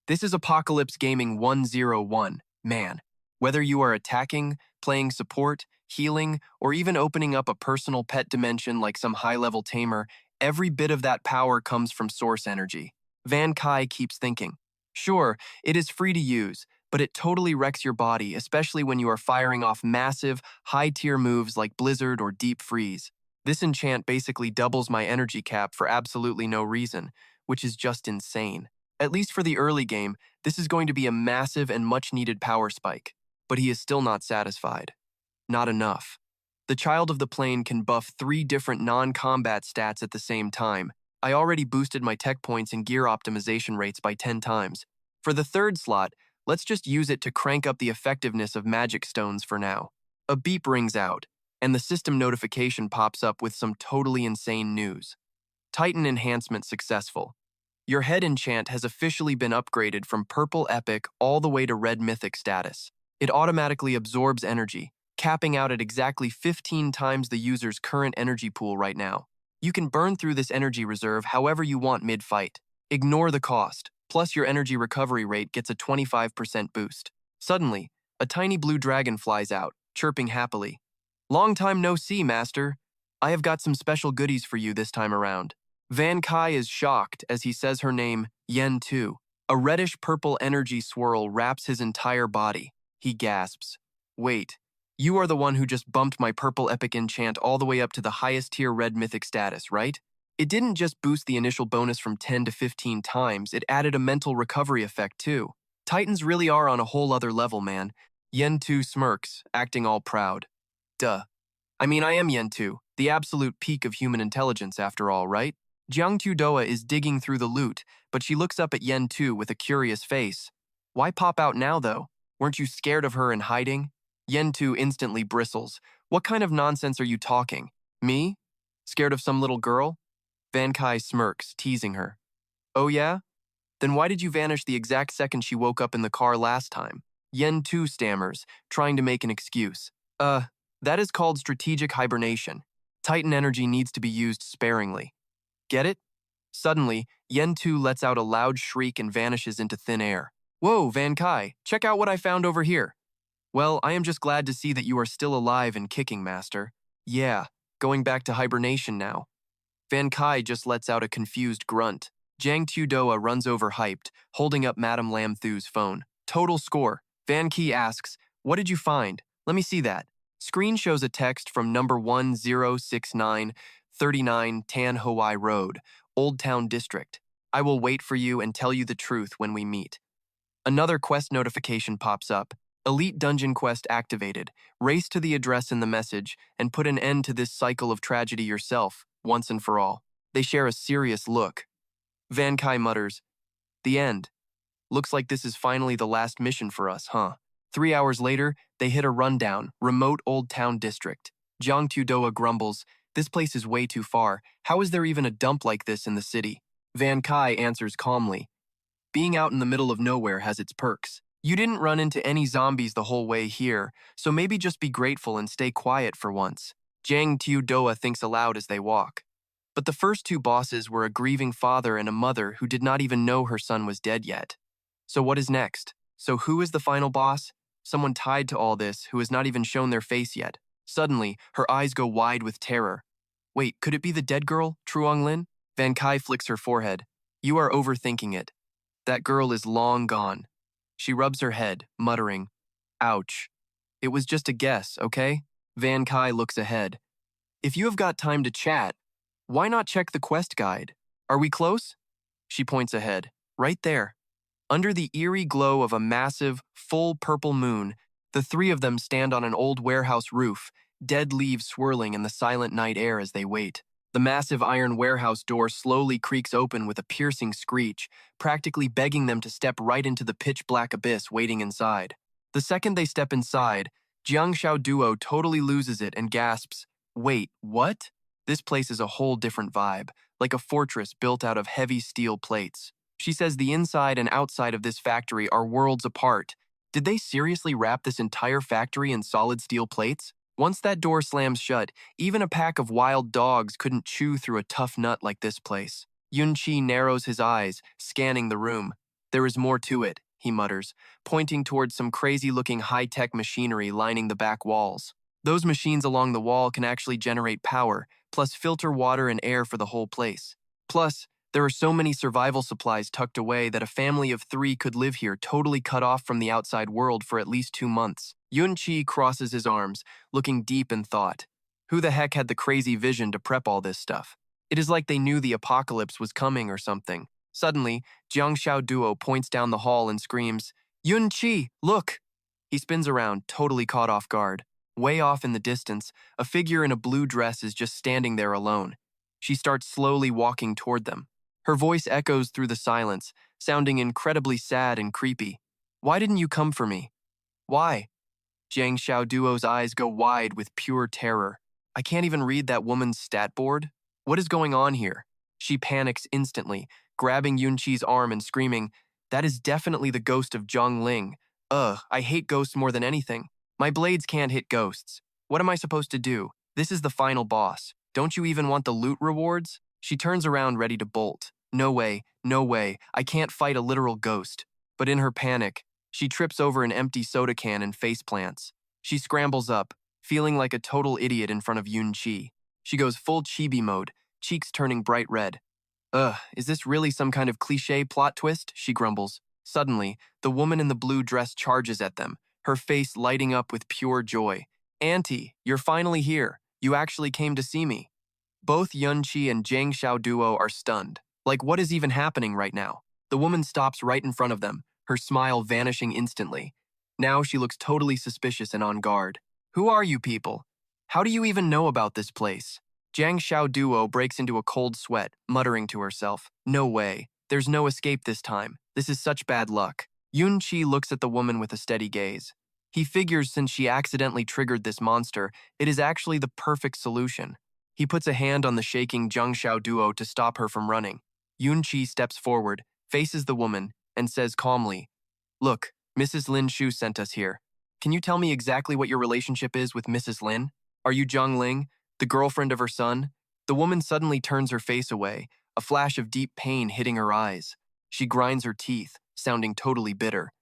This is Apocalypse Gaming 101, man. Whether you are attacking, playing support, healing, or even opening up a personal pet dimension like some high-level tamer, every bit of that power comes from source energy. Van Kai keeps thinking. Sure, it is free to use, but it totally wrecks your body, especially when you are firing off massive, high-tier moves like Blizzard or Deep Freeze. This enchant basically doubles my energy cap for absolutely no reason, which is just insane. At least for the early game, this is going to be a massive and much-needed power spike. But he is still not satisfied. Not enough. The Child of the Plane can buff 3 different non-combat stats at the same time. I already boosted my tech points and gear optimization rates by 10 times. For the third slot, let's just use it to crank up the effectiveness of magic stones for now. A beep rings out, and the system notification pops up with some totally insane news. Titan enhancement successful. Your head enchant has officially been upgraded from Purple Epic all the way to Red Mythic status. It automatically absorbs energy, capping out at exactly 15 times the user's current energy pool right now. You can burn through this energy reserve however you want mid-fight. Ignore the cost, plus your energy recovery rate gets a 25% boost. Suddenly, a tiny blue dragon flies out, chirping happily. Long time no see, Master. I have got some special goodies for you this time around. Van Kai is shocked as he says her name, Yen Tu. A reddish-purple energy swirl wraps his entire body. He gasps. Wait, you are the one who just bumped my purple epic enchant all the way up to the highest tier red mythic status, right? It didn't just boost the initial bonus from 10 to 15 times, it added a mental recovery effect too. Titans really are on a whole other level, man. Yen Tu smirks, acting all proud. Duh. I mean, I am Yen Tu, the absolute peak of human intelligence after all, right? Jiang Tudoa is digging through the loot, but she looks up at Yen Tu with a curious face. Why pop out now, though? Weren't you scared of her in hiding? Yen Tu instantly bristles. What kind of nonsense are you talking? Me? Scared of some little girl? Van Kai smirks, teasing her. Oh yeah? Then why did you vanish the exact second she woke up in the car last time? Yen Tu stammers, trying to make an excuse. That is called strategic hibernation. Titan energy needs to be used sparingly. Get it? Suddenly, Yen Tu lets out a loud shriek and vanishes into thin air. Whoa, Van Kai, check out what I found over here. Well, I am just glad to see that you are still alive and kicking, Master. Yeah, going back to hibernation now. Van Kai just lets out a confused grunt. Jiang Tudoa runs over hyped, holding up Madame Lam Thu's phone. Total score. Van Kai asks, what did you find? Let me see that. Screen shows a text from number 106939 Tan Hoi Road, Old Town District. I will wait for you and tell you the truth when we meet. Another quest notification pops up. Elite Dungeon Quest activated. Race to the address in the message and put an end to this cycle of tragedy yourself, once and for all. They share a serious look. Van Kai mutters, the end. Looks like this is finally the last mission for us, huh? 3 hours later, they hit a rundown, remote Old Town District. Jiang Tudoa grumbles, this place is way too far. How is there even a dump like this in the city? Van Kai answers calmly, being out in the middle of nowhere has its perks. You didn't run into any zombies the whole way here, so maybe just be grateful and stay quiet for once. Jiang Tudoa thinks aloud as they walk. But the first 2 bosses were a grieving father and a mother who did not even know her son was dead yet. So what is next? So who is the final boss? Someone tied to all this who has not even shown their face yet. Suddenly, her eyes go wide with terror. Wait, could it be the dead girl, Truong Lin? Van Kai flicks her forehead. You are overthinking it. That girl is long gone. She rubs her head, muttering, ouch. It was just a guess, okay? Van Kai looks ahead. If you have got time to chat, why not check the quest guide? Are we close? She points ahead. Right there. Under the eerie glow of a massive, full purple moon, the 3 of them stand on an old warehouse roof, dead leaves swirling in the silent night air as they wait. The massive iron warehouse door slowly creaks open with a piercing screech, practically begging them to step right into the pitch-black abyss waiting inside. The second they step inside, Jiang Xiao Duo totally loses it and gasps, "Wait, what?" This place is a whole different vibe, like a fortress built out of heavy steel plates. She says the inside and outside of this factory are worlds apart. Did they seriously wrap this entire factory in solid steel plates? Once that door slams shut, even a pack of wild dogs couldn't chew through a tough nut like this place. Yunqi narrows his eyes, scanning the room. "There is more to it," he mutters, pointing towards some crazy-looking high-tech machinery lining the back walls. Those machines along the wall can actually generate power, plus filter water and air for the whole place. Plus, there are so many survival supplies tucked away that a family of 3 could live here totally cut off from the outside world for at least 2 months. Yunqi crosses his arms, looking deep in thought. Who the heck had the crazy vision to prep all this stuff? It is like they knew the apocalypse was coming or something. Suddenly, Jiang Xiao Duo points down the hall and screams, "Yunqi, look!" He spins around, totally caught off guard. Way off in the distance, a figure in a blue dress is just standing there alone. She starts slowly walking toward them. Her voice echoes through the silence, sounding incredibly sad and creepy. "Why didn't you come for me?" "Why?" Jiang Xiao Duo's eyes go wide with pure terror. "I can't even read that woman's stat board. What is going on here?" She panics instantly, grabbing Yunqi's arm and screaming, "That is definitely the ghost of Zhang Ling. Ugh, I hate ghosts more than anything. My blades can't hit ghosts. What am I supposed to do? This is the final boss. Don't you even want the loot rewards?" She turns around ready to bolt. No way, no way, I can't fight a literal ghost. But in her panic, she trips over an empty soda can and faceplants. She scrambles up, feeling like a total idiot in front of Yunqi. She goes full chibi mode, cheeks turning bright red. "Ugh, is this really some kind of cliché plot twist?" she grumbles. Suddenly, the woman in the blue dress charges at them, her face lighting up with pure joy. "Auntie, you're finally here. You actually came to see me." Both Yunqi and Jiang Xiao Duo are stunned. Like, what is even happening right now? The woman stops right in front of them, her smile vanishing instantly. Now she looks totally suspicious and on guard. "Who are you people? How do you even know about this place?" Jiang Xiao Duo breaks into a cold sweat, muttering to herself, "No way. There's no escape this time. This is such bad luck." Yunqi looks at the woman with a steady gaze. He figures since she accidentally triggered this monster, it is actually the perfect solution. He puts a hand on the shaking Jiang Xiao Duo to stop her from running. Yunqi steps forward, faces the woman, and says calmly, "Look, Mrs. Lin Shu sent us here. Can you tell me exactly what your relationship is with Mrs. Lin? Are you Zhang Ling, the girlfriend of her son?" The woman suddenly turns her face away, a flash of deep pain hitting her eyes. She grinds her teeth, sounding totally bitter.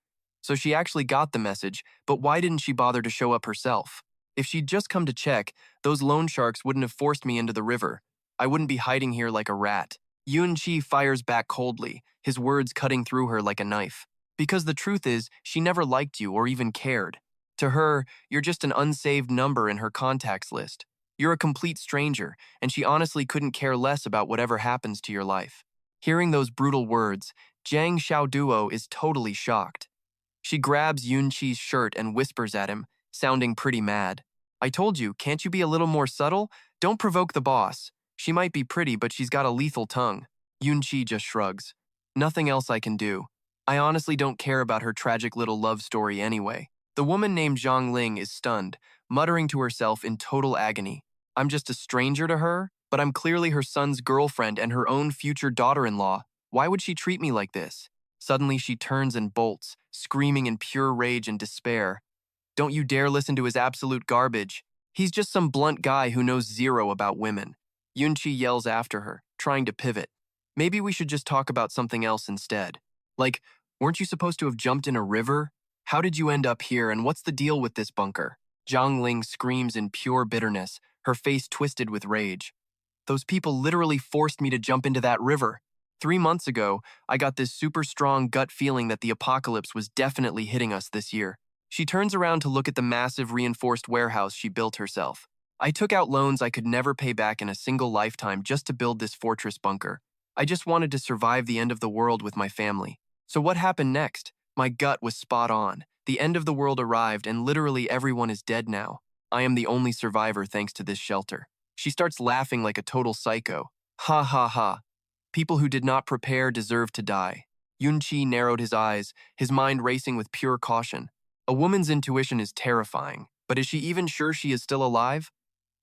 So she actually got the message, but why didn't she bother to show up herself? If she'd just come to check, those loan sharks wouldn't have forced me into the river. I wouldn't be hiding here like a rat. Yunqi fires back coldly, his words cutting through her like a knife. Because the truth is, she never liked you or even cared. To her, you're just an unsaved number in her contacts list. You're a complete stranger, and she honestly couldn't care less about whatever happens to your life. Hearing those brutal words, Jiang Xiao Duo is totally shocked. She grabs Yunqi's shirt and whispers at him, sounding pretty mad. "I told you, can't you be a little more subtle? Don't provoke the boss. She might be pretty, but she's got a lethal tongue." Yunqi just shrugs. "Nothing else I can do. I honestly don't care about her tragic little love story anyway." The woman named Zhang Ling is stunned, muttering to herself in total agony. "I'm just a stranger to her, but I'm clearly her son's girlfriend and her own future daughter-in-law. Why would she treat me like this?" Suddenly she turns and bolts, screaming in pure rage and despair. "Don't you dare listen to his absolute garbage. He's just some blunt guy who knows zero about women." Yunqi yells after her, trying to pivot. "Maybe we should just talk about something else instead. Like, weren't you supposed to have jumped in a river? How did you end up here, and what's the deal with this bunker?" Zhang Ling screams in pure bitterness, her face twisted with rage. "Those people literally forced me to jump into that river. 3 months ago, I got this super strong gut feeling that the apocalypse was definitely hitting us this year." She turns around to look at the massive reinforced warehouse she built herself. "I took out loans I could never pay back in a single lifetime just to build this fortress bunker. I just wanted to survive the end of the world with my family. So what happened next? My gut was spot on. The end of the world arrived and literally everyone is dead now. I am the only survivor thanks to this shelter." She starts laughing like a total psycho. Ha ha ha. People who did not prepare deserve to die. Yunqi narrowed his eyes, his mind racing with pure caution. A woman's intuition is terrifying, but is she even sure she is still alive?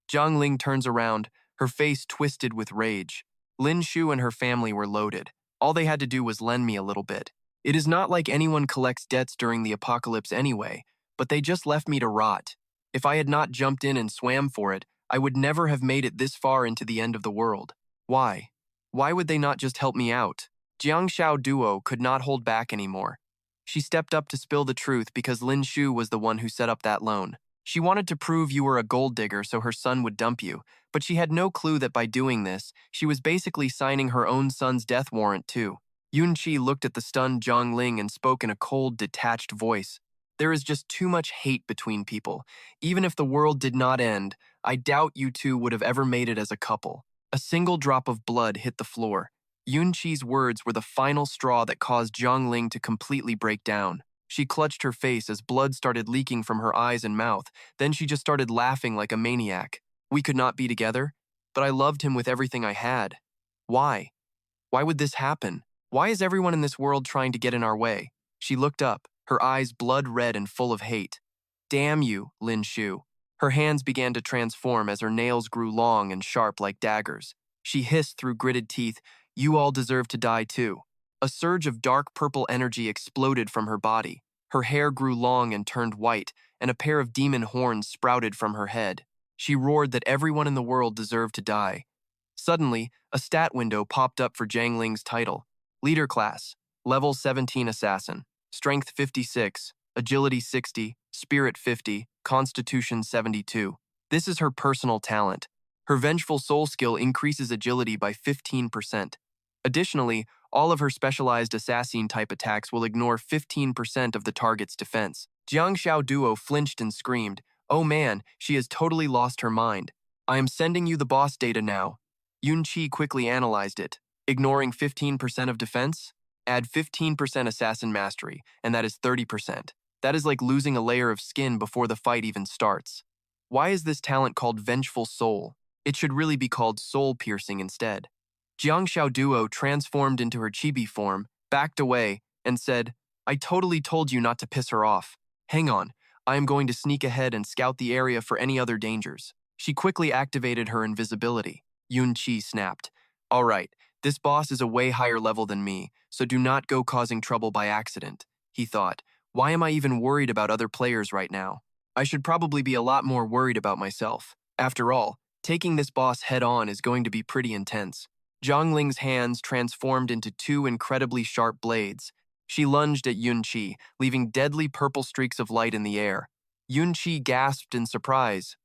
Jiang Ling turns around, her face twisted with rage. Lin Shu and her family were loaded. All they had to do was lend me a little bit. It is not like anyone collects debts during the apocalypse anyway, but they just left me to rot. If I had not jumped in and swam for it, I would never have made it this far into the end of the world. Why? Why would they not just help me out? Jiang Xiao Duo could not hold back anymore. She stepped up to spill the truth because Lin Shu was the one who set up that loan. She wanted to prove you were a gold digger so her son would dump you, but she had no clue that by doing this, she was basically signing her own son's death warrant too. Yunqi looked at the stunned Jiang Ling and spoke in a cold, detached voice. There is just too much hate between people. Even if the world did not end, I doubt you two would have ever made it as a couple. A single drop of blood hit the floor. Yunqi's words were the final straw that caused Jiang Ling to completely break down. She clutched her face as blood started leaking from her eyes and mouth. Then she just started laughing like a maniac. We could not be together, but I loved him with everything I had. Why? Why would this happen? Why is everyone in this world trying to get in our way? She looked up, her eyes blood red and full of hate. Damn you, Lin Shu. Her hands began to transform as her nails grew long and sharp like daggers. She hissed through gritted teeth, "You all deserve to die too." A surge of dark purple energy exploded from her body. Her hair grew long and turned white, and a pair of demon horns sprouted from her head. She roared that everyone in the world deserved to die. Suddenly, a stat window popped up for Jiang Ling's title. Leader class, level 17 assassin, strength 56, agility 60, spirit 50, constitution 72. This is her personal talent. Her vengeful soul skill increases agility by 15%. Additionally, all of her specialized assassin-type attacks will ignore 15% of the target's defense. Jiang Xiao Duo flinched and screamed, "Oh man, she has totally lost her mind. I am sending you the boss data now." Yunqi quickly analyzed it. Ignoring 15% of defense? Add 15% assassin mastery, and that is 30%. That is like losing a layer of skin before the fight even starts. Why is this talent called Vengeful Soul? It should really be called Soul Piercing instead. Jiang Xiao Duo transformed into her chibi form, backed away, and said, "I totally told you not to piss her off. Hang on, I am going to sneak ahead and scout the area for any other dangers." She quickly activated her invisibility. Yunqi snapped, "All right, this boss is a way higher level than me, so do not go causing trouble by accident." He thought, "Why am I even worried about other players right now? I should probably be a lot more worried about myself. After all, taking this boss head-on is going to be pretty intense." Jiang Ling's hands transformed into two incredibly sharp blades. She lunged at Yunqi, leaving deadly purple streaks of light in the air. Yunqi gasped in surprise.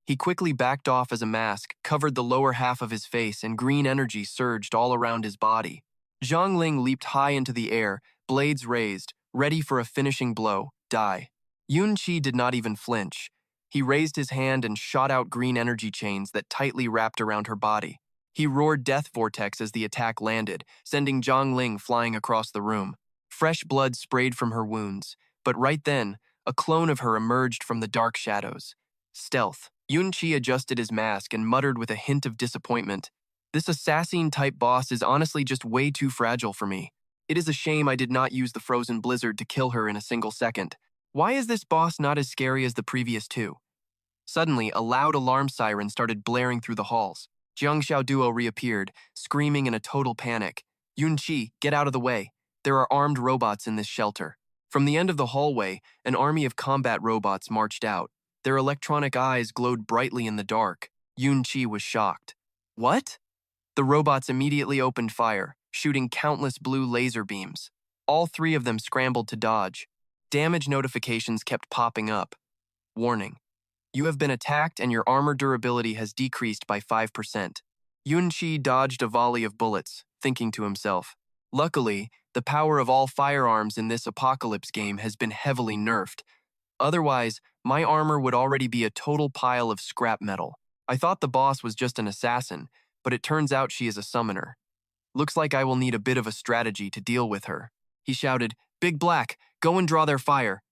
He quickly backed off as a mask covered the lower half of his face and green energy surged all around his body. Jiang Ling leaped high into the air, blades raised, ready for a finishing blow, die. Yunqi did not even flinch. He raised his hand and shot out green energy chains that tightly wrapped around her body. He roared Death Vortex as the attack landed, sending Jiang Ling flying across the room. Fresh blood sprayed from her wounds, but right then, a clone of her emerged from the dark shadows. Stealth. Yunqi adjusted his mask and muttered with a hint of disappointment. "This assassin-type boss is honestly just way too fragile for me. It is a shame I did not use the frozen blizzard to kill her in a single second. Why is this boss not as scary as the previous two?" Suddenly, a loud alarm siren started blaring through the halls. Jiang Xiao Duo reappeared, screaming in a total panic. "Yunqi, get out of the way. There are armed robots in this shelter." From the end of the hallway, an army of combat robots marched out. Their electronic eyes glowed brightly in the dark. Yunqi was shocked. "What?" The robots immediately opened fire, shooting countless blue laser beams. All three of them scrambled to dodge. Damage notifications kept popping up. Warning. You have been attacked and your armor durability has decreased by 5%. Yunqi dodged a volley of bullets, thinking to himself, "Luckily, the power of all firearms in this apocalypse game has been heavily nerfed. Otherwise, my armor would already be a total pile of scrap metal. I thought the boss was just an assassin, but it turns out she is a summoner. Looks like I will need a bit of a strategy to deal with her." He shouted, "Big Black, go and draw their fire."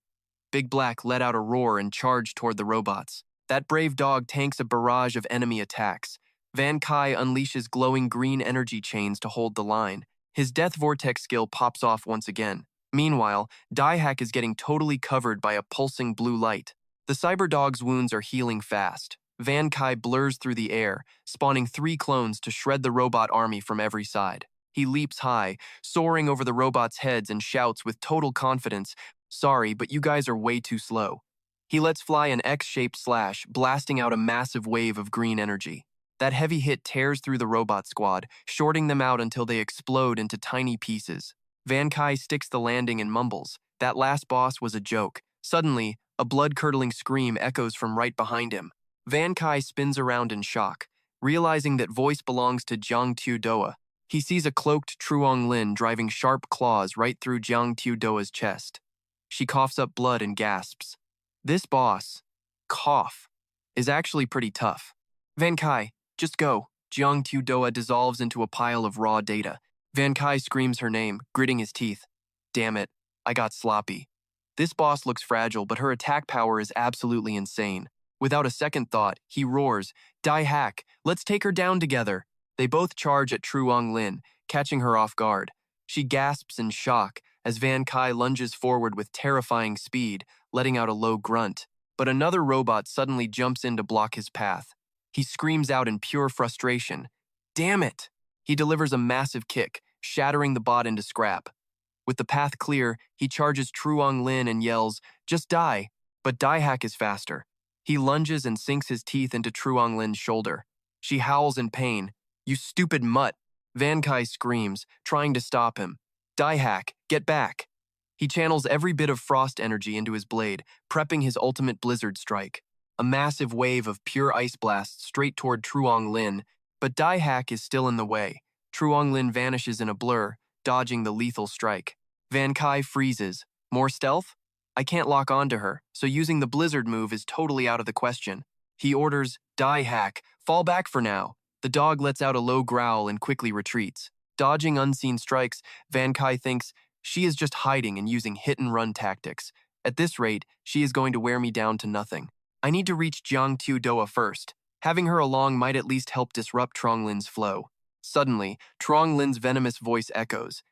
Big Black let out a roar and charged toward the robots. That brave dog tanks a barrage of enemy attacks. Van Kai unleashes glowing green energy chains to hold the line. His Death Vortex skill pops off once again. Meanwhile, Diehack is getting totally covered by a pulsing blue light. The Cyberdog's wounds are healing fast. Van Kai blurs through the air, spawning 3 clones to shred the robot army from every side. He leaps high, soaring over the robots' heads and shouts with total confidence, "Sorry, but you guys are way too slow." He lets fly an X-shaped slash, blasting out a massive wave of green energy. That heavy hit tears through the robot squad, shorting them out until they explode into tiny pieces. Van Kai sticks the landing and mumbles, "That last boss was a joke." Suddenly, a blood-curdling scream echoes from right behind him. Van Kai spins around in shock, realizing that voice belongs to Jiang Tudoa. He sees a cloaked Truong Lin driving sharp claws right through Jiang Tudoa's chest. She coughs up blood and gasps. This boss, cough, is actually pretty tough. "Van Kai, just go." Jiang Tudoa dissolves into a pile of raw data. Van Kai screams her name, gritting his teeth. Damn it, I got sloppy. This boss looks fragile, but her attack power is absolutely insane. Without a second thought, he roars, "Diehack, let's take her down together." They both charge at Truong Lin, catching her off guard. She gasps in shock as Van Kai lunges forward with terrifying speed, letting out a low grunt. But another robot suddenly jumps in to block his path. He screams out in pure frustration, "Damn it!" He delivers a massive kick, shattering the bot into scrap. With the path clear, he charges Truong Lin and yells, "Just die!" But Diehack is faster. He lunges and sinks his teeth into Truong Lin's shoulder. She howls in pain. "You stupid mutt!" Van Kai screams, trying to stop him. "Diehack, get back!" He channels every bit of frost energy into his blade, prepping his ultimate blizzard strike. A massive wave of pure ice blasts straight toward Truong Lin, but Diehack is still in the way. Truong Lin vanishes in a blur, dodging the lethal strike. Van Kai freezes. More stealth? I can't lock onto her, so using the blizzard move is totally out of the question. He orders, "Diehack, fall back for now." The dog lets out a low growl and quickly retreats. Dodging unseen strikes, Van Kai thinks, she is just hiding and using hit-and-run tactics. At this rate, she is going to wear me down to nothing. I need to reach Jiang Tudoa first. Having her along might at least help disrupt Truong Lin's flow. Suddenly, Truong Lin's venomous voice echoes.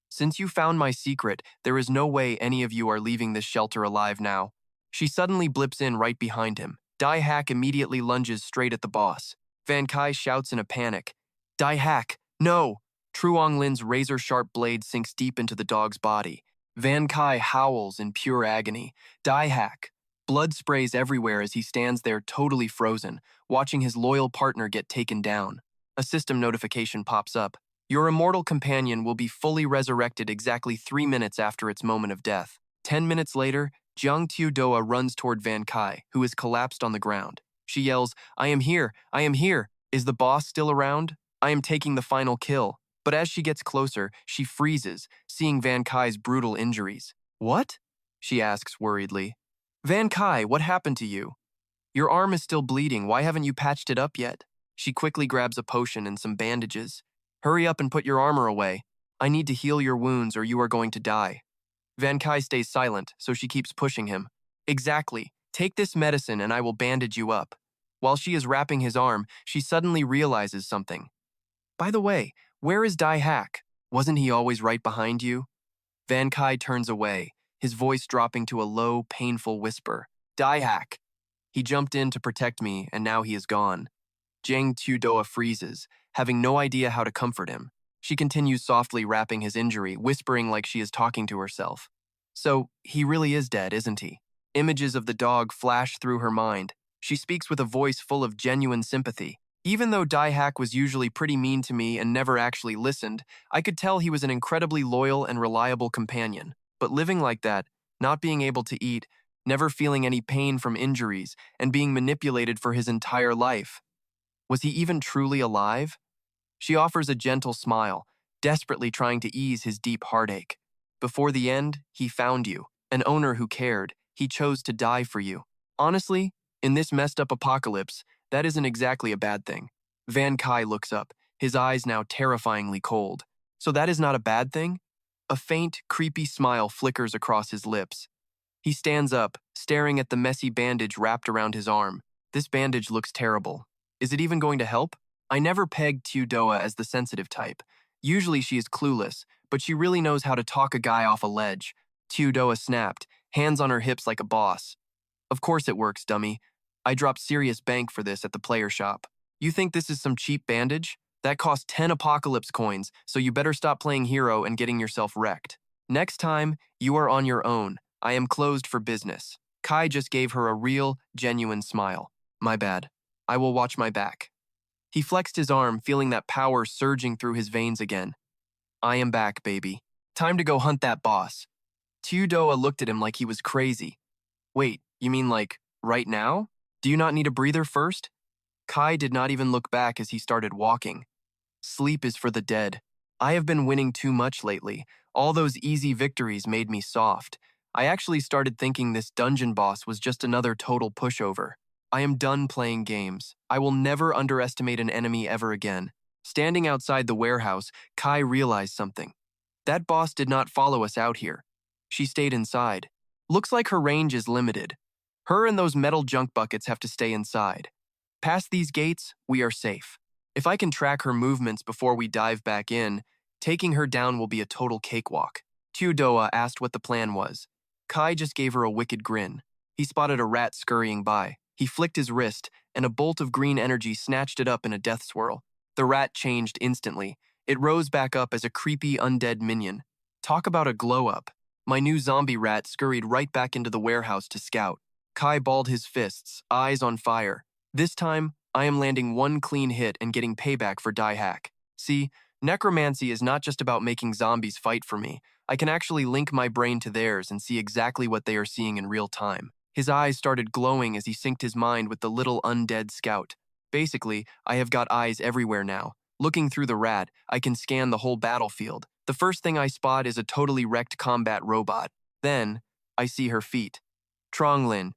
"Since you found my secret, there is no way any of you are leaving this shelter alive now." She suddenly blips in right behind him. Diehack immediately lunges straight at the boss. Van Kai shouts in a panic, "Diehack, no!" Truong Lin's razor-sharp blade sinks deep into the dog's body. Van Kai howls in pure agony. Diehack. Blood sprays everywhere as he stands there totally frozen, watching his loyal partner get taken down. A system notification pops up. Your immortal companion will be fully resurrected exactly 3 minutes after its moment of death. 10 minutes later, Jiang Tudoa runs toward Van Kai, who is collapsed on the ground. She yells, "I am here! I am here! Is the boss still around? I am taking the final kill." But as she gets closer, she freezes, seeing Van Kai's brutal injuries. "What?" she asks worriedly. "Van Kai, what happened to you? Your arm is still bleeding. Why haven't you patched it up yet?" She quickly grabs a potion and some bandages. "Hurry up and put your armor away. I need to heal your wounds or you are going to die." Van Kai stays silent, so she keeps pushing him. "Exactly. Take this medicine and I will bandage you up." While she is wrapping his arm, she suddenly realizes something. "By the way, where is Diehack? Wasn't he always right behind you?" Van Kai turns away, his voice dropping to a low, painful whisper. "Diehack. He jumped in to protect me, and now he is gone." Jiang Tudoa freezes, having no idea how to comfort him. She continues softly wrapping his injury, whispering like she is talking to herself. "So, he really is dead, isn't he?" Images of the dog flash through her mind. She speaks with a voice full of genuine sympathy. "Even though Diehack was usually pretty mean to me and never actually listened, I could tell he was an incredibly loyal and reliable companion. But living like that, not being able to eat, never feeling any pain from injuries, and being manipulated for his entire life. Was he even truly alive?" She offers a gentle smile, desperately trying to ease his deep heartache. "Before the end, he found you, an owner who cared. He chose to die for you. Honestly, in this messed up apocalypse, that isn't exactly a bad thing." Van Kai looks up, his eyes now terrifyingly cold. "So that is not a bad thing?" A faint, creepy smile flickers across his lips. He stands up, staring at the messy bandage wrapped around his arm. This bandage looks terrible. Is it even going to help? I never pegged Doa as the sensitive type. Usually she is clueless, but she really knows how to talk a guy off a ledge. Doa snapped, hands on her hips like a boss. Of course it works, dummy. I dropped serious bank for this at the player shop. You think this is some cheap bandage? That cost 10 apocalypse coins, so you better stop playing hero and getting yourself wrecked. Next time, you are on your own. I am closed for business. Kai just gave her a real, genuine smile. My bad. I will watch my back. He flexed his arm, feeling that power surging through his veins again. I am back, baby. Time to go hunt that boss. Doa looked at him like he was crazy. Wait, you mean like, right now? Do you not need a breather first? Kai did not even look back as he started walking. Sleep is for the dead. I have been winning too much lately. All those easy victories made me soft. I actually started thinking this dungeon boss was just another total pushover. I am done playing games. I will never underestimate an enemy ever again. Standing outside the warehouse, Kai realized something. That boss did not follow us out here. She stayed inside. Looks like her range is limited. Her and those metal junk buckets have to stay inside. Past these gates, we are safe. If I can track her movements before we dive back in, taking her down will be a total cakewalk. Doa asked what the plan was. Kai just gave her a wicked grin. He spotted a rat scurrying by. He flicked his wrist, and a bolt of green energy snatched it up in a death swirl. The rat changed instantly. It rose back up as a creepy undead minion. Talk about a glow-up. My new zombie rat scurried right back into the warehouse to scout. Kai balled his fists, eyes on fire. This time, I am landing one clean hit and getting payback for die hack. See, necromancy is not just about making zombies fight for me. I can actually link my brain to theirs and see exactly what they are seeing in real time. His eyes started glowing as he synced his mind with the little undead scout. Basically, I have got eyes everywhere now. Looking through the rat, I can scan the whole battlefield. The first thing I spot is a totally wrecked combat robot. Then, I see her feet. Tronglin.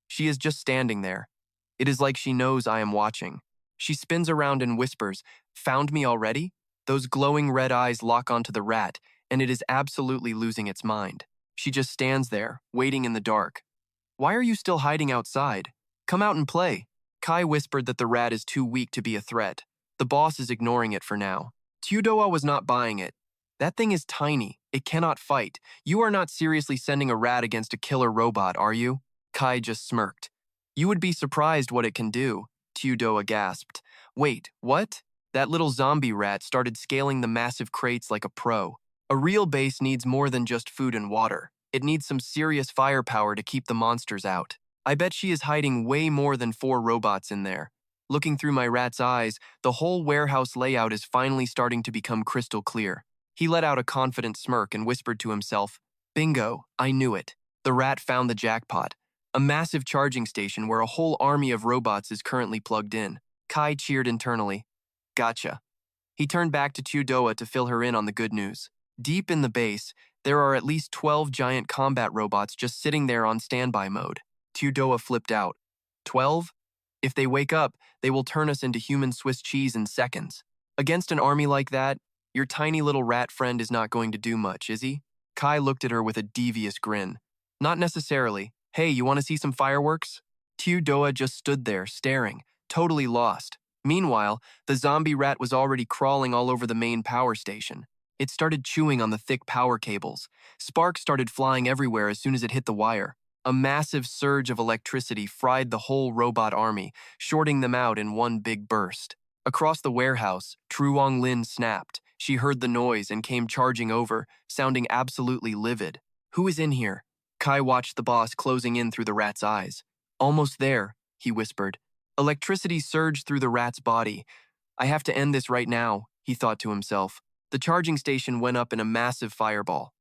She is just standing there. It is like she knows I am watching. She spins around and whispers, "Found me already?" Those glowing red eyes lock onto the rat, and it is absolutely losing its mind. She just stands there, waiting in the dark. Why are you still hiding outside? Come out and play. Kai whispered that the rat is too weak to be a threat. The boss is ignoring it for now. Doa was not buying it. That thing is tiny. It cannot fight. You are not seriously sending a rat against a killer robot, are you? Kai just smirked. You would be surprised what it can do. Doa gasped. Wait, what? That little zombie rat started scaling the massive crates like a pro. A real base needs more than just food and water. It needs some serious firepower to keep the monsters out. I bet she is hiding way more than 4 robots in there. Looking through my rat's eyes, the whole warehouse layout is finally starting to become crystal clear. He let out a confident smirk and whispered to himself, Bingo, I knew it. The rat found the jackpot. A massive charging station where a whole army of robots is currently plugged in. Kai cheered internally. Gotcha. He turned back to Doa to fill her in on the good news. Deep in the base, there are at least 12 giant combat robots just sitting there on standby mode. Doa flipped out. 12? If they wake up, they will turn us into human Swiss cheese in seconds. Against an army like that, your tiny little rat friend is not going to do much, is he? Kai looked at her with a devious grin. Not necessarily. Hey, you want to see some fireworks? Doa just stood there, staring, totally lost. Meanwhile, the zombie rat was already crawling all over the main power station. It started chewing on the thick power cables. Sparks started flying everywhere as soon as it hit the wire. A massive surge of electricity fried the whole robot army, shorting them out in one big burst. Across the warehouse, Lin snapped. She heard the noise and came charging over, sounding absolutely livid. Who is in here? Kai watched the boss closing in through the rat's eyes. Almost there, he whispered. Electricity surged through the rat's body. I have to end this right now, he thought to himself. The charging station went up in a massive fireball.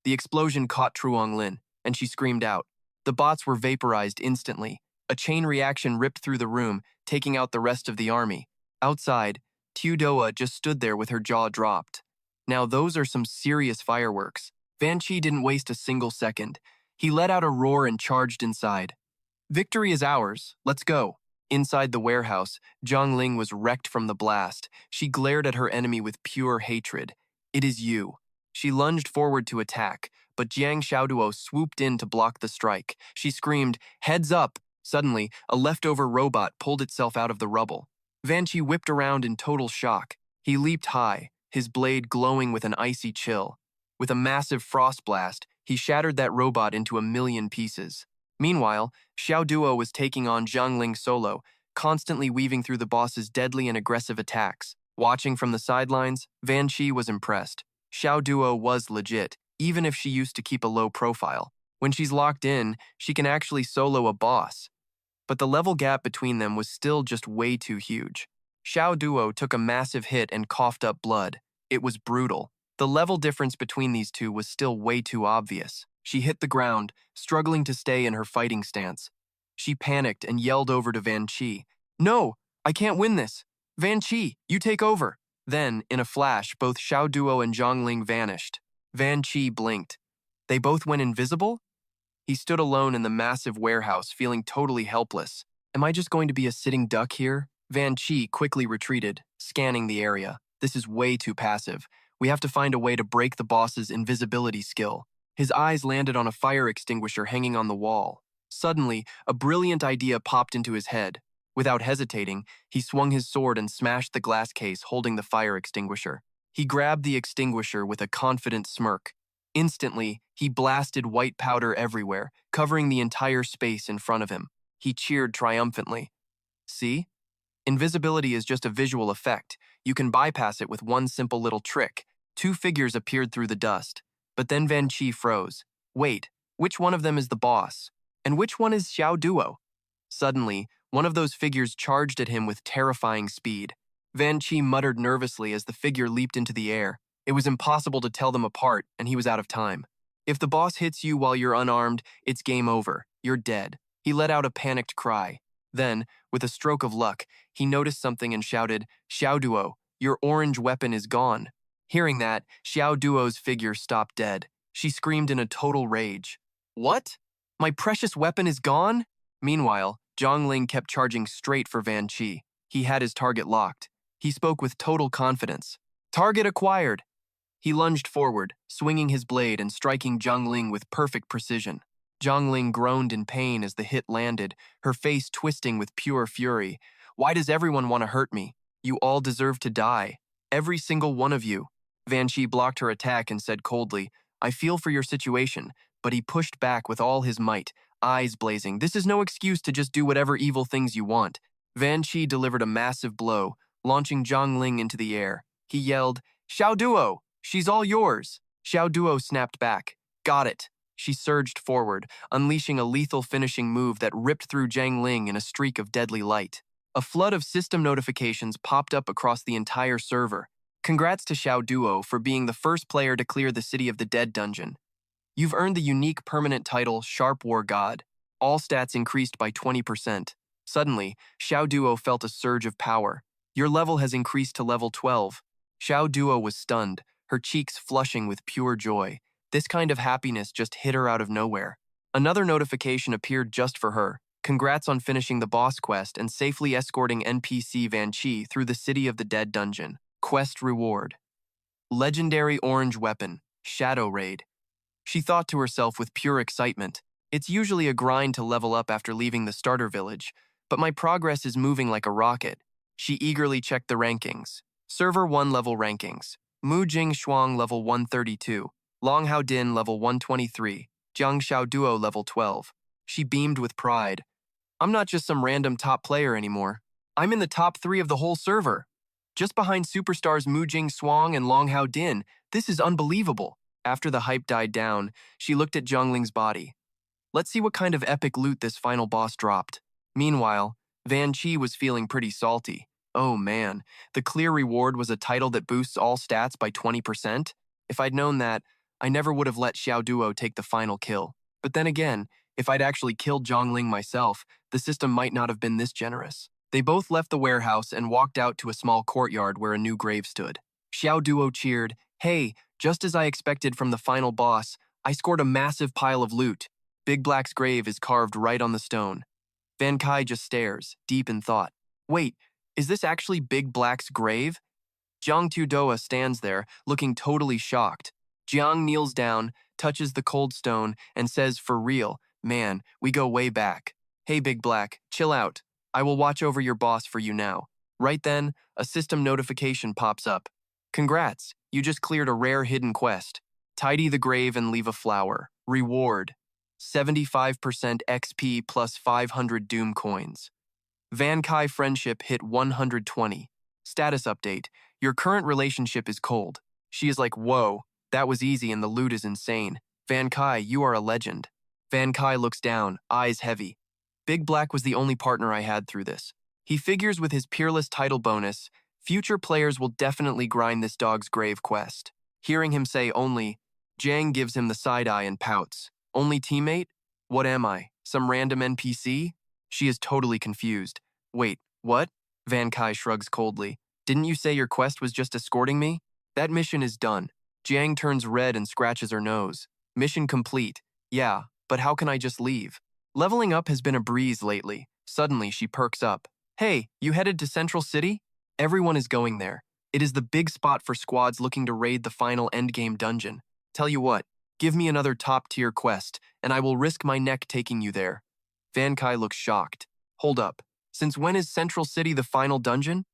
The explosion caught Lin, and she screamed out. The bots were vaporized instantly. A chain reaction ripped through the room, taking out the rest of the army. Outside, Doa just stood there with her jaw dropped. Now those are some serious fireworks. Van Chi didn't waste a single second. He let out a roar and charged inside. Victory is ours. Let's go. Inside the warehouse, Zhang Ling was wrecked from the blast. She glared at her enemy with pure hatred. It is you. She lunged forward to attack, but Jiang Xiaoduo swooped in to block the strike. She screamed, heads up, Suddenly, a leftover robot pulled itself out of the rubble. Vanchi whipped around in total shock. He leaped high, his blade glowing with an icy chill. With a massive frost blast, he shattered that robot into a million pieces. Meanwhile, Xiao Duo was taking on Zhang Ling solo, constantly weaving through the boss's deadly and aggressive attacks. Watching from the sidelines, Van Chi was impressed. Xiao Duo was legit, even if she used to keep a low profile. When she's locked in, she can actually solo a boss. But the level gap between them was still just way too huge. Xiao Duo took a massive hit and coughed up blood. It was brutal. The level difference between these two was still way too obvious. She hit the ground, struggling to stay in her fighting stance. She panicked and yelled over to Van Chi, "No, I can't win this. Van Chi, you take over." Then, in a flash, both Xiao Duo and Zhongling vanished. Van Chi blinked. They both went invisible? He stood alone in the massive warehouse, feeling totally helpless. Am I just going to be a sitting duck here? Van Chi quickly retreated, scanning the area. This is way too passive. We have to find a way to break the boss's invisibility skill. His eyes landed on a fire extinguisher hanging on the wall. Suddenly, a brilliant idea popped into his head. Without hesitating, he swung his sword and smashed the glass case holding the fire extinguisher. He grabbed the extinguisher with a confident smirk. Instantly, he blasted white powder everywhere, covering the entire space in front of him. He cheered triumphantly. See? Invisibility is just a visual effect. You can bypass it with one simple little trick. Two figures appeared through the dust. But then Van Chi froze. Wait, which one of them is the boss? And which one is Xiao Duo? Suddenly, one of those figures charged at him with terrifying speed. Van Chi muttered nervously as the figure leaped into the air. It was impossible to tell them apart, and he was out of time. If the boss hits you while you're unarmed, it's game over. You're dead. He let out a panicked cry. Then, with a stroke of luck, he noticed something and shouted, "Xiao Duo, your orange weapon is gone." Hearing that, Xiao Duo's figure stopped dead. She screamed in a total rage. What? My precious weapon is gone? Meanwhile, Zhongling kept charging straight for Van Chi. He had his target locked. He spoke with total confidence. Target acquired. He lunged forward, swinging his blade and striking Zhongling with perfect precision. Zhongling groaned in pain as the hit landed, her face twisting with pure fury. Why does everyone want to hurt me? You all deserve to die. Every single one of you. Van Chi blocked her attack and said coldly, I feel for your situation, but he pushed back with all his might, eyes blazing. This is no excuse to just do whatever evil things you want. Van Chi delivered a massive blow, launching Zhongling into the air. He yelled, Xiao Duo, she's all yours. Xiao Duo snapped back. Got it. She surged forward, unleashing a lethal finishing move that ripped through Zhang Ling in a streak of deadly light. A flood of system notifications popped up across the entire server. Congrats to Xiao Duo for being the first player to clear the City of the Dead dungeon. You've earned the unique permanent title Sharp War God. All stats increased by 20%. Suddenly, Xiao Duo felt a surge of power. Your level has increased to level 12. Xiao Duo was stunned, her cheeks flushing with pure joy. This kind of happiness just hit her out of nowhere. Another notification appeared just for her. Congrats on finishing the boss quest and safely escorting NPC Van Chi through the City of the Dead dungeon. Quest reward. Legendary orange weapon, Shadow Raid. She thought to herself with pure excitement. It's usually a grind to level up after leaving the starter village, but my progress is moving like a rocket. She eagerly checked the rankings. Server 1 level rankings. Mu Jing Shuang level 132. Long Hao Din level 123. Jiang Xiao Duo level 12. She beamed with pride. I'm not just some random top player anymore. I'm in the top 3 of the whole server. Just behind superstars Mu Jing Shuang and Long Hao Din. This is unbelievable. After the hype died down, she looked at Zhongling's body. Let's see what kind of epic loot this final boss dropped. Meanwhile, Van Chi was feeling pretty salty. Oh man, the clear reward was a title that boosts all stats by 20%? If I'd known that, I never would have let Xiao Duo take the final kill. But then again, if I'd actually killed Zhongling myself, the system might not have been this generous. They both left the warehouse and walked out to a small courtyard where a new grave stood. Xiao Duo cheered, Hey, just as I expected from the final boss, I scored a massive pile of loot. Big Black's grave is carved right on the stone. Van Kai just stares, deep in thought. Wait, is this actually Big Black's grave? Jiang Tudoa stands there, looking totally shocked. Jiang kneels down, touches the cold stone, and says, For real, man, we go way back. Hey Big Black, chill out. I will watch over your boss for you now. Right then, a system notification pops up. Congrats, you just cleared a rare hidden quest. Tidy the grave and leave a flower. Reward: 75% XP plus 500 Doom coins. Van Kai friendship hit 120. Status update: your current relationship is cold. She is like, whoa, that was easy and the loot is insane. Van Kai, you are a legend. Van Kai looks down, eyes heavy. Big Black was the only partner I had through this. He figures with his peerless title bonus, future players will definitely grind this dog's grave quest. Hearing him say only, Jang gives him the side eye and pouts. Only teammate? What am I? Some random NPC? She is totally confused. Wait, what? Van Kai shrugs coldly. Didn't you say your quest was just escorting me? That mission is done. Jiang turns red and scratches her nose. Mission complete. Yeah, but how can I just leave? Leveling up has been a breeze lately. Suddenly, she perks up. Hey, you headed to Central City? Everyone is going there. It is the big spot for squads looking to raid the final endgame dungeon. Tell you what, give me another top-tier quest, and I will risk my neck taking you there. Van Kai looks shocked. Hold up. Since when is Central City the final dungeon?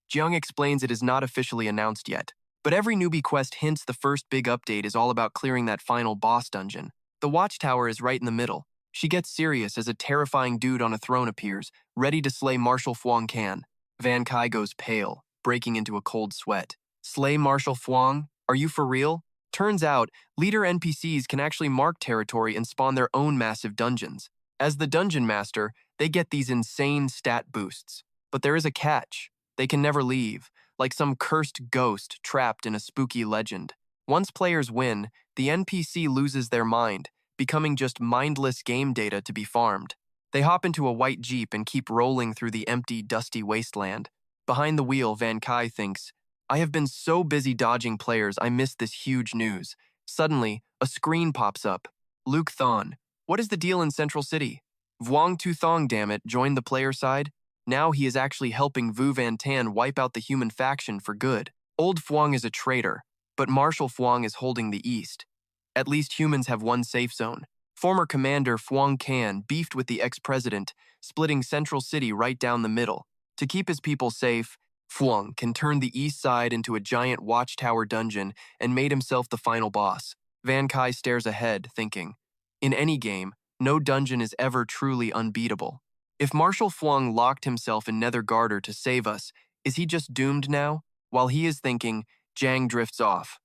Jiang explains it is not officially announced yet, but every newbie quest hints the first big update is all about clearing that final boss dungeon. The watchtower is right in the middle. She gets serious as a terrifying dude on a throne appears, ready to slay Marshal Fuang Can. Van Kai goes pale, breaking into a cold sweat. Slay Marshal Fuang? Are you for real? Turns out, leader NPCs can actually mark territory and spawn their own massive dungeons. As the dungeon master, they get these insane stat boosts. But there is a catch. They can never leave, like some cursed ghost trapped in a spooky legend. Once players win, the NPC loses their mind, becoming just mindless game data to be farmed. They hop into a white jeep and keep rolling through the empty, dusty wasteland. Behind the wheel, Van Kai thinks, I have been so busy dodging players I missed this huge news. Suddenly, a screen pops up. Luc Han. What is the deal in Central City? Vuong Tu Thong, damn it, joined the player side? Now he is actually helping Vu Van Tan wipe out the human faction for good. Old Phuong is a traitor, but Marshal Phuong is holding the East. At least humans have one safe zone. Former commander Phuong Can beefed with the ex-president, splitting Central City right down the middle. To keep his people safe, Phuong can turn the east side into a giant watchtower dungeon and made himself the final boss. Van Kai stares ahead, thinking, in any game, no dungeon is ever truly unbeatable. If Marshal Phuong locked himself in Nether Garter to save us, is he just doomed now? While he is thinking, Jang drifts off.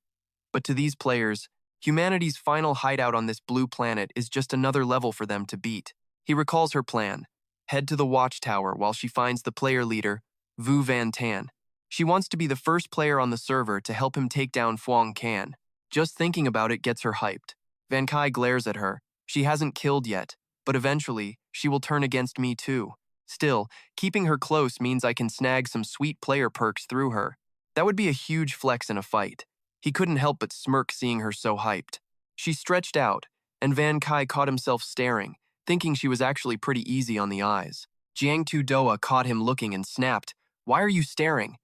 But to these players, humanity's final hideout on this blue planet is just another level for them to beat. He recalls her plan. Head to the watchtower while she finds the player leader, Vu Van Tan. She wants to be the first player on the server to help him take down Phuong Can. Just thinking about it gets her hyped. Van Kai glares at her. She hasn't killed yet, but eventually, she will turn against me too. Still, keeping her close means I can snag some sweet player perks through her. That would be a huge flex in a fight. He couldn't help but smirk seeing her so hyped. She stretched out, and Van Kai caught himself staring, thinking she was actually pretty easy on the eyes. Jiang Tu Doa caught him looking and snapped, "Why are you staring?"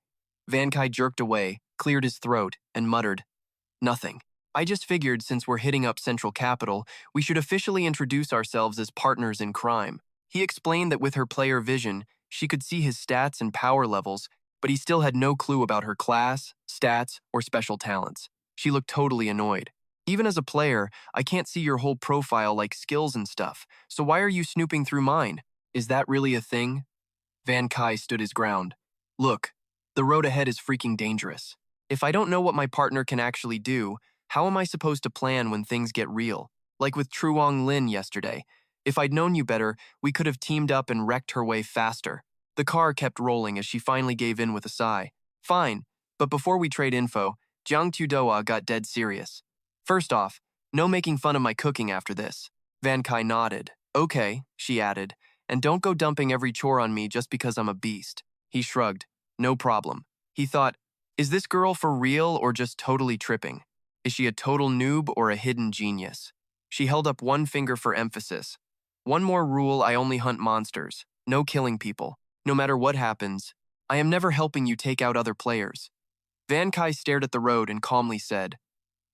Van Kai jerked away, cleared his throat, and muttered, "Nothing. I just figured since we're hitting up Central Capital, we should officially introduce ourselves as partners in crime." He explained that with her player vision, she could see his stats and power levels, but he still had no clue about her class, stats, or special talents. She looked totally annoyed. Even as a player, I can't see your whole profile like skills and stuff, so why are you snooping through mine? Is that really a thing? Van Kai stood his ground. Look, the road ahead is freaking dangerous. If I don't know what my partner can actually do, how am I supposed to plan when things get real? Like with Truong Lin yesterday. If I'd known you better, we could have teamed up and wrecked her way faster. The car kept rolling as she finally gave in with a sigh. Fine, but before we trade info, Jiang Tudoa got dead serious. First off, no making fun of my cooking after this. Van Kai nodded. Okay, she added, and don't go dumping every chore on me just because I'm a beast. He shrugged. No problem. He thought, is this girl for real or just totally tripping? Is she a total noob or a hidden genius? She held up one finger for emphasis. One more rule: I only hunt monsters. No killing people. No matter what happens, I am never helping you take out other players. Van Kai stared at the road and calmly said,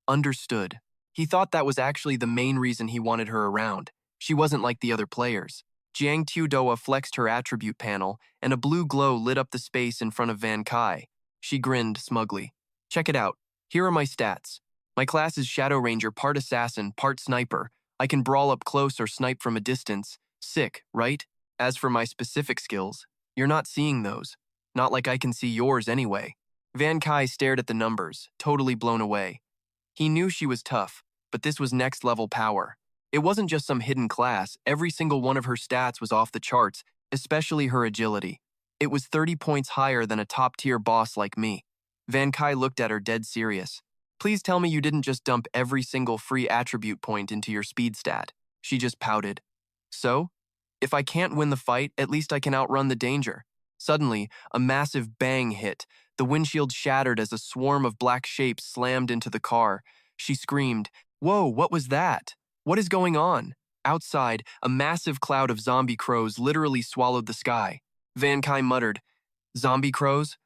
understood. He thought that was actually the main reason he wanted her around. She wasn't like the other players. Jiang Tuodoa flexed her attribute panel, and a blue glow lit up the space in front of Van Kai. She grinned smugly. Check it out. Here are my stats. My class is Shadow Ranger, part assassin, part sniper. I can brawl up close or snipe from a distance. Sick, right? As for my specific skills, you're not seeing those. Not like I can see yours anyway. Van Kai stared at the numbers, totally blown away. He knew she was tough, but this was next-level power. It wasn't just some hidden class. Every single one of her stats was off the charts, especially her agility. It was 30 points higher than a top-tier boss like me. Van Kai looked at her dead serious. Please tell me you didn't just dump every single free attribute point into your speed stat. She just pouted. So? If I can't win the fight, at least I can outrun the danger. Suddenly, a massive bang hit. The windshield shattered as a swarm of black shapes slammed into the car. She screamed, "Whoa, what was that? What is going on?" Outside, a massive cloud of zombie crows literally swallowed the sky. Van Kai muttered, "Zombie crows?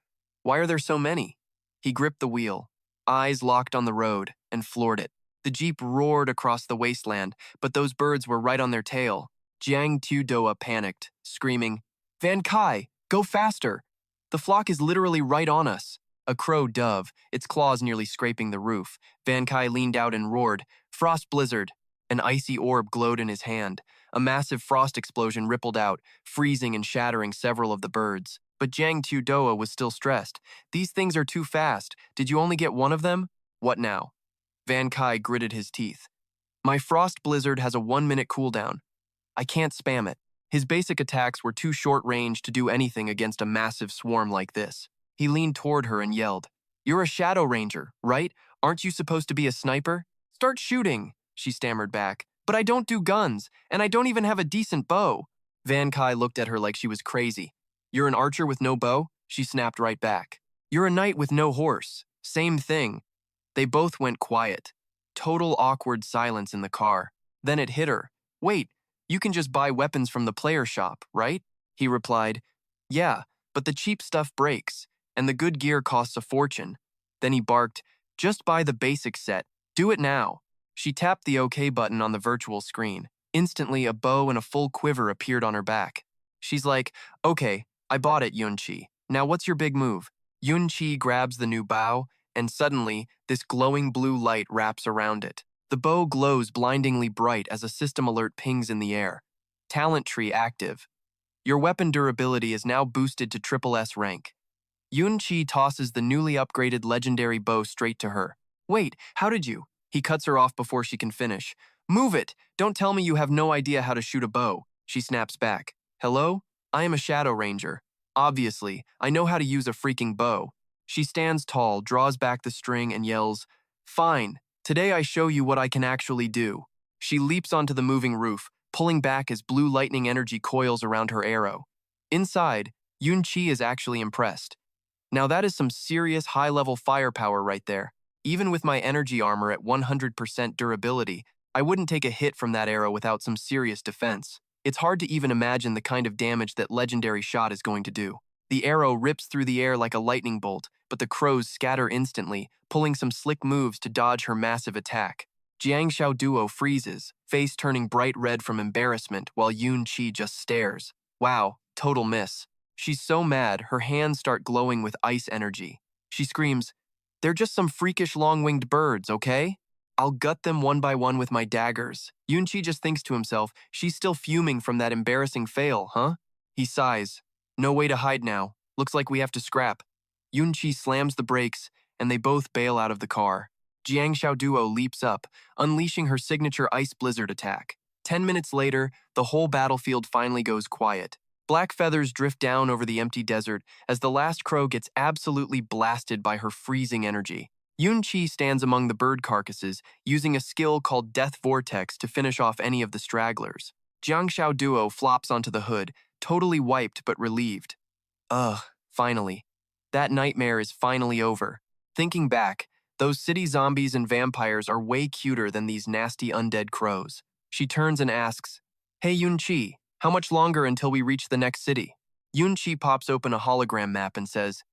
Why are there so many?" He gripped the wheel, eyes locked on the road, and floored it. The Jeep roared across the wasteland, but those birds were right on their tail. Jiang Tuodoa panicked, screaming, "Van Kai, go faster! The flock is literally right on us." A crow dove, its claws nearly scraping the roof. Van Kai leaned out and roared, "Frost blizzard!" An icy orb glowed in his hand. A massive frost explosion rippled out, freezing and shattering several of the birds. But Jiang Tuodoa was still stressed. "These things are too fast. Did you only get one of them?" "What now?" Van Kai gritted his teeth. "My frost blizzard has a 1-minute cooldown. I can't spam it." His basic attacks were too short range to do anything against a massive swarm like this. He leaned toward her and yelled, "You're a Shadow Ranger, right? Aren't you supposed to be a sniper? Start shooting," she stammered back. "But I don't do guns, and I don't even have a decent bow." Van Kai looked at her like she was crazy. "You're an archer with no bow?" She snapped right back. "You're a knight with no horse. Same thing." They both went quiet. Total awkward silence in the car. Then it hit her. "Wait, you can just buy weapons from the player shop, right?" He replied, "Yeah, but the cheap stuff breaks, and the good gear costs a fortune." Then he barked, "Just buy the basic set. Do it now." She tapped the OK button on the virtual screen. Instantly, a bow and a full quiver appeared on her back. She's like, "Okay, I bought it, Yunqi. Now what's your big move?" Yunqi grabs the new bow, and suddenly, this glowing blue light wraps around it. The bow glows blindingly bright as a system alert pings in the air. Talent tree active. Your weapon durability is now boosted to SSS rank. Yunqi tosses the newly upgraded legendary bow straight to her. "Wait, how did you?" He cuts her off before she can finish. "Move it! Don't tell me you have no idea how to shoot a bow." She snaps back. "Hello? I am a Shadow Ranger. Obviously, I know how to use a freaking bow." She stands tall, draws back the string, and yells, "Fine, today I show you what I can actually do." She leaps onto the moving roof, pulling back as blue lightning energy coils around her arrow. Inside, Yunqi is actually impressed. "Now that is some serious high-level firepower right there. Even with my energy armor at 100% durability, I wouldn't take a hit from that arrow without some serious defense. It's hard to even imagine the kind of damage that legendary shot is going to do." The arrow rips through the air like a lightning bolt, but the crows scatter instantly, pulling some slick moves to dodge her massive attack. Jiang Xiaoduo freezes, face turning bright red from embarrassment, while Yunqi just stares. Wow, total miss. She's so mad, her hands start glowing with ice energy. She screams, "They're just some freakish long-winged birds, okay? I'll gut them one by one with my daggers." Yunqi just thinks to himself, she's still fuming from that embarrassing fail, huh? He sighs. "No way to hide now. Looks like we have to scrap." Yunqi slams the brakes, and they both bail out of the car. Jiang Xiaoduo leaps up, unleashing her signature ice blizzard attack. 10 minutes later, the whole battlefield finally goes quiet. Black feathers drift down over the empty desert as the last crow gets absolutely blasted by her freezing energy. Yunqi stands among the bird carcasses, using a skill called Death Vortex to finish off any of the stragglers. Jiang Xiaoduo flops onto the hood, totally wiped but relieved. Ugh, finally. That nightmare is finally over. Thinking back, those city zombies and vampires are way cuter than these nasty undead crows. She turns and asks, "Hey Yunqi, how much longer until we reach the next city?" Yunqi pops open a hologram map and says,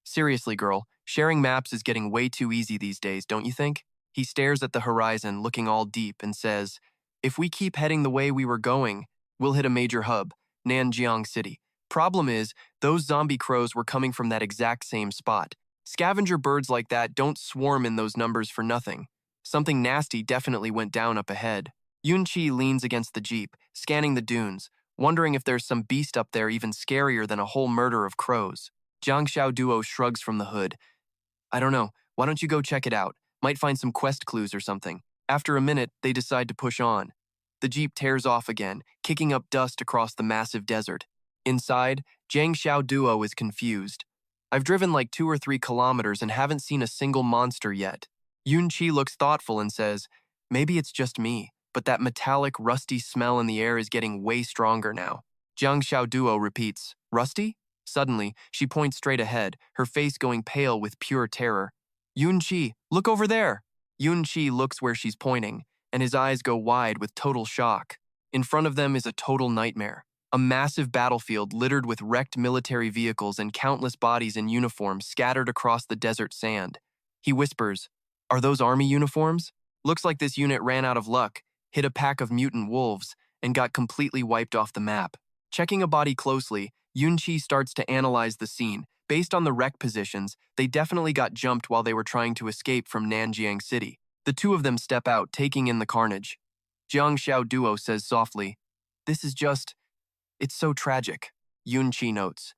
"Seriously, girl, sharing maps is getting way too easy these days, don't you think?" He stares at the horizon, looking all deep, and says, "If we keep heading the way we were going, We'll hit a major hub, Nanjiang City. Problem is, those zombie crows were coming from that exact same spot. Scavenger birds like that don't swarm in those numbers for nothing. Something nasty definitely went down up ahead. Yunqi leans against the jeep, scanning the dunes, wondering if there's some beast up there even scarier than a whole murder of crows. Jiang Xiao Duo shrugs from the hood. I don't know, why don't you go check it out? Might find some quest clues or something. After a minute, they decide to push on. The jeep tears off again, kicking up dust across the massive desert. Inside, Jiang Xiao Duo is confused. I've driven like 2 or 3 kilometers and haven't seen a single monster yet. Yunqi looks thoughtful and says, maybe it's just me, but that metallic, rusty smell in the air is getting way stronger now. Jiang Xiao Duo repeats, rusty? Suddenly, she points straight ahead, her face going pale with pure terror. Yunqi, look over there! Yunqi looks where she's pointing, and his eyes go wide with total shock. In front of them is a total nightmare. A massive battlefield littered with wrecked military vehicles and countless bodies in uniform scattered across the desert sand. He whispers, are those army uniforms? Looks like this unit ran out of luck, hit a pack of mutant wolves, and got completely wiped off the map. Checking a body closely, Yunqi starts to analyze the scene. Based on the wreck positions, they definitely got jumped while they were trying to escape from Nanjiang City. The two of them step out, taking in the carnage. Jiang Xiao Duo says softly, this is just... it's so tragic, Yunqi notes.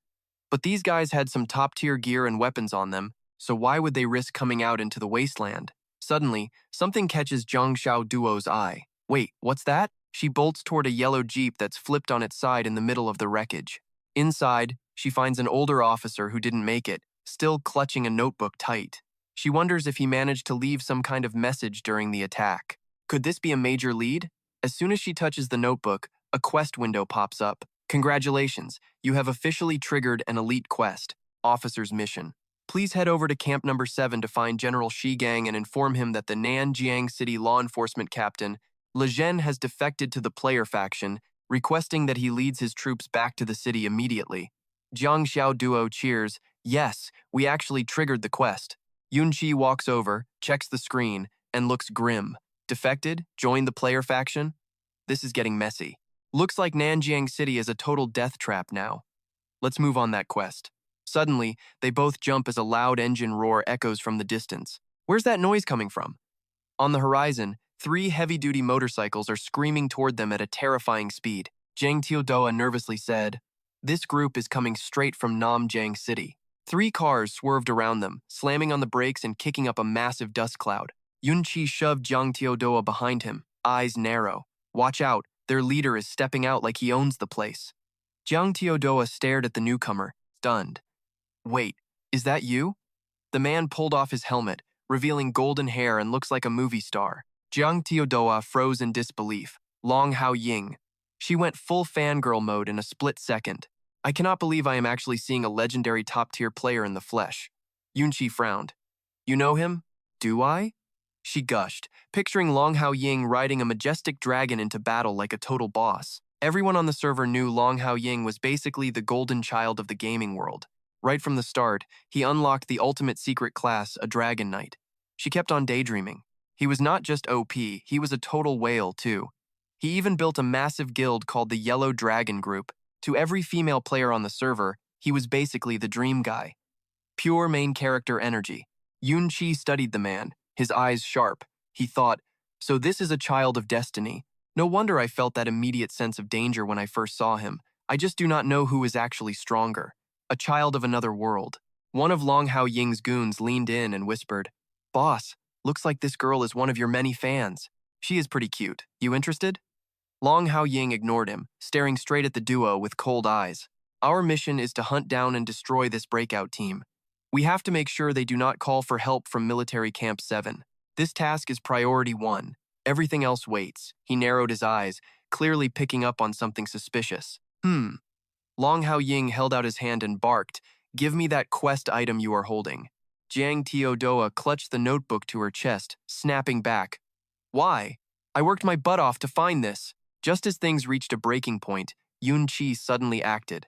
But these guys had some top-tier gear and weapons on them, so why would they risk coming out into the wasteland? Suddenly, something catches Jiang Xiao Duo's eye. Wait, what's that? She bolts toward a yellow jeep that's flipped on its side in the middle of the wreckage. Inside, she finds an older officer who didn't make it, still clutching a notebook tight. She wonders if he managed to leave some kind of message during the attack. Could this be a major lead? As soon as she touches the notebook, a quest window pops up. Congratulations, you have officially triggered an elite quest, Officer's Mission. Please head over to Camp Number 7 to find General Shi Gang and inform him that the Nanjiang City law enforcement captain, Le Zhen, has defected to the player faction, requesting that he leads his troops back to the city immediately. Jiang Xiao Duo cheers, yes, we actually triggered the quest. Yunqi walks over, checks the screen, and looks grim. Defected? Joined the player faction? This is getting messy. Looks like Nanjiang City is a total death trap now. Let's move on that quest. Suddenly, they both jump as a loud engine roar echoes from the distance. Where's that noise coming from? On the horizon, 3 heavy-duty motorcycles are screaming toward them at a terrifying speed. Jiang Teodoa nervously said, this group is coming straight from Nanjiang City. 3 cars swerved around them, slamming on the brakes and kicking up a massive dust cloud. Yunqi shoved Jiang Teodoa behind him, eyes narrow. Watch out, their leader is stepping out like he owns the place. Jiang Teodoa stared at the newcomer, stunned. Wait, is that you? The man pulled off his helmet, revealing golden hair and looks like a movie star. Jiang Teodoa froze in disbelief. Long Hao Ying. She went full fangirl mode in a split second. I cannot believe I am actually seeing a legendary top-tier player in the flesh. Yunqi frowned. You know him? Do I? She gushed, picturing Long Hao Ying riding a majestic dragon into battle like a total boss. Everyone on the server knew Long Hao Ying was basically the golden child of the gaming world. Right from the start, he unlocked the ultimate secret class, a Dragon Knight. She kept on daydreaming. He was not just OP, he was a total whale too. He even built a massive guild called the Yellow Dragon Group. To every female player on the server, he was basically the dream guy. Pure main character energy. Yunqi studied the man, his eyes sharp. He thought, so this is a child of destiny. No wonder I felt that immediate sense of danger when I first saw him. I just do not know who is actually stronger. A child of another world. One of Long Hao Ying's goons leaned in and whispered, Boss, looks like this girl is one of your many fans. She is pretty cute. You interested? Long Hao Ying ignored him, staring straight at the duo with cold eyes. Our mission is to hunt down and destroy this breakout team. We have to make sure they do not call for help from Military Camp 7. This task is priority 1. Everything else waits. He narrowed his eyes, clearly picking up on something suspicious. Long Hao Ying held out his hand and barked, Give me that quest item you are holding. Jiang Teodoa clutched the notebook to her chest, snapping back. Why? I worked my butt off to find this. Just as things reached a breaking point, Yunqi suddenly acted.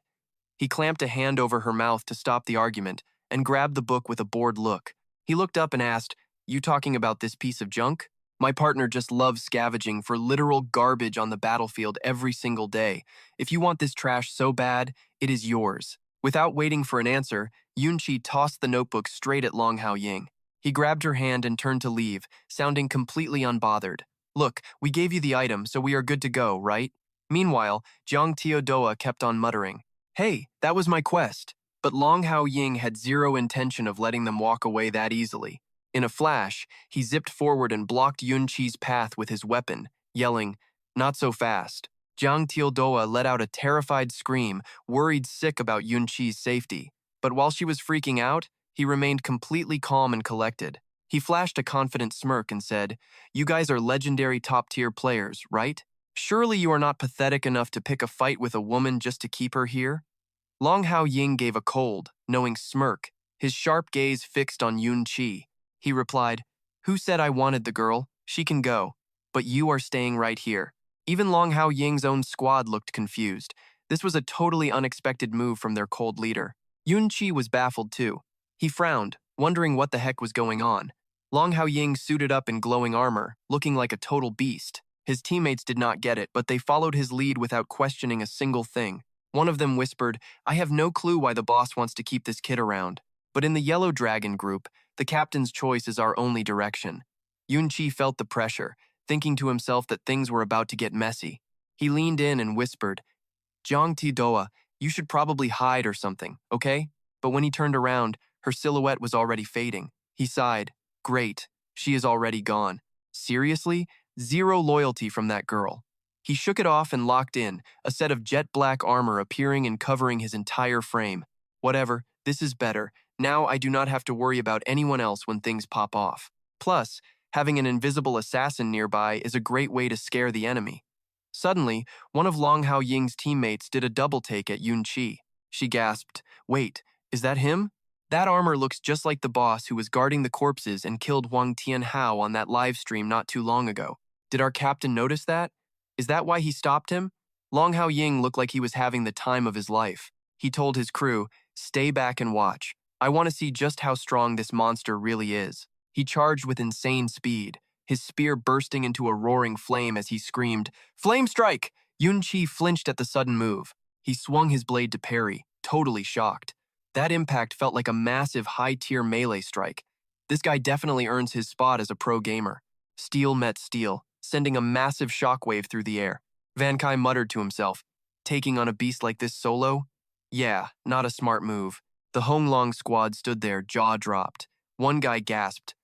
He clamped a hand over her mouth to stop the argument and grabbed the book with a bored look. He looked up and asked, You talking about this piece of junk? My partner just loves scavenging for literal garbage on the battlefield every single day. If you want this trash so bad, it is yours." Without waiting for an answer, Yunqi tossed the notebook straight at Long Hao Ying. He grabbed her hand and turned to leave, sounding completely unbothered. "Look, we gave you the item, so we are good to go, right?" Meanwhile, Jiang Teodoa kept on muttering, "Hey, that was my quest." But Long Hao Ying had zero intention of letting them walk away that easily. In a flash, he zipped forward and blocked Yun Qi's path with his weapon, yelling, "Not so fast." Jiang Teodoa let out a terrified scream, worried sick about Yun Qi's safety. But while she was freaking out, he remained completely calm and collected. He flashed a confident smirk and said, "You guys are legendary top-tier players, right? Surely you are not pathetic enough to pick a fight with a woman just to keep her here?" Long Hao Ying gave a cold, knowing smirk, his sharp gaze fixed on Yun Qi. He replied, "Who said I wanted the girl? She can go. But you are staying right here." Even Long Hao Ying's own squad looked confused. This was a totally unexpected move from their cold leader. Yun Qi was baffled too. He frowned, wondering what the heck was going on. Long Hao Ying suited up in glowing armor, looking like a total beast. His teammates did not get it, but they followed his lead without questioning a single thing. One of them whispered, "I have no clue why the boss wants to keep this kid around. But in the Yellow Dragon group, the captain's choice is our only direction." Yun Qi felt the pressure, thinking to himself that things were about to get messy. He leaned in and whispered, "Jiang Teodoa, you should probably hide or something, okay?" But when he turned around, her silhouette was already fading. He sighed, "Great, she is already gone. Seriously? Zero loyalty from that girl." He shook it off and locked in, a set of jet black armor appearing and covering his entire frame. "Whatever, this is better. Now I do not have to worry about anyone else when things pop off. Plus, having an invisible assassin nearby is a great way to scare the enemy." Suddenly, one of Long Hao Ying's teammates did a double take at Yun Qi. She gasped, "Wait, is that him? That armor looks just like the boss who was guarding the corpses and killed Wang Tianhao on that live stream not too long ago. Did our captain notice that? Is that why he stopped him?" Long Hao Ying looked like he was having the time of his life. He told his crew, "Stay back and watch. I want to see just how strong this monster really is." He charged with insane speed, his spear bursting into a roaring flame as he screamed, "Flame strike!" Yun Qi flinched at the sudden move. He swung his blade to parry, totally shocked. That impact felt like a massive high-tier melee strike. This guy definitely earns his spot as a pro gamer. Steel met steel, sending a massive shockwave through the air. Van Kai muttered to himself, "Taking on a beast like this solo? Yeah, not a smart move." The Honglong squad stood there, jaw dropped. One guy gasped,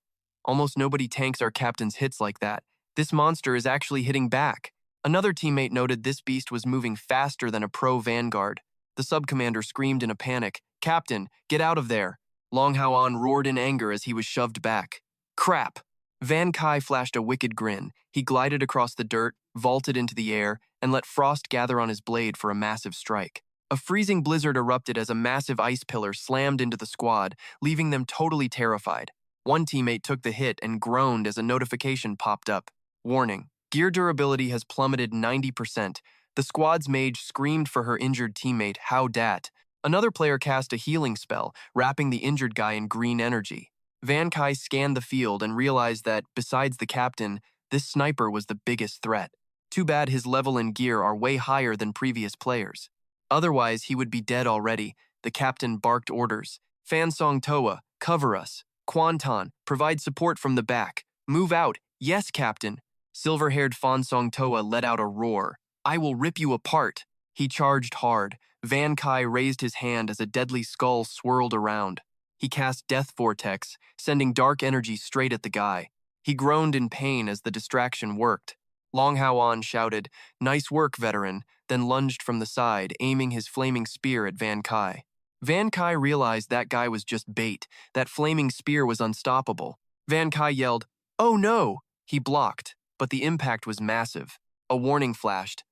"Almost nobody tanks our captain's hits like that. This monster is actually hitting back." Another teammate noted this beast was moving faster than a pro vanguard. The sub-commander screamed in a panic, "Captain, get out of there." Long Hao An roared in anger as he was shoved back. "Crap." Van Kai flashed a wicked grin. He glided across the dirt, vaulted into the air, and let frost gather on his blade for a massive strike. A freezing blizzard erupted as a massive ice pillar slammed into the squad, leaving them totally terrified. One teammate took the hit and groaned as a notification popped up. "Warning, gear durability has plummeted 90%. The squad's mage screamed for her injured teammate, "How dat?" Another player cast a healing spell, wrapping the injured guy in green energy. Van Kai scanned the field and realized that, besides the captain, this sniper was the biggest threat. Too bad his level and gear are way higher than previous players. Otherwise, he would be dead already. The captain barked orders. "Fansong Toa, cover us. Kwantan, provide support from the back. Move out. Yes, captain." Silver-haired Fansong Toa let out a roar. "I will rip you apart." He charged hard. Van Kai raised his hand as a deadly skull swirled around. He cast Death Vortex, sending dark energy straight at the guy. He groaned in pain as the distraction worked. Long Hao An shouted, "Nice work, veteran," then lunged from the side, aiming his flaming spear at Van Kai. Van Kai realized that guy was just bait. That flaming spear was unstoppable. Van Kai yelled, "Oh no!" He blocked, but the impact was massive. A warning flashed.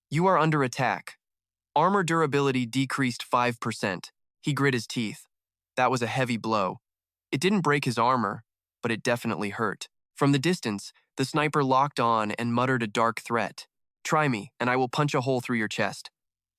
"You are under attack." Armor durability decreased 5%. He grit his teeth. That was a heavy blow. It didn't break his armor, but it definitely hurt. From the distance, the sniper locked on and muttered a dark threat. "Try me, and I will punch a hole through your chest."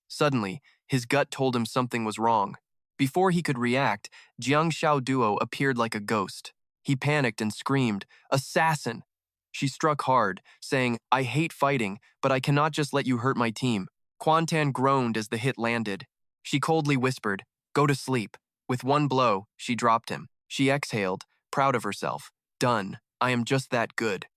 Suddenly, his gut told him something was wrong. Before he could react, Jiang Xiao Duo appeared like a ghost. He panicked and screamed, "Assassin!" She struck hard, saying, "I hate fighting, but I cannot just let you hurt my team." Quan Tan groaned as the hit landed. She coldly whispered, "Go to sleep." With one blow, she dropped him. She exhaled, proud of herself. "Done. I am just that good."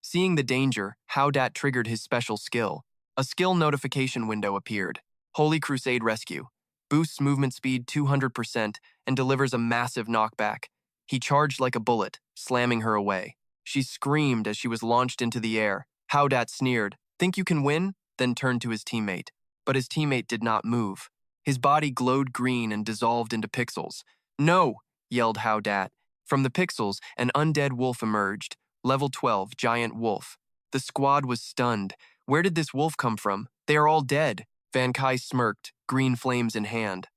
Seeing the danger, Hao Dat triggered his special skill. A skill notification window appeared. Holy Crusade Rescue. Boosts movement speed 200% and delivers a massive knockback. He charged like a bullet, slamming her away. She screamed as she was launched into the air. Hao Dat sneered, "Think you can win?" Then turned to his teammate. But his teammate did not move. His body glowed green and dissolved into pixels. "No!" yelled Hao Dat. From the pixels, an undead wolf emerged. Level 12, giant wolf. The squad was stunned. Where did this wolf come from? They are all dead. Van Kai smirked, green flames in hand.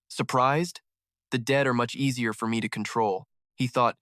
Surprised? The dead are much easier for me to control. He thought,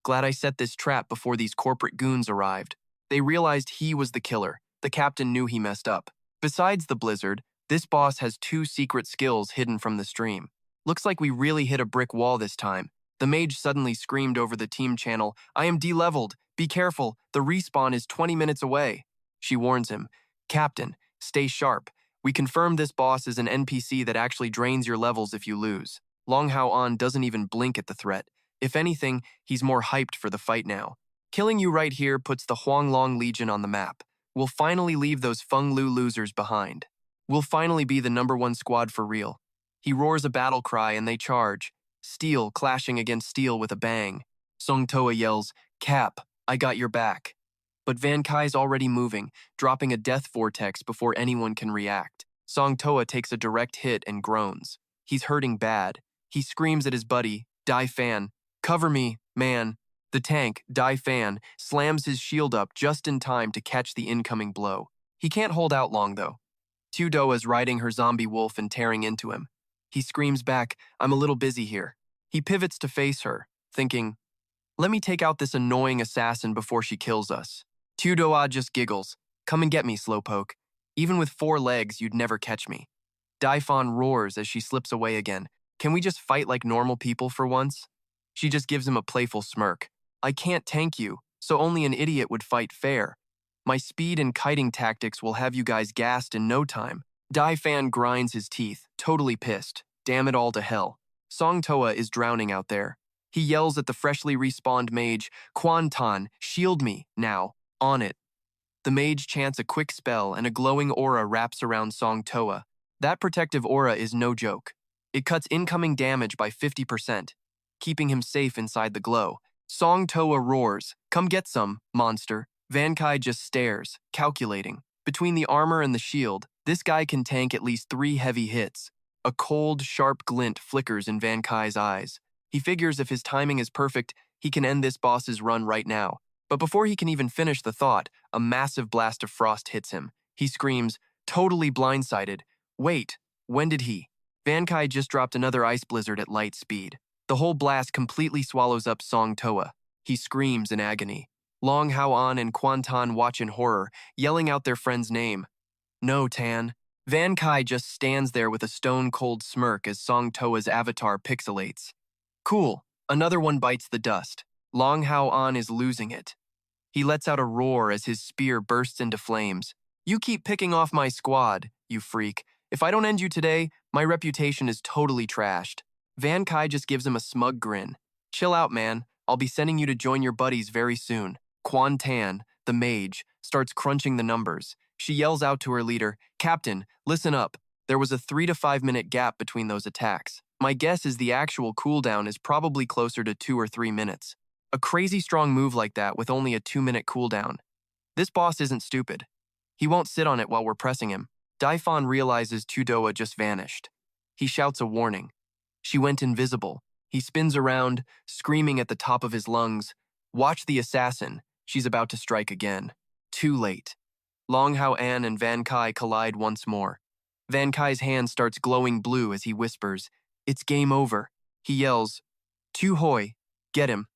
glad I set this trap before these corporate goons arrived. They realized he was the killer. The captain knew he messed up. Besides the blizzard, this boss has 2 secret skills hidden from the stream. Looks like we really hit a brick wall this time. The mage suddenly screamed over the team channel, "I am de-leveled. Be careful. The respawn is 20 minutes away." She warns him, "Captain, stay sharp. We confirmed this boss is an NPC that actually drains your levels if you lose." Long Hao An doesn't even blink at the threat. If anything, he's more hyped for the fight now. "Killing you right here puts the Huanglong Legion on the map. We'll finally leave those Feng Lu losers behind. We'll finally be the #1 squad for real." He roars a battle cry and they charge, steel clashing against steel with a bang. Song Toa yells, "Cap, I got your back." But Van Kai's already moving, dropping a death vortex before anyone can react. Song Toa takes a direct hit and groans. He's hurting bad. He screams at his buddy, "Dai Fan, cover me, man." The tank, Dai Fan, slams his shield up just in time to catch the incoming blow. He can't hold out long, though. Tudo is riding her zombie wolf and tearing into him. He screams back, "I'm a little busy here." He pivots to face her, thinking, "Let me take out this annoying assassin before she kills us." Tudoa just giggles, "Come and get me, slowpoke. Even with 4 legs, you'd never catch me." Daifan roars as she slips away again. "Can we just fight like normal people for once?" She just gives him a playful smirk. "I can't tank you, so only an idiot would fight fair. My speed and kiting tactics will have you guys gassed in no time." Daifan grinds his teeth, totally pissed. Damn it all to hell. Song Toa is drowning out there. He yells at the freshly respawned mage, "Quan Tan, shield me, now. On it." The mage chants a quick spell and a glowing aura wraps around Song Toa. That protective aura is no joke. It cuts incoming damage by 50%, keeping him safe inside the glow. Song Toa roars, "Come get some, monster." Van Kai just stares, calculating. Between the armor and the shield, this guy can tank at least 3 heavy hits. A cold, sharp glint flickers in Van Kai's eyes. He figures if his timing is perfect, he can end this boss's run right now. But before he can even finish the thought, a massive blast of frost hits him. He screams, totally blindsided. Wait, when did he? Van Kai just dropped another ice blizzard at light speed. The whole blast completely swallows up Song Toa. He screams in agony. Long Hao An and Quan Tan watch in horror, yelling out their friend's name. "No, Tan." Van Kai just stands there with a stone-cold smirk as Song Toa's avatar pixelates. Cool, another one bites the dust. Long Hao An is losing it. He lets out a roar as his spear bursts into flames. "You keep picking off my squad, you freak. If I don't end you today, my reputation is totally trashed." Van Kai just gives him a smug grin. "Chill out, man. I'll be sending you to join your buddies very soon." Quan Tan, the mage, starts crunching the numbers. She yells out to her leader, "Captain, listen up. There was a 3 to 5 minute gap between those attacks. My guess is the actual cooldown is probably closer to 2 or 3 minutes. A crazy strong move like that with only a 2-minute cooldown. This boss isn't stupid. He won't sit on it while we're pressing him." Daifan realizes Tudoa just vanished. He shouts a warning. She went invisible. He spins around, screaming at the top of his lungs, "Watch the assassin. She's about to strike again." Too late. Long Hao An and Van Kai collide once more. Van Kai's hand starts glowing blue as he whispers, "It's game over." He yells, "Tu Hoi, get him."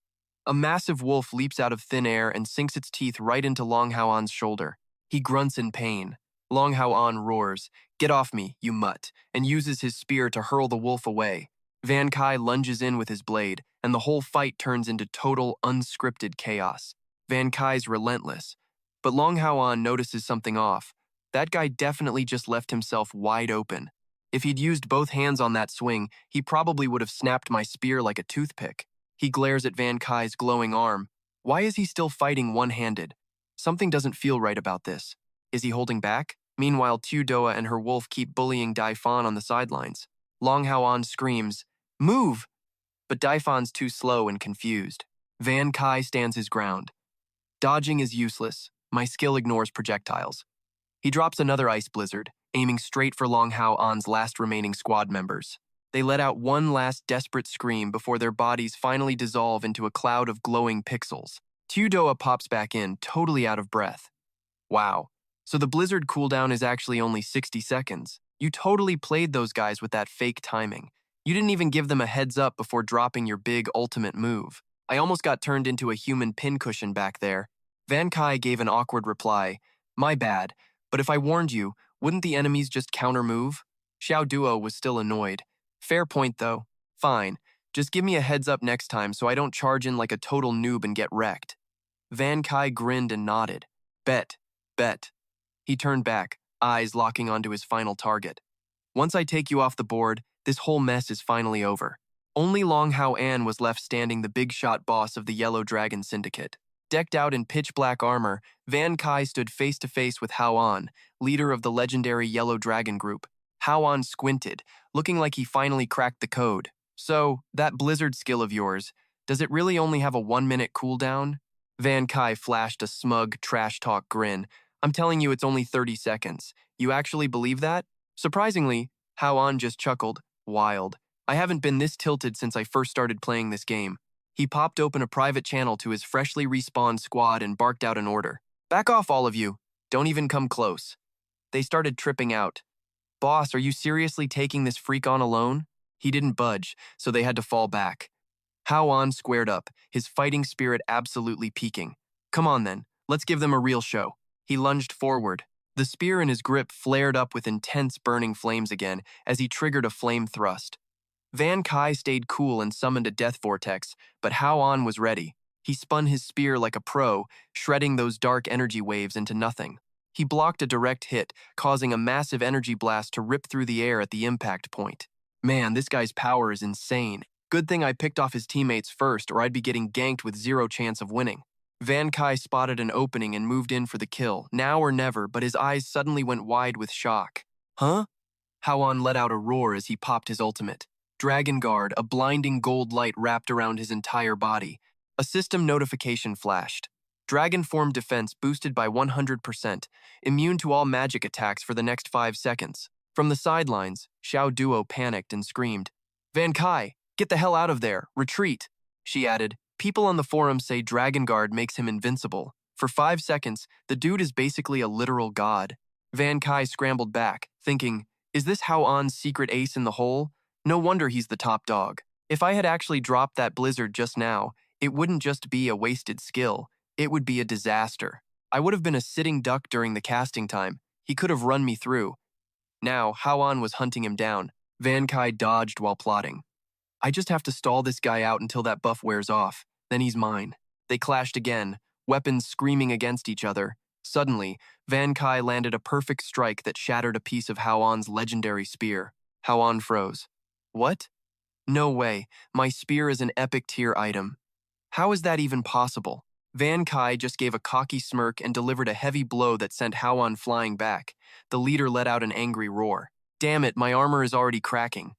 A massive wolf leaps out of thin air and sinks its teeth right into Long Hao An's shoulder. He grunts in pain. Long Hao An roars, "Get off me, you mutt," and uses his spear to hurl the wolf away. Van Kai lunges in with his blade, and the whole fight turns into total, unscripted chaos. Van Kai's relentless. But Long Hao An notices something off. That guy definitely just left himself wide open. If he'd used both hands on that swing, he probably would have snapped my spear like a toothpick. He glares at Van Kai's glowing arm. Why is he still fighting one-handed? Something doesn't feel right about this. Is he holding back? Meanwhile, Tu Doa and her wolf keep bullying Dai Fan on the sidelines. Long Hao An screams, "Move!" But Dai Fan's too slow and confused. Van Kai stands his ground. Dodging is useless. My skill ignores projectiles. He drops another ice blizzard, aiming straight for Long Hao An's last remaining squad members. They let out one last desperate scream before their bodies finally dissolve into a cloud of glowing pixels. Tu Doa pops back in, totally out of breath. Wow. So the blizzard cooldown is actually only 60 seconds. You totally played those guys with that fake timing. You didn't even give them a heads up before dropping your big ultimate move. I almost got turned into a human pincushion back there. Van Kai gave an awkward reply. My bad, but if I warned you, wouldn't the enemies just counter-move? Xiao Duo was still annoyed. Fair point, though. Fine. Just give me a heads up next time so I don't charge in like a total noob and get wrecked. Van Kai grinned and nodded. Bet. He turned back, eyes locking onto his final target. Once I take you off the board, this whole mess is finally over. Only Long Hao An was left standing, the big shot boss of the Yellow Dragon Syndicate. Decked out in pitch-black armor, Van Kai stood face-to-face with Hao An, leader of the legendary Yellow Dragon Group. Hao An squinted, looking like he finally cracked the code. So, that blizzard skill of yours, does it really only have a 1-minute cooldown? Van Kai flashed a smug, trash-talk grin. I'm telling you it's only 30 seconds. You actually believe that? Surprisingly, Hao An just chuckled. Wild. I haven't been this tilted since I first started playing this game. He popped open a private channel to his freshly respawned squad and barked out an order. Back off, all of you. Don't even come close. They started tripping out. Boss, are you seriously taking this freak on alone? He didn't budge, so they had to fall back. Hao An squared up, his fighting spirit absolutely peaking. Come on then, let's give them a real show. He lunged forward. The spear in his grip flared up with intense burning flames again as he triggered a flame thrust. Van Kai stayed cool and summoned a death vortex, but Hao An was ready. He spun his spear like a pro, shredding those dark energy waves into nothing. He blocked a direct hit, causing a massive energy blast to rip through the air at the impact point. Man, this guy's power is insane. Good thing I picked off his teammates first, or I'd be getting ganked with zero chance of winning. Van Kai spotted an opening and moved in for the kill, now or never, but his eyes suddenly went wide with shock. Huh? Hao An let out a roar as he popped his ultimate. Dragon Guard, a blinding gold light wrapped around his entire body. A system notification flashed. Dragon form defense boosted by 100%, immune to all magic attacks for the next 5 seconds. From the sidelines, Xiao Duo panicked and screamed, Van Kai, get the hell out of there, retreat. She added, people on the forum say Dragon Guard makes him invincible. For 5 seconds, the dude is basically a literal god. Van Kai scrambled back, thinking, is this Hao An's secret ace in the hole? No wonder he's the top dog. If I had actually dropped that blizzard just now, it wouldn't just be a wasted skill, it would be a disaster. I would have been a sitting duck during the casting time. He could have run me through. Now, Hao An was hunting him down. Van Kai dodged while plotting. I just have to stall this guy out until that buff wears off. Then he's mine. They clashed again, weapons screaming against each other. Suddenly, Van Kai landed a perfect strike that shattered a piece of Hao An's legendary spear. Hao An froze. What? No way. My spear is an epic tier item. How is that even possible? Van Kai just gave a cocky smirk and delivered a heavy blow that sent Hao An flying back. The leader let out an angry roar. Damn it, my armor is already cracking.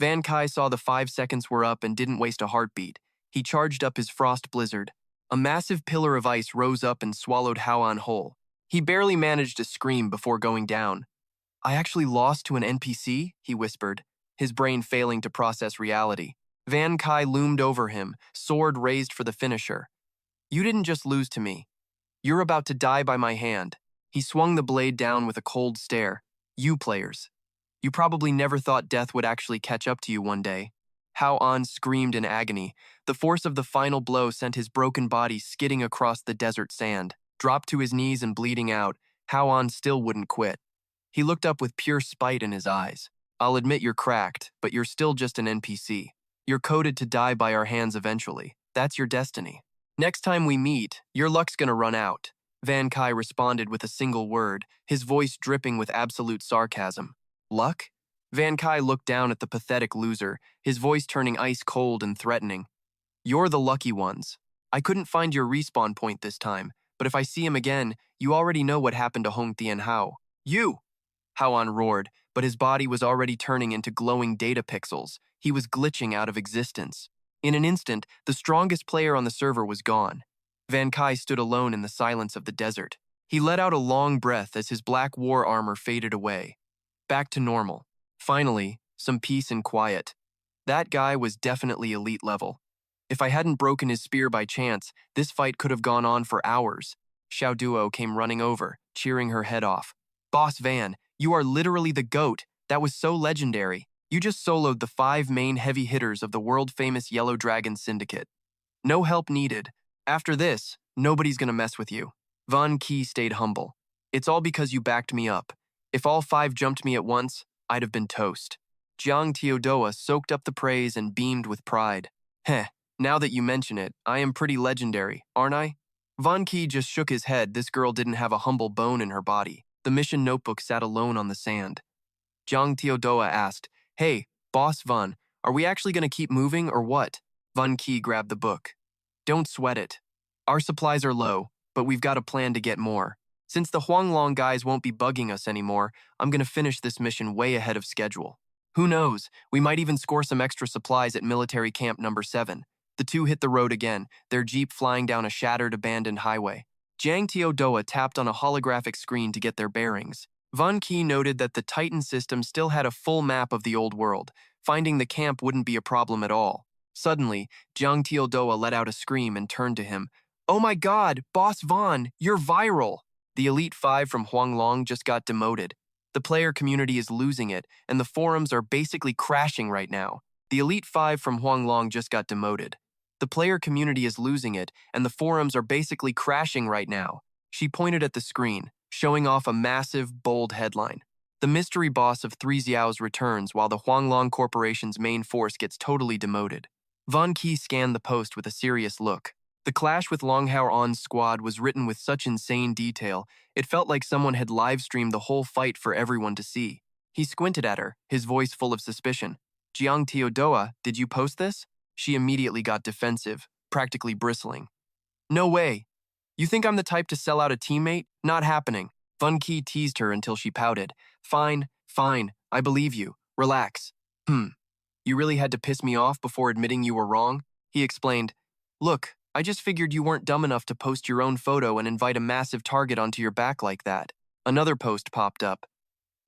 Van Kai saw the 5 seconds were up and didn't waste a heartbeat. He charged up his frost blizzard. A massive pillar of ice rose up and swallowed Hao An whole. He barely managed to scream before going down. I actually lost to an NPC, he whispered, his brain failing to process reality. Van Kai loomed over him, sword raised for the finisher. You didn't just lose to me. You're about to die by my hand. He swung the blade down with a cold stare. You players. You probably never thought death would actually catch up to you one day. Hao An screamed in agony. The force of the final blow sent his broken body skidding across the desert sand. Dropped to his knees and bleeding out, Hao An still wouldn't quit. He looked up with pure spite in his eyes. I'll admit you're cracked, but you're still just an NPC. You're coded to die by our hands eventually. That's your destiny. Next time we meet, your luck's gonna run out. Van Kai responded with a single word, his voice dripping with absolute sarcasm. Luck? Van Kai looked down at the pathetic loser, his voice turning ice cold and threatening. You're the lucky ones. I couldn't find your respawn point this time, but if I see him again, you already know what happened to Hong Tian Hao. You! Hao-an roared, but his body was already turning into glowing data pixels. He was glitching out of existence. In an instant, the strongest player on the server was gone. Van Kai stood alone in the silence of the desert. He let out a long breath as his black war armor faded away. Back to normal. Finally, some peace and quiet. That guy was definitely elite level. If I hadn't broken his spear by chance, this fight could have gone on for hours. Xiao Duo came running over, cheering her head off. Boss Van, you are literally the GOAT. That was so legendary. You just soloed the 5 main heavy hitters of the world-famous Yellow Dragon Syndicate. No help needed. After this, nobody's gonna mess with you. Van Ki stayed humble. It's all because you backed me up. If all 5 jumped me at once, I'd have been toast. Jiang Teodoa soaked up the praise and beamed with pride. Heh, now that you mention it, I am pretty legendary, aren't I? Van Ki just shook his head. This girl didn't have a humble bone in her body. The mission notebook sat alone on the sand. Jiang Teodoa asked, Hey, Boss Van, are we actually going to keep moving or what? Van Ki grabbed the book. Don't sweat it. Our supplies are low, but we've got a plan to get more. Since the Huanglong guys won't be bugging us anymore, I'm going to finish this mission way ahead of schedule. Who knows, we might even score some extra supplies at military camp number 7. The two hit the road again, their jeep flying down a shattered, abandoned highway. Jiang Teodoa tapped on a holographic screen to get their bearings. Van Ki noted that the Titan system still had a full map of the old world. Finding the camp wouldn't be a problem at all. Suddenly, Jiang Teodoa let out a scream and turned to him. Oh my god, Boss Van, you're viral! The Elite 5 from Huanglong just got demoted. The player community is losing it, and the forums are basically crashing right now. The Elite 5 from Huanglong just got demoted. The player community is losing it, and the forums are basically crashing right now. She pointed at the screen, showing off a massive, bold headline. The mystery boss of Three Xiaos returns while the Huanglong Corporation's main force gets totally demoted. Van Ki scanned the post with a serious look. The clash with Long Hao-an's squad was written with such insane detail, it felt like someone had live-streamed the whole fight for everyone to see. He squinted at her, his voice full of suspicion. Jiang Teodoa, did you post this? She immediately got defensive, practically bristling. No way. You think I'm the type to sell out a teammate? Not happening. Van Ki teased her until she pouted. Fine, I believe you. Relax. You really had to piss me off before admitting you were wrong? He explained. Look, I just figured you weren't dumb enough to post your own photo and invite a massive target onto your back like that. Another post popped up.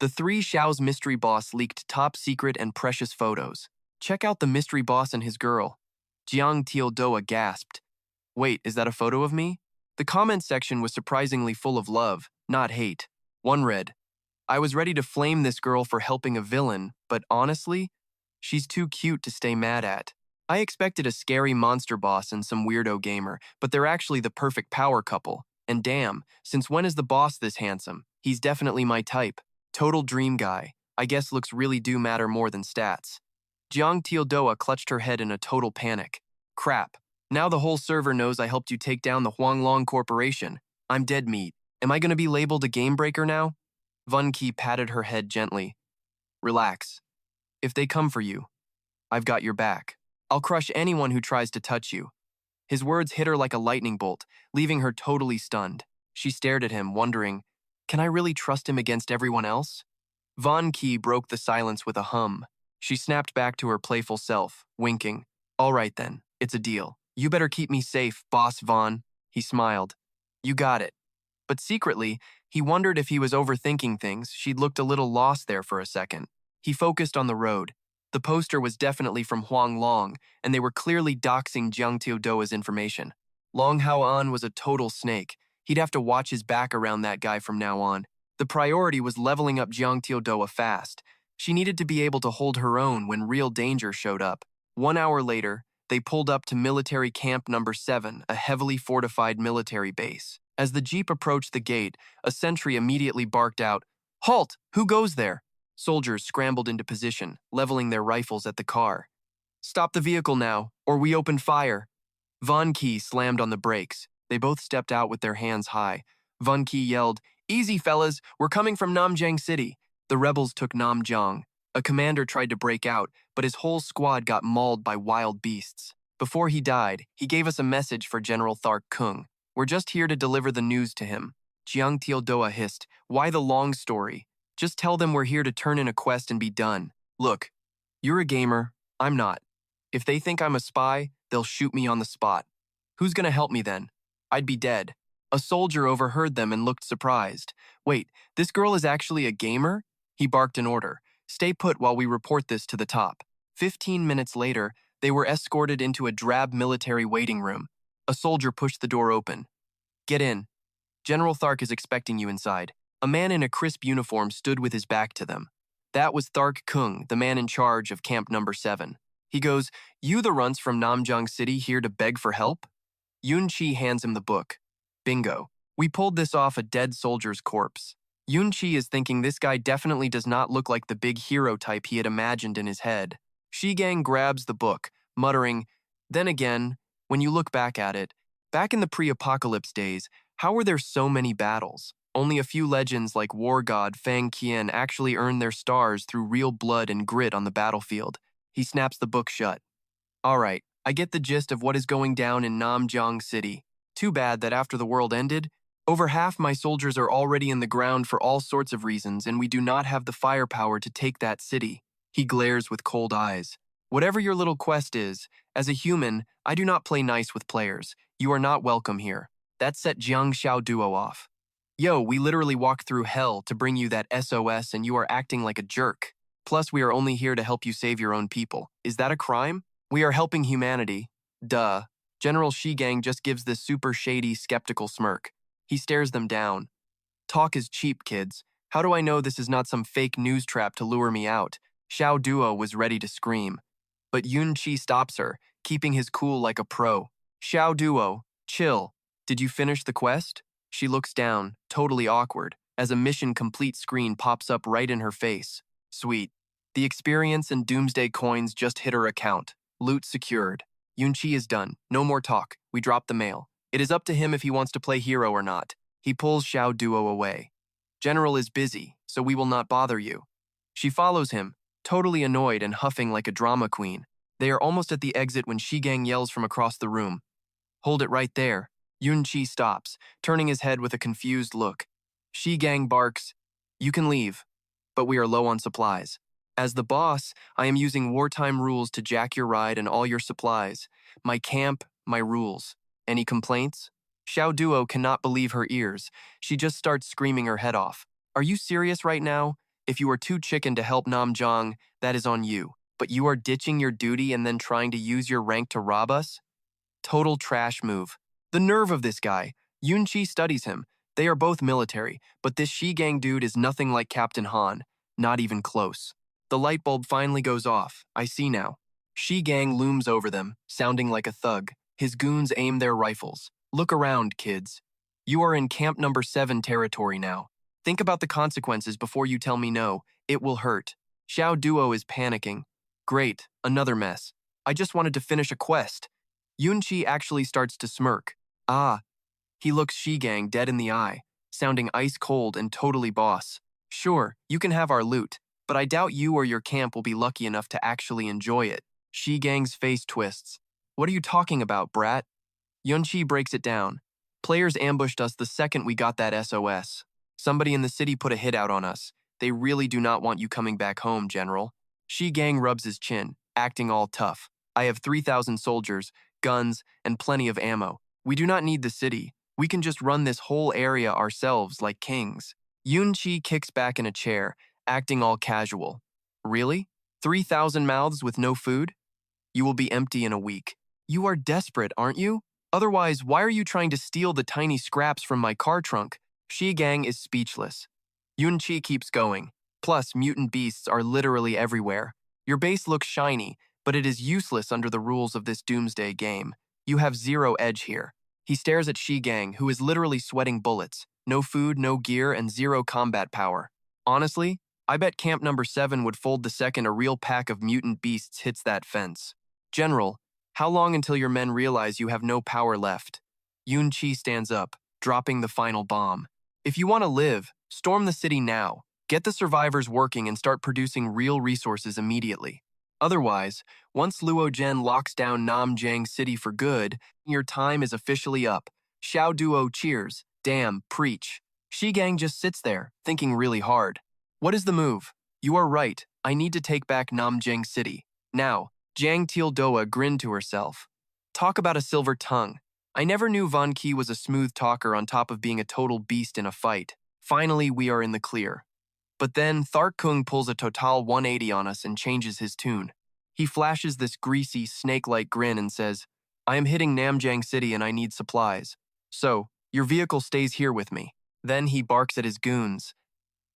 The Three Xiaos mystery boss leaked top secret and precious photos. Check out the mystery boss and his girl. Jiang Teodoa gasped. Wait, is that a photo of me? The comment section was surprisingly full of love, not hate. One read, I was ready to flame this girl for helping a villain, but honestly, she's too cute to stay mad at. I expected a scary monster boss and some weirdo gamer, but they're actually the perfect power couple. And damn, since when is the boss this handsome? He's definitely my type. Total dream guy. I guess looks really do matter more than stats. Jiang Teodoa clutched her head in a total panic. Crap. Now the whole server knows I helped you take down the Huanglong Corporation. I'm dead meat. Am I going to be labeled a game breaker now? Van Ki patted her head gently. Relax. If they come for you, I've got your back. I'll crush anyone who tries to touch you. His words hit her like a lightning bolt, leaving her totally stunned. She stared at him, wondering, can I really trust him against everyone else? Van Ki broke the silence with a hum. She snapped back to her playful self, winking. All right then, it's a deal. You better keep me safe, Boss Van. He smiled. You got it. But secretly, he wondered if he was overthinking things. She'd looked a little lost there for a second. He focused on the road. The poster was definitely from Huanglong, and they were clearly doxing Jiang Teodoa's information. Long Hao-an was a total snake. He'd have to watch his back around that guy from now on. The priority was leveling up Jiang Teodoa fast. She needed to be able to hold her own when real danger showed up. 1 hour later, they pulled up to military camp number 7, a heavily fortified military base. As the jeep approached the gate, a sentry immediately barked out, Halt! Who goes there? Soldiers scrambled into position, leveling their rifles at the car. Stop the vehicle now, or we open fire. Von Key slammed on the brakes. They both stepped out with their hands high. Von Key yelled, "Easy, fellas, we're coming from Namjang City." The rebels took Namjang. A commander tried to break out, but his whole squad got mauled by wild beasts. Before he died, he gave us a message for General Thark Kung. "We're just here to deliver the news to him." Jiang Tieldoa hissed, "Why the long story? Just tell them we're here to turn in a quest and be done. Look, you're a gamer, I'm not. If they think I'm a spy, they'll shoot me on the spot. Who's gonna help me then? I'd be dead." A soldier overheard them and looked surprised. "Wait, this girl is actually a gamer?" He barked an order. "Stay put while we report this to the top." 15 minutes later, they were escorted into a drab military waiting room. A soldier pushed the door open. "Get in. General Thark is expecting you inside." A man in a crisp uniform stood with his back to them. That was Thark Kung, the man in charge of Camp Number 7. He goes, "You the runts from Namjang City here to beg for help?" Yun Chi hands him the book. "Bingo. We pulled this off a dead soldier's corpse." Yun Chi is thinking this guy definitely does not look like the big hero type he had imagined in his head. Shigang grabs the book, muttering, "Then again, when you look back at it, back in the pre-apocalypse days, how were there so many battles? Only a few legends like war god Fang Qian actually earned their stars through real blood and grit on the battlefield." He snaps the book shut. "All right, I get the gist of what is going down in Namjang City. Too bad that after the world ended, over half my soldiers are already in the ground for all sorts of reasons, and we do not have the firepower to take that city." He glares with cold eyes. "Whatever your little quest is, as a human, I do not play nice with players. You are not welcome here." That set Jiang Xiao Duo off. "Yo, we literally walked through hell to bring you that SOS and you are acting like a jerk. Plus, we are only here to help you save your own people. Is that a crime? We are helping humanity. Duh." General Shigang just gives this super shady, skeptical smirk. He stares them down. "Talk is cheap, kids. How do I know this is not some fake news trap to lure me out?" Xiao Duo was ready to scream. But Yun Chi stops her, keeping his cool like a pro. "Xiao Duo, chill. Did you finish the quest?" She looks down, totally awkward, as a mission complete screen pops up right in her face. Sweet. The experience and doomsday coins just hit her account. Loot secured. Yun Chi is done. No more talk. We drop the mail. It is up to him if he wants to play hero or not. He pulls Xiao Duo away. "General is busy, so we will not bother you." She follows him, totally annoyed and huffing like a drama queen. They are almost at the exit when Shigang yells from across the room. "Hold it right there." Yun Chi stops, turning his head with a confused look. Shigang barks, "You can leave, but we are low on supplies. As the boss, I am using wartime rules to jack your ride and all your supplies. My camp, my rules. Any complaints?" Xiao Duo cannot believe her ears. She just starts screaming her head off. "Are you serious right now? If you are too chicken to help Namjang, that is on you. But you are ditching your duty and then trying to use your rank to rob us? Total trash move. The nerve of this guy. Yun Chi studies him. They are both military, but this Shigang dude is nothing like Captain Han. Not even close. The light bulb finally goes off. I see now. Shigang looms over them, sounding like a thug. His goons aim their rifles. "Look around, kids. You are in Camp Number 7 territory now. Think about the consequences before you tell me no. It will hurt." Xiao Duo is panicking. "Great, another mess. I just wanted to finish a quest." Yun Chi actually starts to smirk. "Ah." He looks Shigang dead in the eye, sounding ice cold and totally boss. "Sure, you can have our loot, but I doubt you or your camp will be lucky enough to actually enjoy it." Shigang's face twists. "What are you talking about, brat?" Yun Chi breaks it down. "Players ambushed us the second we got that SOS. Somebody in the city put a hit out on us. They really do not want you coming back home, General." Shigang rubs his chin, acting all tough. "I have 3,000 soldiers, guns, and plenty of ammo. We do not need the city. We can just run this whole area ourselves like kings." Yun Chi kicks back in a chair, acting all casual. "Really? 3,000 mouths with no food? You will be empty in a week. You are desperate, aren't you? Otherwise, why are you trying to steal the tiny scraps from my car trunk?" Shigang is speechless. Yun Chi keeps going. "Plus, mutant beasts are literally everywhere. Your base looks shiny, but it is useless under the rules of this doomsday game. You have zero edge here." He stares at Shigang, who is literally sweating bullets. No food, no gear, and zero combat power. "Honestly, I bet Camp Number 7 would fold the second a real pack of mutant beasts hits that fence." "General, How long until your men realize you have no power left? Yun Chi stands up, dropping the final bomb. If you want to live, storm the city now. Get the survivors working and start producing real resources immediately. Otherwise, once Luo Zhen locks down Namjiang City for good, your time is officially up. Xiao Duo cheers. Damn, preach. Shigang just sits there, thinking really hard. What is the move? You are right, I need to take back Namjiang City. Now, Jiang Tildoa grinned to herself. Talk about a silver tongue. I never knew Van Qi was a smooth talker on top of being a total beast in a fight. Finally, we are in the clear. But then Thark Kung pulls a total 180 on us and changes his tune. He flashes this greasy, snake-like grin and says, I am hitting Namjiang City and I need supplies. So, your vehicle stays here with me. Then he barks at his goons.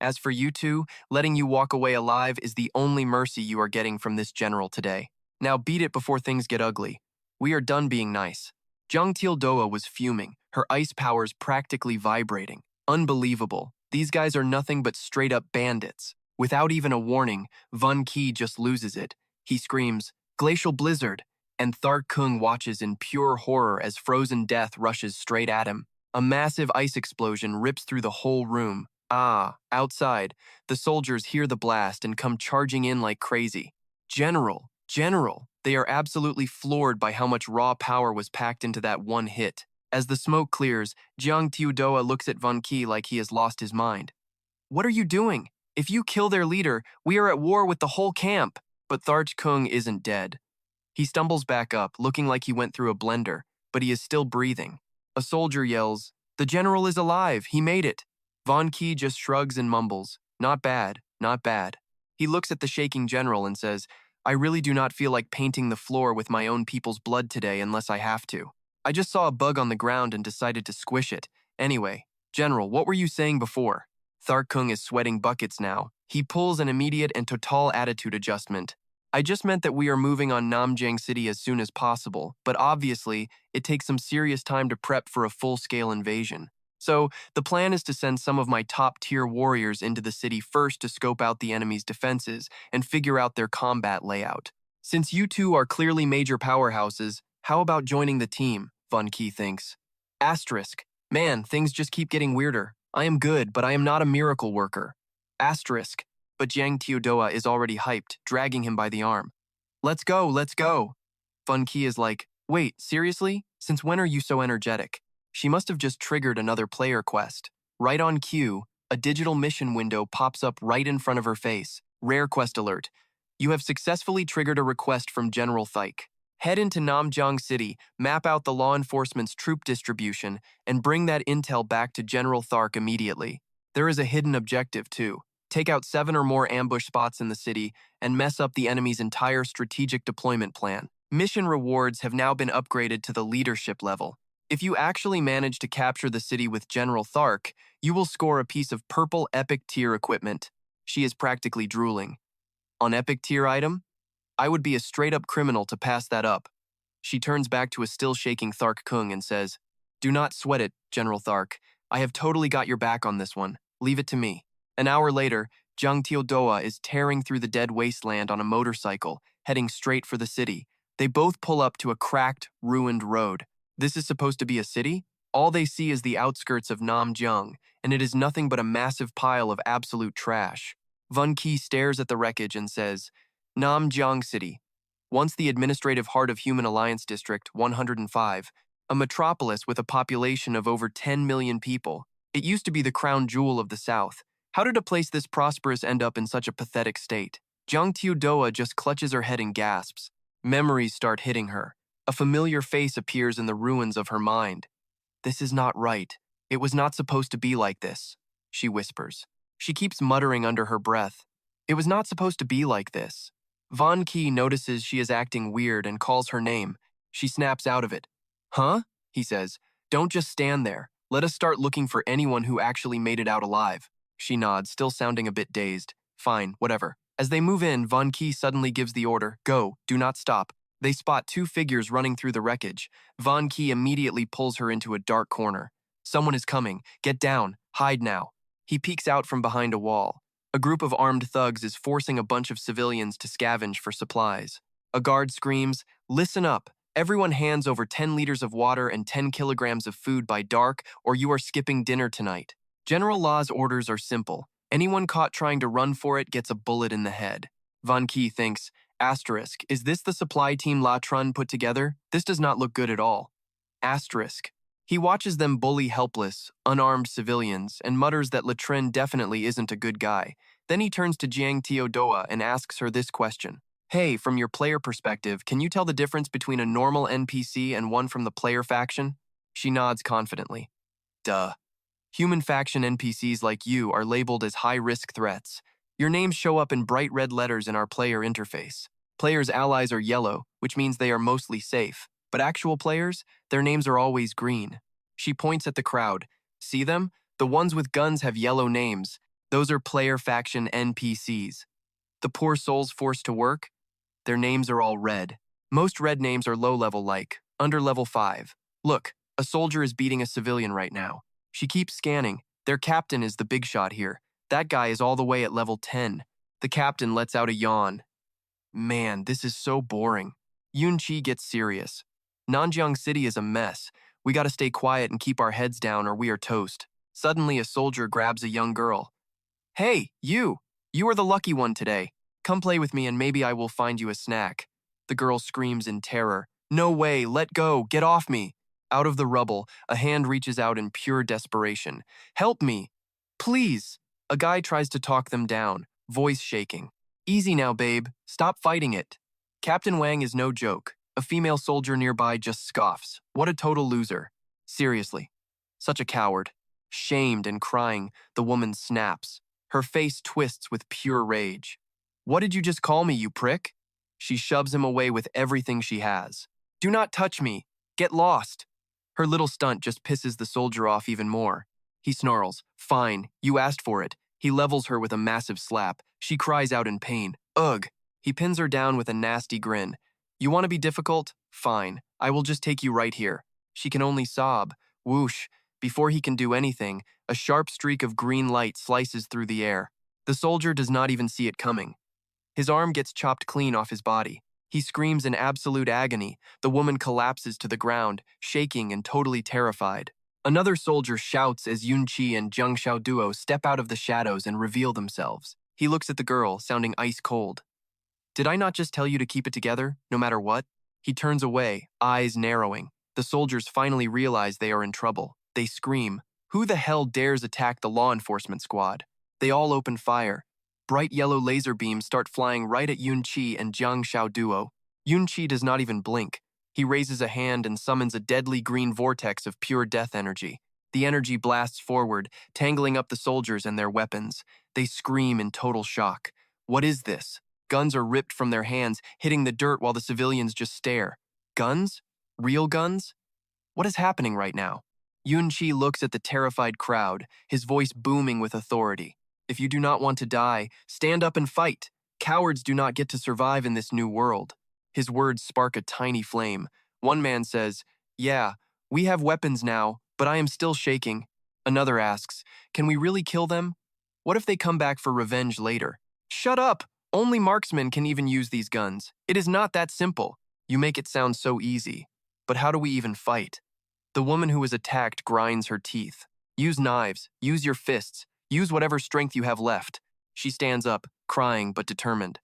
As for you two, letting you walk away alive is the only mercy you are getting from this general today. Now beat it before things get ugly. We are done being nice. Zhang Tildoa was fuming, her ice powers practically vibrating. Unbelievable. These guys are nothing but straight-up bandits. Without even a warning, Van Qi just loses it. He screams, Glacial Blizzard, and Thark Kung watches in pure horror as frozen death rushes straight at him. A massive ice explosion rips through the whole room. Outside, the soldiers hear the blast and come charging in like crazy. General, they are absolutely floored by how much raw power was packed into that one hit. As the smoke clears, Jiang Tiudoa looks at Van Qi like he has lost his mind. What are you doing? If you kill their leader, we are at war with the whole camp. But Thark Kung isn't dead. He stumbles back up, looking like he went through a blender, but he is still breathing. A soldier yells, The general is alive, he made it. Van Qi just shrugs and mumbles, Not bad, not bad. He looks at the shaking general and says, I really do not feel like painting the floor with my own people's blood today unless I have to. I just saw a bug on the ground and decided to squish it. Anyway, General, what were you saying before? Thark Kung is sweating buckets now. He pulls an immediate and total attitude adjustment. I just meant that we are moving on Namjiang City as soon as possible, but obviously, it takes some serious time to prep for a full-scale invasion. So, the plan is to send some of my top-tier warriors into the city first to scope out the enemy's defenses and figure out their combat layout. Since you two are clearly major powerhouses, how about joining the team, Van Qi thinks. Asterisk. Man, things just keep getting weirder. I am good, but I am not a miracle worker. Asterisk. But Jiang Tiudoa is already hyped, dragging him by the arm. Let's go, let's go. Van Qi is like, wait, seriously? Since when are you so energetic? She must have just triggered another player quest. Right on cue, a digital mission window pops up right in front of her face. Rare quest alert. You have successfully triggered a request from General Thaik. Head into Namjiang City, map out the law enforcement's troop distribution, and bring that intel back to General Thark immediately. There is a hidden objective, too. Take out 7 or more ambush spots in the city and mess up the enemy's entire strategic deployment plan. Mission rewards have now been upgraded to the leadership level. If you actually manage to capture the city with General Thark, you will score a piece of purple epic tier equipment. She is practically drooling. On epic tier item? I would be a straight-up criminal to pass that up. She turns back to a still-shaking Thark Kung and says, Do not sweat it, General Thark. I have totally got your back on this one. Leave it to me. An hour later, Jiang Tiudoa is tearing through the dead wasteland on a motorcycle, heading straight for the city. They both pull up to a cracked, ruined road. This is supposed to be a city? All they see is the outskirts of Namjiang, and it is nothing but a massive pile of absolute trash. Van Qi stares at the wreckage and says, Namjiang City, once the administrative heart of Human Alliance District 105, a metropolis with a population of over 10 million people. It used to be the crown jewel of the South. How did a place this prosperous end up in such a pathetic state? Jiang Tiudoa just clutches her head and gasps. Memories start hitting her. A familiar face appears in the ruins of her mind. This is not right. It was not supposed to be like this, she whispers. She keeps muttering under her breath. It was not supposed to be like this. Van Qi notices she is acting weird and calls her name. She snaps out of it. Huh? He says. Don't just stand there. Let us start looking for anyone who actually made it out alive. She nods, still sounding a bit dazed. Fine, whatever. As they move in, Van Qi suddenly gives the order, Go, do not stop. They spot 2 figures running through the wreckage. Van Qi immediately pulls her into a dark corner. Someone is coming. Get down. Hide now. He peeks out from behind a wall. A group of armed thugs is forcing a bunch of civilians to scavenge for supplies. A guard screams, Listen up. Everyone hands over 10 liters of water and 10 kilograms of food by dark, or you are skipping dinner tonight. General Law's orders are simple. Anyone caught trying to run for it gets a bullet in the head. Von Key thinks, asterisk, is this the supply team La Trun put together? This does not look good at all. Asterisk. He watches them bully helpless, unarmed civilians and mutters that Latrin definitely isn't a good guy. Then he turns to Jiang Teodoa and asks her this question. Hey, from your player perspective, can you tell the difference between a normal NPC and one from the player faction? She nods confidently. Duh. Human faction NPCs like you are labeled as high-risk threats. Your names show up in bright red letters in our player interface. Players' allies are yellow, which means they are mostly safe. But actual players, their names are always green. She points at the crowd. See them? The ones with guns have yellow names. Those are player faction NPCs. The poor souls forced to work? Their names are all red. Most red names are low-level like, under level 5. Look, a soldier is beating a civilian right now. She keeps scanning. Their captain is the big shot here. That guy is all the way at level 10. The captain lets out a yawn. Man, this is so boring. Yunqi gets serious. Nanjiang City is a mess. We gotta stay quiet and keep our heads down or we are toast. Suddenly, a soldier grabs a young girl. Hey, you! You are the lucky one today. Come play with me and maybe I will find you a snack. The girl screams in terror. No way, let go, get off me. Out of the rubble, a hand reaches out in pure desperation. Help me! Please! A guy tries to talk them down, voice shaking. Easy now, babe. Stop fighting it. Captain Wang is no joke. A female soldier nearby just scoffs. What a total loser. Seriously. Such a coward. Shamed and crying, the woman snaps. Her face twists with pure rage. What did you just call me, you prick? She shoves him away with everything she has. Do not touch me. Get lost. Her little stunt just pisses the soldier off even more. He snarls. Fine, you asked for it. He levels her with a massive slap. She cries out in pain. Ugh. He pins her down with a nasty grin. You want to be difficult? Fine. I will just take you right here. She can only sob. Whoosh. Before he can do anything, a sharp streak of green light slices through the air. The soldier does not even see it coming. His arm gets chopped clean off his body. He screams in absolute agony. The woman collapses to the ground, shaking and totally terrified. Another soldier shouts as Yunqi and Zheng Xiaoduo step out of the shadows and reveal themselves. He looks at the girl, sounding ice cold. Did I not just tell you to keep it together, no matter what? He turns away, eyes narrowing. The soldiers finally realize they are in trouble. They scream. Who the hell dares attack the law enforcement squad? They all open fire. Bright yellow laser beams start flying right at Yunqi and Zhang Xiaoduo. Yunqi does not even blink. He raises a hand and summons a deadly green vortex of pure death energy. The energy blasts forward, tangling up the soldiers and their weapons. They scream in total shock. What is this? Guns are ripped from their hands, hitting the dirt while the civilians just stare. Guns? Real guns? What is happening right now? Yunqi looks at the terrified crowd, his voice booming with authority. If you do not want to die, stand up and fight. Cowards do not get to survive in this new world. His words spark a tiny flame. One man says, yeah, we have weapons now, but I am still shaking. Another asks, can we really kill them? What if they come back for revenge later? Shut up! Only marksmen can even use these guns. It is not that simple. You make it sound so easy. But how do we even fight? The woman who was attacked grinds her teeth. Use knives, use your fists, use whatever strength you have left. She stands up, crying but determined.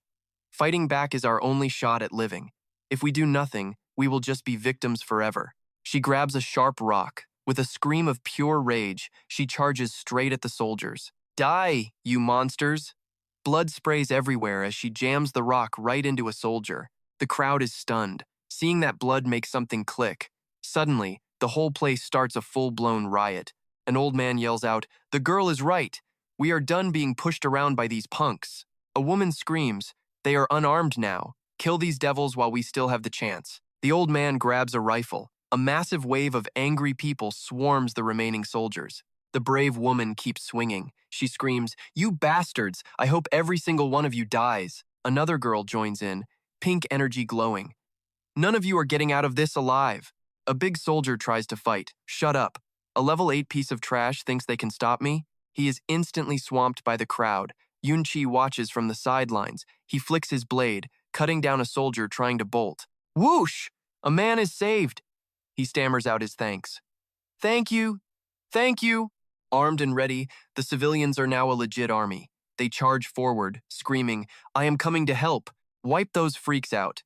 Fighting back is our only shot at living. If we do nothing, we will just be victims forever. She grabs a sharp rock. With a scream of pure rage, she charges straight at the soldiers. Die, you monsters! Blood sprays everywhere as she jams the rock right into a soldier. The crowd is stunned. Seeing that blood makes something click. Suddenly, the whole place starts a full-blown riot. An old man yells out, "The girl is right! We are done being pushed around by these punks." A woman screams, "They are unarmed now. Kill these devils while we still have the chance." The old man grabs a rifle. A massive wave of angry people swarms the remaining soldiers. The brave woman keeps swinging. She screams, "You bastards! I hope every single one of you dies." Another girl joins in, pink energy glowing. "None of you are getting out of this alive." A big soldier tries to fight. "Shut up. A level 8 piece of trash thinks they can stop me?" He is instantly swamped by the crowd. Yunqi watches from the sidelines. He flicks his blade, cutting down a soldier trying to bolt. Whoosh! A man is saved. He stammers out his thanks. Thank you. Thank you. Armed and ready, the civilians are now a legit army. They charge forward, screaming, I am coming to help. Wipe those freaks out.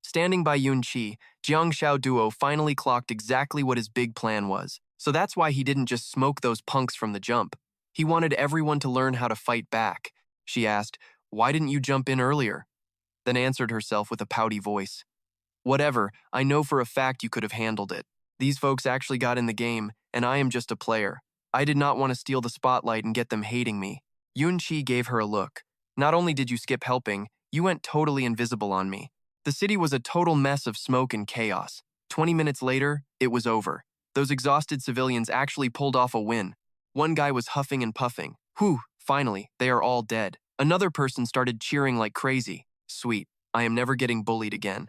Standing by Yun Qi, Jiang Xiao Duo finally clocked exactly what his big plan was. So that's why he didn't just smoke those punks from the jump. He wanted everyone to learn how to fight back. She asked, why didn't you jump in earlier? Then answered herself with a pouty voice. Whatever, I know for a fact you could have handled it. These folks actually got in the game, and I am just a player. I did not want to steal the spotlight and get them hating me. Yun Qi gave her a look. Not only did you skip helping, you went totally invisible on me. The city was a total mess of smoke and chaos. 20 minutes later, it was over. Those exhausted civilians actually pulled off a win. One guy was huffing and puffing. Whew, finally, they are all dead. Another person started cheering like crazy. Sweet, I am never getting bullied again.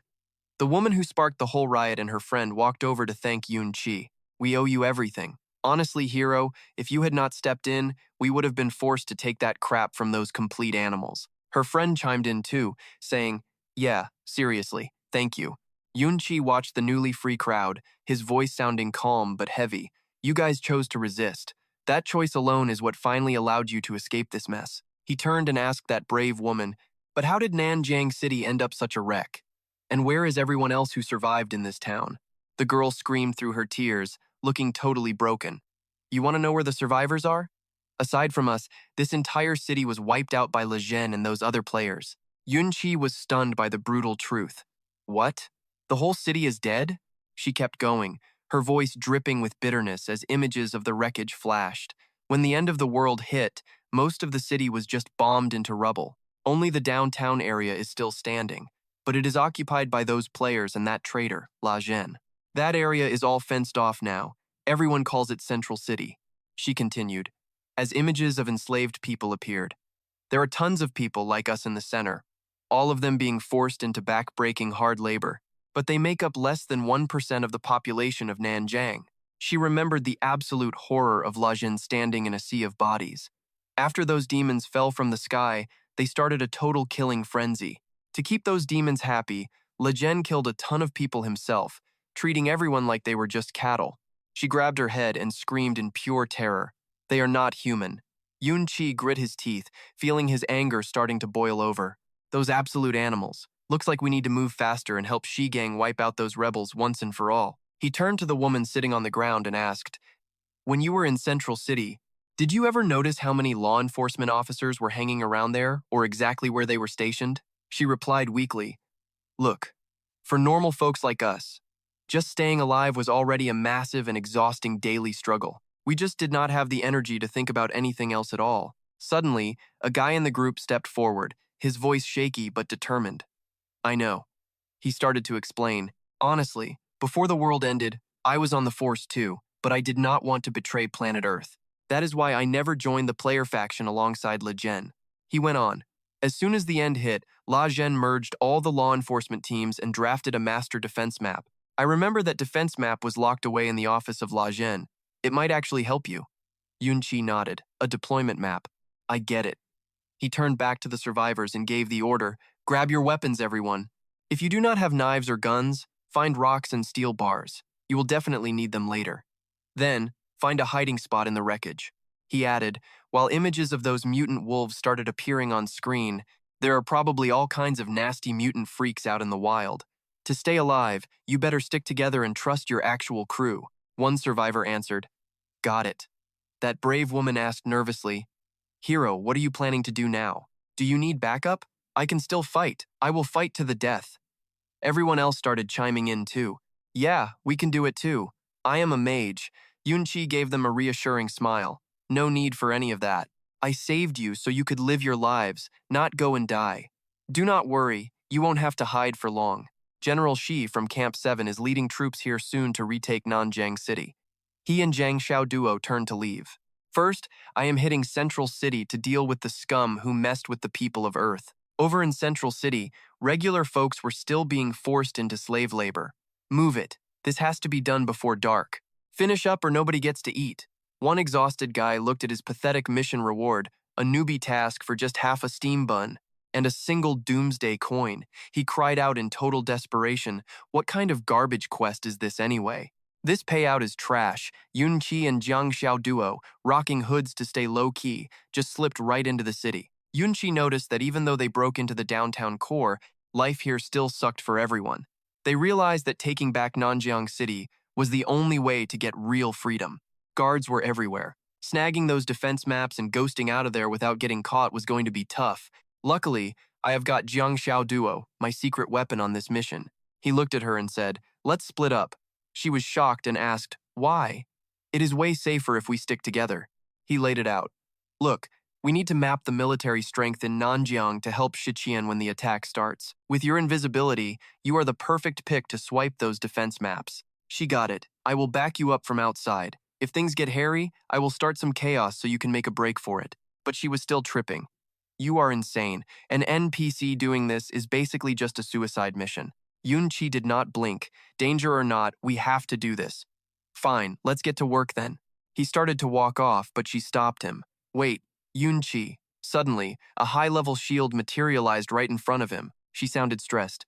The woman who sparked the whole riot and her friend walked over to thank Yun Qi. We owe you everything. Honestly, hero, if you had not stepped in, we would have been forced to take that crap from those complete animals. Her friend chimed in too, saying, yeah, seriously, thank you. Yun Qi watched the newly free crowd, his voice sounding calm but heavy. You guys chose to resist. That choice alone is what finally allowed you to escape this mess. He turned and asked that brave woman, but how did Nanjing City end up such a wreck? And where is everyone else who survived in this town? The girl screamed through her tears, looking totally broken. You want to know where the survivors are? Aside from us, this entire city was wiped out by Le Zhen and those other players. Yun Qi was stunned by the brutal truth. What? The whole city is dead? She kept going, her voice dripping with bitterness as images of the wreckage flashed. When the end of the world hit, most of the city was just bombed into rubble. Only the downtown area is still standing, but it is occupied by those players and that traitor, La Zhen. That area is all fenced off now. Everyone calls it Central City. She continued, as images of enslaved people appeared. There are tons of people like us in the center, all of them being forced into back-breaking hard labor, but they make up less than 1% of the population of Nanjing. She remembered the absolute horror of La Zhen standing in a sea of bodies. After those demons fell from the sky, they started a total killing frenzy. To keep those demons happy, Le Zhen killed a ton of people himself, treating everyone like they were just cattle. She grabbed her head and screamed in pure terror. They are not human. Yun Qi grit his teeth, feeling his anger starting to boil over. Those absolute animals. Looks like we need to move faster and help Shi Gang wipe out those rebels once and for all. He turned to the woman sitting on the ground and asked, when you were in Central City, did you ever notice how many law enforcement officers were hanging around there or exactly where they were stationed? She replied weakly, look, for normal folks like us, just staying alive was already a massive and exhausting daily struggle. We just did not have the energy to think about anything else at all. Suddenly, a guy in the group stepped forward, his voice shaky but determined. I know. He started to explain. Honestly, before the world ended, I was on the force too, but I did not want to betray planet Earth. That is why I never joined the player faction alongside Le Zhen. He went on. As soon as the end hit, La Zhen merged all the law enforcement teams and drafted a master defense map. I remember that defense map was locked away in the office of La Zhen. It might actually help you. Yun Qi nodded. A deployment map. I get it. He turned back to the survivors and gave the order, grab your weapons, everyone. If you do not have knives or guns, find rocks and steel bars. You will definitely need them later. Then, find a hiding spot in the wreckage. He added, while images of those mutant wolves started appearing on screen, there are probably all kinds of nasty mutant freaks out in the wild. To stay alive, you better stick together and trust your actual crew. One survivor answered, got it. That brave woman asked nervously, Hero, what are you planning to do now? Do you need backup? I can still fight. I will fight to the death. Everyone else started chiming in too. Yeah, we can do it too. I am a mage. Yun Qi gave them a reassuring smile. No need for any of that. I saved you so you could live your lives, not go and die. Do not worry, you won't have to hide for long. General Shi from Camp 7 is leading troops here soon to retake Nanjing City. He and Jiang Xiao Duo turned to leave. First, I am hitting Central City to deal with the scum who messed with the people of Earth. Over in Central City, regular folks were still being forced into slave labor. Move it. This has to be done before dark. Finish up or nobody gets to eat. One exhausted guy looked at his pathetic mission reward, a newbie task for just half a steam bun. and a single doomsday coin. He cried out in total desperation, "What kind of garbage quest is this anyway? This payout is trash." Yun Qi and Jiang Xiao duo, rocking hoods to stay low-key, just slipped right into the city. Yun Qi noticed that even though they broke into the downtown core, life here still sucked for everyone. They realized that taking back Nanjiang City was the only way to get real freedom. Guards were everywhere. Snagging those defense maps and ghosting out of there without getting caught was going to be tough. Luckily, I have got Jiang Xiao Duo, my secret weapon on this mission. He looked at her and said, "Let's split up." She was shocked and asked, "Why?" "It is way safer if we stick together." He laid it out. "Look, we need to map the military strength in Nanjiang to help Shiqian when the attack starts. With your invisibility, you are the perfect pick to swipe those defense maps." She got it. "I will back you up from outside. If things get hairy, I will start some chaos so you can make a break for it." But she was still tripping. "You are insane. An NPC doing this is basically just a suicide mission." Yun Qi did not blink. "Danger or not, we have to do this." "Fine, let's get to work then." He started to walk off, but she stopped him. "Wait, Yun Qi." Suddenly, a high-level shield materialized right in front of him. She sounded stressed.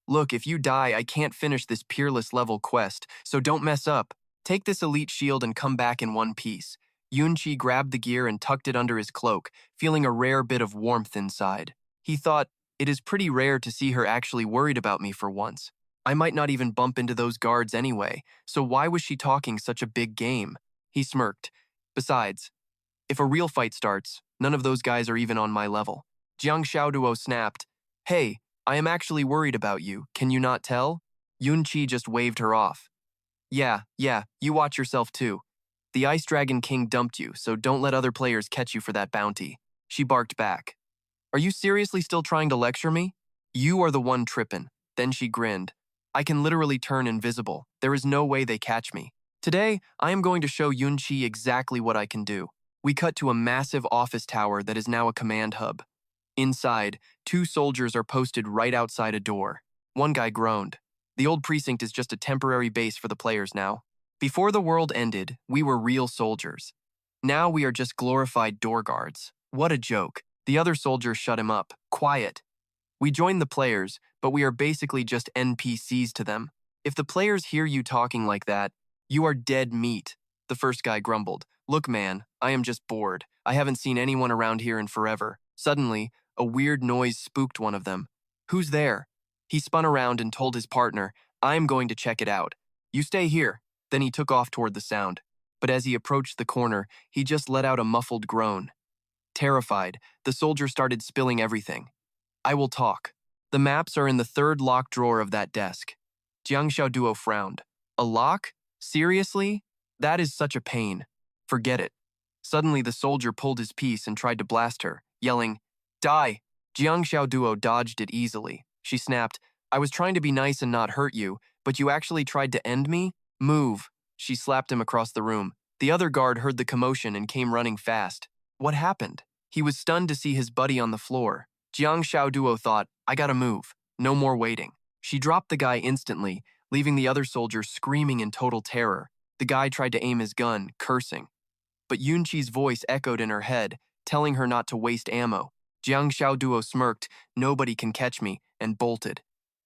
"Look, if you die, I can't finish this peerless level quest, so don't mess up. Take this elite shield and come back in one piece." Yun Qi grabbed the gear and tucked it under his cloak, feeling a rare bit of warmth inside. He thought, "It is pretty rare to see her actually worried about me for once. I might not even bump into those guards anyway, so why was she talking such a big game?" He smirked. "Besides, if a real fight starts, none of those guys are even on my level." Jiang Xiaoduo snapped, "Hey, I am actually worried about you, can you not tell?" Yun Qi just waved her off. Yeah, you watch yourself too. The Ice Dragon King dumped you, so don't let other players catch you for that bounty." She barked back. "Are you seriously still trying to lecture me? You are the one trippin'." Then she grinned. "I can literally turn invisible. There is no way they catch me. Today, I am going to show Yun Qi exactly what I can do." We cut to a massive office tower that is now a command hub. Inside, 2 soldiers are posted right outside a door. One guy groaned. "The old precinct is just a temporary base for the players now. Before the world ended, we were real soldiers. Now we are just glorified door guards. What a joke." The other soldier shut him up. "Quiet. We joined the players, but we are basically just NPCs to them. If the players hear you talking like that, you are dead meat." The first guy grumbled. "Look, man, I am just bored. I haven't seen anyone around here in forever." Suddenly, a weird noise spooked one of them. "Who's there?" He spun around and told his partner, "I'm going to check it out. You stay here." Then he took off toward the sound. But as he approached the corner, he just let out a muffled groan. Terrified, the soldier started spilling everything. "I will talk. The maps are in the 3rd locked drawer of that desk." Jiang Xiaoduo frowned. "A lock? Seriously? That is such a pain. Forget it." Suddenly, the soldier pulled his piece and tried to blast her, yelling, "Die!" Jiang Xiaoduo dodged it easily. She snapped, "I was trying to be nice and not hurt you, but you actually tried to end me? Move." She slapped him across the room. The other guard heard the commotion and came running fast. What happened? He was stunned to see his buddy on the floor. Jiang Xiaoduo thought, "I gotta move. No more waiting." She dropped the guy instantly, leaving the other soldier screaming in total terror. The guy tried to aim his gun, cursing. But Yun Qi's voice echoed in her head, telling her not to waste ammo. Jiang Xiaoduo smirked, "Nobody can catch me," and bolted.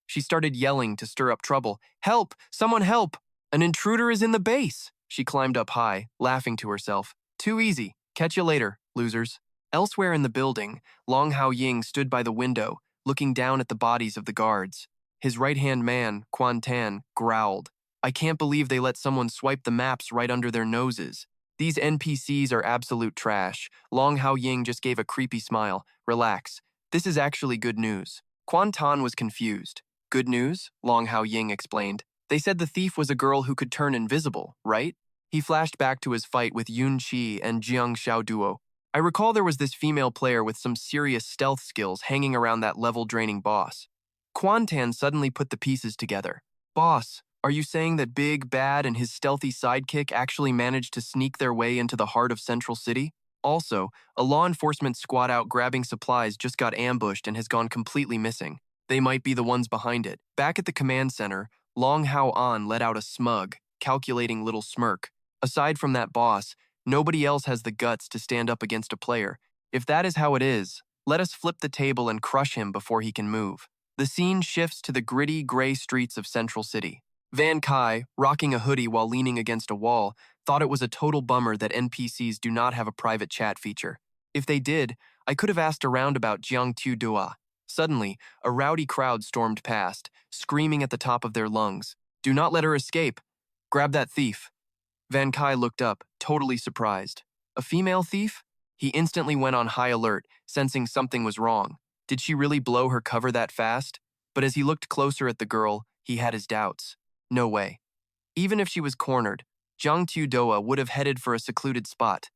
She started yelling to stir up trouble. "Help! Someone help! An intruder is in the base!" She climbed up high, laughing to herself. "Too easy. Catch you later, losers." Elsewhere in the building, Long Hao Ying stood by the window, looking down at the bodies of the guards. His right-hand man, Quan Tan, growled. "I can't believe they let someone swipe the maps right under their noses. These NPCs are absolute trash." Long Hao Ying just gave a creepy smile. "Relax. This is actually good news." Quan Tan was confused. "Good news?" Long Hao Ying explained. "They said the thief was a girl who could turn invisible, right?" He flashed back to his fight with Yun Qi and Jiang Xiaoduo. "I recall there was this female player with some serious stealth skills hanging around that level-draining boss." Quan Tan suddenly put the pieces together. "Boss, are you saying that Big Bad and his stealthy sidekick actually managed to sneak their way into the heart of Central City? Also, a law enforcement squad out grabbing supplies just got ambushed and has gone completely missing. They might be the ones behind it." Back at the command center, Long Hao An let out a smug, calculating little smirk. "Aside from that boss, nobody else has the guts to stand up against a player. If that is how it is, Let us flip the table and crush him before he can move. The scene shifts to the gritty, gray streets of Central City. Van Kai, rocking a hoodie while leaning against a wall, thought it was a total bummer that NPCs do not have a private chat feature. If they did, I could have asked around about Jiang Tu Dua. Suddenly, a rowdy crowd stormed past, screaming at the top of their lungs. "Do not let her escape! Grab that thief!" Van Kai looked up, totally surprised. A female thief? He instantly went on high alert, sensing something was wrong. Did she really blow her cover that fast? But as he looked closer at the girl, he had his doubts. No way. Even if she was cornered, Jiang Tu Doa would have headed for a secluded spot.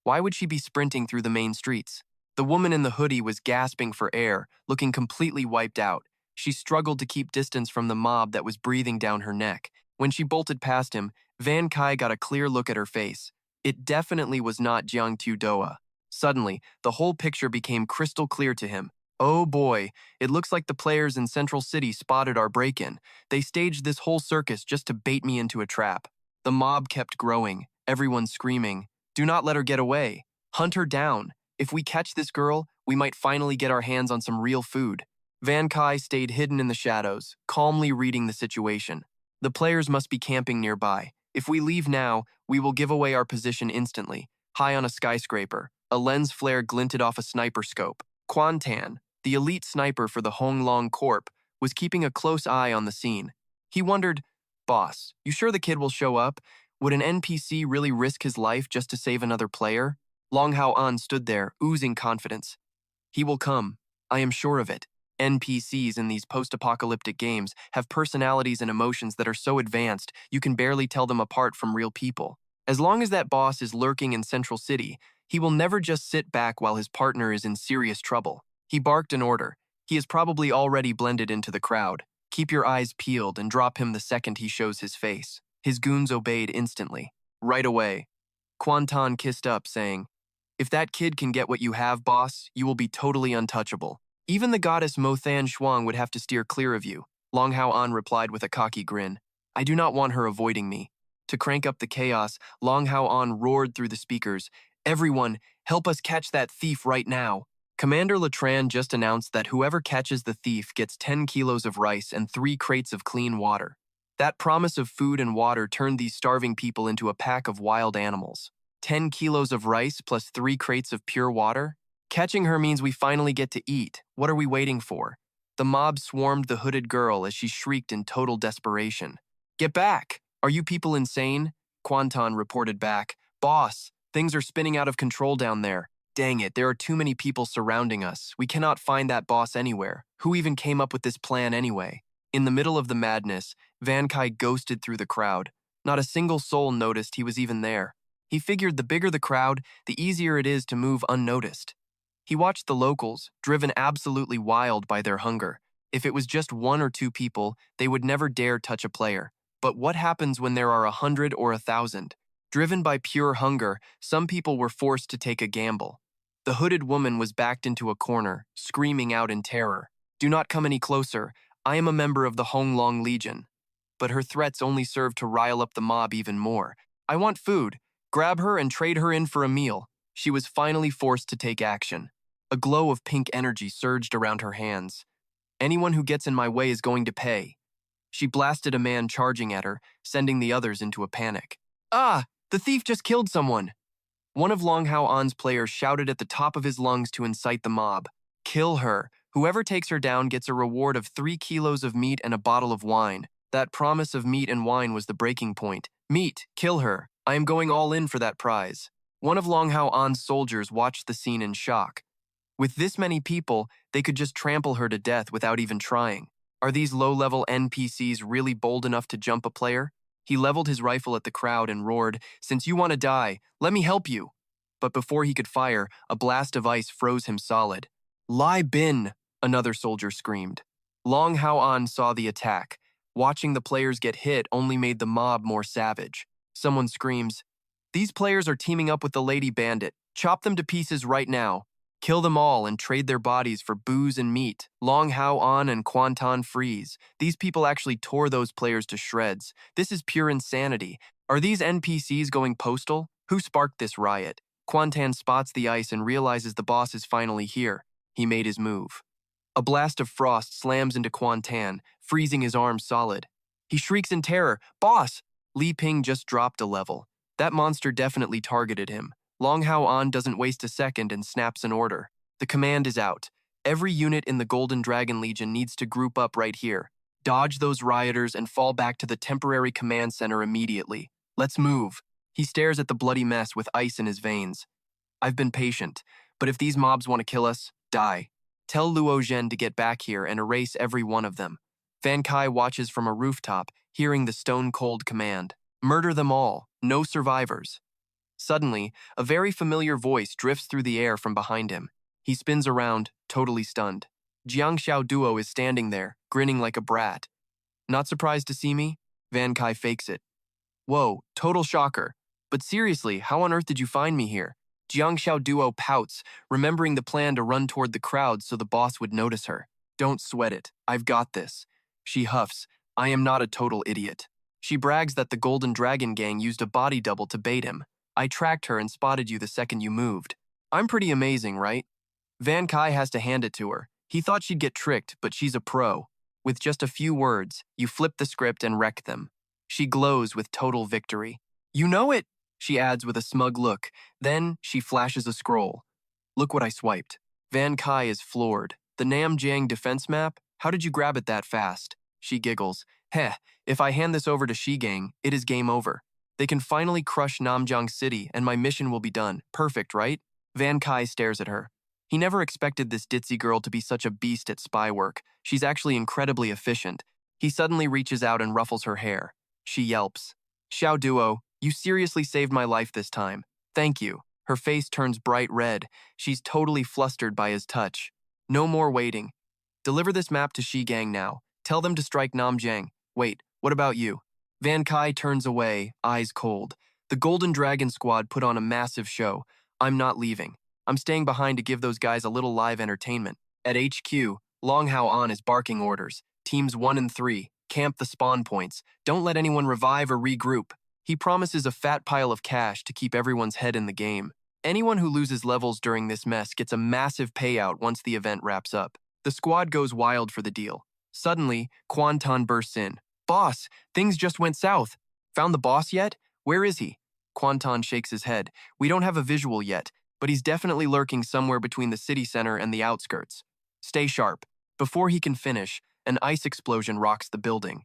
Why would she be sprinting through the main streets? The woman in the hoodie was gasping for air, looking completely wiped out. She struggled to keep distance from the mob that was breathing down her neck. When she bolted past him, Van Kai got a clear look at her face. It definitely was not Jiang Tu Doa. Suddenly, the whole picture became crystal clear to him. Oh boy, it looks like the players in Central City spotted our break-in. They staged this whole circus just to bait me into a trap. The mob kept growing, everyone screaming, "Do not let her get away. Hunt her down. If we catch this girl, we might finally get our hands on some real food." Van Kai stayed hidden in the shadows, calmly reading the situation. The players must be camping nearby. If we leave now, we will give away our position instantly. High on a skyscraper, a lens flare glinted off a sniper scope. Quan Tan, the elite sniper for the Hong Long Corp, was keeping a close eye on the scene. He wondered, "Boss, you sure the kid will show up? Would an NPC really risk his life just to save another player?" Long Hao An stood there, oozing confidence. "He will come. I am sure of it." NPCs in these post-apocalyptic games have personalities and emotions that are so advanced you can barely tell them apart from real people. As long as that boss is lurking in Central City, he will never just sit back while his partner is in serious trouble. He barked an order. He is probably already blended into the crowd. Keep your eyes peeled and drop him the second he shows his face. His goons obeyed instantly. Right away. Kwantan kissed up, saying, "If that kid can get what you have, boss, you will be totally untouchable. Even the goddess Mo Than Shuang would have to steer clear of you." Long Hao An replied with a cocky grin. "I do not want her avoiding me." To crank up the chaos, Long Hao An roared through the speakers, "Everyone, help us catch that thief right now." Commander Latran just announced that whoever catches the thief gets 10 kilos of rice and 3 crates of clean water. That promise of food and water turned these starving people into a pack of wild animals. 10 kilos of rice plus 3 crates of pure water? Catching her means we finally get to eat. What are we waiting for? The mob swarmed the hooded girl as she shrieked in total desperation. "Get back! Are you people insane?" Kwantan reported back. "Boss, things are spinning out of control down there. Dang it, there are too many people surrounding us. We cannot find that boss anywhere. Who even came up with this plan anyway?" In the middle of the madness, Van Kai ghosted through the crowd. Not a single soul noticed he was even there. He figured the bigger the crowd, the easier it is to move unnoticed. He watched the locals, driven absolutely wild by their hunger. If it was just 1 or 2 people, they would never dare touch a player. But what happens when there are 100 or 1,000? Driven by pure hunger, some people were forced to take a gamble. The hooded woman was backed into a corner, screaming out in terror. "Do not come any closer. I am a member of the Hong Long Legion." But her threats only served to rile up the mob even more. "I want food. Grab her and trade her in for a meal." She was finally forced to take action. A glow of pink energy surged around her hands. "Anyone who gets in my way is going to pay." She blasted a man charging at her, sending the others into a panic. "Ah! The thief just killed someone!" One of Long Hao An's players shouted at the top of his lungs to incite the mob. "Kill her. Whoever takes her down gets a reward of 3 kilos of meat and a bottle of wine." That promise of meat and wine was the breaking point. "Meat, kill her. I am going all in for that prize." One of Long Hao An's soldiers watched the scene in shock. With this many people, they could just trample her to death without even trying. Are these low-level NPCs really bold enough to jump a player? He leveled his rifle at the crowd and roared, "Since you want to die, let me help you." But before he could fire, a blast of ice froze him solid. "Lai Bin!" another soldier screamed. Long Hao An saw the attack. Watching the players get hit only made the mob more savage. Someone screams, "These players are teaming up with the Lady Bandit. Chop them to pieces right now. Kill them all and trade their bodies for booze and meat." Long Hao An and Kwantan freeze. These people actually tore those players to shreds. This is pure insanity. Are these NPCs going postal? Who sparked this riot? Kwantan spots the ice and realizes the boss is finally here. He made his move. A blast of frost slams into Quan Tan, freezing his arms solid. He shrieks in terror, "Boss!" Li Ping just dropped a level. That monster definitely targeted him. Long Hao An doesn't waste a second and snaps an order. The command is out. Every unit in the Golden Dragon Legion needs to group up right here. Dodge those rioters and fall back to the temporary command center immediately. Let's move. He stares at the bloody mess with ice in his veins. I've been patient, but if these mobs want to kill us, die. Tell Luo Zhen to get back here and erase every one of them. Van Kai watches from a rooftop, hearing the stone-cold command. Murder them all, no survivors. Suddenly, a very familiar voice drifts through the air from behind him. He spins around, totally stunned. Jiang Xiao Duo is standing there, grinning like a brat. Not surprised to see me? Van Kai fakes it. Whoa, total shocker. But seriously, how on earth did you find me here? Jiang Xiao Duo pouts, remembering the plan to run toward the crowd so the boss would notice her. Don't sweat it, I've got this. She huffs, I am not a total idiot. She brags that the Golden Dragon Gang used a body double to bait him. I tracked her and spotted you the second you moved. I'm pretty amazing, right? Van Kai has to hand it to her. He thought she'd get tricked, but she's a pro. With just a few words, you flip the script and wreck them. She glows with total victory. You know it, she adds with a smug look. Then she flashes a scroll. Look what I swiped. Van Kai is floored. The Namjiang defense map? How did you grab it that fast? She giggles. Heh, if I hand this over to Shigang, it is game over. They can finally crush Namjiang City and my mission will be done. Perfect, right? Van Kai stares at her. He never expected this ditzy girl to be such a beast at spy work. She's actually incredibly efficient. He suddenly reaches out and ruffles her hair. She yelps. Xiao Duo, you seriously saved my life this time. Thank you. Her face turns bright red. She's totally flustered by his touch. No more waiting. Deliver this map to Shigang now. Tell them to strike Namjiang. Wait, what about you? Van Kai turns away, eyes cold. The Golden Dragon Squad put on a massive show. I'm not leaving. I'm staying behind to give those guys a little live entertainment. At HQ, Long Hao An is barking orders. Teams 1 and 3, camp the spawn points. Don't let anyone revive or regroup. He promises a fat pile of cash to keep everyone's head in the game. Anyone who loses levels during this mess gets a massive payout once the event wraps up. The squad goes wild for the deal. Suddenly, Quan Tan bursts in. Boss, things just went south. Found the boss yet? Where is he? Quan Tan shakes his head. We don't have a visual yet, but he's definitely lurking somewhere between the city center and the outskirts. Stay sharp. Before he can finish, an ice explosion rocks the building.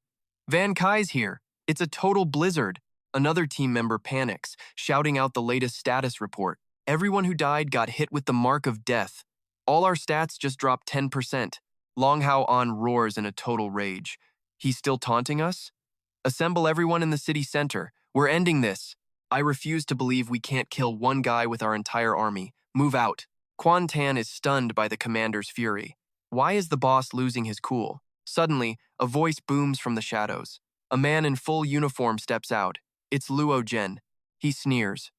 Van Kai's here. It's a total blizzard. Another team member panics, shouting out the latest status report. Everyone who died got hit with the mark of death. All our stats just dropped 10%. Long Hao An roars in a total rage. He's still taunting us? Assemble everyone in the city center. We're ending this. I refuse to believe we can't kill one guy with our entire army. Move out. Quan Tan is stunned by the commander's fury. Why is the boss losing his cool? Suddenly, a voice booms from the shadows. A man in full uniform steps out. It's Luo Zhen. He sneers.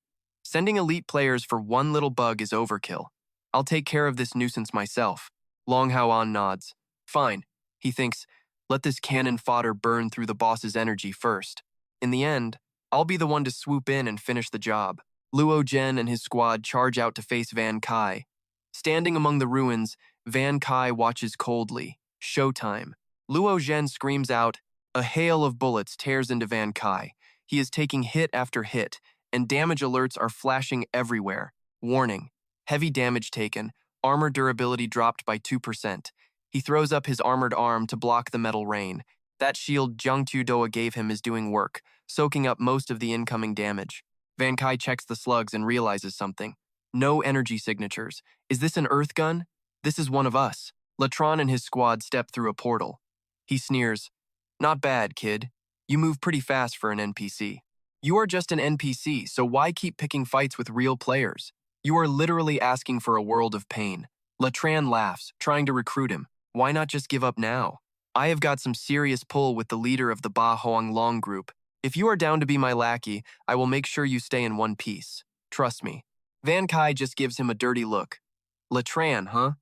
Sending elite players for one little bug is overkill. I'll take care of this nuisance myself. Long Hao An nods. Fine. He thinks, let this cannon fodder burn through the boss's energy first. In the end, I'll be the one to swoop in and finish the job. Luo Zhen and his squad charge out to face Van Kai. Standing among the ruins, Van Kai watches coldly. Showtime. Luo Zhen screams out. A hail of bullets tears into Van Kai. He is taking hit after hit, and damage alerts are flashing everywhere. Warning. Heavy damage taken. Armor durability dropped by 2%. He throws up his armored arm to block the metal rain. That shield Jiang Tudoa gave him is doing work, soaking up most of the incoming damage. Van Kai checks the slugs and realizes something. No energy signatures. Is this an earth gun? This is one of us. Latron and his squad step through a portal. He sneers. Not bad, kid. You move pretty fast for an NPC. You are just an NPC, so why keep picking fights with real players? You are literally asking for a world of pain. Latran laughs, trying to recruit him. Why not just give up now? I have got some serious pull with the leader of the Ba Hoang Long group. If you are down to be my lackey, I will make sure you stay in one piece. Trust me. Van Kai just gives him a dirty look. Latran, huh?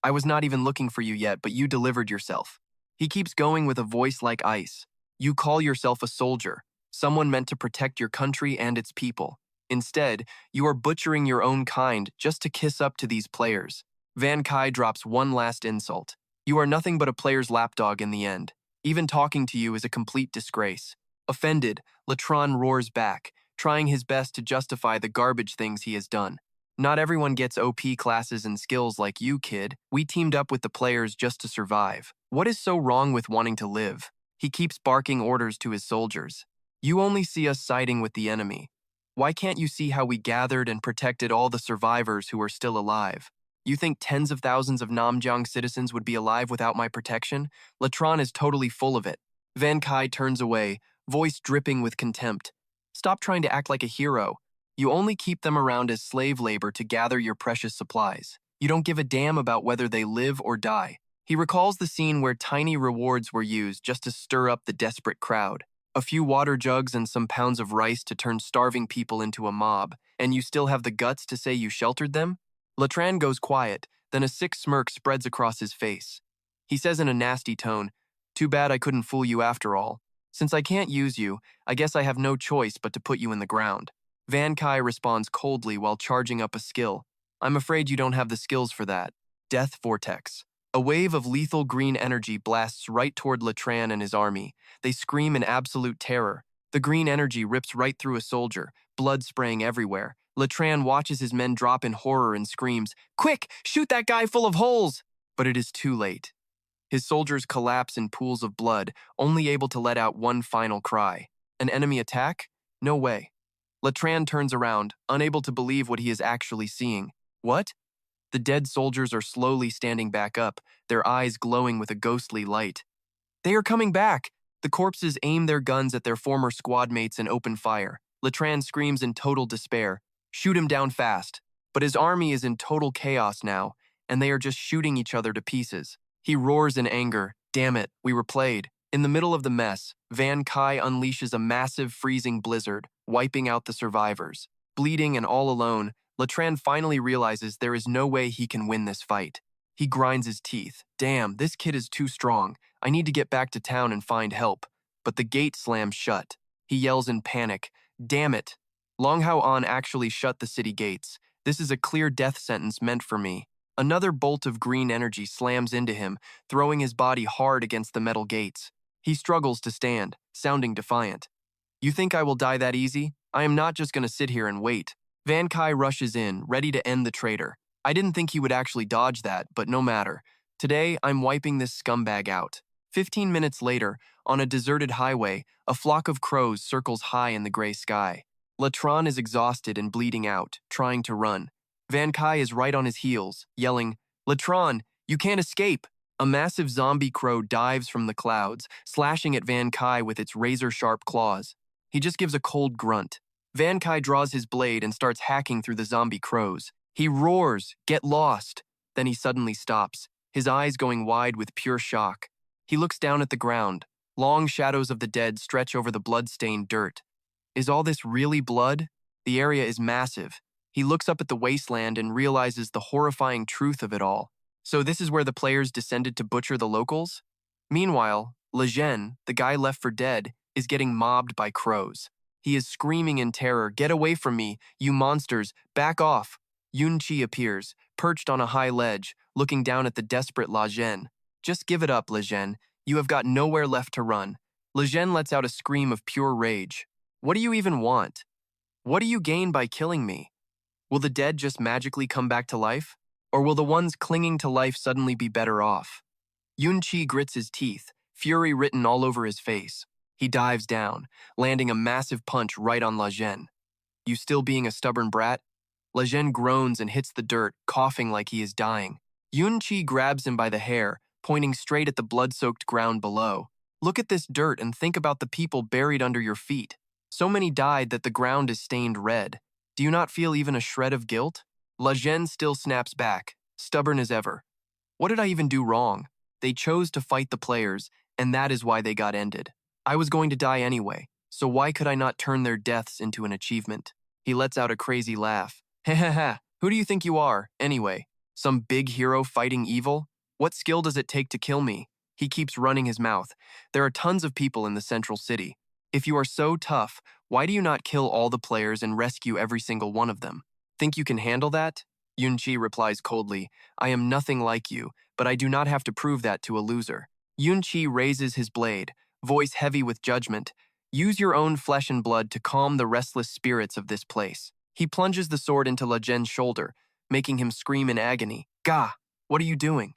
I was not even looking for you yet, but you delivered yourself. He keeps going with a voice like ice. You call yourself a soldier, someone meant to protect your country and its people. Instead, you are butchering your own kind just to kiss up to these players. Van Kai drops one last insult. You are nothing but a player's lapdog in the end. Even talking to you is a complete disgrace. Offended, Latron roars back, trying his best to justify the garbage things he has done. Not everyone gets OP classes and skills like you, kid. We teamed up with the players just to survive. What is so wrong with wanting to live? He keeps barking orders to his soldiers. You only see us siding with the enemy. Why can't you see how we gathered and protected all the survivors who are still alive? You think tens of thousands of Namjiang citizens would be alive without my protection? Latron is totally full of it. Van Kai turns away, voice dripping with contempt. Stop trying to act like a hero. You only keep them around as slave labor to gather your precious supplies. You don't give a damn about whether they live or die. He recalls the scene where tiny rewards were used just to stir up the desperate crowd. A few water jugs and some pounds of rice to turn starving people into a mob, and you still have the guts to say you sheltered them? Latran goes quiet, then a sick smirk spreads across his face. He says in a nasty tone, "Too bad I couldn't fool you after all. Since I can't use you, I guess I have no choice but to put you in the ground." Van Kai responds coldly while charging up a skill. "I'm afraid you don't have the skills for that." Death Vortex. A wave of lethal green energy blasts right toward Latran and his army. They scream in absolute terror. The green energy rips right through a soldier, blood spraying everywhere. Latran watches his men drop in horror and screams, "Quick, shoot that guy full of holes!" But it is too late. His soldiers collapse in pools of blood, only able to let out one final cry. An enemy attack? No way. Latran turns around, unable to believe what he is actually seeing. What? The dead soldiers are slowly standing back up, their eyes glowing with a ghostly light. They are coming back! The corpses aim their guns at their former squad mates and open fire. Latran screams in total despair. Shoot him down fast. But his army is in total chaos now, and they are just shooting each other to pieces. He roars in anger. Damn it, we were played. In the middle of the mess, Van Kai unleashes a massive freezing blizzard, wiping out the survivors. Bleeding and all alone, Latran finally realizes there is no way he can win this fight. He grinds his teeth. Damn, this kid is too strong. I need to get back to town and find help. But the gate slams shut. He yells in panic. Damn it. Long Hao An actually shut the city gates. This is a clear death sentence meant for me. Another bolt of green energy slams into him, throwing his body hard against the metal gates. He struggles to stand, sounding defiant. You think I will die that easy? I am not just going to sit here and wait. Van Kai rushes in, ready to end the traitor. I didn't think he would actually dodge that, but no matter. Today, I'm wiping this scumbag out. 15 minutes later, on a deserted highway, a flock of crows circles high in the gray sky. Latron is exhausted and bleeding out, trying to run. Van Kai is right on his heels, yelling, Latron, you can't escape! A massive zombie crow dives from the clouds, slashing at Van Kai with its razor-sharp claws. He just gives a cold grunt. Van Kai draws his blade and starts hacking through the zombie crows. He roars, "Get lost!" Then he suddenly stops, his eyes going wide with pure shock. He looks down at the ground. Long shadows of the dead stretch over the blood-stained dirt. Is all this really blood? The area is massive. He looks up at the wasteland and realizes the horrifying truth of it all. So this is where the players descended to butcher the locals? Meanwhile, Lejeune, the guy left for dead, is getting mobbed by crows. He is screaming in terror, "Get away from me, you monsters, back off!" Yunqi appears, perched on a high ledge, looking down at the desperate Lejeune. "Just give it up, Lejeune. You have got nowhere left to run." Lejeune lets out a scream of pure rage. "What do you even want? What do you gain by killing me? Will the dead just magically come back to life? Or will the ones clinging to life suddenly be better off?" Yunqi grits his teeth, fury written all over his face. He dives down, landing a massive punch right on Lejeune. "You still being a stubborn brat?" Lejeune groans and hits the dirt, coughing like he is dying. Yunqi grabs him by the hair, pointing straight at the blood-soaked ground below. "Look at this dirt and think about the people buried under your feet. So many died that the ground is stained red. Do you not feel even a shred of guilt?" Lejeune still snaps back, stubborn as ever. "What did I even do wrong? They chose to fight the players, and that is why they got ended. I was going to die anyway, so why could I not turn their deaths into an achievement?" He lets out a crazy laugh. "Ha ha ha, who do you think you are, anyway? Some big hero fighting evil? What skill does it take to kill me?" He keeps running his mouth. "There are tons of people in the central city. If you are so tough, why do you not kill all the players and rescue every single one of them? Think you can handle that? Yunqi replies coldly, I am nothing like you, but I do not have to prove that to a loser. Yunqi raises his blade, voice heavy with judgment. Use your own flesh and blood to calm the restless spirits of this place. He plunges the sword into Le Gen's shoulder, making him scream in agony. Gah! What are you doing?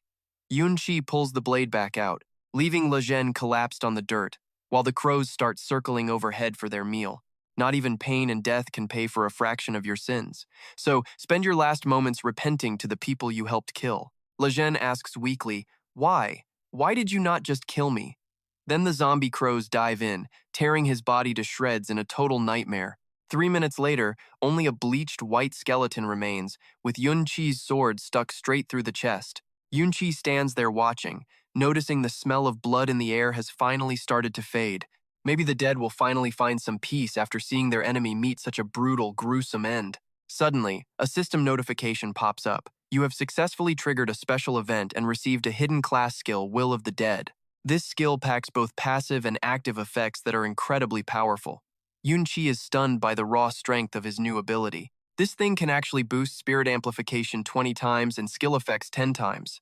Yunqi pulls the blade back out, leaving Le Gen collapsed on the dirt, while the crows start circling overhead for their meal. Not even pain and death can pay for a fraction of your sins. So spend your last moments repenting to the people you helped kill. Le Gen asks weakly, Why? Why did you not just kill me? Then the zombie crows dive in, tearing his body to shreds in a total nightmare. 3 minutes later, only a bleached white skeleton remains, with Yunqi's sword stuck straight through the chest. Yunqi stands there watching, noticing the smell of blood in the air has finally started to fade. Maybe the dead will finally find some peace after seeing their enemy meet such a brutal, gruesome end. Suddenly, a system notification pops up. You have successfully triggered a special event and received a hidden class skill, Will of the Dead. This skill packs both passive and active effects that are incredibly powerful. Yunqi is stunned by the raw strength of his new ability. This thing can actually boost spirit amplification 20 times and skill effects 10 times.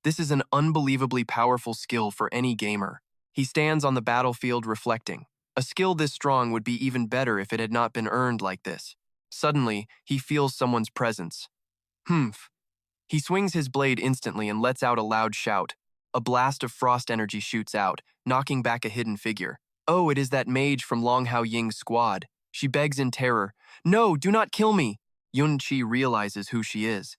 This is an unbelievably powerful skill for any gamer. He stands on the battlefield reflecting. A skill this strong would be even better if it had not been earned like this. Suddenly, he feels someone's presence. Humph. He swings his blade instantly and lets out a loud shout. A blast of frost energy shoots out, knocking back a hidden figure. Oh, it is that mage from Long Hao Ying's squad. She begs in terror. No, do not kill me! Yunqi realizes who she is.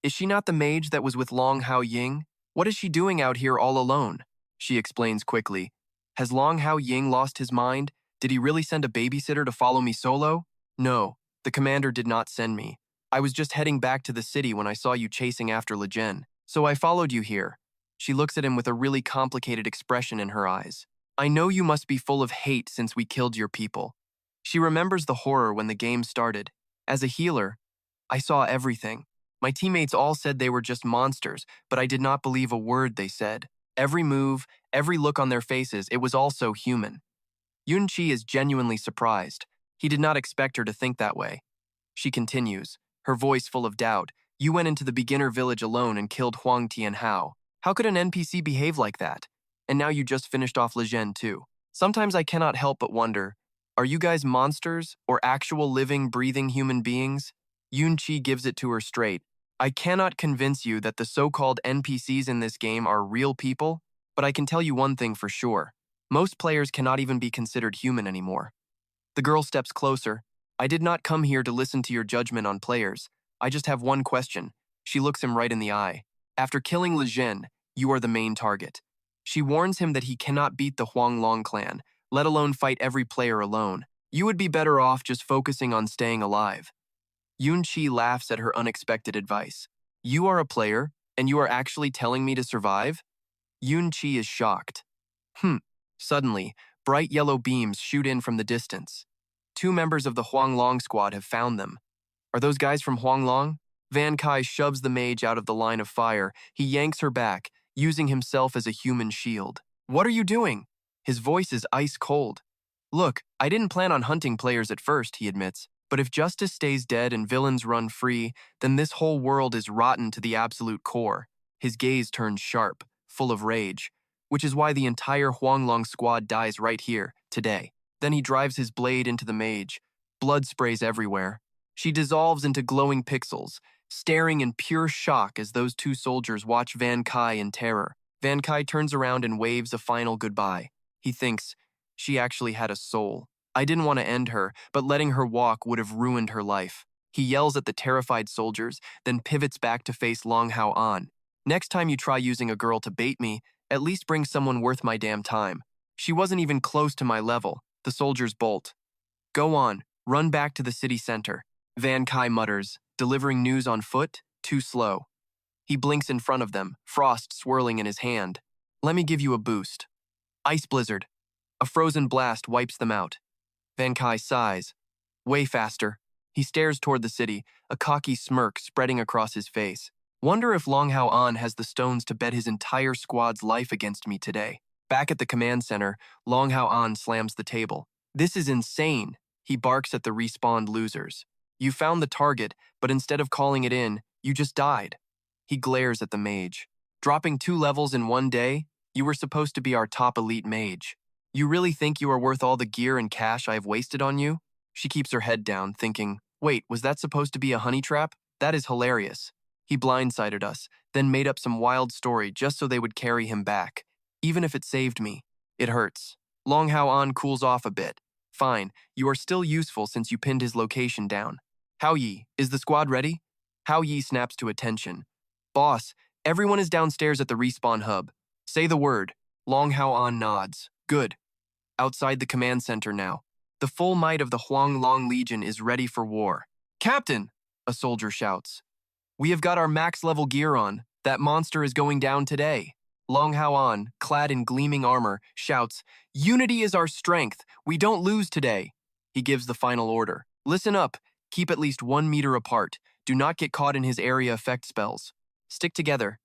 Is she not the mage that was with Long Hao Ying? What is she doing out here all alone? She explains quickly. Has Long Hao Ying lost his mind? Did he really send a babysitter to follow me solo? No, the commander did not send me. I was just heading back to the city when I saw you chasing after Le Gen, so I followed you here. She looks at him with a really complicated expression in her eyes. I know you must be full of hate since we killed your people. She remembers the horror when the game started. As a healer, I saw everything. My teammates all said they were just monsters, but I did not believe a word they said. Every move, every look on their faces, it was all so human. Yunqi is genuinely surprised. He did not expect her to think that way. She continues, her voice full of doubt. You went into the beginner village alone and killed Huang Tianhao. How could an NPC behave like that? And now you just finished off Le Gen too. Sometimes I cannot help but wonder, are you guys monsters or actual living, breathing human beings? Yunqi gives it to her straight. I cannot convince you that the so-called NPCs in this game are real people, but I can tell you one thing for sure. Most players cannot even be considered human anymore. The girl steps closer. I did not come here to listen to your judgment on players. I just have one question. She looks him right in the eye. After killing Le Gen, you are the main target. She warns him that he cannot beat the Huang Long clan, let alone fight every player alone. You would be better off just focusing on staying alive. Yunqi laughs at her unexpected advice. You are a player, and you are actually telling me to survive? Yunqi is shocked. Suddenly, bright yellow beams shoot in from the distance. 2 members of the Huang Long squad have found them. Are those guys from Huang Long? Van Kai shoves the mage out of the line of fire. He yanks her back, using himself as a human shield. What are you doing? His voice is ice cold. Look, I didn't plan on hunting players at first, he admits. But if justice stays dead and villains run free, then this whole world is rotten to the absolute core. His gaze turns sharp, full of rage, which is why the entire Huanglong squad dies right here, today. Then he drives his blade into the mage. Blood sprays everywhere. She dissolves into glowing pixels, staring in pure shock as those 2 soldiers watch Van Kai in terror. Van Kai turns around and waves a final goodbye. He thinks, she actually had a soul. I didn't want to end her, but letting her walk would have ruined her life. He yells at the terrified soldiers, then pivots back to face Long Hao An. Next time you try using a girl to bait me, at least bring someone worth my damn time. She wasn't even close to my level. The soldiers bolt. Go on, run back to the city center. Van Kai mutters, delivering news on foot, too slow. He blinks in front of them, frost swirling in his hand. Let me give you a boost. Ice blizzard. A frozen blast wipes them out. Van Kai sighs. Way faster. He stares toward the city, a cocky smirk spreading across his face. Wonder if Long Hao An has the stones to bet his entire squad's life against me today. Back at the command center, Long Hao An slams the table. This is insane. He barks at the respawned losers. You found the target, but instead of calling it in, You just died. He glares at the mage. Dropping 2 levels in one day? You were supposed to be our top elite mage. You really think you are worth all the gear and cash I have wasted on you? She keeps her head down, thinking, wait, was that supposed to be a honey trap? That is hilarious. He blindsided us, then made up some wild story just so they would carry him back. Even if it saved me, it hurts. Long Hao An cools off a bit. Fine, you are still useful since you pinned his location down. Hao Yi, is the squad ready? Hao Yi snaps to attention. Boss, everyone is downstairs at the respawn hub. Say the word. Long Hao An nods. Good. Outside the command center now. The full might of the Huang Long Legion is ready for war. Captain! A soldier shouts. We have got our max level gear on. That monster is going down today. Long Hao An, clad in gleaming armor, shouts, Unity is our strength. We don't lose today. He gives the final order. Listen up. Keep at least 1 meter apart. Do not get caught in his area effect spells. Stick together.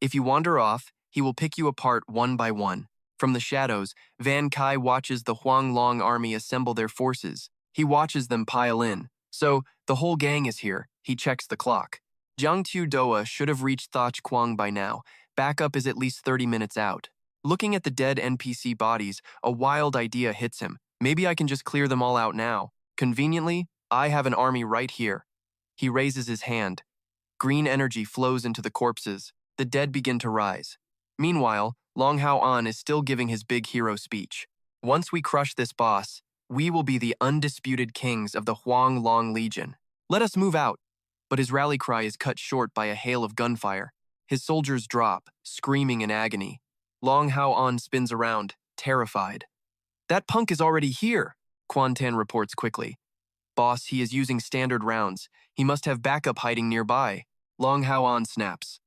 If you wander off, he will pick you apart one by one. From the shadows, Van Kai watches the Huang Long army assemble their forces. He watches them pile in. So, the whole gang is here. He checks the clock. Jiang Tu Doa should have reached Thach Quang by now. Backup is at least 30 minutes out. Looking at the dead NPC bodies, a wild idea hits him. Maybe I can just clear them all out now. Conveniently, I have an army right here. He raises his hand. Green energy flows into the corpses. The dead begin to rise. Meanwhile, Long Hao An is still giving his big hero speech. Once we crush this boss, we will be the undisputed kings of the Huang Long Legion. Let us move out. But his rally cry is cut short by a hail of gunfire. His soldiers drop, screaming in agony. Long Hao An spins around, terrified. That punk is already here, Quan Tan reports quickly. Boss, he is using standard rounds. He must have backup hiding nearby. Long Hao An snaps.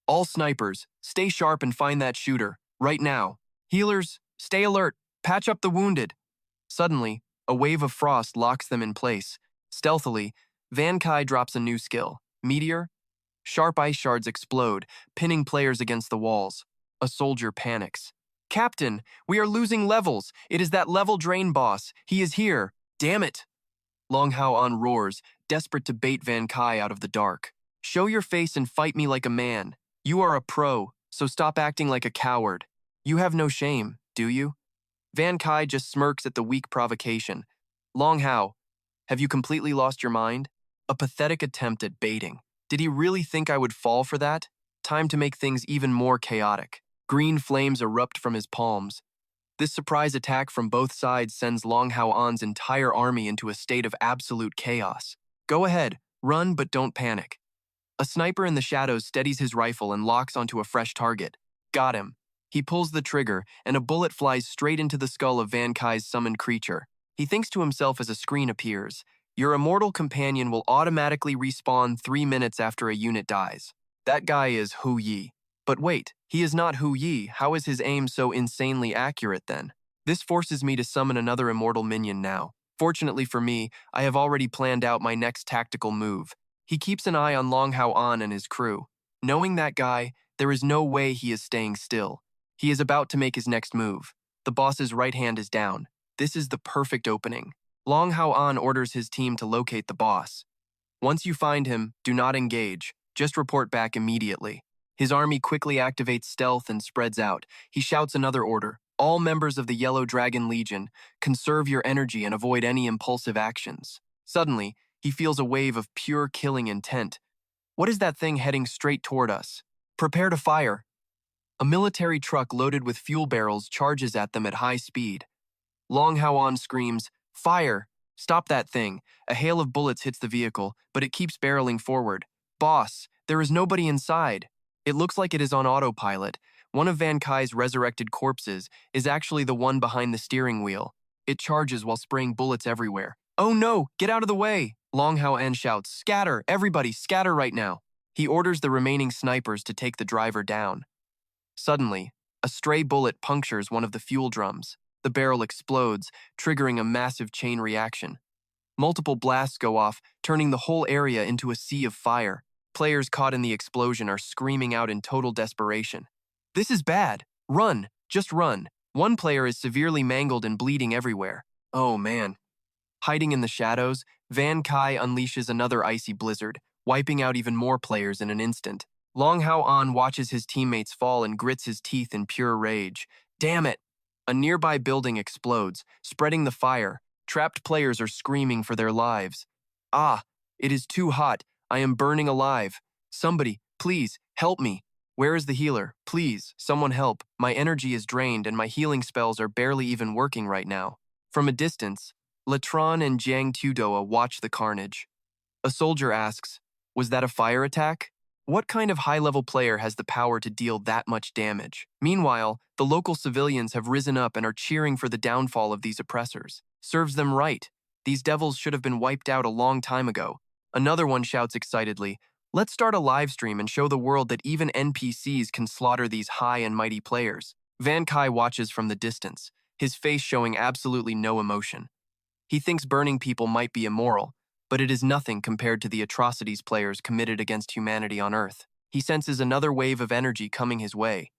All snipers, stay sharp and find that shooter, right now. Healers, stay alert, patch up the wounded. Suddenly, a wave of frost locks them in place. Stealthily, Van Kai drops a new skill, Meteor. Sharp ice shards explode, pinning players against the walls. A soldier panics. Captain, we are losing levels. It is that level drain boss. He is here. Damn it. Long Hao An roars, desperate to bait Van Kai out of the dark. Show your face and fight me like a man. You are a pro, so stop acting like a coward. You have no shame, do you? Van Kai just smirks at the weak provocation. Long Hao, have you completely lost your mind? A pathetic attempt at baiting. Did he really think I would fall for that? Time to make things even more chaotic. Green flames erupt from his palms. This surprise attack from both sides sends Long Hao An's entire army into a state of absolute chaos. Go ahead, run but don't panic. A sniper in the shadows steadies his rifle and locks onto a fresh target. Got him. He pulls the trigger, and a bullet flies straight into the skull of Van Kai's summoned creature. He thinks to himself as a screen appears. Your immortal companion will automatically respawn 3 minutes after a unit dies. That guy is Hu Yi. But wait, he is not Hu Yi. How is his aim so insanely accurate then? This forces me to summon another immortal minion now. Fortunately for me, I have already planned out my next tactical move. He keeps an eye on Long Hao An and his crew. Knowing that guy, there is no way he is staying still. He is about to make his next move. The boss's right hand is down. This is the perfect opening. Long Hao An orders his team to locate the boss. Once you find him, do not engage. Just report back immediately. His army quickly activates stealth and spreads out. He shouts another order. All members of the Yellow Dragon Legion, conserve your energy and avoid any impulsive actions. Suddenly, he feels a wave of pure killing intent. What is that thing heading straight toward us? Prepare to fire. A military truck loaded with fuel barrels charges at them at high speed. Long Hao An screams, Fire! Stop that thing. A hail of bullets hits the vehicle, but it keeps barreling forward. Boss, there is nobody inside. It looks like it is on autopilot. One of Van Kai's resurrected corpses is actually the one behind the steering wheel. It charges while spraying bullets everywhere. Oh no, get out of the way! Long Hao An shouts, Scatter, everybody, scatter right now. He orders the remaining snipers to take the driver down. Suddenly, a stray bullet punctures one of the fuel drums. The barrel explodes, triggering a massive chain reaction. Multiple blasts go off, turning the whole area into a sea of fire. Players caught in the explosion are screaming out in total desperation. This is bad. Run, just run. One player is severely mangled and bleeding everywhere. Oh man. Hiding in the shadows, Van Kai unleashes another icy blizzard. wiping out even more players in an instant. Long Hao An watches his teammates fall and grits his teeth in pure rage. Damn it! A nearby building explodes, spreading the fire. Trapped players are screaming for their lives. Ah, it is too hot. I am burning alive. Somebody, please, help me. Where is the healer? Please, someone help. My energy is drained and my healing spells are barely even working right now. From a distance, Latron and Jiang Tudoa watch the carnage. A soldier asks, was that a fire attack? What kind of high-level player has the power to deal that much damage? Meanwhile, the local civilians have risen up and are cheering for the downfall of these oppressors. Serves them right. These devils should have been wiped out a long time ago. Another one shouts excitedly, let's start a live stream and show the world that even NPCs can slaughter these high and mighty players. Van Kai watches from the distance, his face showing absolutely no emotion. He thinks burning people might be immoral, but it is nothing compared to the atrocities players committed against humanity on Earth. He senses another wave of energy coming his way.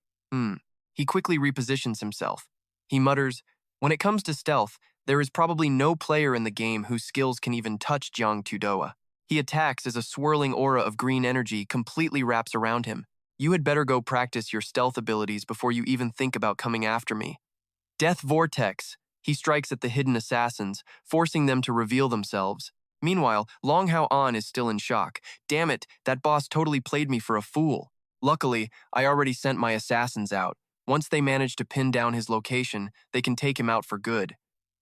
He quickly repositions himself. He mutters, when it comes to stealth, there is probably no player in the game whose skills can even touch Jiang Tudoa. He attacks as a swirling aura of green energy completely wraps around him. You had better go practice your stealth abilities before you even think about coming after me. Death Vortex. He strikes at the hidden assassins, forcing them to reveal themselves. Meanwhile, Long Hao An is still in shock. Damn it, that boss totally played me for a fool. Luckily, I already sent my assassins out. Once they manage to pin down his location, they can take him out for good.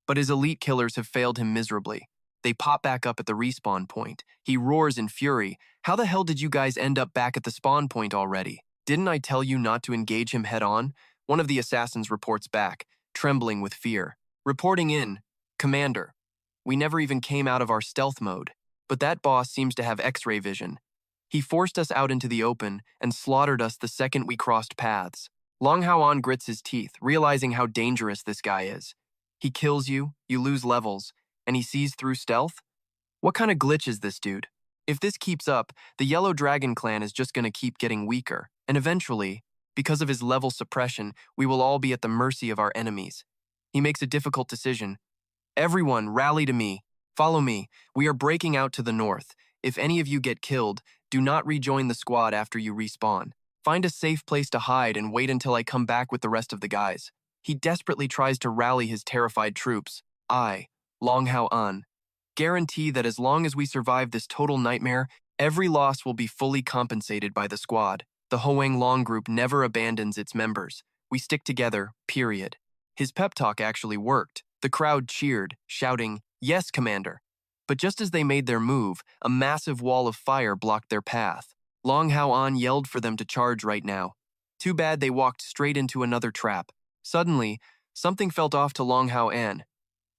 But his elite killers have failed him miserably. They pop back up at the respawn point. He roars in fury. How the hell did you guys end up back at the spawn point already? Didn't I tell you not to engage him head on? One of the assassins reports back, trembling with fear. Reporting in, Commander. We never even came out of our stealth mode, but that boss seems to have X-ray vision. He forced us out into the open and slaughtered us the second we crossed paths. Long Hao An grits his teeth, realizing how dangerous this guy is. He kills you, you lose levels, and he sees through stealth? What kind of glitch is this dude? If this keeps up, the Yellow Dragon clan is just gonna keep getting weaker, and eventually, because of his level suppression, we will all be at the mercy of our enemies. He makes a difficult decision. Everyone, rally to me. Follow me. We are breaking out to the north. If any of you get killed, do not rejoin the squad after you respawn. Find a safe place to hide and wait until I come back with the rest of the guys. He desperately tries to rally his terrified troops. I, Long Hao An, guarantee that as long as we survive this total nightmare, every loss will be fully compensated by the squad. The Hoang Long group never abandons its members. We stick together, period. His pep talk actually worked. The crowd cheered, shouting, yes, Commander. But just as they made their move, a massive wall of fire blocked their path. Long Hao An yelled for them to charge right now. Too bad they walked straight into another trap. Suddenly, something felt off to Long Hao An.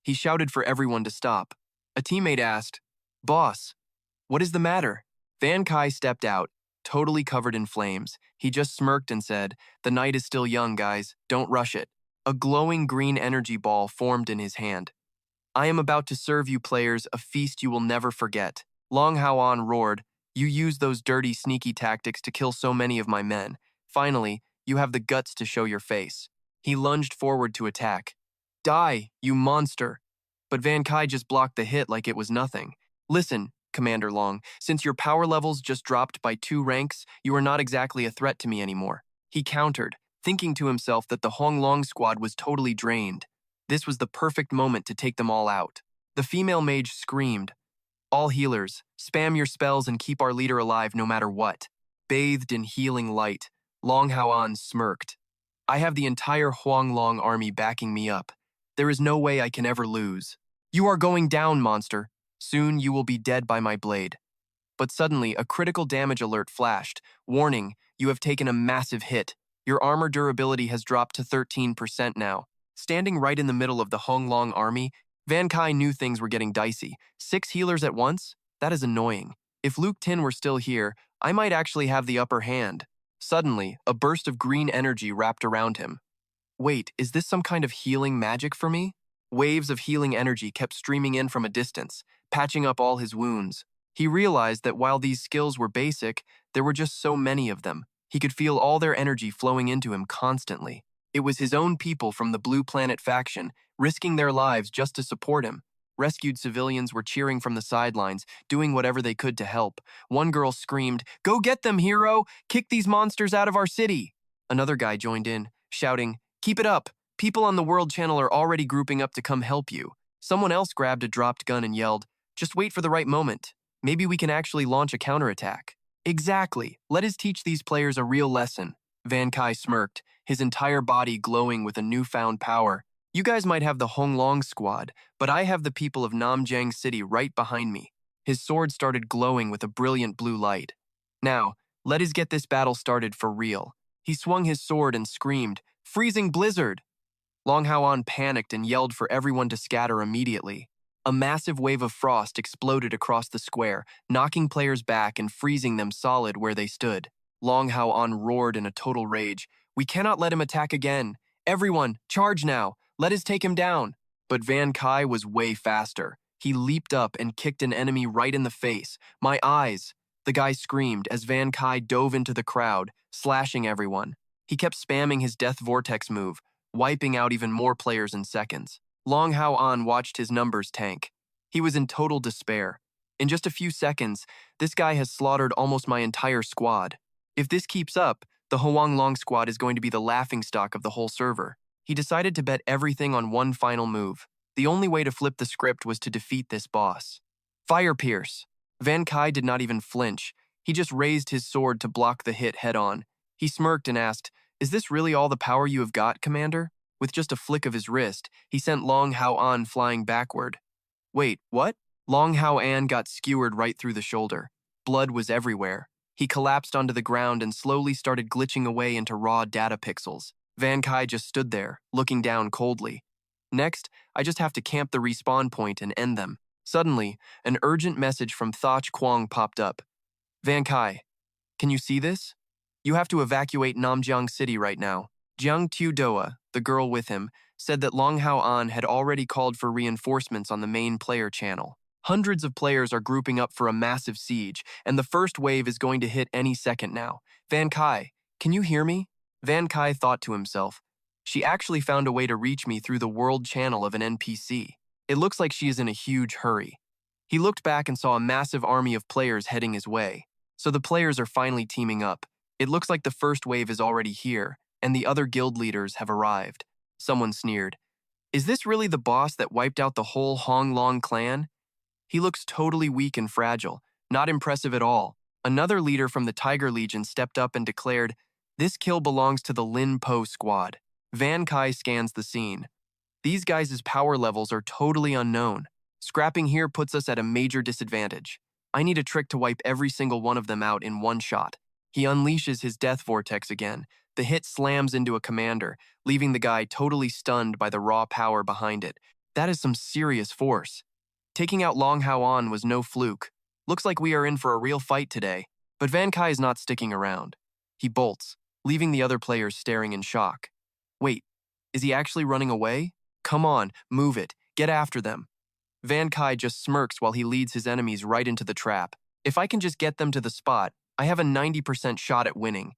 He shouted for everyone to stop. A teammate asked, Boss, what is the matter? Van Kai stepped out, totally covered in flames. He just smirked and said, the night is still young, guys. Don't rush it. A glowing green energy ball formed in his hand. I am about to serve you players a feast you will never forget. Long Hao An roared, you used those dirty, sneaky tactics to kill so many of my men. Finally, you have the guts to show your face. He lunged forward to attack. Die, you monster! But Van Kai just blocked the hit like it was nothing. Listen, Commander Long, since your power levels just dropped by 2 ranks, you are not exactly a threat to me anymore. He countered, thinking to himself that the Hong Long squad was totally drained. This was the perfect moment to take them all out. The female mage screamed, all healers, spam your spells and keep our leader alive no matter what. Bathed in healing light, Long Hao An smirked. I have the entire Huang Long army backing me up. There is no way I can ever lose. You are going down, monster. Soon you will be dead by my blade. But suddenly, a critical damage alert flashed. Warning, you have taken a massive hit. Your armor durability has dropped to 13% now. Standing right in the middle of the Hong Long army, Van Kai knew things were getting dicey. 6 healers at once? That is annoying. If Luc Han were still here, I might actually have the upper hand. Suddenly, a burst of green energy wrapped around him. Wait, is this some kind of healing magic for me? Waves of healing energy kept streaming in from a distance, patching up all his wounds. He realized that while these skills were basic, there were just so many of them. He could feel all their energy flowing into him constantly. It was his own people from the Blue Planet faction, risking their lives just to support him. Rescued civilians were cheering from the sidelines, doing whatever they could to help. One girl screamed, "Go get them, hero! Kick these monsters out of our city!" Another guy joined in, shouting, "Keep it up! People on the World Channel are already grouping up to come help you." Someone else grabbed a dropped gun and yelled, "Just wait for the right moment. Maybe we can actually launch a counterattack." Exactly. Let us teach these players a real lesson. Van Kai smirked, his entire body glowing with a newfound power. You guys might have the Honglong squad, but I have the people of Namjiang City right behind me. His sword started glowing with a brilliant blue light. Now, let us get this battle started for real. He swung his sword and screamed, "Freezing blizzard!" Long Hao An panicked and yelled for everyone to scatter immediately. A massive wave of frost exploded across the square, knocking players back and freezing them solid where they stood. Long Hao An roared in a total rage, "We cannot let him attack again. Everyone, charge now. Let us take him down." But Van Kai was way faster. He leaped up and kicked an enemy right in the face. "My eyes!" The guy screamed as Van Kai dove into the crowd, slashing everyone. He kept spamming his Death Vortex move, wiping out even more players in seconds. Long Hao An watched his numbers tank. He was in total despair. In just a few seconds, this guy has slaughtered almost my entire squad. If this keeps up, the Huang Long squad is going to be the laughingstock of the whole server. He decided to bet everything on one final move. The only way to flip the script was to defeat this boss. Fire Pierce. Van Kai did not even flinch. He just raised his sword to block the hit head-on. He smirked and asked, "Is this really all the power you have got, Commander?" With just a flick of his wrist, he sent Long Hao An flying backward. Wait, what? Long Hao An got skewered right through the shoulder. Blood was everywhere. He collapsed onto the ground and slowly started glitching away into raw data pixels. Van Kai just stood there, looking down coldly. Next, I just have to camp the respawn point and end them. Suddenly, an urgent message from Thach Quang popped up. Van Kai, can you see this? You have to evacuate Namjiang City right now. Jiang Tudoa, the girl with him, said that Long Hao An had already called for reinforcements on the main player channel. Hundreds of players are grouping up for a massive siege, and the first wave is going to hit any second now. Van Kai, can you hear me? Van Kai thought to himself, she actually found a way to reach me through the world channel of an NPC. It looks like she is in a huge hurry. He looked back and saw a massive army of players heading his way. So the players are finally teaming up. It looks like the first wave is already here, and the other guild leaders have arrived. Someone sneered. Is this really the boss that wiped out the whole Hong Long clan? He looks totally weak and fragile, not impressive at all. Another leader from the Tiger Legion stepped up and declared, this kill belongs to the Lin Po squad. Van Kai scans the scene. These guys' power levels are totally unknown. Scrapping here puts us at a major disadvantage. I need a trick to wipe every single one of them out in one shot. He unleashes his Death Vortex again. The hit slams into a commander, leaving the guy totally stunned by the raw power behind it. That is some serious force. Taking out Long Hao An was no fluke. Looks like we are in for a real fight today. But Van Kai is not sticking around. He bolts, leaving the other players staring in shock. Wait, is he actually running away? Come on, move it. Get after them. Van Kai just smirks while he leads his enemies right into the trap. If I can just get them to the spot, I have a 90% shot at winning.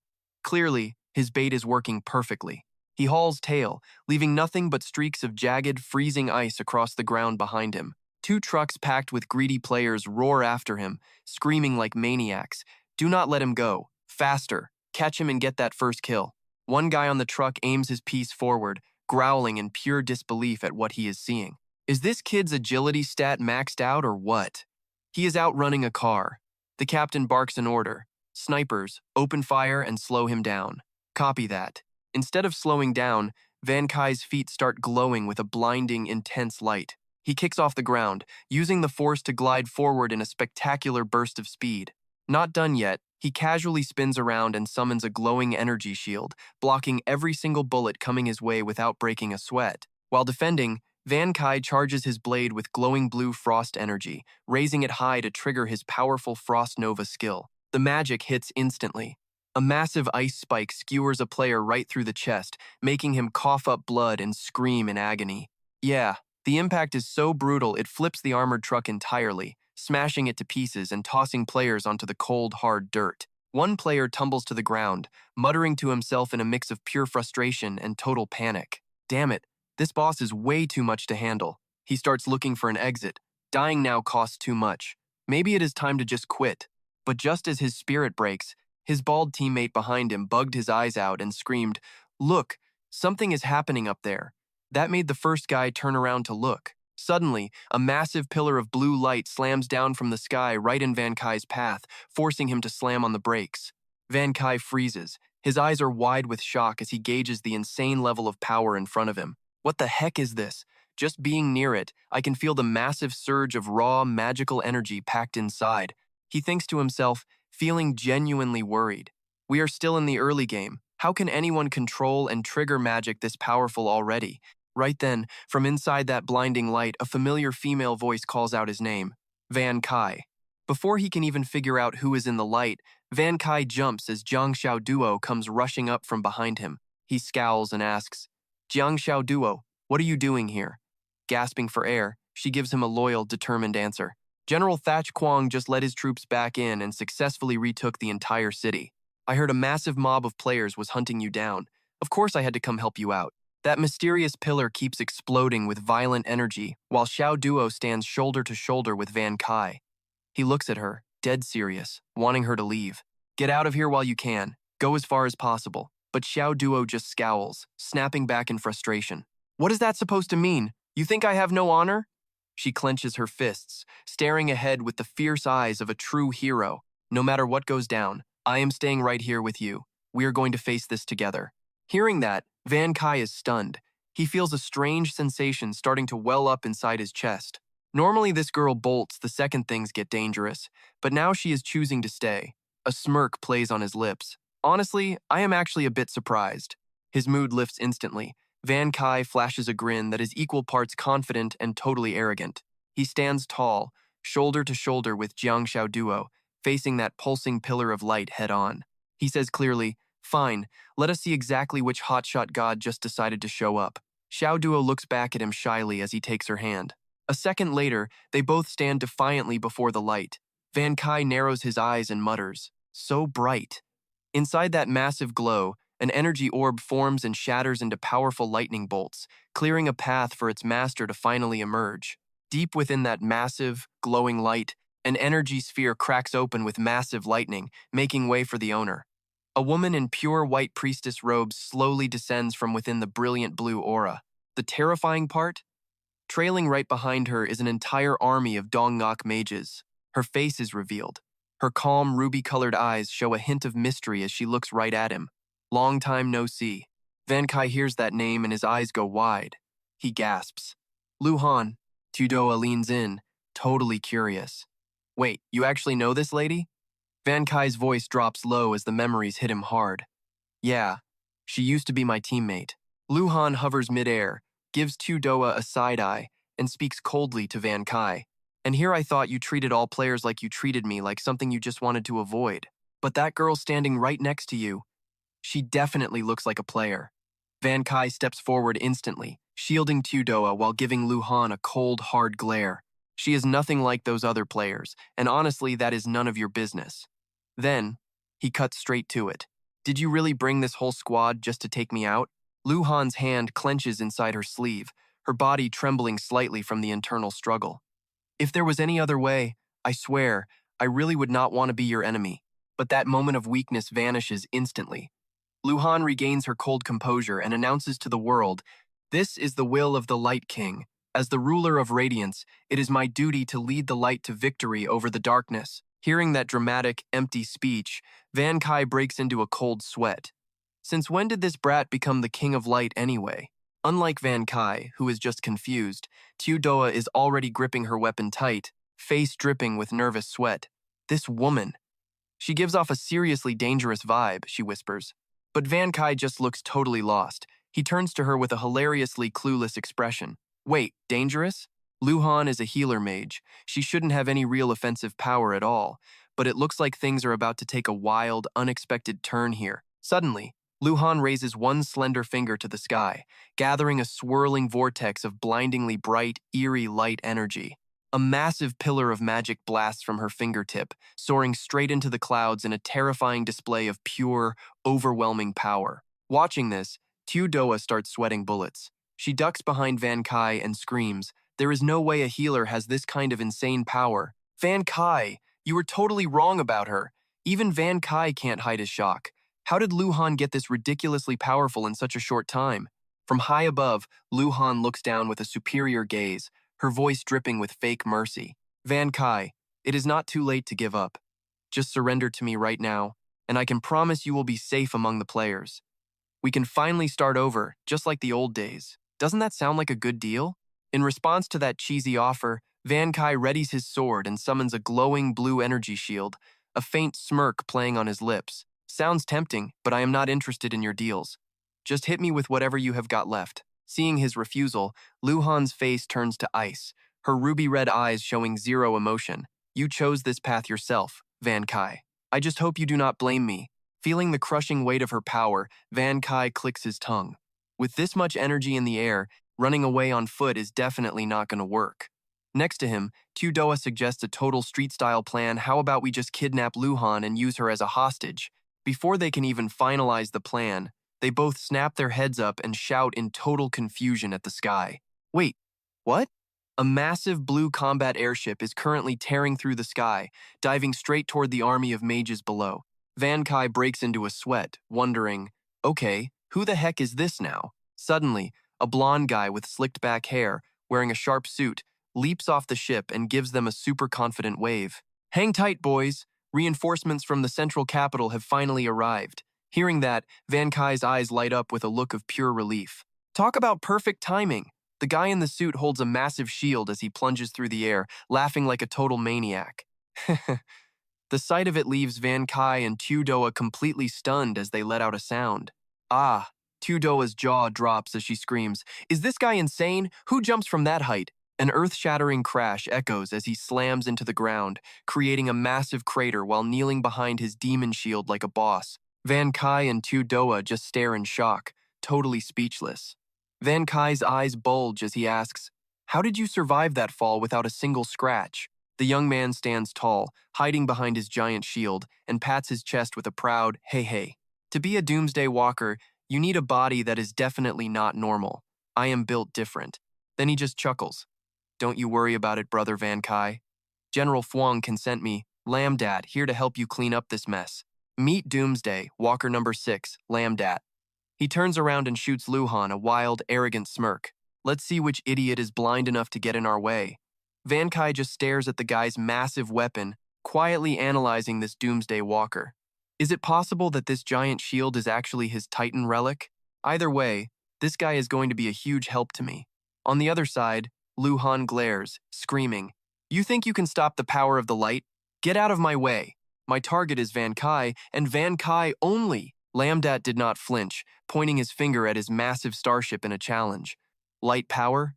Clearly, his bait is working perfectly. He hauls tail, leaving nothing but streaks of jagged, freezing ice across the ground behind him. Two trucks packed with greedy players roar after him, screaming like maniacs. Do not let him go. Faster. Catch him and get that first kill. One guy on the truck aims his piece forward, growling in pure disbelief at what he is seeing. Is this kid's agility stat maxed out or what? He is outrunning a car. The captain barks an order. Snipers, open fire and slow him down. Copy that. Instead of slowing down, Van Kai's feet start glowing with a blinding, intense light. He kicks off the ground, using the force to glide forward in a spectacular burst of speed. Not done yet, he casually spins around and summons a glowing energy shield, blocking every single bullet coming his way without breaking a sweat. While defending, Van Kai charges his blade with glowing blue frost energy, raising it high to trigger his powerful Frost Nova skill. The magic hits instantly. A massive ice spike skewers a player right through the chest, making him cough up blood and scream in agony. Yeah, the impact is so brutal it flips the armored truck entirely, smashing it to pieces and tossing players onto the cold, hard dirt. One player tumbles to the ground, muttering to himself in a mix of pure frustration and total panic. Damn it, this boss is way too much to handle. He starts looking for an exit. Dying now costs too much. Maybe it is time to just quit. But just as his spirit breaks, his bald teammate behind him bugged his eyes out and screamed, "Look, something is happening up there." That made the first guy turn around to look. Suddenly, a massive pillar of blue light slams down from the sky right in Van Kai's path, forcing him to slam on the brakes. Van Kai freezes. His eyes are wide with shock as he gauges the insane level of power in front of him. What the heck is this? Just being near it, I can feel the massive surge of raw, magical energy packed inside. He thinks to himself, feeling genuinely worried. We are still in the early game. How can anyone control and trigger magic this powerful already? Right then, from inside that blinding light, a familiar female voice calls out his name, Van Kai. Before he can even figure out who is in the light, Van Kai jumps as Jiang Xiao Duo comes rushing up from behind him. He scowls and asks, "Jiang Xiao Duo, what are you doing here?" Gasping for air, she gives him a loyal, determined answer. "General Thatch Kwong just led his troops back in and successfully retook the entire city. I heard a massive mob of players was hunting you down. Of course I had to come help you out." That mysterious pillar keeps exploding with violent energy, while Xiao Duo stands shoulder to shoulder with Van Kai. He looks at her, dead serious, wanting her to leave. "Get out of here while you can. Go as far as possible." But Xiao Duo just scowls, snapping back in frustration. "What is that supposed to mean? You think I have no honor?" She clenches her fists, staring ahead with the fierce eyes of a true hero. "No matter what goes down, I am staying right here with you. We are going to face this together." Hearing that, Van Kai is stunned. He feels a strange sensation starting to well up inside his chest. Normally this girl bolts the second things get dangerous, but now she is choosing to stay. A smirk plays on his lips. "Honestly, I am actually a bit surprised." His mood lifts instantly. Van Kai flashes a grin that is equal parts confident and totally arrogant. He stands tall, shoulder to shoulder with Jiang Xiao Duo, facing that pulsing pillar of light head on. He says clearly, "Fine, let us see exactly which hotshot god just decided to show up." Xiao Duo looks back at him shyly as he takes her hand. A second later, they both stand defiantly before the light. Van Kai narrows his eyes and mutters, "So bright." Inside that massive glow, an energy orb forms and shatters into powerful lightning bolts, clearing a path for its master to finally emerge. Deep within that massive, glowing light, an energy sphere cracks open with massive lightning, making way for the owner. A woman in pure white priestess robes slowly descends from within the brilliant blue aura. The terrifying part? Trailing right behind her is an entire army of Donggok mages. Her face is revealed. Her calm, ruby-colored eyes show a hint of mystery as she looks right at him. "Long time no see." Van Kai hears that name and his eyes go wide. He gasps. "Luc Han." Tudoa leans in, totally curious. "Wait, you actually know this lady?" Van Kai's voice drops low as the memories hit him hard. "Yeah, she used to be my teammate." Luc Han hovers midair, gives Tudoa a side-eye, and speaks coldly to Van Kai. "And here I thought you treated all players like you treated me, like something you just wanted to avoid. But that girl standing right next to you, she definitely looks like a player." Van Kai steps forward instantly, shielding Tudoa while giving Luc Han a cold, hard glare. "She is nothing like those other players, and honestly, that is none of your business." Then, he cuts straight to it. "Did you really bring this whole squad just to take me out?" Luc Han's hand clenches inside her sleeve, her body trembling slightly from the internal struggle. "If there was any other way, I swear, I really would not want to be your enemy." But that moment of weakness vanishes instantly. Luc Han regains her cold composure and announces to the world, "This is the will of the Light King. As the ruler of Radiance, it is my duty to lead the light to victory over the darkness." Hearing that dramatic, empty speech, Van Kai breaks into a cold sweat. Since when did this brat become the King of Light anyway? Unlike Van Kai, who is just confused, Tudoa is already gripping her weapon tight, face dripping with nervous sweat. "This woman. She gives off a seriously dangerous vibe," she whispers. But Van Kai just looks totally lost. He turns to her with a hilariously clueless expression. "Wait, dangerous?" Luc Han is a healer mage. She shouldn't have any real offensive power at all, but it looks like things are about to take a wild, unexpected turn here. Suddenly, Luc Han raises one slender finger to the sky, gathering a swirling vortex of blindingly bright, eerie light energy. A massive pillar of magic blasts from her fingertip, soaring straight into the clouds in a terrifying display of pure, overwhelming power. Watching this, Tudoa starts sweating bullets. She ducks behind Van Kai and screams, There is no way a healer has this kind of insane power. Van Kai, you were totally wrong about her. Even Van Kai can't hide his shock. How did Luc Han get this ridiculously powerful in such a short time? From high above, Luc Han looks down with a superior gaze, her voice dripping with fake mercy. Van Kai, it is not too late to give up. Just surrender to me right now, and I can promise you will be safe among the players. We can finally start over, just like the old days. Doesn't that sound like a good deal? In response to that cheesy offer, Van Kai readies his sword and summons a glowing blue energy shield, a faint smirk playing on his lips. Sounds tempting, but I am not interested in your deals. Just hit me with whatever you have got left. Seeing his refusal, Luc Han's face turns to ice, her ruby-red eyes showing zero emotion. You chose this path yourself, Van Kai. I just hope you do not blame me. Feeling the crushing weight of her power, Van Kai clicks his tongue. With this much energy in the air, running away on foot is definitely not going to work. Next to him, Tudoa suggests a total street-style plan. How about we just kidnap Luc Han and use her as a hostage? Before they can even finalize the plan, they both snap their heads up and shout in total confusion at the sky. Wait, what? A massive blue combat airship is currently tearing through the sky, diving straight toward the army of mages below. Van Kai breaks into a sweat, wondering, okay, who the heck is this now? Suddenly, a blonde guy with slicked back hair, wearing a sharp suit, leaps off the ship and gives them a super confident wave. Hang tight, boys. Reinforcements from the central capital have finally arrived. Hearing that, Van Kai's eyes light up with a look of pure relief. Talk about perfect timing. The guy in the suit holds a massive shield as he plunges through the air, laughing like a total maniac. The sight of it leaves Van Kai and Tudoa completely stunned as they let out a sound. Ah, Tudoa's jaw drops as she screams, "Is this guy insane? Who jumps from that height?" An earth-shattering crash echoes as he slams into the ground, creating a massive crater while kneeling behind his demon shield like a boss. Van Kai and Tudoa just stare in shock, totally speechless. Van Kai's eyes bulge as he asks, "How did you survive that fall without a single scratch?" The young man stands tall, hiding behind his giant shield, and pats his chest with a proud, "Hey, hey." To be a doomsday walker, you need a body that is definitely not normal. I am built different. Then he just chuckles. Don't you worry about it, brother Van Kai. General Fuang can send me, Lambdat, here to help you clean up this mess. Meet Doomsday, Walker number 6, Lambdat. He turns around and shoots Luc Han a wild, arrogant smirk. Let's see which idiot is blind enough to get in our way. Van Kai just stares at the guy's massive weapon, quietly analyzing this Doomsday Walker. Is it possible that this giant shield is actually his Titan relic? Either way, this guy is going to be a huge help to me. On the other side, Luc Han glares, screaming, "You think you can stop the power of the light? Get out of my way. My target is Van Kai, and Van Kai only." Lambdat did not flinch, pointing his finger at his massive starship in a challenge. Light power?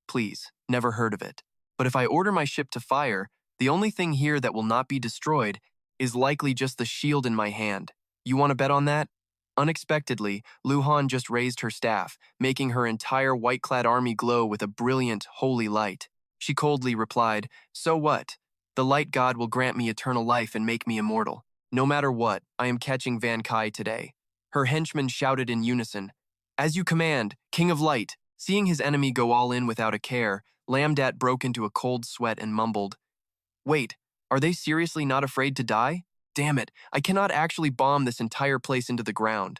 Please, never heard of it. But if I order my ship to fire, the only thing here that will not be destroyed is likely just the shield in my hand. You want to bet on that? Unexpectedly, Luc Han just raised her staff, making her entire white-clad army glow with a brilliant, holy light. She coldly replied, "So what? The light god will grant me eternal life and make me immortal. No matter what, I am catching Van Kai today." Her henchmen shouted in unison, "As you command, King of Light." Seeing his enemy go all in without a care, Lambdat broke into a cold sweat and mumbled, "Wait, are they seriously not afraid to die? Damn it, I cannot actually bomb this entire place into the ground."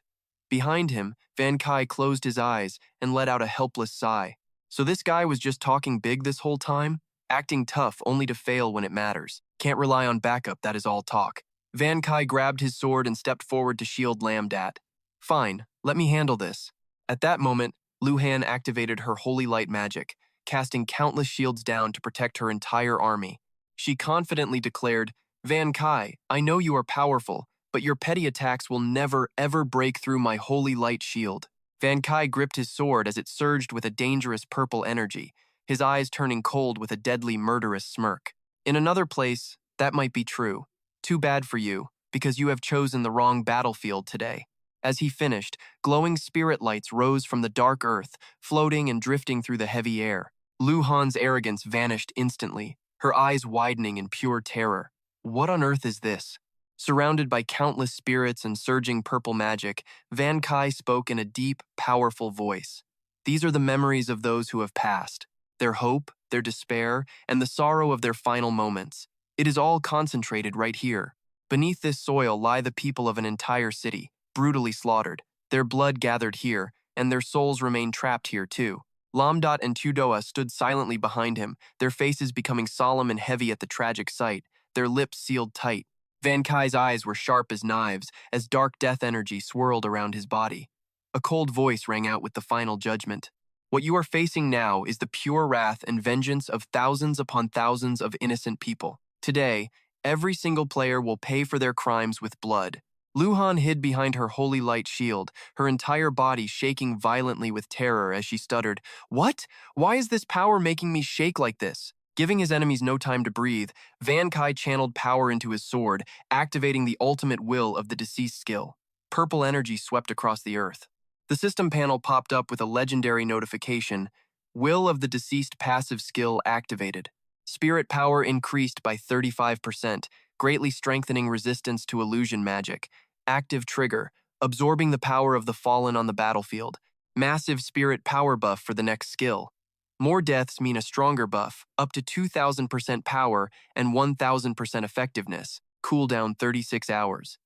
Behind him, Van Kai closed his eyes and let out a helpless sigh. So this guy was just talking big this whole time? Acting tough only to fail when it matters. Can't rely on backup, that is all talk. Van Kai grabbed his sword and stepped forward to shield Lambdat. "Fine, let me handle this." At that moment, Luc Han activated her holy light magic, casting countless shields down to protect her entire army. She confidently declared, "Van Kai, I know you are powerful, but your petty attacks will never, ever break through my holy light shield." Van Kai gripped his sword as it surged with a dangerous purple energy, his eyes turning cold with a deadly, murderous smirk. In another place, that might be true. Too bad for you, because you have chosen the wrong battlefield today. As he finished, glowing spirit lights rose from the dark earth, floating and drifting through the heavy air. Luc Han's arrogance vanished instantly, her eyes widening in pure terror. What on earth is this? Surrounded by countless spirits and surging purple magic, Van Kai spoke in a deep, powerful voice. These are the memories of those who have passed. Their hope, their despair, and the sorrow of their final moments. It is all concentrated right here. Beneath this soil lie the people of an entire city, brutally slaughtered, their blood gathered here, and their souls remain trapped here too. Lamdot and Tudoa stood silently behind him, their faces becoming solemn and heavy at the tragic sight, their lips sealed tight. Van Kai's eyes were sharp as knives, as dark death energy swirled around his body. A cold voice rang out with the final judgment. What you are facing now is the pure wrath and vengeance of thousands upon thousands of innocent people. Today, every single player will pay for their crimes with blood. Luc Han hid behind her holy light shield, her entire body shaking violently with terror as she stuttered, "What? Why is this power making me shake like this?" Giving his enemies no time to breathe, Van Kai channeled power into his sword, activating the ultimate will of the deceased skill. Purple energy swept across the earth. The system panel popped up with a legendary notification, Will of the Deceased passive skill activated. Spirit power increased by 35%, greatly strengthening resistance to illusion magic. Active trigger, absorbing the power of the fallen on the battlefield. Massive spirit power buff for the next skill. More deaths mean a stronger buff, up to 2,000% power and 1,000% effectiveness, cooldown 36 hours.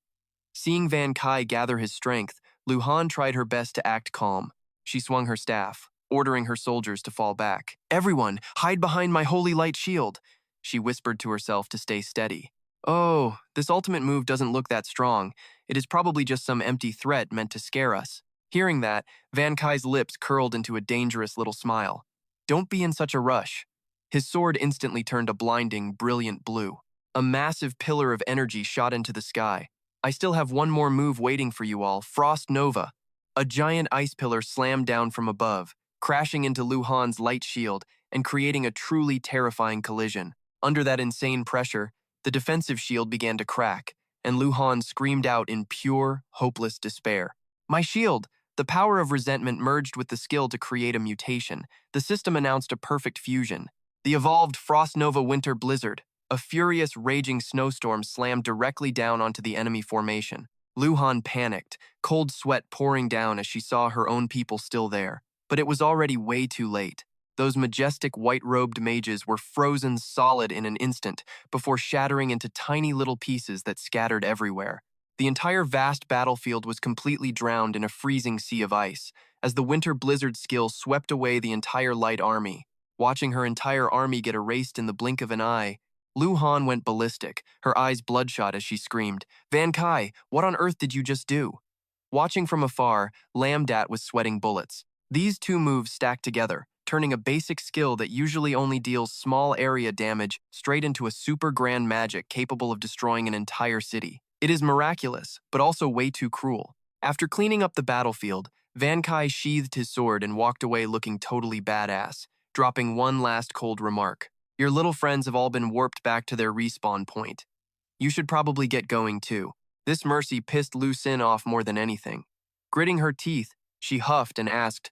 Seeing Van Kai gather his strength, Luc Han tried her best to act calm. She swung her staff, ordering her soldiers to fall back. "Everyone, hide behind my holy light shield," she whispered to herself to stay steady. "Oh, this ultimate move doesn't look that strong. It is probably just some empty threat meant to scare us." Hearing that, Van Kai's lips curled into a dangerous little smile. "Don't be in such a rush." His sword instantly turned a blinding, brilliant blue. A massive pillar of energy shot into the sky. "I still have one more move waiting for you all, Frost Nova." A giant ice pillar slammed down from above, crashing into Luc Han's light shield and creating a truly terrifying collision. Under that insane pressure, the defensive shield began to crack, and Luc Han screamed out in pure, hopeless despair. "My shield!" The power of resentment merged with the skill to create a mutation. The system announced a perfect fusion. The evolved Frost Nova Winter Blizzard. A furious, raging snowstorm slammed directly down onto the enemy formation. Luc Han panicked, cold sweat pouring down as she saw her own people still there. But it was already way too late. Those majestic white-robed mages were frozen solid in an instant before shattering into tiny little pieces that scattered everywhere. The entire vast battlefield was completely drowned in a freezing sea of ice, as the winter blizzard skill swept away the entire light army. Watching her entire army get erased in the blink of an eye, Luc Han went ballistic, her eyes bloodshot as she screamed, "Van Kai, what on earth did you just do?" Watching from afar, Lamdat was sweating bullets. These two moves stacked together, turning a basic skill that usually only deals small area damage straight into a super grand magic capable of destroying an entire city. It is miraculous, but also way too cruel. After cleaning up the battlefield, Van Kai sheathed his sword and walked away looking totally badass, dropping one last cold remark. "Your little friends have all been warped back to their respawn point. You should probably get going too." This mercy pissed Lu Xin off more than anything. Gritting her teeth, she huffed and asked,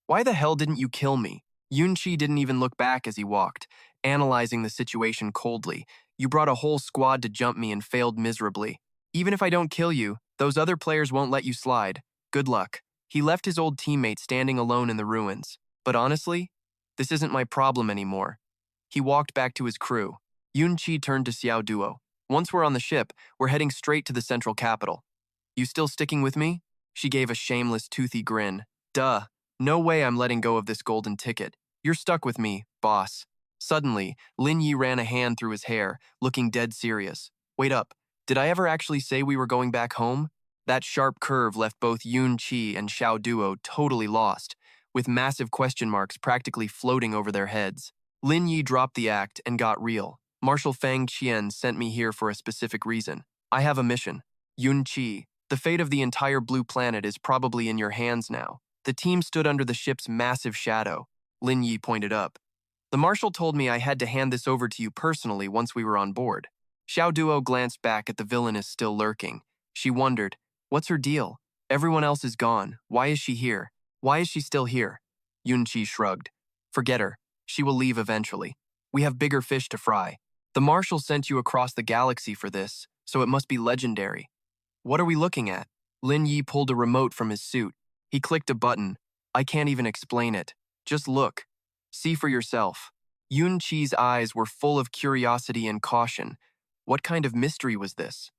"Why the hell didn't you kill me?" Yunqi didn't even look back as he walked, analyzing the situation coldly. "You brought a whole squad to jump me and failed miserably. Even if I don't kill you, those other players won't let you slide. Good luck." He left his old teammate standing alone in the ruins. "But honestly, this isn't my problem anymore." He walked back to his crew. Yunqi turned to Xiao Duo. "Once we're on the ship, we're heading straight to the central capital. You still sticking with me?" She gave a shameless, toothy grin. "Duh. No way I'm letting go of this golden ticket. You're stuck with me, boss." Suddenly, Lin Yi ran a hand through his hair, looking dead serious. "Wait up. Did I ever actually say we were going back home?" That sharp curve left both Yun Qi and Xiao Duo totally lost, with massive question marks practically floating over their heads. Lin Yi dropped the act and got real. "Marshal Fang Qian sent me here for a specific reason. I have a mission. Yun Qi, the fate of the entire blue planet is probably in your hands now." The team stood under the ship's massive shadow. Lin Yi pointed up. "The Marshal told me I had to hand this over to you personally once we were on board." Xiao Duo glanced back at the villainess still lurking. She wondered, what's her deal? Everyone else is gone. Why is she here? Why is she still here? Yunqi shrugged. "Forget her. She will leave eventually. We have bigger fish to fry. The Marshal sent you across the galaxy for this, so it must be legendary." "What are we looking at?" Lin Yi pulled a remote from his suit. He clicked a button. "I can't even explain it. Just look. See for yourself." Yun-Chi's eyes were full of curiosity and caution. What kind of mystery was this?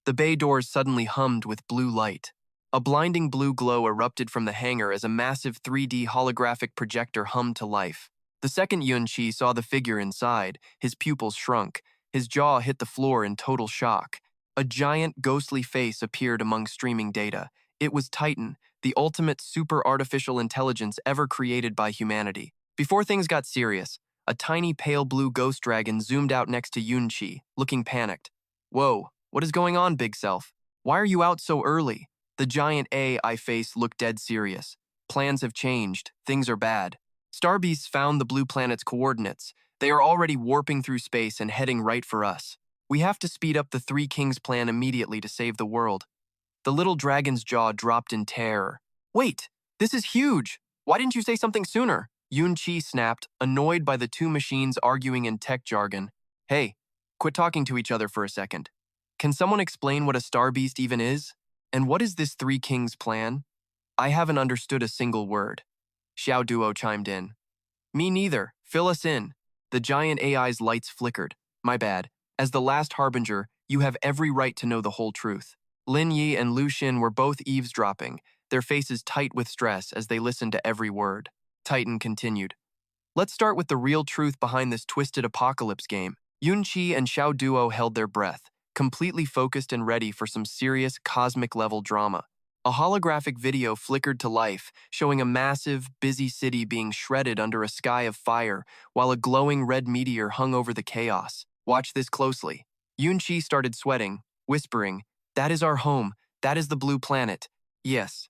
The bay doors suddenly hummed with blue light. A blinding blue glow erupted from the hangar as a massive 3D holographic projector hummed to life. The second Yun-Chi saw the figure inside. His pupils shrunk. His jaw hit the floor in total shock. A giant, ghostly face appeared among streaming data. It was Titan, the ultimate super artificial intelligence ever created by humanity. Before things got serious, a tiny pale blue ghost dragon zoomed out next to Yun-Chi, looking panicked. Whoa, what is going on, big self? Why are you out so early? The giant AI face looked dead serious. Plans have changed. Things are bad. Starbeasts found the blue planet's coordinates. They are already warping through space and heading right for us. We have to speed up the Three Kings plan immediately to save the world. The little dragon's jaw dropped in terror. Wait, this is huge! Why didn't you say something sooner? Yun-Chi snapped, annoyed by the two machines arguing in tech jargon. Hey, quit talking to each other for a second. Can someone explain what a starbeast even is? And what is this Three Kings plan? I haven't understood a single word. Xiao Duo chimed in. Me neither. Fill us in. The giant AI's lights flickered. My bad. As the last harbinger, you have every right to know the whole truth. Lin Yi and Lu Xin were both eavesdropping, their faces tight with stress as they listened to every word. Titan continued. Let's start with the real truth behind this twisted apocalypse game. Yun-Chi and Xiao Duo held their breath, completely focused and ready for some serious cosmic-level drama. A holographic video flickered to life, showing a massive, busy city being shredded under a sky of fire, while a glowing red meteor hung over the chaos. Watch this closely. Yun-Chi started sweating, whispering, "That is our home. That is the blue planet." Yes.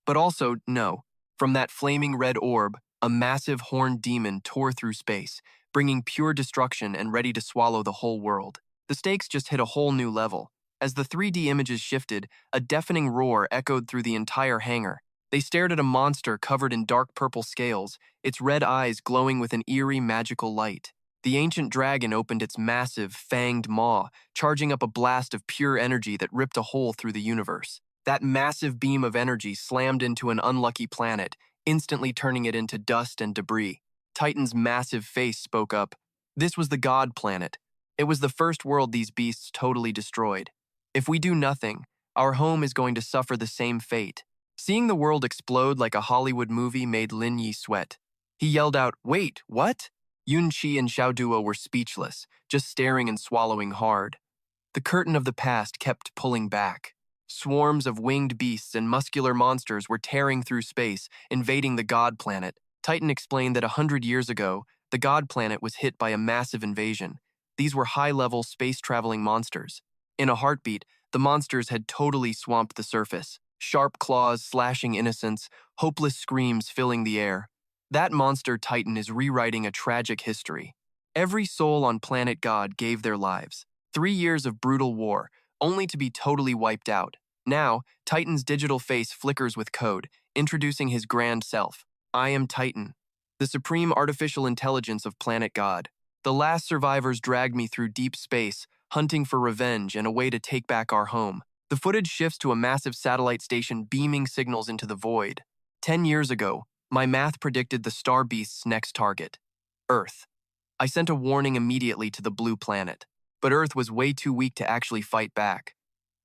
But also, no. From that flaming red orb, a massive horned demon tore through space, bringing pure destruction and ready to swallow the whole world. The stakes just hit a whole new level. As the 3D images shifted, a deafening roar echoed through the entire hangar. They stared at a monster covered in dark purple scales, its red eyes glowing with an eerie, magical light. The ancient dragon opened its massive, fanged maw, charging up a blast of pure energy that ripped a hole through the universe. That massive beam of energy slammed into an unlucky planet, instantly turning it into dust and debris. Titan's massive face spoke up. This was the God planet. It was the first world these beasts totally destroyed. If we do nothing, our home is going to suffer the same fate. Seeing the world explode like a Hollywood movie made Lin Yi sweat. He yelled out, "Wait, what?" Yun-Chi and Xiao Duo were speechless, just staring and swallowing hard. The curtain of the past kept pulling back. Swarms of winged beasts and muscular monsters were tearing through space, invading the God planet. Titan explained that 100 years ago, the God planet was hit by a massive invasion. These were high-level, space-traveling monsters. In a heartbeat, the monsters had totally swamped the surface. Sharp claws slashing innocents, hopeless screams filling the air. That monster Titan is rewriting a tragic history. Every soul on planet God gave their lives. 3 years of brutal war, only to be totally wiped out. Now, Titan's digital face flickers with code, introducing his grand self. I am Titan, the supreme artificial intelligence of planet God. The last survivors dragged me through deep space, hunting for revenge and a way to take back our home. The footage shifts to a massive satellite station beaming signals into the void. 10 years ago, my math predicted the Star Beast's next target, Earth. I sent a warning immediately to the blue planet, but Earth was way too weak to actually fight back.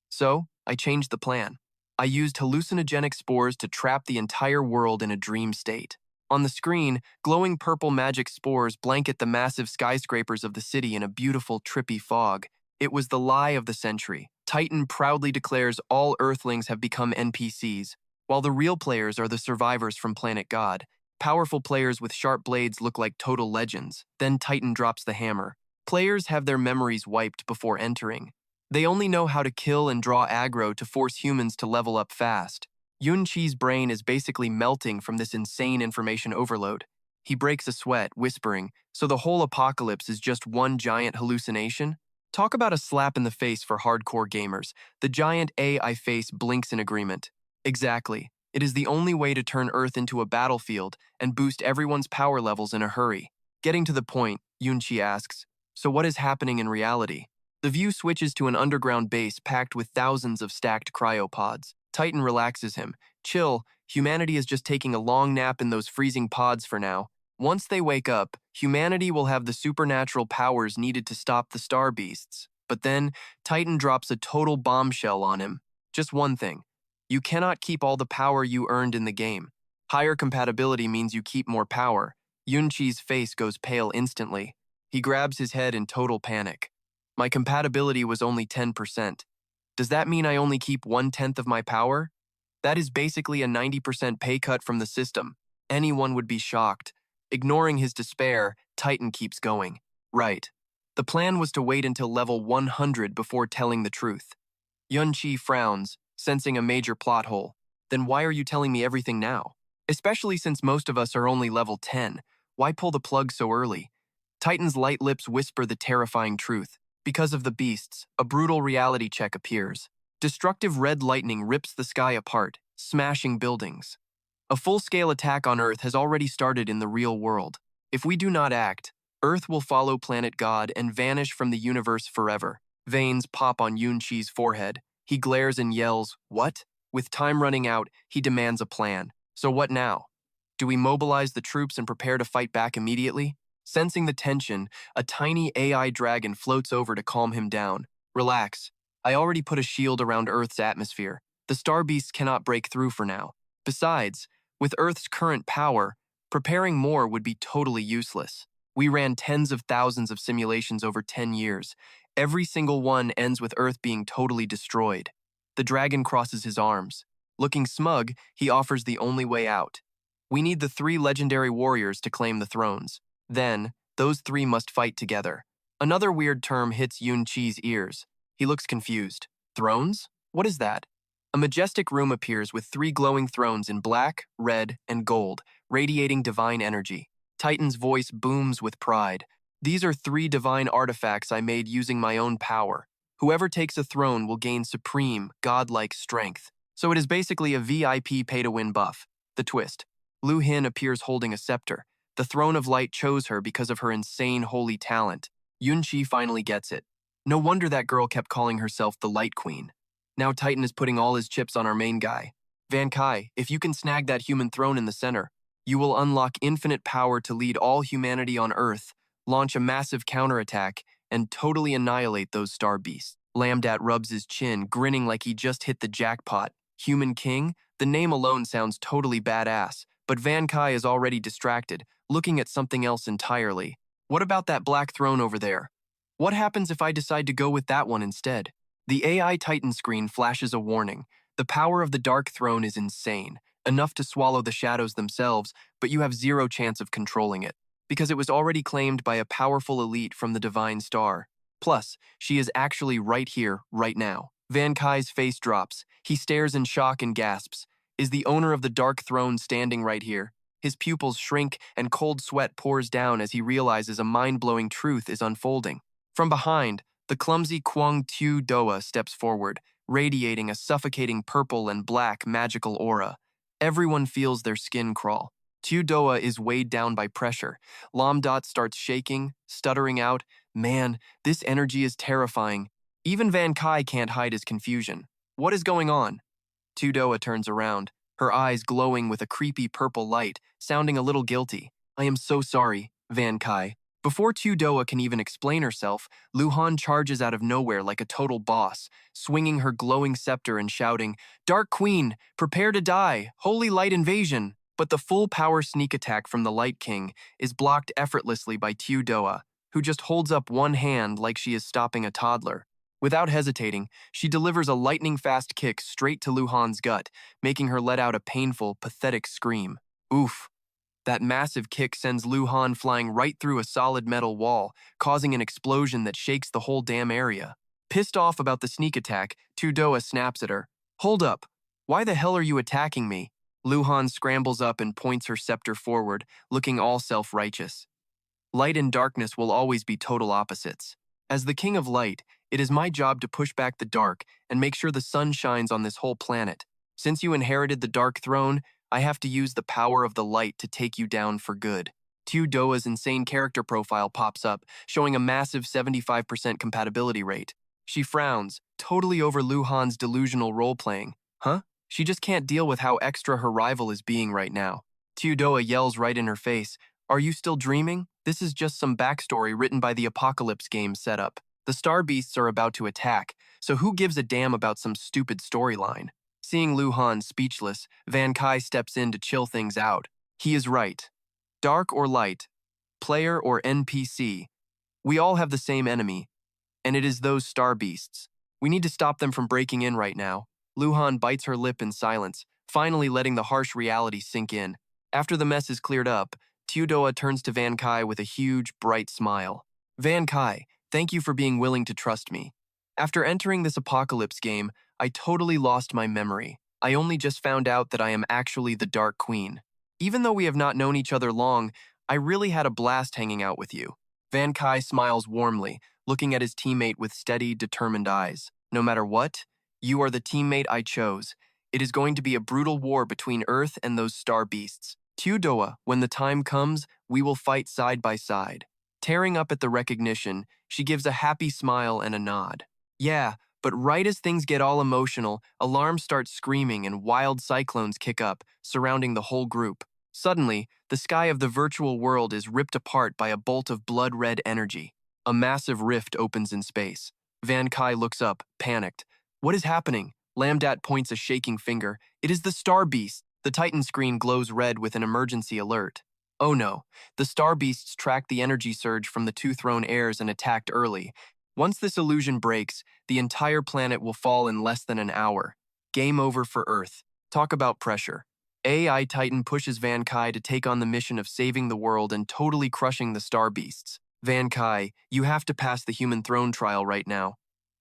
So, I changed the plan. I used hallucinogenic spores to trap the entire world in a dream state. On the screen, glowing purple magic spores blanket the massive skyscrapers of the city in a beautiful, trippy fog. It was the lie of the century. Titan proudly declares all Earthlings have become NPCs, while the real players are the survivors from Planet God. Powerful players with sharp blades look like total legends. Then Titan drops the hammer. Players have their memories wiped before entering. They only know how to kill and draw aggro to force humans to level up fast. Yun-Chi's brain is basically melting from this insane information overload. He breaks a sweat, whispering, "So the whole apocalypse is just one giant hallucination?" Talk about a slap in the face for hardcore gamers. The giant AI face blinks in agreement. Exactly. It is the only way to turn Earth into a battlefield and boost everyone's power levels in a hurry. Getting to the point, Yun-Chi asks, "So what is happening in reality?" The view switches to an underground base packed with thousands of stacked cryopods. Titan relaxes him. "Chill, humanity is just taking a long nap in those freezing pods for now. Once they wake up, humanity will have the supernatural powers needed to stop the star beasts. But then, Titan drops a total bombshell on him. Just one thing. You cannot keep all the power you earned in the game. Higher compatibility means you keep more power. Yunqi's face goes pale instantly. He grabs his head in total panic. My compatibility was only 10%. Does that mean I only keep 1/10 of my power? That is basically a 90% pay cut from the system. Anyone would be shocked. Ignoring his despair, Titan keeps going. Right. The plan was to wait until level 100 before telling the truth. Yunqi frowns, sensing a major plot hole. Then why are you telling me everything now? Especially since most of us are only level 10. Why pull the plug so early? Titan's light lips whisper the terrifying truth. Because of the beasts, a brutal reality check appears. Destructive red lightning rips the sky apart, smashing buildings. A full-scale attack on Earth has already started in the real world. If we do not act, Earth will follow Planet God and vanish from the universe forever. Veins pop on Yunqi's forehead. He glares and yells, "What?" With time running out, he demands a plan. So what now? Do we mobilize the troops and prepare to fight back immediately? Sensing the tension, a tiny AI dragon floats over to calm him down. Relax. I already put a shield around Earth's atmosphere. The star beasts cannot break through for now. Besides, with Earth's current power, preparing more would be totally useless. We ran tens of thousands of simulations over 10 years. Every single one ends with Earth being totally destroyed. The dragon crosses his arms. Looking smug, he offers the only way out. We need the 3 legendary warriors to claim the thrones. Then, those 3 must fight together. Another weird term hits Yunqi's ears. He looks confused. Thrones? What is that? A majestic room appears with 3 glowing thrones in black, red, and gold, radiating divine energy. Titan's voice booms with pride. These are 3 divine artifacts I made using my own power. Whoever takes a throne will gain supreme, godlike strength. So it is basically a VIP pay-to-win buff. The twist. Luc Han appears holding a scepter. The Throne of Light chose her because of her insane holy talent. Yunqi finally gets it. No wonder that girl kept calling herself the Light Queen. Now Titan is putting all his chips on our main guy. Van Kai, if you can snag that human throne in the center, you will unlock infinite power to lead all humanity on Earth, launch a massive counterattack, and totally annihilate those star beasts. Lambdat rubs his chin, grinning like he just hit the jackpot. Human King? The name alone sounds totally badass, but Van Kai is already distracted, looking at something else entirely. What about that black throne over there? What happens if I decide to go with that one instead? The AI Titan screen flashes a warning. The power of the Dark Throne is insane, enough to swallow the shadows themselves, but you have 0 chance of controlling it, because it was already claimed by a powerful elite from the Divine Star. Plus, she is actually right here, right now. Van Kai's face drops. He stares in shock and gasps. Is the owner of the Dark Throne standing right here? His pupils shrink and cold sweat pours down as he realizes a mind-blowing truth is unfolding. From behind, the clumsy Kwang Tu Doa steps forward, radiating a suffocating purple and black magical aura. Everyone feels their skin crawl. Tu Doa is weighed down by pressure. Lambdat starts shaking, stuttering out, "Man, this energy is terrifying." Even Van Kai can't hide his confusion. What is going on? Tu Doa turns around, her eyes glowing with a creepy purple light, sounding a little guilty. "I am so sorry, Van Kai." Before Tu Doa can even explain herself, Luc Han charges out of nowhere like a total boss, swinging her glowing scepter and shouting, "Dark Queen, prepare to die, holy light invasion!" But the full power sneak attack from the Light King is blocked effortlessly by Tu Doa, who just holds up one hand like she is stopping a toddler. Without hesitating, she delivers a lightning-fast kick straight to Luc Han's gut, making her let out a painful, pathetic scream. Oof. That massive kick sends Luc Han flying right through a solid metal wall, causing an explosion that shakes the whole damn area. Pissed off about the sneak attack, Tu Doa snaps at her. "Hold up. Why the hell are you attacking me?" Luc Han scrambles up and points her scepter forward, looking all self-righteous. Light and darkness will always be total opposites. As the King of Light, it is my job to push back the dark and make sure the sun shines on this whole planet. Since you inherited the Dark Throne, I have to use the power of the light to take you down for good. Tu Doa's insane character profile pops up, showing a massive 75% compatibility rate. She frowns, totally over Luc Han's delusional role-playing. Huh? She just can't deal with how extra her rival is being right now. Tu Doa yells right in her face, Are you still dreaming? This is just some backstory written by the Apocalypse game setup. The Star Beasts are about to attack, so who gives a damn about some stupid storyline? Seeing Luc Han speechless, Van Kai steps in to chill things out. He is right. Dark or light, player or NPC, we all have the same enemy, and it is those Star Beasts. We need to stop them from breaking in right now. Luc Han bites her lip in silence, finally letting the harsh reality sink in. After the mess is cleared up, Teodoa turns to Van Kai with a huge, bright smile. Van Kai, thank you for being willing to trust me. After entering this Apocalypse game, I totally lost my memory. I only just found out that I am actually the Dark Queen. Even though we have not known each other long, I really had a blast hanging out with you. Van Kai smiles warmly, looking at his teammate with steady, determined eyes. No matter what, you are the teammate I chose. It is going to be a brutal war between Earth and those Star Beasts. Teodoa, when the time comes, we will fight side by side. Tearing up at the recognition, she gives a happy smile and a nod. Yeah, but right as things get all emotional, alarms start screaming and wild cyclones kick up, surrounding the whole group. Suddenly, the sky of the virtual world is ripped apart by a bolt of blood-red energy. A massive rift opens in space. Van Kai looks up, panicked. What is happening? Lambdat points a shaking finger. It is the Star Beast. The Titan screen glows red with an emergency alert. Oh no, the Star Beasts tracked the energy surge from the two thrown heirs and attacked early. Once this illusion breaks, the entire planet will fall in less than an hour. Game over for Earth. Talk about pressure. AI Titan pushes Van Kai to take on the mission of saving the world and totally crushing the Star Beasts. Van Kai, you have to pass the human throne trial right now.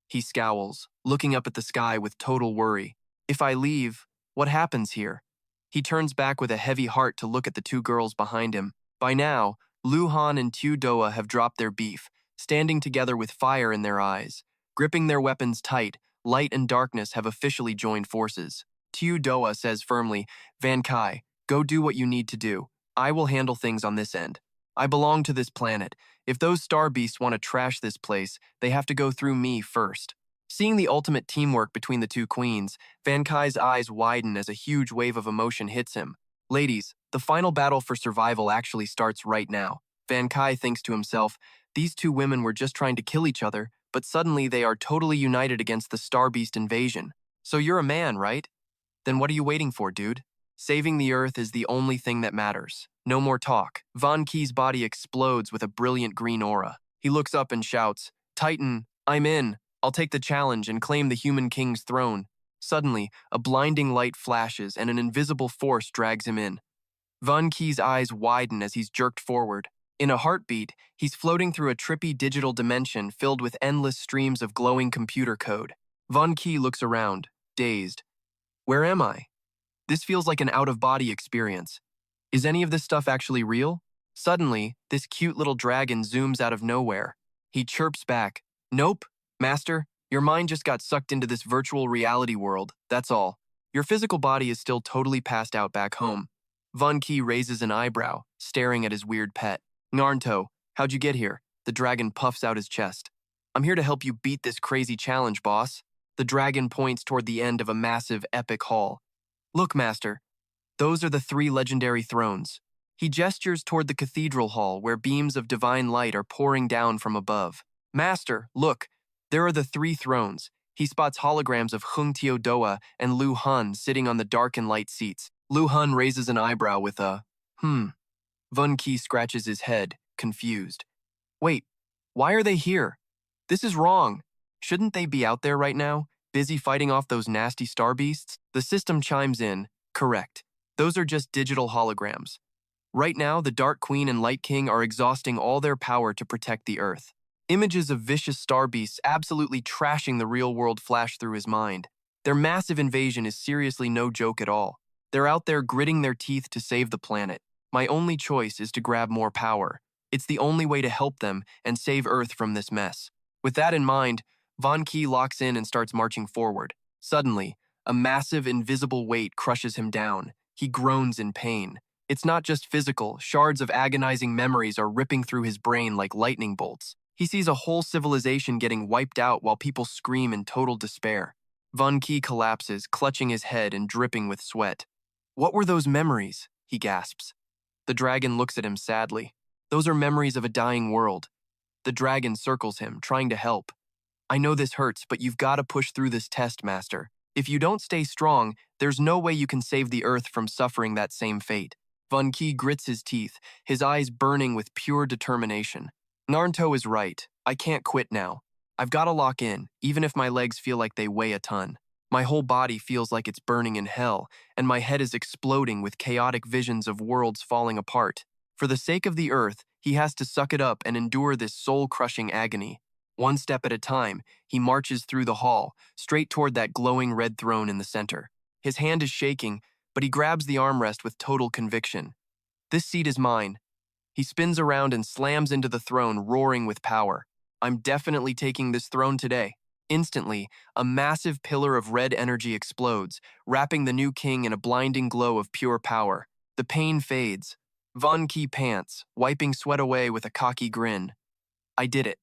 He scowls, looking up at the sky with total worry. If I leave, what happens here? He turns back with a heavy heart to look at the two girls behind him. By now, Luc Han and Teodoa have dropped their beef, standing together with fire in their eyes. Gripping their weapons tight, light and darkness have officially joined forces. Teodoa says firmly, Van Kai, go do what you need to do. I will handle things on this end. I belong to this planet. If those Star Beasts want to trash this place, they have to go through me first. Seeing the ultimate teamwork between the two queens, Van Kai's eyes widen as a huge wave of emotion hits him. Ladies, the final battle for survival actually starts right now. Van Kai thinks to himself, these two women were just trying to kill each other, but suddenly they are totally united against the Star Beast invasion. So you're a man, right? Then what are you waiting for, dude? Saving the Earth is the only thing that matters. No more talk. Van Kai's body explodes with a brilliant green aura. He looks up and shouts, Titan, I'm in. I'll take the challenge and claim the Human King's throne. Suddenly, a blinding light flashes and an invisible force drags him in. Van Kai's eyes widen as he's jerked forward. In a heartbeat, he's floating through a trippy digital dimension filled with endless streams of glowing computer code. Van Kai looks around, dazed. Where am I? This feels like an out-of-body experience. Is any of this stuff actually real? Suddenly, this cute little dragon zooms out of nowhere. He chirps back, Nope, Master, your mind just got sucked into this virtual reality world, that's all. Your physical body is still totally passed out back home. Van Kai raises an eyebrow, staring at his weird pet. Naruto, how'd you get here? The dragon puffs out his chest. I'm here to help you beat this crazy challenge, boss. The dragon points toward the end of a massive, epic hall. Look, Master, those are the 3 legendary thrones. He gestures toward the cathedral hall where beams of divine light are pouring down from above. Master, look, there are the 3 thrones. He spots holograms of Hung Teodoa and Luc Han sitting on the dark and light seats. Luc Han raises an eyebrow with a, Van Kai scratches his head, confused. Wait, why are they here? This is wrong. Shouldn't they be out there right now, busy fighting off those nasty Star Beasts? The system chimes in, correct. Those are just digital holograms. Right now, the Dark Queen and Light King are exhausting all their power to protect the Earth. Images of vicious Star Beasts absolutely trashing the real world flash through his mind. Their massive invasion is seriously no joke at all. They're out there gritting their teeth to save the planet. My only choice is to grab more power. It's the only way to help them and save Earth from this mess. With that in mind, Van Kai locks in and starts marching forward. Suddenly, a massive invisible weight crushes him down. He groans in pain. It's not just physical, shards of agonizing memories are ripping through his brain like lightning bolts. He sees a whole civilization getting wiped out while people scream in total despair. Van Kai collapses, clutching his head and dripping with sweat. What were those memories? He gasps. The dragon looks at him sadly. Those are memories of a dying world. The dragon circles him, trying to help. I know this hurts, but you've got to push through this test, Master. If you don't stay strong, there's no way you can save the Earth from suffering that same fate. Von Key grits his teeth, his eyes burning with pure determination. Naruto is right. I can't quit now. I've got to lock in, even if my legs feel like they weigh a ton. My whole body feels like it's burning in hell, and my head is exploding with chaotic visions of worlds falling apart. For the sake of the Earth, he has to suck it up and endure this soul-crushing agony. One step at a time, he marches through the hall, straight toward that glowing red throne in the center. His hand is shaking, but he grabs the armrest with total conviction. This seat is mine. He spins around and slams into the throne, roaring with power. I'm definitely taking this throne today. Instantly, a massive pillar of red energy explodes, wrapping the new king in a blinding glow of pure power. The pain fades. Von Key pants, wiping sweat away with a cocky grin. I did it.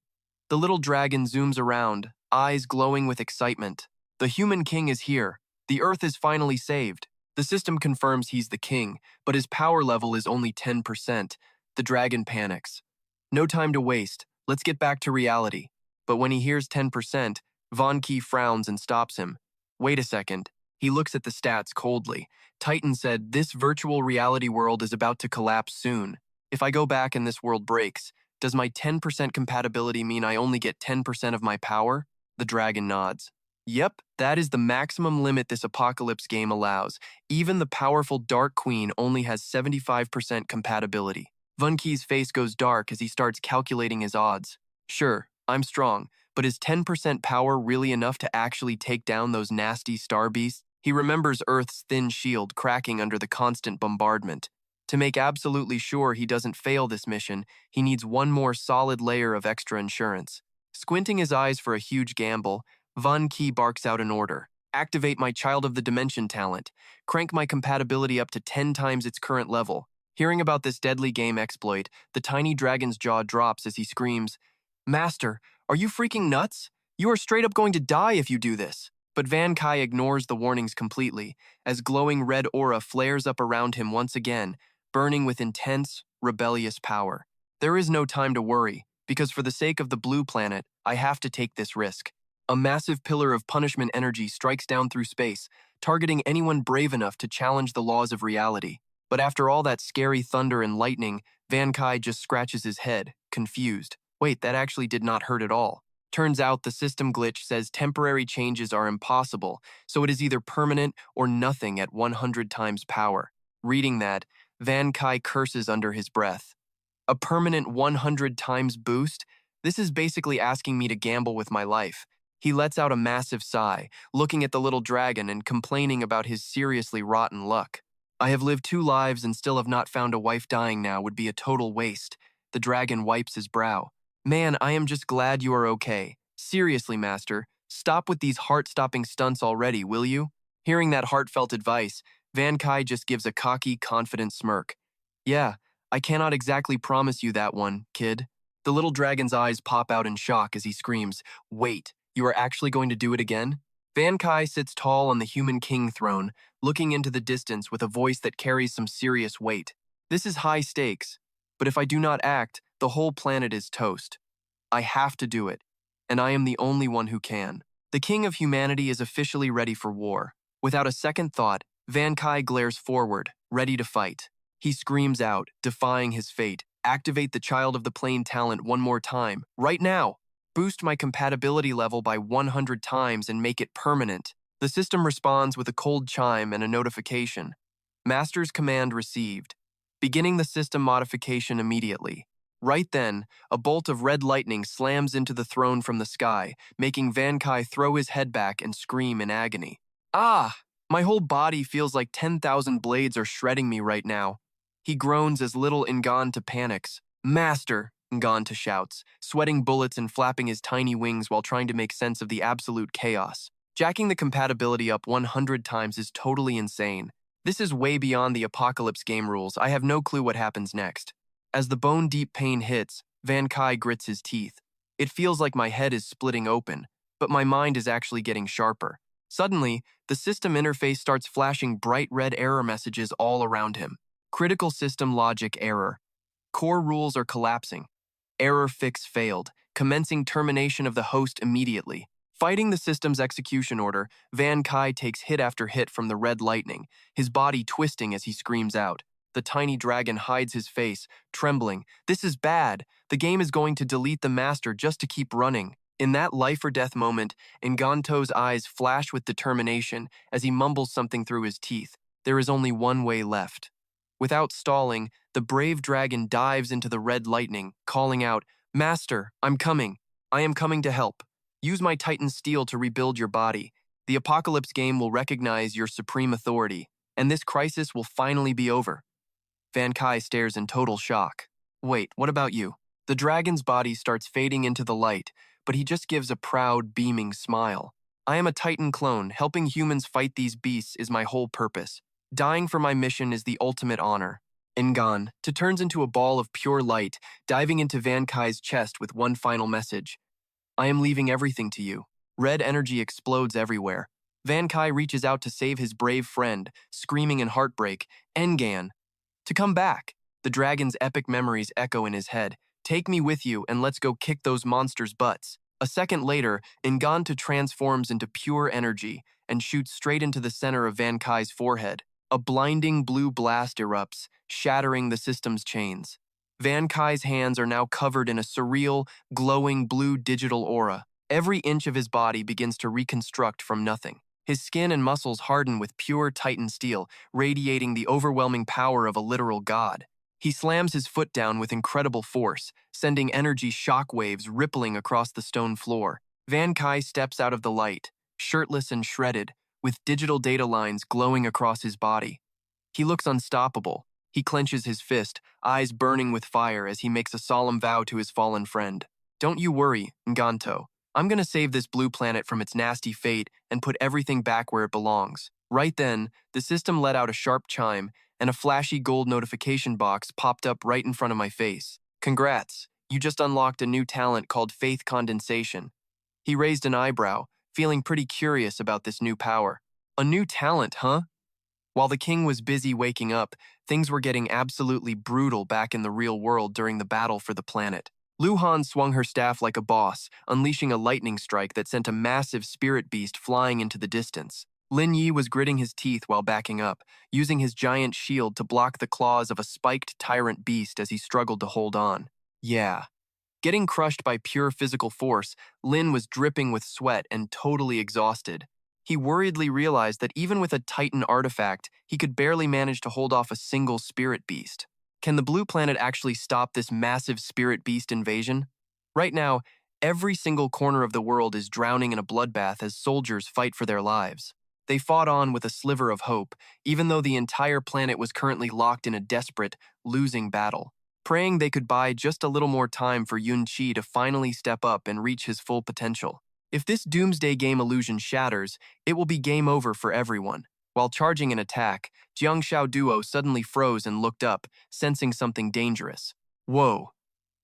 The little dragon zooms around, eyes glowing with excitement. The human king is here. The Earth is finally saved. The system confirms he's the king, but his power level is only 10%. The dragon panics. No time to waste. Let's get back to reality. But when he hears 10%, Von Key frowns and stops him. Wait a second. He looks at the stats coldly. Titan said, this virtual reality world is about to collapse soon. If I go back and this world breaks, does my 10% compatibility mean I only get 10% of my power? The dragon nods. Yep, that is the maximum limit this apocalypse game allows. Even the powerful Dark Queen only has 75% compatibility. Von Key's face goes dark as he starts calculating his odds. Sure, I'm strong, but is 10% power really enough to actually take down those nasty star beasts? He remembers Earth's thin shield cracking under the constant bombardment. To make absolutely sure he doesn't fail this mission, he needs one more solid layer of extra insurance. Squinting his eyes for a huge gamble, Von Key barks out an order. Activate my Child of the Dimension talent. Crank my compatibility up to 10 times its current level. Hearing about this deadly game exploit, the tiny dragon's jaw drops as he screams, Master, are you freaking nuts? You are straight up going to die if you do this. But Van Kai ignores the warnings completely, as glowing red aura flares up around him once again, burning with intense, rebellious power. There is no time to worry, because for the sake of the blue planet, I have to take this risk. A massive pillar of punishment energy strikes down through space, targeting anyone brave enough to challenge the laws of reality. But after all that scary thunder and lightning, Van Kai just scratches his head, confused. Wait, that actually did not hurt at all. Turns out the system glitch says temporary changes are impossible, so it is either permanent or nothing at 100 times power. Reading that, Van Kai curses under his breath. A permanent 100 times boost? This is basically asking me to gamble with my life. He lets out a massive sigh, looking at the little dragon and complaining about his seriously rotten luck. I have lived 2 lives and still have not found a wife. Dying now would be a total waste. The dragon wipes his brow. Man, I am just glad you are okay. Seriously, Master, stop with these heart-stopping stunts already, will you? Hearing that heartfelt advice, Van Kai just gives a cocky, confident smirk. Yeah, I cannot exactly promise you that one, kid. The little dragon's eyes pop out in shock as he screams, Wait, you are actually going to do it again? Van Kai sits tall on the human king throne, looking into the distance with a voice that carries some serious weight. This is high stakes, but if I do not act, the whole planet is toast. I have to do it, and I am the only one who can. The king of humanity is officially ready for war. Without a second thought, Van Kai glares forward, ready to fight. He screams out, defying his fate, activate the Child of the Plane talent one more time, right now. Boost my compatibility level by 100 times and make it permanent. The system responds with a cold chime and a notification. Master's command received. Beginning the system modification immediately. Right then, a bolt of red lightning slams into the throne from the sky, making Van Kai throw his head back and scream in agony. Ah! My whole body feels like 10,000 blades are shredding me right now. He groans as little Nganta panics. Master! Nganta shouts, sweating bullets and flapping his tiny wings while trying to make sense of the absolute chaos. Jacking the compatibility up 100 times is totally insane. This is way beyond the apocalypse game rules. I have no clue what happens next. As the bone-deep pain hits, Van Kai grits his teeth. It feels like my head is splitting open, but my mind is actually getting sharper. Suddenly, the system interface starts flashing bright red error messages all around him. Critical system logic error. Core rules are collapsing. Error fix failed, commencing termination of the host immediately. Fighting the system's execution order, Van Kai takes hit after hit from the red lightning, his body twisting as he screams out. The tiny dragon hides his face, trembling. This is bad. The game is going to delete the master just to keep running. In that life-or-death moment, Nganto's eyes flash with determination as he mumbles something through his teeth. There is only one way left. Without stalling, the brave dragon dives into the red lightning, calling out, "Master, I'm coming. I am coming to help. Use my Titan steel to rebuild your body. The Apocalypse game will recognize your supreme authority, and this crisis will finally be over." Van Kai stares in total shock. Wait, what about you? The dragon's body starts fading into the light, but he just gives a proud, beaming smile. I am a Titan clone. Helping humans fight these beasts is my whole purpose. Dying for my mission is the ultimate honor. Ngan turns into a ball of pure light, diving into Van Kai's chest with one final message. I am leaving everything to you. Red energy explodes everywhere. Van Kai reaches out to save his brave friend, screaming in heartbreak, Ngan. To come back. The dragon's epic memories echo in his head. Take me with you and let's go kick those monsters' butts. A second later, Ngan transforms into pure energy and shoots straight into the center of Van Kai's forehead. A blinding blue blast erupts, shattering the system's chains. Van Kai's hands are now covered in a surreal, glowing blue digital aura. Every inch of his body begins to reconstruct from nothing. His skin and muscles harden with pure Titan steel, radiating the overwhelming power of a literal god. He slams his foot down with incredible force, sending energy shockwaves rippling across the stone floor. Van Kai steps out of the light, shirtless and shredded, with digital data lines glowing across his body. He looks unstoppable. He clenches his fist, eyes burning with fire as he makes a solemn vow to his fallen friend. Don't you worry, Nganto. I'm gonna save this blue planet from its nasty fate and put everything back where it belongs. Right then, the system let out a sharp chime, and a flashy gold notification box popped up right in front of my face. Congrats, you just unlocked a new talent called Faith Condensation. He raised an eyebrow, feeling pretty curious about this new power. A new talent, huh? While the king was busy waking up, things were getting absolutely brutal back in the real world during the battle for the planet. Luc Han swung her staff like a boss, unleashing a lightning strike that sent a massive spirit beast flying into the distance. Lin Yi was gritting his teeth while backing up, using his giant shield to block the claws of a spiked tyrant beast as he struggled to hold on. Yeah. Getting crushed by pure physical force, Lin was dripping with sweat and totally exhausted. He worriedly realized that even with a Titan artifact, he could barely manage to hold off a single spirit beast. Can the blue planet actually stop this massive spirit beast invasion? Right now, every single corner of the world is drowning in a bloodbath as soldiers fight for their lives. They fought on with a sliver of hope, even though the entire planet was currently locked in a desperate, losing battle, praying they could buy just a little more time for Yun Qi to finally step up and reach his full potential. If this Doomsday game illusion shatters, it will be game over for everyone. While charging an attack, Jiang Xiao Duo suddenly froze and looked up, sensing something dangerous. Whoa!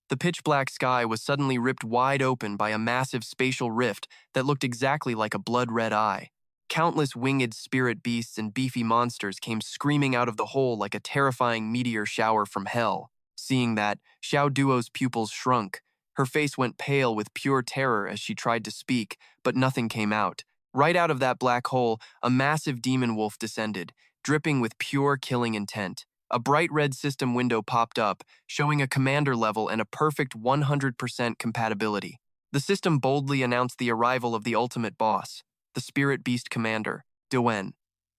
The pitch-black sky was suddenly ripped wide open by a massive spatial rift that looked exactly like a blood-red eye. Countless winged spirit beasts and beefy monsters came screaming out of the hole like a terrifying meteor shower from hell. Seeing that, Xiao Duo's pupils shrunk. Her face went pale with pure terror as she tried to speak, but nothing came out. Right out of that black hole, a massive demon wolf descended, dripping with pure killing intent. A bright red system window popped up, showing a commander level and a perfect 100% compatibility. The system boldly announced the arrival of the ultimate boss, the Spirit Beast Commander, Duen.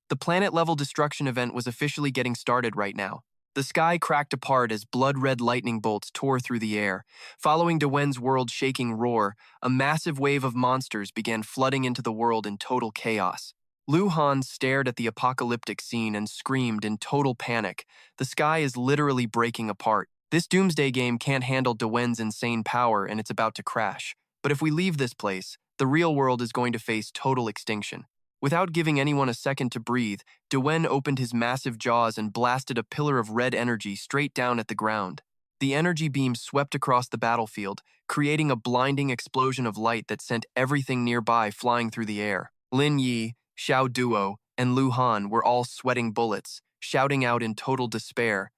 The planet-level destruction event was officially getting started right now. The sky cracked apart as blood-red lightning bolts tore through the air. Following Duen's world-shaking roar, a massive wave of monsters began flooding into the world in total chaos. Luc Han stared at the apocalyptic scene and screamed in total panic. The sky is literally breaking apart. This Doomsday game can't handle Duen's insane power and it's about to crash. But if we leave this place, the real world is going to face total extinction. Without giving anyone a second to breathe, Duen opened his massive jaws and blasted a pillar of red energy straight down at the ground. The energy beam swept across the battlefield, creating a blinding explosion of light that sent everything nearby flying through the air. Lin Yi, Xiao Duo, and Luc Han were all sweating bullets, shouting out in total despair.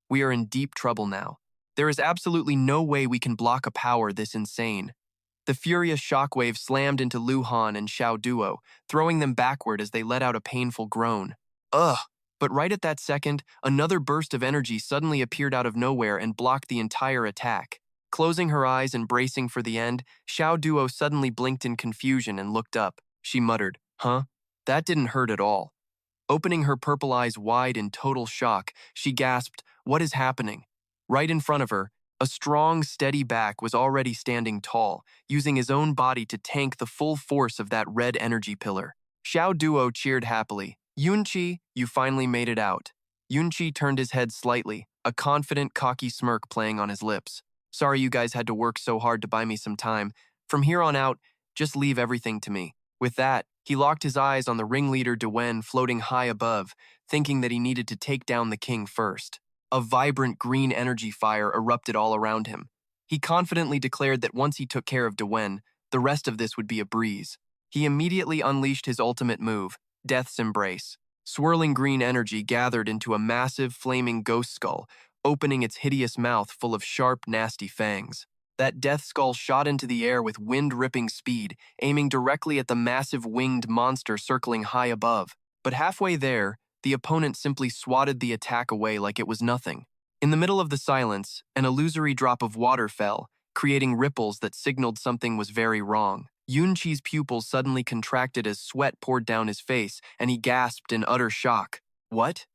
We are in deep trouble now. There is absolutely no way we can block a power this insane. The furious shockwave slammed into Luc Han and Xiao Duo, throwing them backward as they let out a painful groan. Ugh! But right at that second, another burst of energy suddenly appeared out of nowhere and blocked the entire attack. Closing her eyes and bracing for the end, Xiao Duo suddenly blinked in confusion and looked up. She muttered, "Huh? That didn't hurt at all." Opening her purple eyes wide in total shock, she gasped, "What is happening?" Right in front of her, a strong, steady back was already standing tall, using his own body to tank the full force of that red energy pillar. Xiao Duo cheered happily. "Yunqi, you finally made it out." Yunqi turned his head slightly, a confident, cocky smirk playing on his lips. "Sorry you guys had to work so hard to buy me some time. From here on out, just leave everything to me." With that, he locked his eyes on the ringleader Dewen floating high above, thinking that he needed to take down the king first. A vibrant green energy fire erupted all around him. He confidently declared that once he took care of Dewen, the rest of this would be a breeze. He immediately unleashed his ultimate move, Death's Embrace. Swirling green energy gathered into a massive, flaming ghost skull, opening its hideous mouth full of sharp, nasty fangs. That death skull shot into the air with wind-ripping speed, aiming directly at the massive winged monster circling high above. But halfway there, the opponent simply swatted the attack away like it was nothing. In the middle of the silence, an illusory drop of water fell, creating ripples that signaled something was very wrong. Yunqi's pupils suddenly contracted as sweat poured down his face, and he gasped in utter shock. What?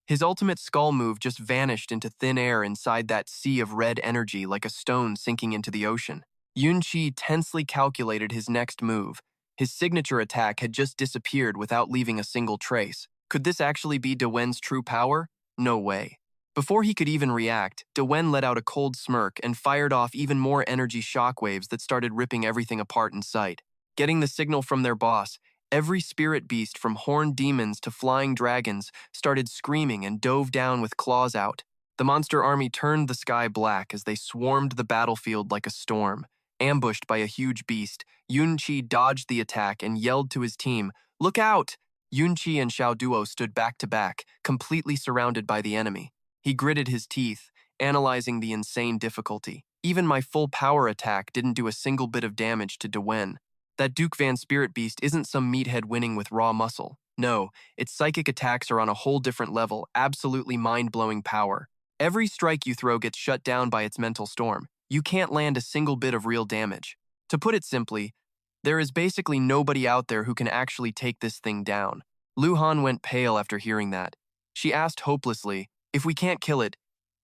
His ultimate skull move just vanished into thin air inside that sea of red energy like a stone sinking into the ocean. Yunqi tensely calculated his next move. His signature attack had just disappeared without leaving a single trace. Could this actually be Dewen's true power? No way. Before he could even react, Dewen let out a cold smirk and fired off even more energy shockwaves that started ripping everything apart in sight. Getting the signal from their boss, every spirit beast from horned demons to flying dragons started screaming and dove down with claws out. The monster army turned the sky black as they swarmed the battlefield like a storm. Ambushed by a huge beast, Yunqi dodged the attack and yelled to his team, "Look out!" Yunqi and Xiao Duo stood back to back, completely surrounded by the enemy. He gritted his teeth, analyzing the insane difficulty. Even my full power attack didn't do a single bit of damage to Dewen. That Duke Van Spirit Beast isn't some meathead winning with raw muscle. No, its psychic attacks are on a whole different level, absolutely mind-blowing power. Every strike you throw gets shut down by its mental storm. You can't land a single bit of real damage. To put it simply, there is basically nobody out there who can actually take this thing down. Luc Han went pale after hearing that. She asked hopelessly, "If we can't kill it,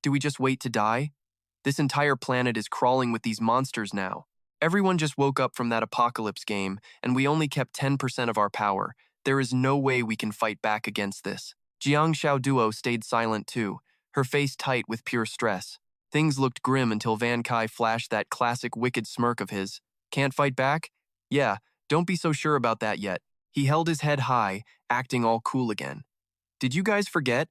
do we just wait to die? This entire planet is crawling with these monsters now. Everyone just woke up from that apocalypse game, and we only kept 10% of our power. There is no way we can fight back against this." Jiang Xiao Duo stayed silent too, her face tight with pure stress. Things looked grim until Van Kai flashed that classic wicked smirk of his. "Can't fight back? Yeah, don't be so sure about that yet." He held his head high, acting all cool again. "Did you guys forget?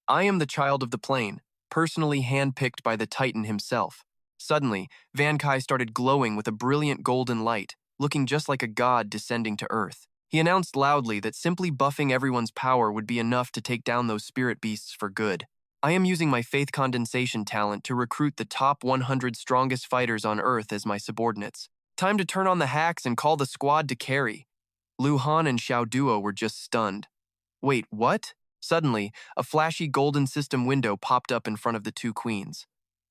I am the child of the plane, personally handpicked by the Titan himself." Suddenly, Van Kai started glowing with a brilliant golden light, looking just like a god descending to Earth. He announced loudly that simply buffing everyone's power would be enough to take down those spirit beasts for good. "I am using my faith condensation talent to recruit the top 100 strongest fighters on Earth as my subordinates. Time to turn on the hacks and call the squad to carry." Luc Han and Xiao Duo were just stunned. "Wait, what?" Suddenly, a flashy golden system window popped up in front of the two queens.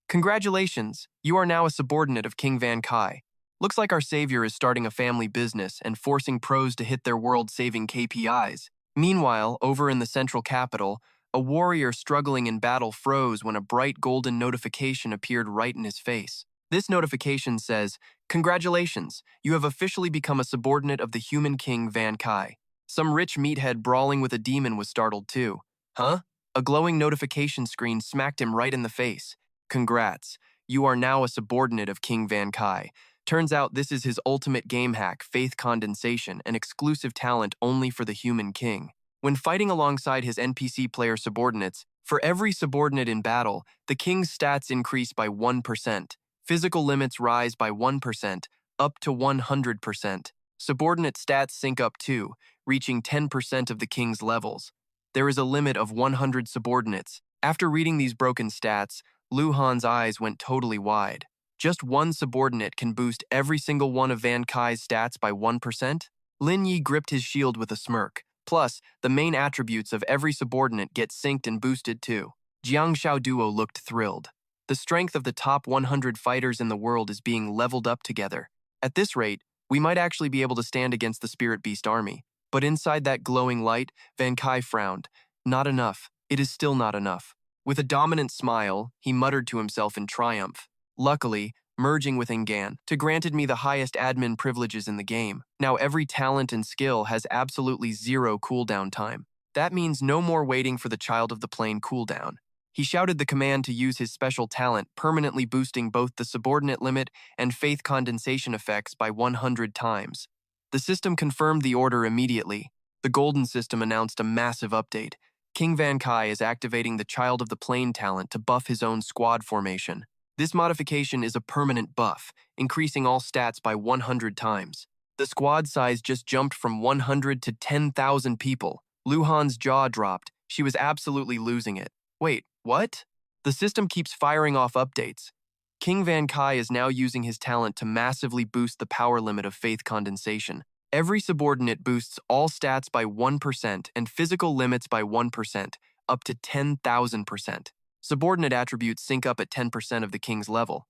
"Congratulations, you are now a subordinate of King Van Kai. Looks like our savior is starting a family business and forcing pros to hit their world-saving KPIs." Meanwhile, over in the central capital, a warrior struggling in battle froze when a bright golden notification appeared right in his face. This notification says, "Congratulations, you have officially become a subordinate of the human king Van Kai." Some rich meathead brawling with a demon was startled too. Huh? A glowing notification screen smacked him right in the face. "Congrats, you are now a subordinate of King Van Kai. Turns out this is his ultimate game hack, Faith Condensation, an exclusive talent only for the human king." When fighting alongside his NPC player subordinates, for every subordinate in battle, the king's stats increase by 1%. Physical limits rise by 1%, up to 100%. Subordinate stats sync up too, reaching 10% of the king's levels. There is a limit of 100 subordinates. After reading these broken stats, Luc Han's eyes went totally wide. Just one subordinate can boost every single one of Van Kai's stats by 1%? Lin Yi gripped his shield with a smirk. Plus, the main attributes of every subordinate get synced and boosted too. Jiang Xiaoduo looked thrilled. The strength of the top 100 fighters in the world is being leveled up together. At this rate, we might actually be able to stand against the Spirit Beast army. But inside that glowing light, Van Kai frowned. Not enough. It is still not enough. With a dominant smile, he muttered to himself in triumph. Luckily, merging with Engan granted me the highest admin privileges in the game. Now every talent and skill has absolutely zero cooldown time. That means no more waiting for the Child of the Plane cooldown. He shouted the command to use his special talent, permanently boosting both the subordinate limit and faith condensation effects by 100 times. The system confirmed the order immediately. The Golden System announced a massive update. King Van Kai is activating the Child of the Plane talent to buff his own squad formation. This modification is a permanent buff, increasing all stats by 100 times. The squad size just jumped from 100 to 10,000 people. Luc Han's jaw dropped. She was absolutely losing it. Wait, what? The system keeps firing off updates. King Van Kai is now using his talent to massively boost the power limit of faith condensation. Every subordinate boosts all stats by 1% and physical limits by 1%, up to 10,000%. Subordinate attributes sync up at 10% of the king's level.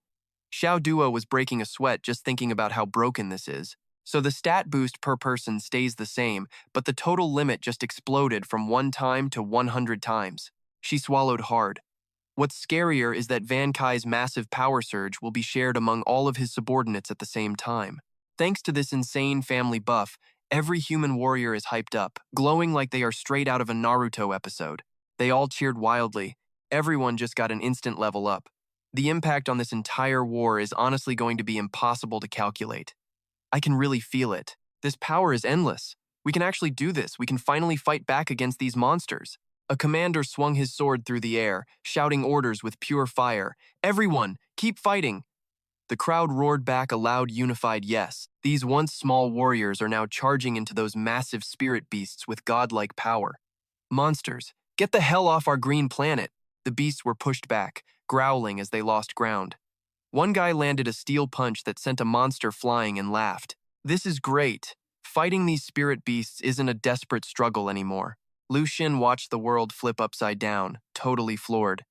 Xiao Duo was breaking a sweat just thinking about how broken this is. So the stat boost per person stays the same, but the total limit just exploded from 1 time to 100 times. She swallowed hard. What's scarier is that Van Kai's massive power surge will be shared among all of his subordinates at the same time. Thanks to this insane family buff, every human warrior is hyped up, glowing like they are straight out of a Naruto episode. They all cheered wildly. Everyone just got an instant level up. The impact on this entire war is honestly going to be impossible to calculate. I can really feel it. This power is endless. We can actually do this. We can finally fight back against these monsters. A commander swung his sword through the air, shouting orders with pure fire. Everyone, keep fighting! The crowd roared back a loud, unified yes. These once small warriors are now charging into those massive spirit beasts with godlike power. Monsters, get the hell off our green planet! The beasts were pushed back, growling as they lost ground. One guy landed a steel punch that sent a monster flying and laughed. This is great. Fighting these spirit beasts isn't a desperate struggle anymore. Lu Xun watched the world flip upside down, totally floored.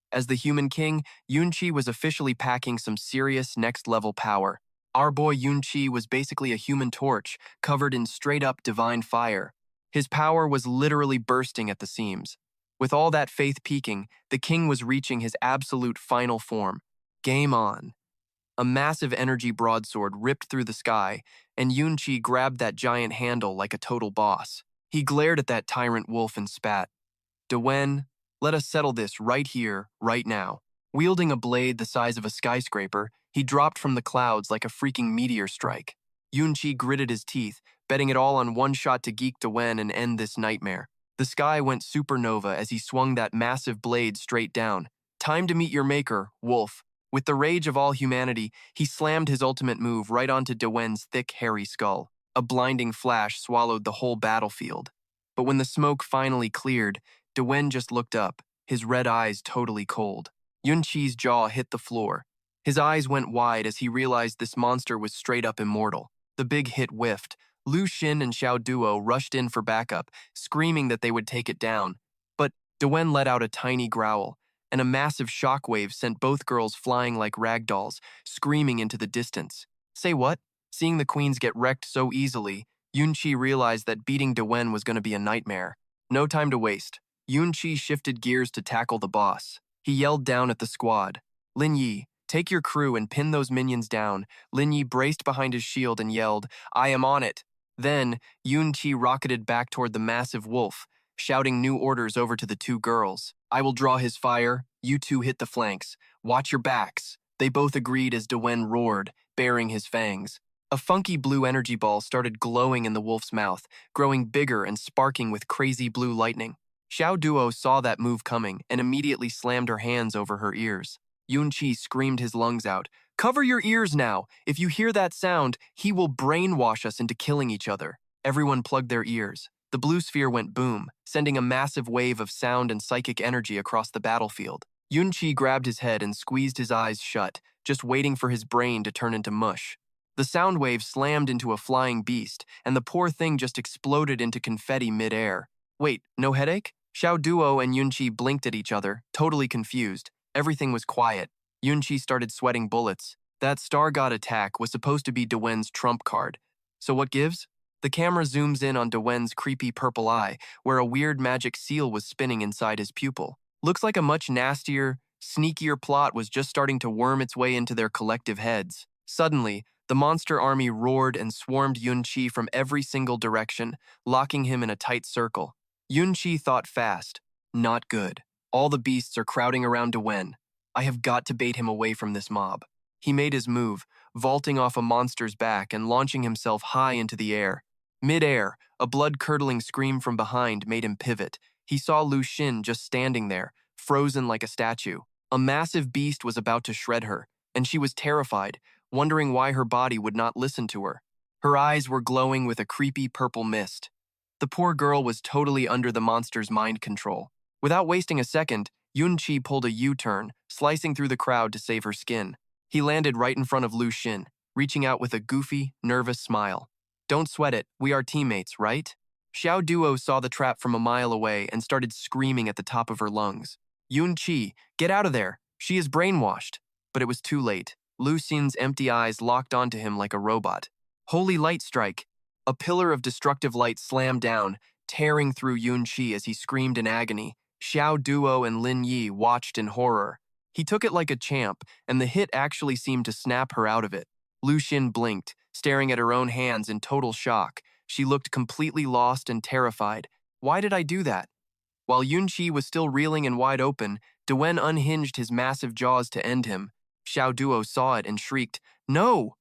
As the human king, Yunqi was officially packing some serious next-level power. Our boy Yunqi was basically a human torch, covered in straight-up divine fire. His power was literally bursting at the seams. With all that faith peaking, the king was reaching his absolute final form. Game on. A massive energy broadsword ripped through the sky, and Yunqi grabbed that giant handle like a total boss. He glared at that tyrant wolf and spat. "Dewen, let us settle this right here, right now." Wielding a blade the size of a skyscraper, he dropped from the clouds like a freaking meteor strike. Yunqi gritted his teeth, betting it all on one shot to geek Dewen and end this nightmare. The sky went supernova as he swung that massive blade straight down. Time to meet your maker, wolf. With the rage of all humanity, he slammed his ultimate move right onto Dewen's thick, hairy skull. A blinding flash swallowed the whole battlefield. But when the smoke finally cleared, Dewen just looked up, his red eyes totally cold. Yunqi's jaw hit the floor. His eyes went wide as he realized this monster was straight up immortal. The big hit whiffed. Lu Xun and Xiao Duo rushed in for backup, screaming that they would take it down. But Dewen let out a tiny growl, and a massive shockwave sent both girls flying like ragdolls, screaming into the distance. Say what? Seeing the queens get wrecked so easily, Yunqi realized that beating Dewen was going to be a nightmare. No time to waste. Yunqi shifted gears to tackle the boss. He yelled down at the squad. "Lin Yi, take your crew and pin those minions down." Lin Yi braced behind his shield and yelled, "I am on it." Then, Yunqi rocketed back toward the massive wolf, shouting new orders over to the two girls. "I will draw his fire. You two hit the flanks. Watch your backs." They both agreed as Dewen roared, baring his fangs. A funky blue energy ball started glowing in the wolf's mouth, growing bigger and sparking with crazy blue lightning. Xiao Duo saw that move coming and immediately slammed her hands over her ears. Yunqi screamed his lungs out, "Cover your ears now! If you hear that sound, he will brainwash us into killing each other." Everyone plugged their ears. The blue sphere went boom, sending a massive wave of sound and psychic energy across the battlefield. Yunqi grabbed his head and squeezed his eyes shut, just waiting for his brain to turn into mush. The sound wave slammed into a flying beast, and the poor thing just exploded into confetti mid-air. Wait, no headache? Xiao Duo and Yunqi blinked at each other, totally confused. Everything was quiet. Yunqi started sweating bullets. That Star God attack was supposed to be Dewen's trump card. So what gives? The camera zooms in on Dewen's creepy purple eye, where a weird magic seal was spinning inside his pupil. Looks like a much nastier, sneakier plot was just starting to worm its way into their collective heads. Suddenly, the monster army roared and swarmed Yunqi from every single direction, locking him in a tight circle. Yunqi thought fast. Not good. All the beasts are crowding around Dewen. I have got to bait him away from this mob. He made his move, vaulting off a monster's back and launching himself high into the air. Mid-air, a blood-curdling scream from behind made him pivot. He saw Lu Xin just standing there, frozen like a statue. A massive beast was about to shred her, and she was terrified, wondering why her body would not listen to her. Her eyes were glowing with a creepy purple mist. The poor girl was totally under the monster's mind control. Without wasting a second, Yunqi pulled a U-turn, slicing through the crowd to save her skin. He landed right in front of Lu Xin, reaching out with a goofy, nervous smile. Don't sweat it, we are teammates, right? Xiao Duo saw the trap from a mile away and started screaming at the top of her lungs. Yunqi, get out of there! She is brainwashed. But it was too late. Lu Xin's empty eyes locked onto him like a robot. Holy light strike! A pillar of destructive light slammed down, tearing through Yunqi as he screamed in agony. Xiao Duo and Lin Yi watched in horror. He took it like a champ, and the hit actually seemed to snap her out of it. Lu Xin blinked, staring at her own hands in total shock. She looked completely lost and terrified. Why did I do that? While Yunqi was still reeling and wide open, Dewen unhinged his massive jaws to end him. Xiao Duo saw it and shrieked, "No!"